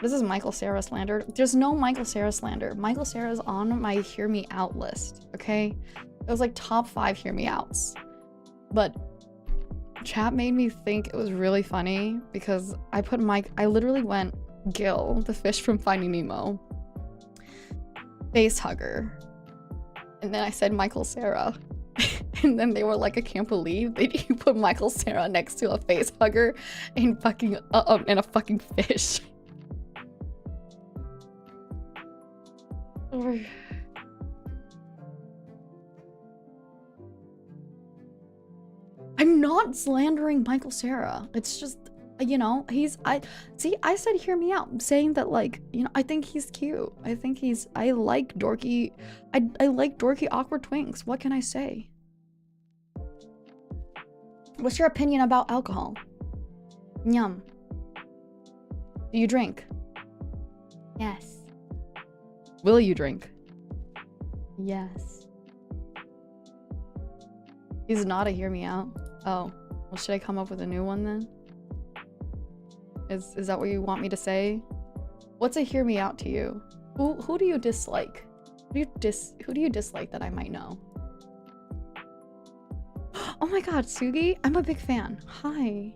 This is Michael Cera slander. There's no Michael Cera slander. Michael Cera is on my hear me out list, okay? It was like top 5 hear me outs. But chat made me think it was really funny because I literally went Gil, the fish from Finding Nemo, face hugger, and then I said Michael Cera. And then they were like, I can't believe that you put Michael Cera next to a face hugger and fucking and a fucking fish. I'm not slandering Michael Cera. It's just, you know, I said hear me out. I'm saying that, like, you know, I think he's cute. I like dorky, I like dorky awkward twinks. What can I say? What's your opinion about alcohol? Yum. Do you drink? Yes. Will you drink? Yes. He's not a hear me out. Oh, well, should I come up with a new one then? Is that what you want me to say? What's a hear me out to you? Who do you dislike? Who do you dislike that I might know? Oh my god, Sugi, I'm a big fan. Hi.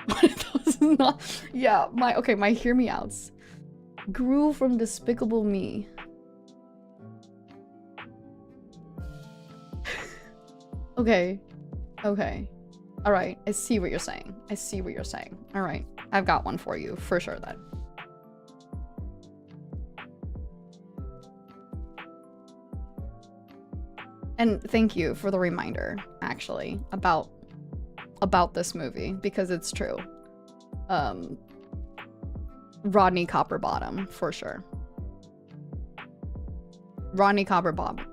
Those not, yeah, my hear me outs grew from Despicable Me. Okay. All right, I see what you're saying. All right, I've got one for you for sure then. And thank you for the reminder, actually, about this movie, because it's true. Rodney Copperbottom, for sure. Rodney Copperbottom.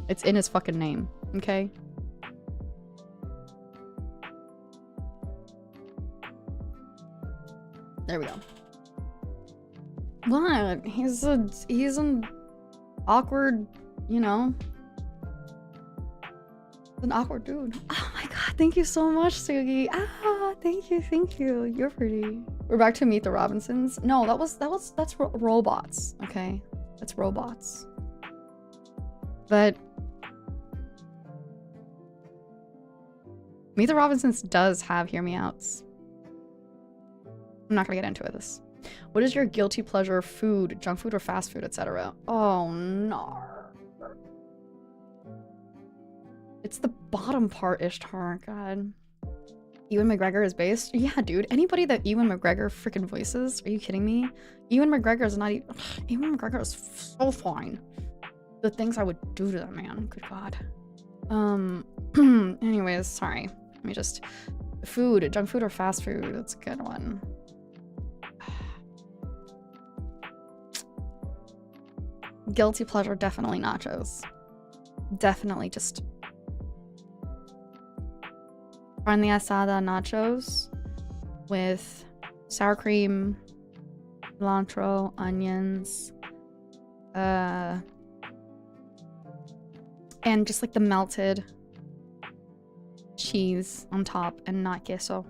It's in his fucking name, okay? There we go. What? He's an awkward, you know, an awkward dude. Oh my god, thank you so much, Sugi. Ah, thank you. You're pretty. We're back to Meet the Robinsons. No, that's robots, okay? That's robots. But Meet the Robinsons does have hear me outs. I'm not gonna get into this. What is your guilty pleasure food, junk food or fast food, etc.? Oh no. It's the bottom part, Ishtar. God. Ewan McGregor is based? Yeah, dude. Anybody that Ewan McGregor freaking voices? Are you kidding me? Ewan McGregor is not even... Ewan McGregor is so fine. The things I would do to that man. Good God. Anyways, sorry. Let me just... Food. Junk food or fast food? That's a good one. Guilty pleasure, definitely nachos. Definitely just... carne asada nachos with sour cream, cilantro, onions, and just like the melted cheese on top and not queso.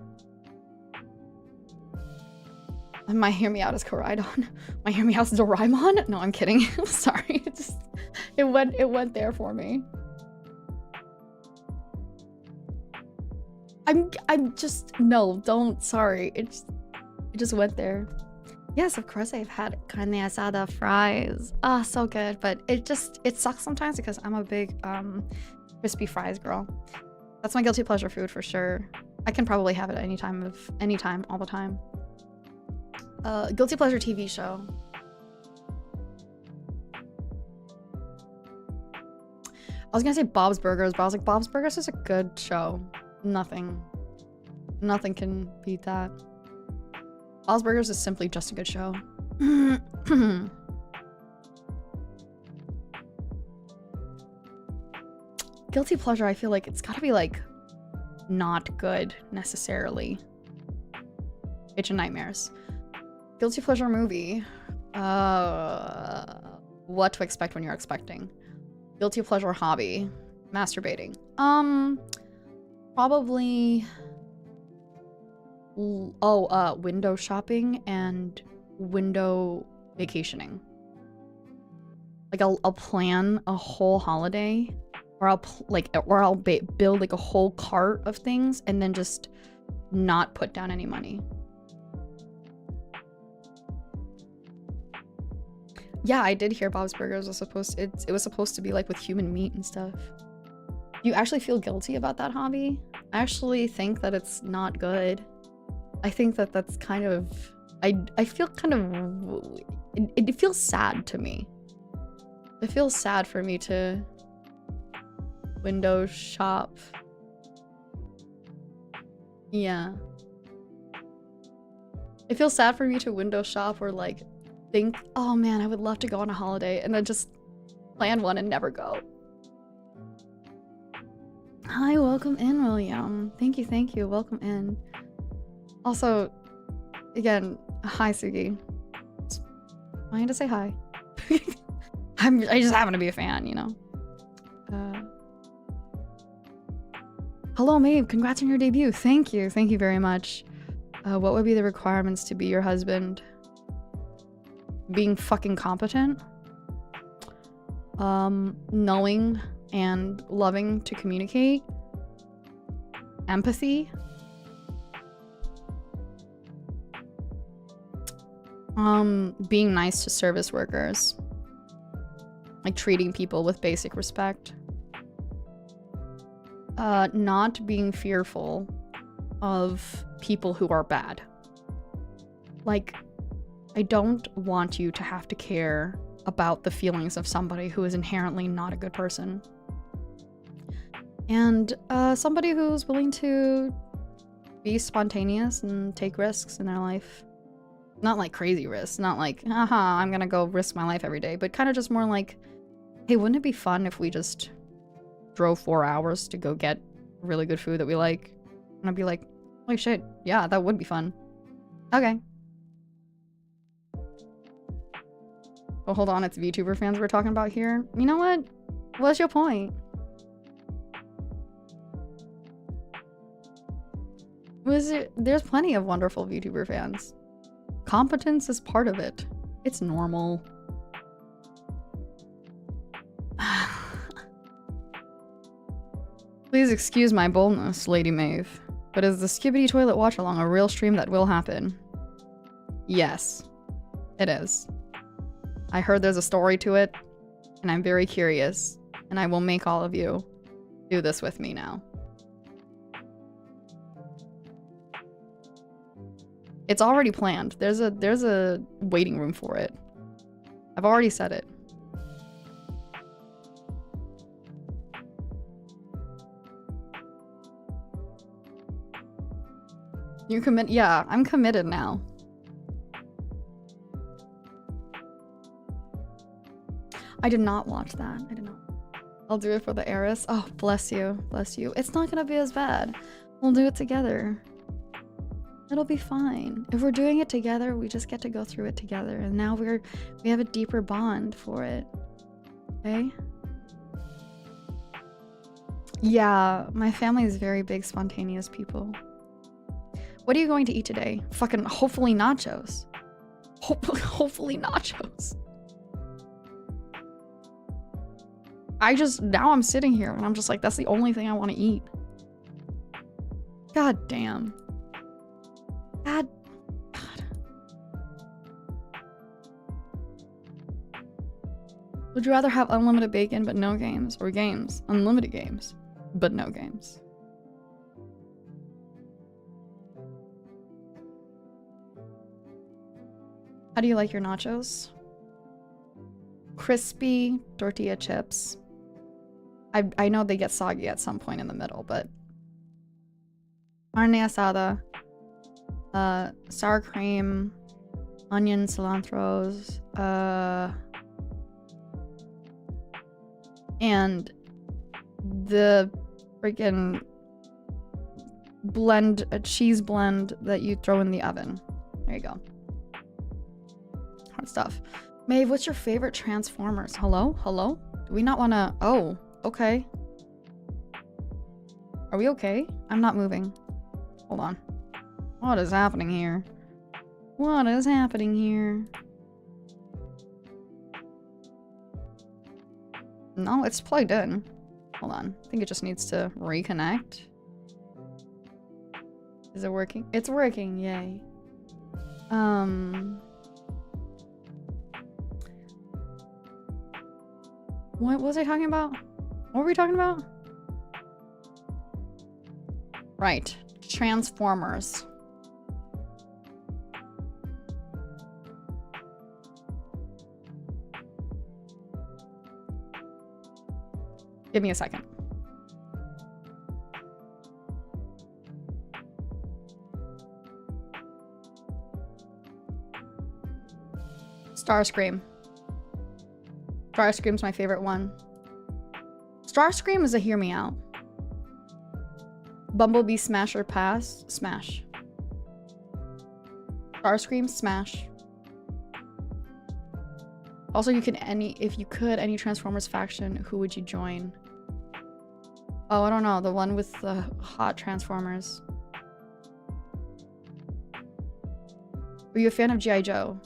And my hear me out is Koraidon. My hear me out is Doraemon. No, I'm kidding. Sorry, it went there for me. I'm just, no, don't, sorry. It just went there. Yes, of course I've had carne asada fries. Ah, so good. But it sucks sometimes because I'm a big crispy fries girl. That's my guilty pleasure food for sure. I can probably have it anytime, all the time. Guilty pleasure TV show. I was gonna say Bob's Burgers, but I was like, Bob's Burgers is a good show. Nothing. Nothing can beat that. Bob's Burgers is simply just a good show. Guilty pleasure, I feel like it's gotta be like not good necessarily. Kitchen Nightmares. Guilty pleasure movie. What to expect when you're expecting. Guilty pleasure hobby. Masturbating. Probably window shopping and window vacationing. Like I'll plan a whole holiday, or I'll build like a whole cart of things and then just not put down any money. Yeah, I did hear Bob's Burgers was supposed to, it was supposed to be like with human meat and stuff. Do you actually feel guilty about that hobby? I actually think that it's not good. I think that that's kind of, I feel kind of, it feels sad to me. It feels sad for me to window shop. Yeah. It feels sad for me to window shop or like think, oh man, I would love to go on a holiday, and then just plan one and never go. Hi, welcome in, William. Thank you, welcome in. Also, again, hi, Sugi. Just wanted to say hi. I just happen to be a fan, you know. Hello, Maeve. Congrats on your debut. Thank you very much. What would be the requirements to be your husband? Being fucking competent. Knowing and loving to communicate. Empathy. Being nice to service workers. Like treating people with basic respect. Not being fearful of people who are bad. Like, I don't want you to have to care about the feelings of somebody who is inherently not a good person. And somebody who's willing to be spontaneous and take risks in their life. Not like crazy risks, not like, haha, I'm gonna go risk my life every day, but kind of just more like, hey, wouldn't it be fun if we just drove 4 hours to go get really good food that we like? And I'd be like, holy shit, yeah, that would be fun. Okay. Oh, hold on, it's VTuber fans we're talking about here. You know what? What's your point? There's plenty of wonderful VTuber fans. Competence is part of it. It's normal. Please excuse my boldness, Lady Maeve, but is the Skibbity Toilet Watch Along a real stream that will happen? Yes, it is. I heard there's a story to it, and I'm very curious, and I will make all of you do this with me now. It's already planned. There's a waiting room for it. I've already said it. You commit? Yeah, I'm committed now. I did not watch that. I did not. I'll do it for the heiress. Oh, bless you. Bless you. It's not gonna be as bad. We'll do it together. It'll be fine. If we're doing it together, we just get to go through it together. And now we have a deeper bond for it. Okay? Yeah, my family is very big, spontaneous people. What are you going to eat today? Fucking hopefully nachos. Hopefully nachos. Now I'm sitting here and I'm just like, that's the only thing I want to eat. God damn. God. Would you rather have unlimited bacon but no games, or games, unlimited games, but no games? How do you like your nachos? Crispy tortilla chips. I know they get soggy at some point in the middle, but Carne asada. Sour cream. Onion, cilantros. And the freaking blend, a cheese blend that you throw in the oven. There you go. Hard stuff. Maeve, what's your favorite Transformers? Hello? Hello? Do we not want to... Oh, okay. Are we okay? I'm not moving. Hold on. What is happening here? What is happening here? No, it's plugged in. Hold on. I think it just needs to reconnect. Is it working? It's working, yay. What was I talking about? What were we talking about? Right. Transformers. Give me a second. Starscream. Starscream's my favorite one. Starscream is a hear me out. Bumblebee smash or pass? Smash. Starscream, smash. Also, you can if you could, any Transformers faction, who would you join? Oh, I don't know. The one with the hot Transformers. Were you a fan of G.I. Joe?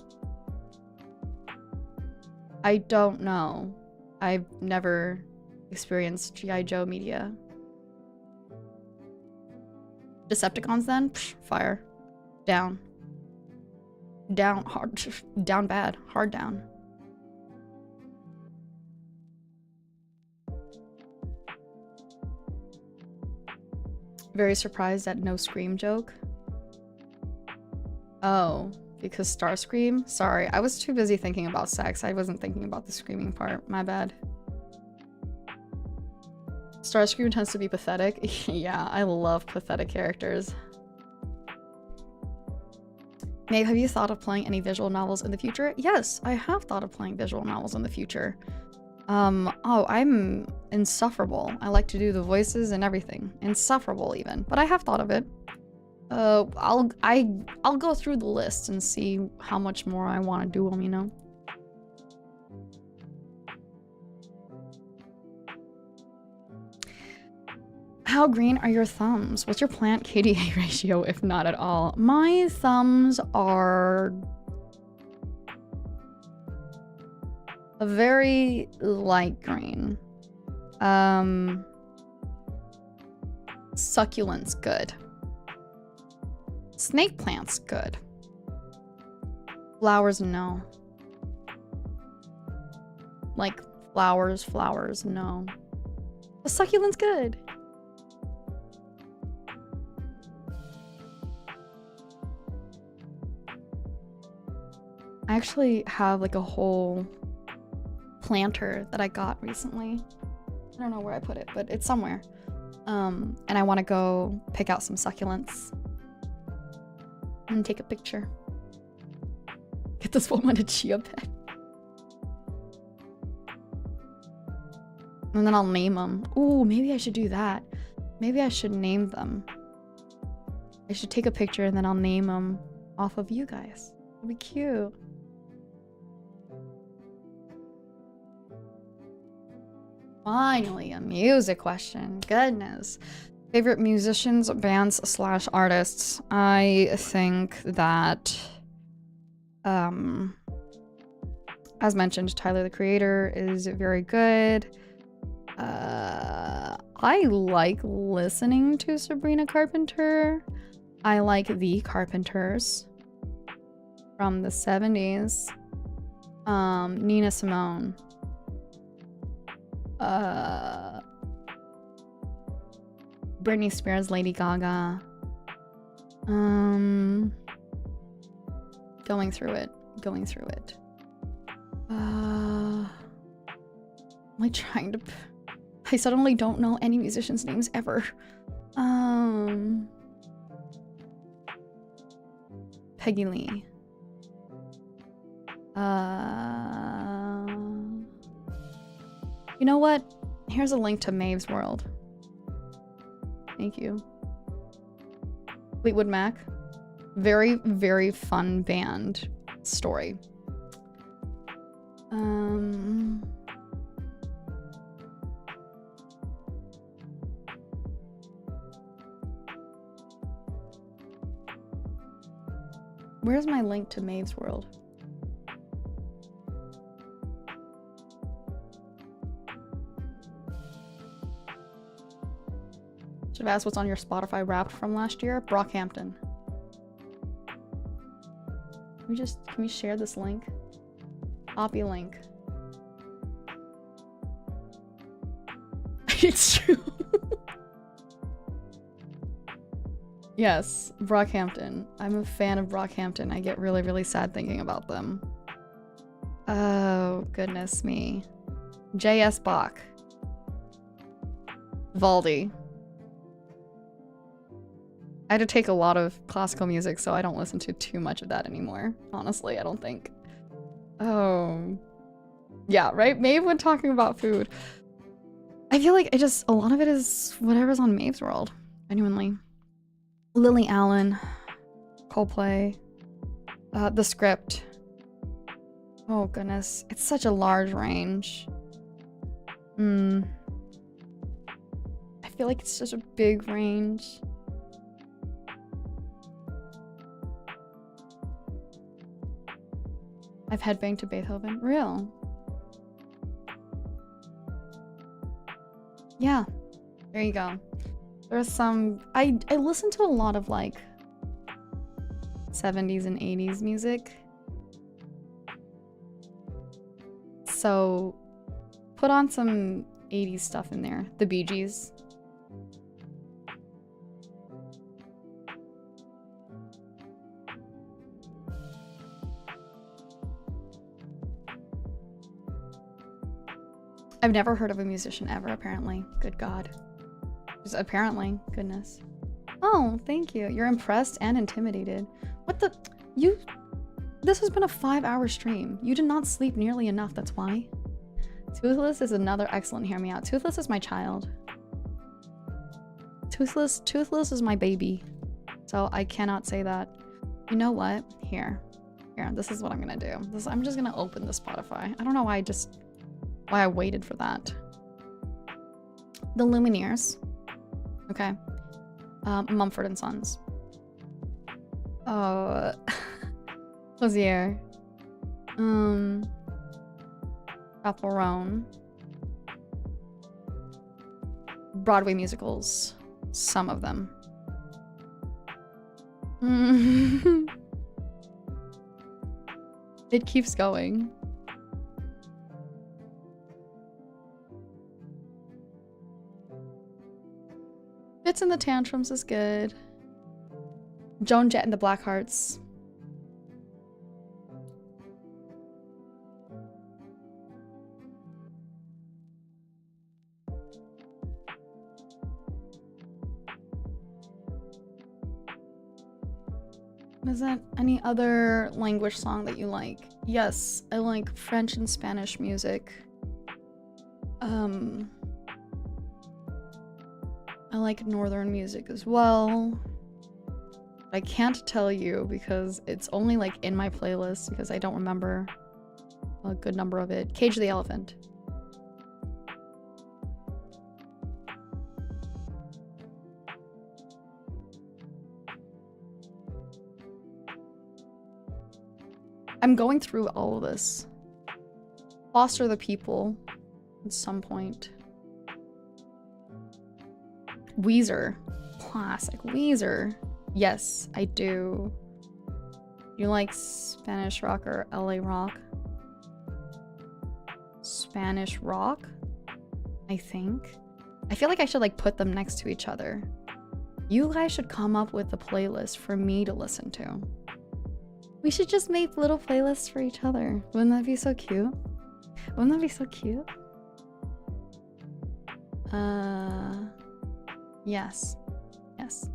I don't know. I've never experienced G.I. Joe media. Decepticons then? Psh, fire. Down. Down hard. Down bad. Hard down. Very surprised at no Scream joke. Oh, because Starscream? Sorry, I was too busy thinking about sex. I wasn't thinking about the screaming part. My bad. Starscream tends to be pathetic. Yeah, I love pathetic characters. Maeve, have you thought of playing any visual novels in the future? Yes, I have thought of playing visual novels in the future. Oh, I'm insufferable. I like to do the voices and everything. Insufferable even, but I have thought of it. I'll go through the list and see how much more I want to do them, you know? How green are your thumbs? What's your plant KDA ratio, if not at all? My thumbs are a very light green. Succulents, good. Snake plants, good. Flowers, no. Like flowers, no. The succulent's good. I actually have like a whole planter that I got recently. I don't know where I put it, but it's somewhere. And I want to go pick out some succulents and take a picture. Get this woman a chia pet. And then I'll name them. Ooh, maybe I should do that. Maybe I should name them. I should take a picture and then I'll name them off of you guys. It'd be cute. Finally, a music question. Goodness. Favorite musicians, bands / artists. I think that, as mentioned, Tyler the Creator is very good. I like listening to Sabrina Carpenter. I like the Carpenters from the 70s. Nina Simone. Britney Spears, Lady Gaga. Going through it. Am I trying to... I suddenly don't know any musicians' names ever. Peggy Lee. You know what? Here's a link to Maeve's World. Thank you. Fleetwood Mac. Very, very fun band story. Where's my link to Maeve's World? Should have asked what's on your Spotify Wrapped from last year. Brockhampton. Can we share this link? Copy link. It's true. Yes, Brockhampton. I'm a fan of Brockhampton. I get really, really sad thinking about them. Oh, goodness me. J.S. Bach. Valdi. I had to take a lot of classical music, so I don't listen to too much of that anymore. Honestly, I don't think. Oh. Yeah, right? Maeve when talking about food. I feel like a lot of it is whatever's on Maeve's World. Genuinely. Lily Allen. Coldplay. The Script. Oh, goodness. It's such a large range. I feel like it's such a big range. I've headbanged to Beethoven. Real. Yeah. There you go. There's some... I listen to a lot of, like, 70s and 80s music. So, put on some 80s stuff in there. The Bee Gees. I've never heard of a musician ever, apparently. Good God. Just apparently. Goodness. Oh, thank you. You're impressed and intimidated. What the? This has been a 5-hour stream. You did not sleep nearly enough, that's why. Toothless is another excellent hear me out. Toothless is my child. Toothless is my baby. So I cannot say that. You know what? Here, this is what I'm gonna do. I'm just gonna open the Spotify. I don't know why I waited for that. The Lumineers. Okay. Mumford and Sons. Hosier. Chaperone. Broadway musicals. Some of them. It keeps going. Fits in the Tantrums is good. Joan Jett and the Blackhearts. Is that any other language song that you like? Yes, I like French and Spanish music. I like Northern music as well. I can't tell you because it's only like in my playlist because I don't remember a good number of it. Cage the Elephant. I'm going through all of this. Foster the People at some point. Weezer. Classic. Weezer. Yes, I do. You like Spanish rock or LA rock? Spanish rock? I think. I feel like I should like put them next to each other. You guys should come up with a playlist for me to listen to. We should just make little playlists for each other. Wouldn't that be so cute? Wouldn't that be so cute? Yes. Yes.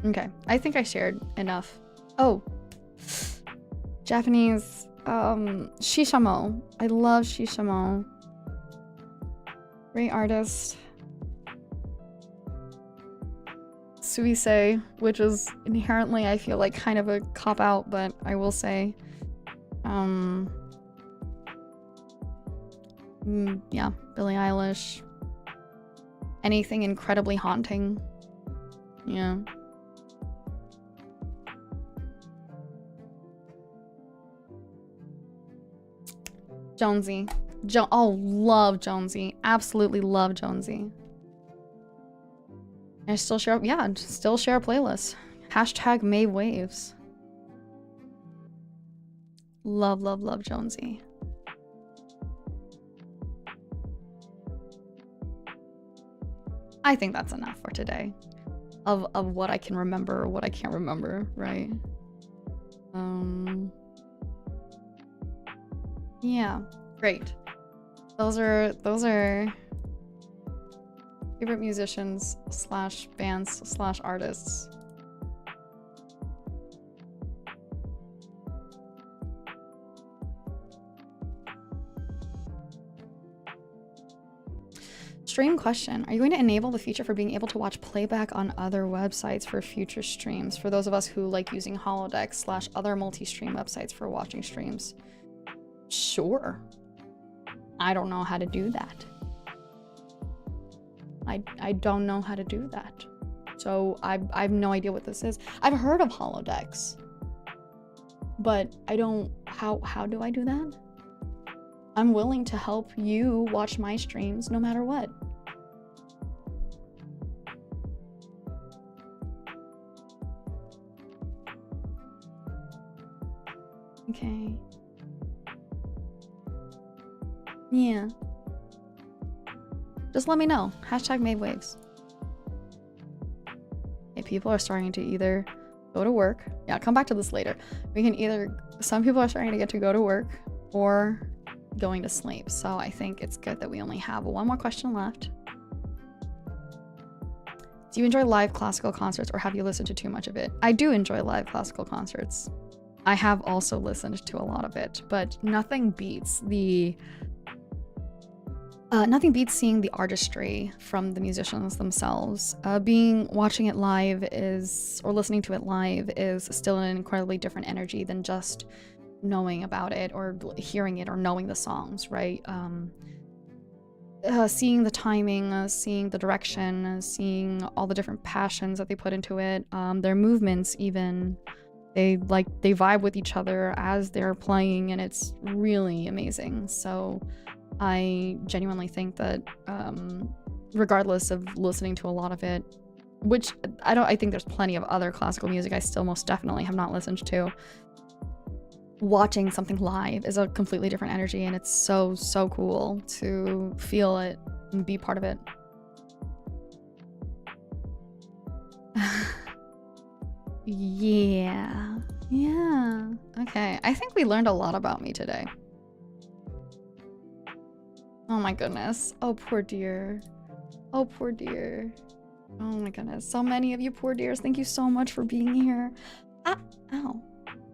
Okay. I think I shared enough. Oh. Japanese, Shishamo. I love Shishamo. Great artist. Suisei, which is inherently, I feel like, kind of a cop-out, but I will say. Yeah, Billie Eilish. Anything incredibly haunting. Yeah. Jonesy. Oh, love Jonesy. Absolutely love Jonesy. I still share, yeah, still share a playlist. Hashtag Maeve Waves. Love, love, love Jonesy. I think that's enough for today. Of what I can remember or what I can't remember, right? Yeah, great. Those are favorite musicians slash bands slash artists. Stream question. Are you going to enable the feature for being able to watch playback on other websites for future streams? For those of us who like using holodeck slash other multi-stream websites for watching streams. Sure. I don't know how to do that. I don't know how to do that. So I have no idea what this is. I've heard of holodecks. But I don't, how do I do that? I'm willing to help you watch my streams no matter what. Okay. Yeah. Just let me know. Hashtag Maeve Waves. Okay, people are starting to either go to work. Yeah, I'll come back to this later. We can either, some people are starting to get to go to work or going to sleep. So I think it's good that we only have one more question left. Do you enjoy live classical concerts or have you listened to too much of it? I do enjoy live classical concerts. I have also listened to a lot of it, but nothing beats the seeing the artistry from the musicians themselves. Watching it live or listening to it live is still an incredibly different energy than just knowing about it or hearing it or knowing the songs, right? Seeing the timing, seeing the direction, seeing all the different passions that they put into it, their movements even. They vibe with each other as they're playing, and it's really amazing. So I genuinely think that regardless of listening to a lot of it, which I think there's plenty of other classical music I still most definitely have not listened to, watching something live is a completely different energy, and it's so cool to feel it and be part of it. Yeah. Okay, I think we learned a lot about me today. Oh my goodness. Oh, poor dear. Oh, poor dear. Oh my goodness. So many of you poor dears. Thank you so much for being here. Ow.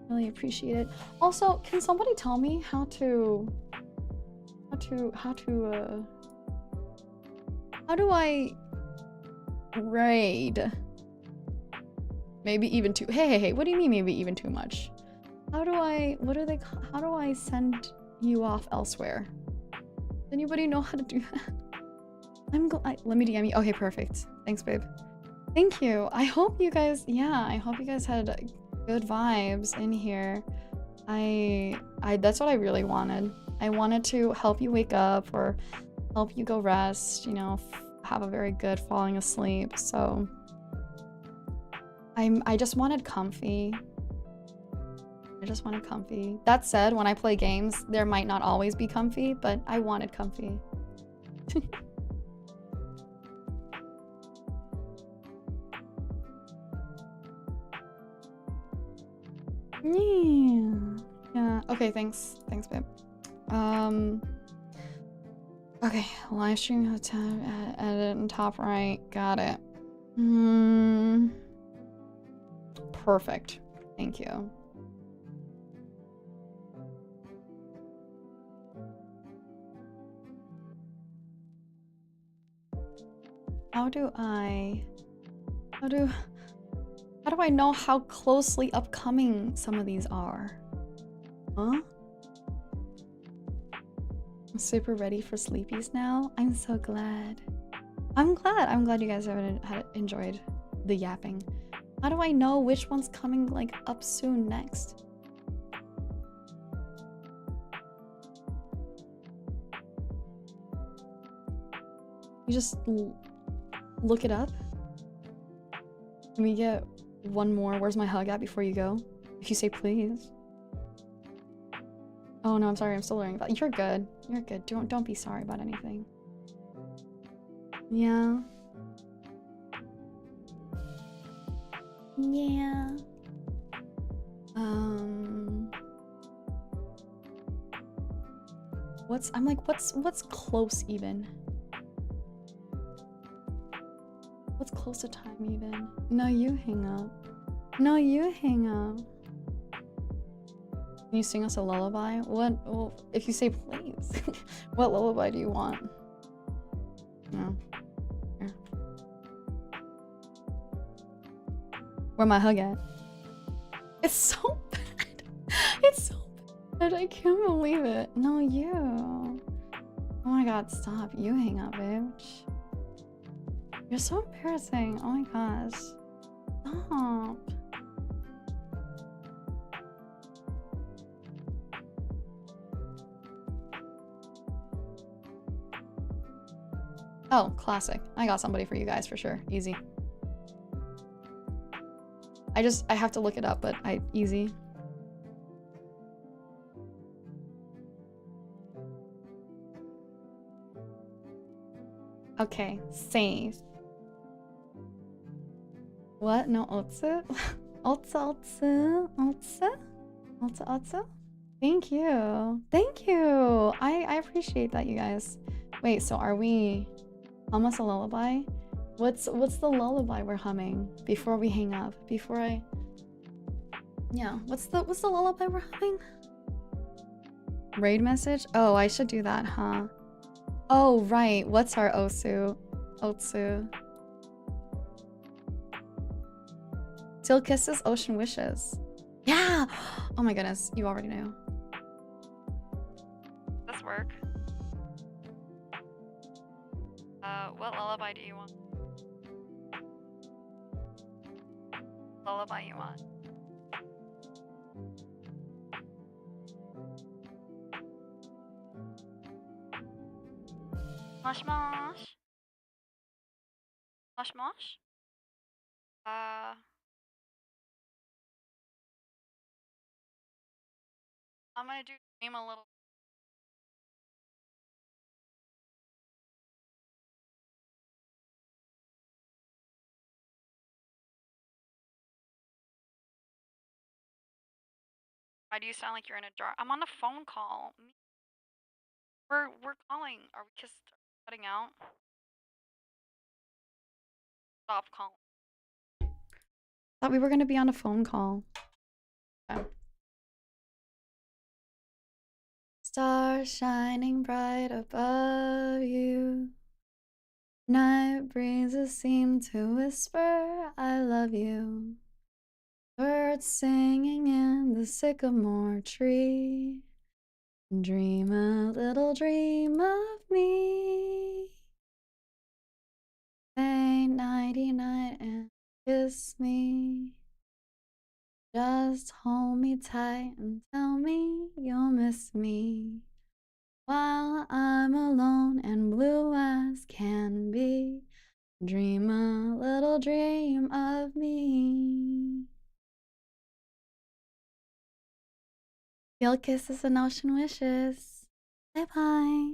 Really appreciate it. Also, can somebody tell me how do I raid? Maybe even too. Hey, what do you mean maybe even too much? How do I send you off elsewhere? Does anybody know how to do that? Let me DM you. Okay, perfect. Thanks, babe. Thank you. I hope you guys, had good vibes in here. That's what I really wanted. I wanted to help you wake up or help you go rest, you know, have a very good falling asleep. So I just wanted comfy. That said, when I play games, there might not always be comfy, but I wanted comfy. Yeah. Okay, thanks, babe. Okay, live stream edit in top right. Got it. Perfect. Thank you. How do I know how closely upcoming some of these are? Huh? I'm super ready for sleepies now. I'm so glad. I'm glad you guys have enjoyed the yapping. How do I know which one's coming like up soon next? You just look it up? Can we get one more? Where's my hug at before you go? If you say please. Oh no, I'm sorry. I'm still learning about it. You're good. You're good. Don't be sorry about anything. Yeah. Yeah. What's close even? What's close to time even? No, you hang up. No, you hang up. Can you sing us a lullaby? What? Well, if you say please. What lullaby do you want? No. Here. Where my hug at? It's so bad. It's so bad. I can't believe it. No, you. Oh my god, stop. You hang up, bitch. You're so embarrassing. Oh my gosh. Stop. Oh, classic. I got somebody for you guys for sure. Easy. I have to look it up, but easy. Okay, save. What? No, otsu? Otsu? Thank you. Thank you. I appreciate that, you guys. Wait, so are we hum us a lullaby? What's the lullaby we're humming before we hang up? Yeah, what's the lullaby we're humming? Raid message? Oh, I should do that, huh? Oh, right. What's our otsu? Still kisses, ocean wishes. Yeah! Oh my goodness, you already knew. Does this work? What lullaby do you want? Lullaby you want? Mosh mosh. Mosh mosh. I'm gonna do dream a little. Why do you sound like you're in a jar? I'm on a phone call. We're calling. Are we just cutting out? Stop calling. Thought we were gonna be on a phone call. Okay. Stars shining bright above you. Night breezes seem to whisper, I love you. Birds singing in the sycamore tree. Dream a little dream of me. Say nighty night and kiss me. Just hold me tight and tell me you'll miss me. While I'm alone and blue as can be. Dream a little dream of me. Feel kisses and ocean wishes. Bye bye.